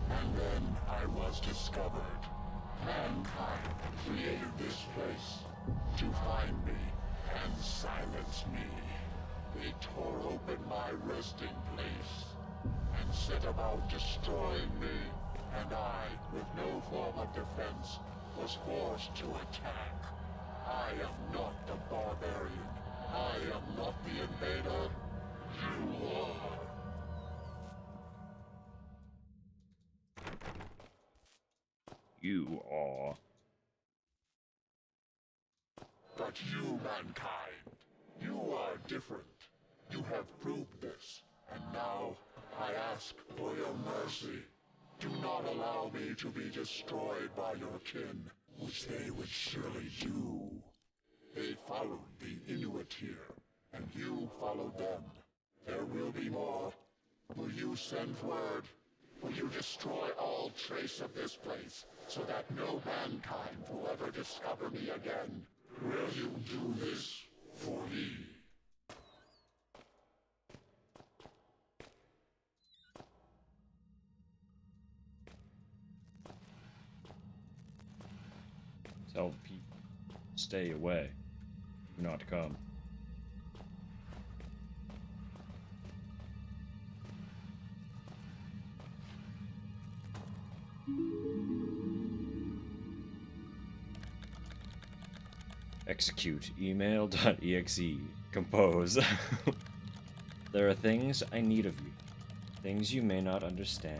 And then I was discovered. Mankind created this place to find me and silence me. They tore open my resting place and set about destroying me, and I, with no form of defense, was forced to attack. I am not the barbarian. I am not the invader. You are. You are. But you, mankind, you are different. You have proved this, and now I ask for your mercy. Do not allow me to be destroyed by your kin, which they would surely do. They followed the Inuit here, and you followed them. There will be more. Will you send word? Will you destroy all trace of this place, so that no mankind will ever discover me again? Will you do this for me? Tell people, stay away. Do not come. Execute email.exe. Compose. There are things I need of you. Things you may not understand.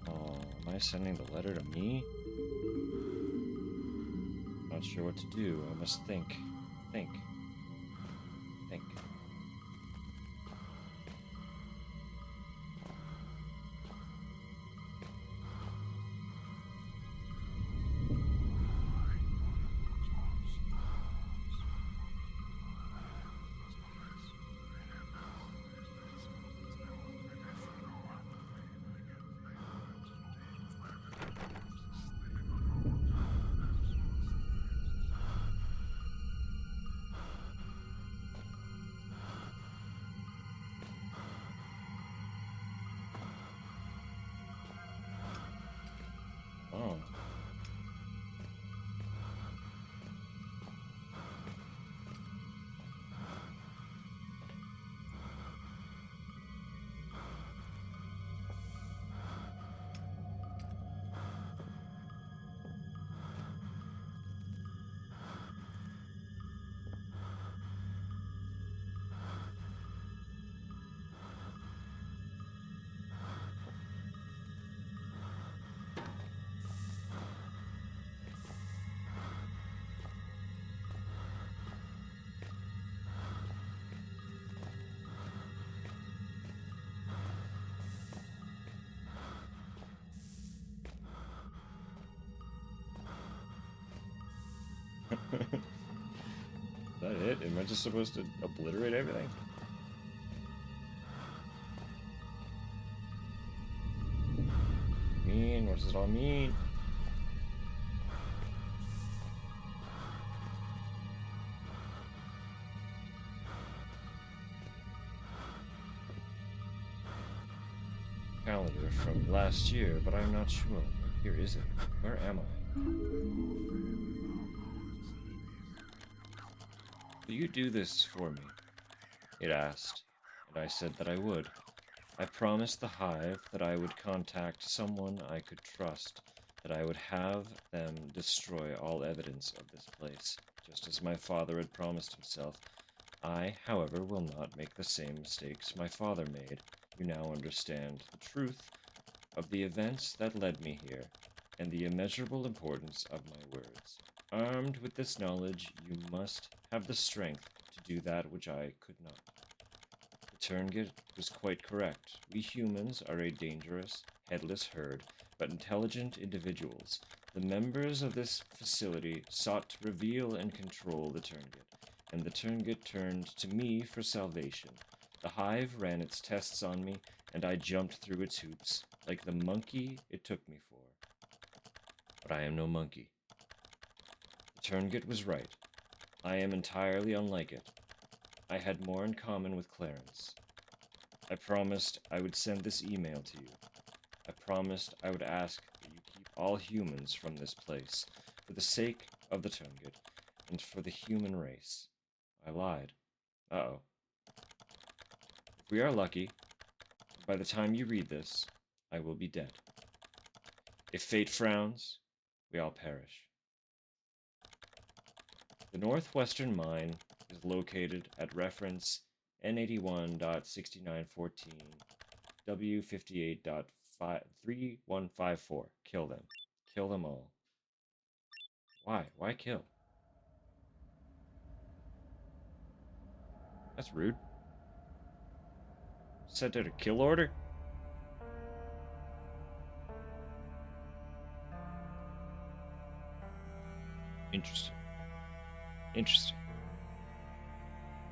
Oh, am I sending the letter to me? Not sure what to do. I must think. Think. Think. Oh. Is that it? Am I just supposed to obliterate everything? What does it all mean? Calendar from last year, but I'm not sure. What year is it? Where am I? Will you do this for me? It asked, and I said that I would. I promised the Hive that I would contact someone I could trust, that I would have them destroy all evidence of this place, just as my father had promised himself. I, however, will not make the same mistakes my father made. You now understand the truth of the events that led me here, and the immeasurable importance of my words. Armed with this knowledge, you must have the strength to do that which I could not. The Turnget was quite correct. We humans are a dangerous, headless herd, but intelligent individuals. The members of this facility sought to reveal and control the Turnget, and the Turnget turned to me for salvation. The Hive ran its tests on me, and I jumped through its hoops, like the monkey it took me for. But I am no monkey. The Turnget was right. I am entirely unlike it. I had more in common with Clarence. I promised I would send this email to you. I promised I would ask that you keep all humans from this place, for the sake of the Turnget, and for the human race. I lied. Uh-oh. If we are lucky, by the time you read this, I will be dead. If fate frowns, we all perish. The Northwestern Mine is located at reference N81.6914, W58.3154. Kill them. Kill them all. Why? Why kill? That's rude. Sent out a kill order? Interesting. Interesting.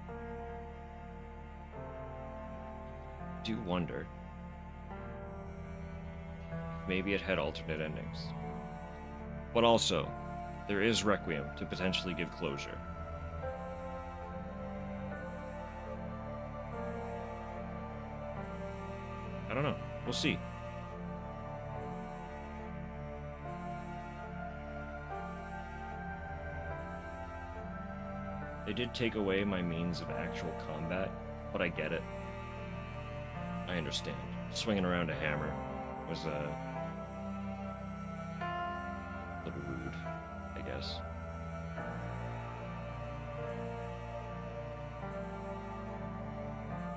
I do wonder if maybe it had alternate endings. But also, there is Requiem to potentially give closure. I don't know. We'll see. They did take away my means of actual combat, but I get it. I understand. Swinging around a hammer was a little rude, I guess.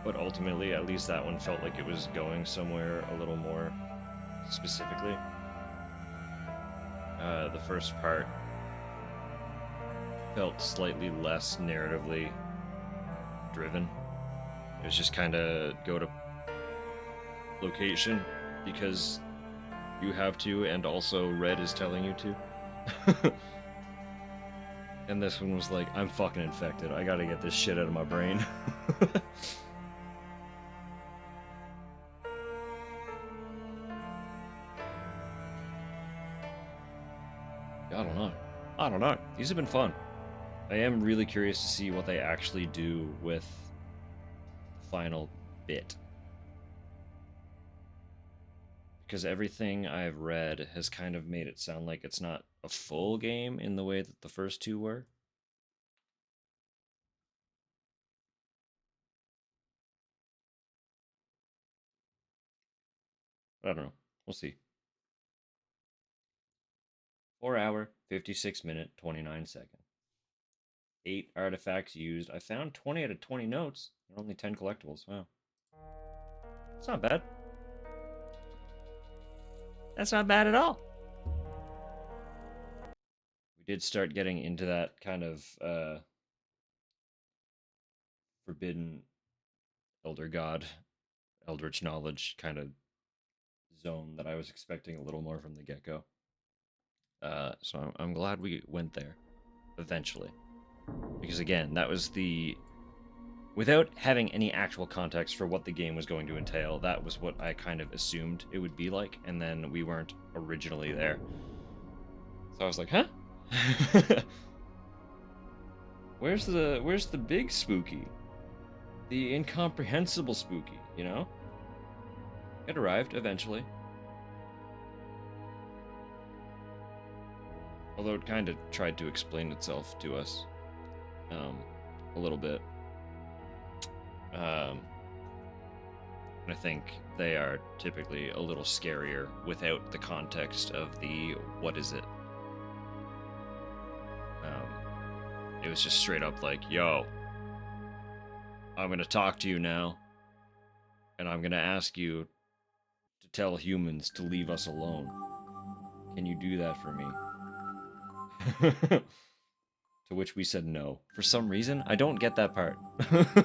but ultimately, at least that one felt like it was going somewhere a little more specifically. The first part felt slightly less narratively driven. It was just kind of go to location because you have to, and also Red is telling you to. And this one was like, I'm fucking infected. I gotta get this shit out of my brain. I don't know. These have been fun. I am really curious to see what they actually do with the final bit. Because everything I've read has kind of made it sound like it's not a full game in the way that the first two were. I don't know. We'll see. 4 hour, 56 minute, 29 second. 8 artifacts used. I found 20 out of 20 notes and only 10 collectibles. Wow. It's not bad. That's not bad at all. We did start getting into that kind of forbidden elder god, eldritch knowledge kind of zone that I was expecting a little more from the get-go. So I'm glad we went there eventually. Because again, that was without having any actual context for what the game was going to entail, that was what I kind of assumed it would be like, and then we weren't originally there. So I was like, huh? Where's the big spooky? The incomprehensible spooky, you know? It arrived eventually. Although it kind of tried to explain itself to us a little bit. I think they are typically a little scarier without the context of the what is it. It was just straight up like, yo, I'm gonna talk to you now, and I'm gonna ask you to tell humans to leave us alone. Can you do that for me? To which we said no. For some reason, I don't get that part.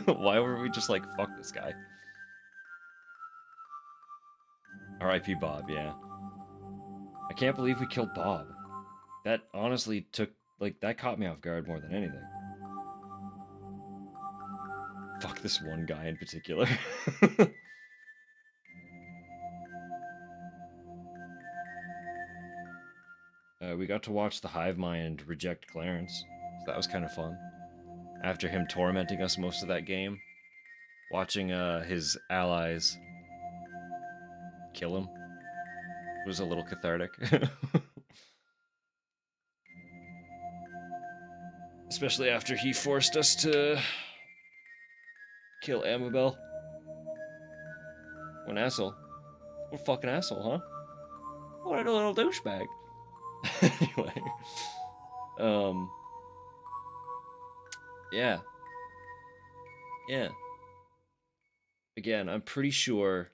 Why were we just like, fuck this guy? R.I.P. Bob, yeah. I can't believe we killed Bob. That honestly that caught me off guard more than anything. Fuck this one guy in particular. We got to watch the Hive Mind reject Clarence, so that was kind of fun. After him tormenting us most of that game, watching his allies kill him was a little cathartic. Especially after he forced us to kill Amabel. What an asshole. What a fucking asshole, huh? What a little douchebag. Anyway. Yeah. Yeah. Again, I'm pretty sure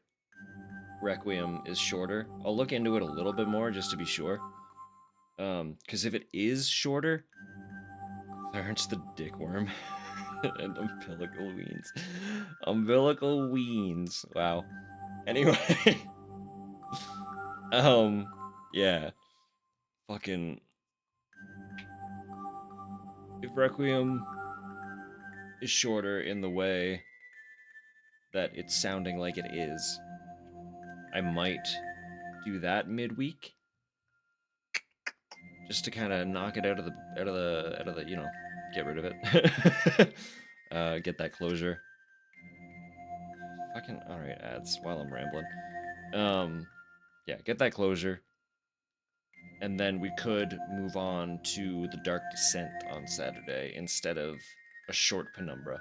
Requiem is shorter. I'll look into it a little bit more just to be sure. Because if it is shorter, Clarence the Dickworm and Umbilical Weens. Umbilical Weens. Wow. Anyway. Yeah. Fucking... If Requiem is shorter in the way that it's sounding like it is, I might do that midweek, just to kind of knock it out of the, you know, get rid of it. Get that closure. Fucking alright, ads while I'm rambling. Yeah, get that closure. And then we could move on to the Dark Descent on Saturday instead of a short penumbra.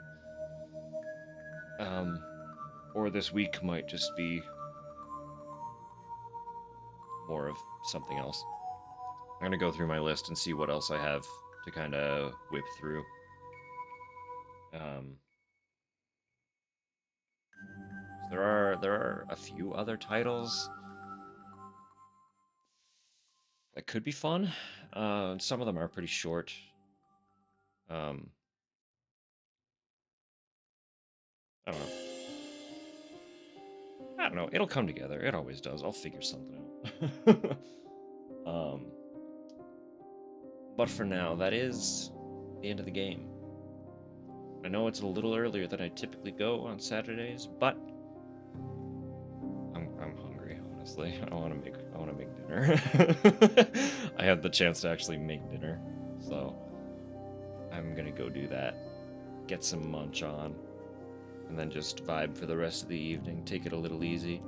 Or this week might just be more of something else. I'm gonna go through my list and see what else I have to kind of whip through. There are a few other titles that could be fun. Some of them are pretty short. I don't know. I don't know. It'll come together. It always does. I'll figure something out. But for now, that is the end of the game. I know it's a little earlier than I typically go on Saturdays, but I'm hungry, honestly. I want to make dinner. I had the chance to actually make dinner, so I'm gonna go do that. Get some munch on, and then just vibe for the rest of the evening. Take it a little easy.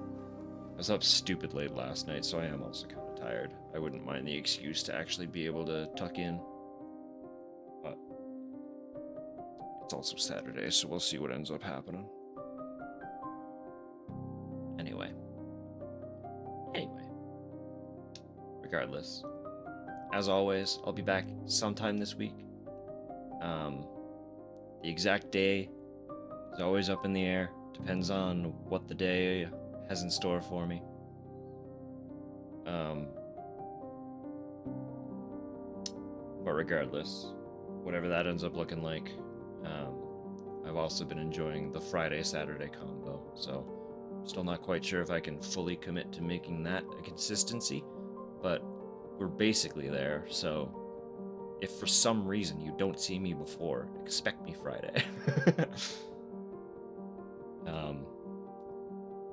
I was up stupid late last night, so I am also kind of tired. I wouldn't mind the excuse to actually be able to tuck in. But it's also Saturday, so we'll see what ends up happening. Anyway. Regardless. As always, I'll be back sometime this week. The exact day is always up in the air. Depends on what the day has in store for me. But regardless, whatever that ends up looking like, I've also been enjoying the Friday-Saturday combo, so still not quite sure if I can fully commit to making that a consistency, but we're basically there, so if for some reason you don't see me before, expect me Friday.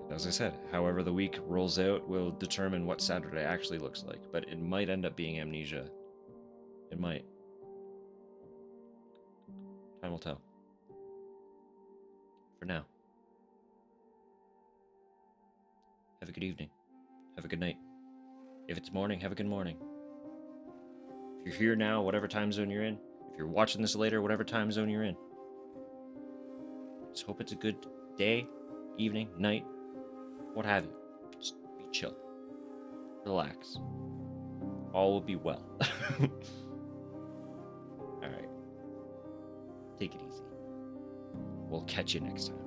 As I said, however the week rolls out will determine what Saturday actually looks like, but it might end up being Amnesia. It might. Time will tell. For now. Have a good evening. Have a good night. If it's morning, have a good morning. If you're here now, whatever time zone you're in. If you're watching this later, whatever time zone you're in. Just hope it's a good day, evening, night, what have you. Just be chill. Relax. All will be well. Alright. Take it easy. We'll catch you next time.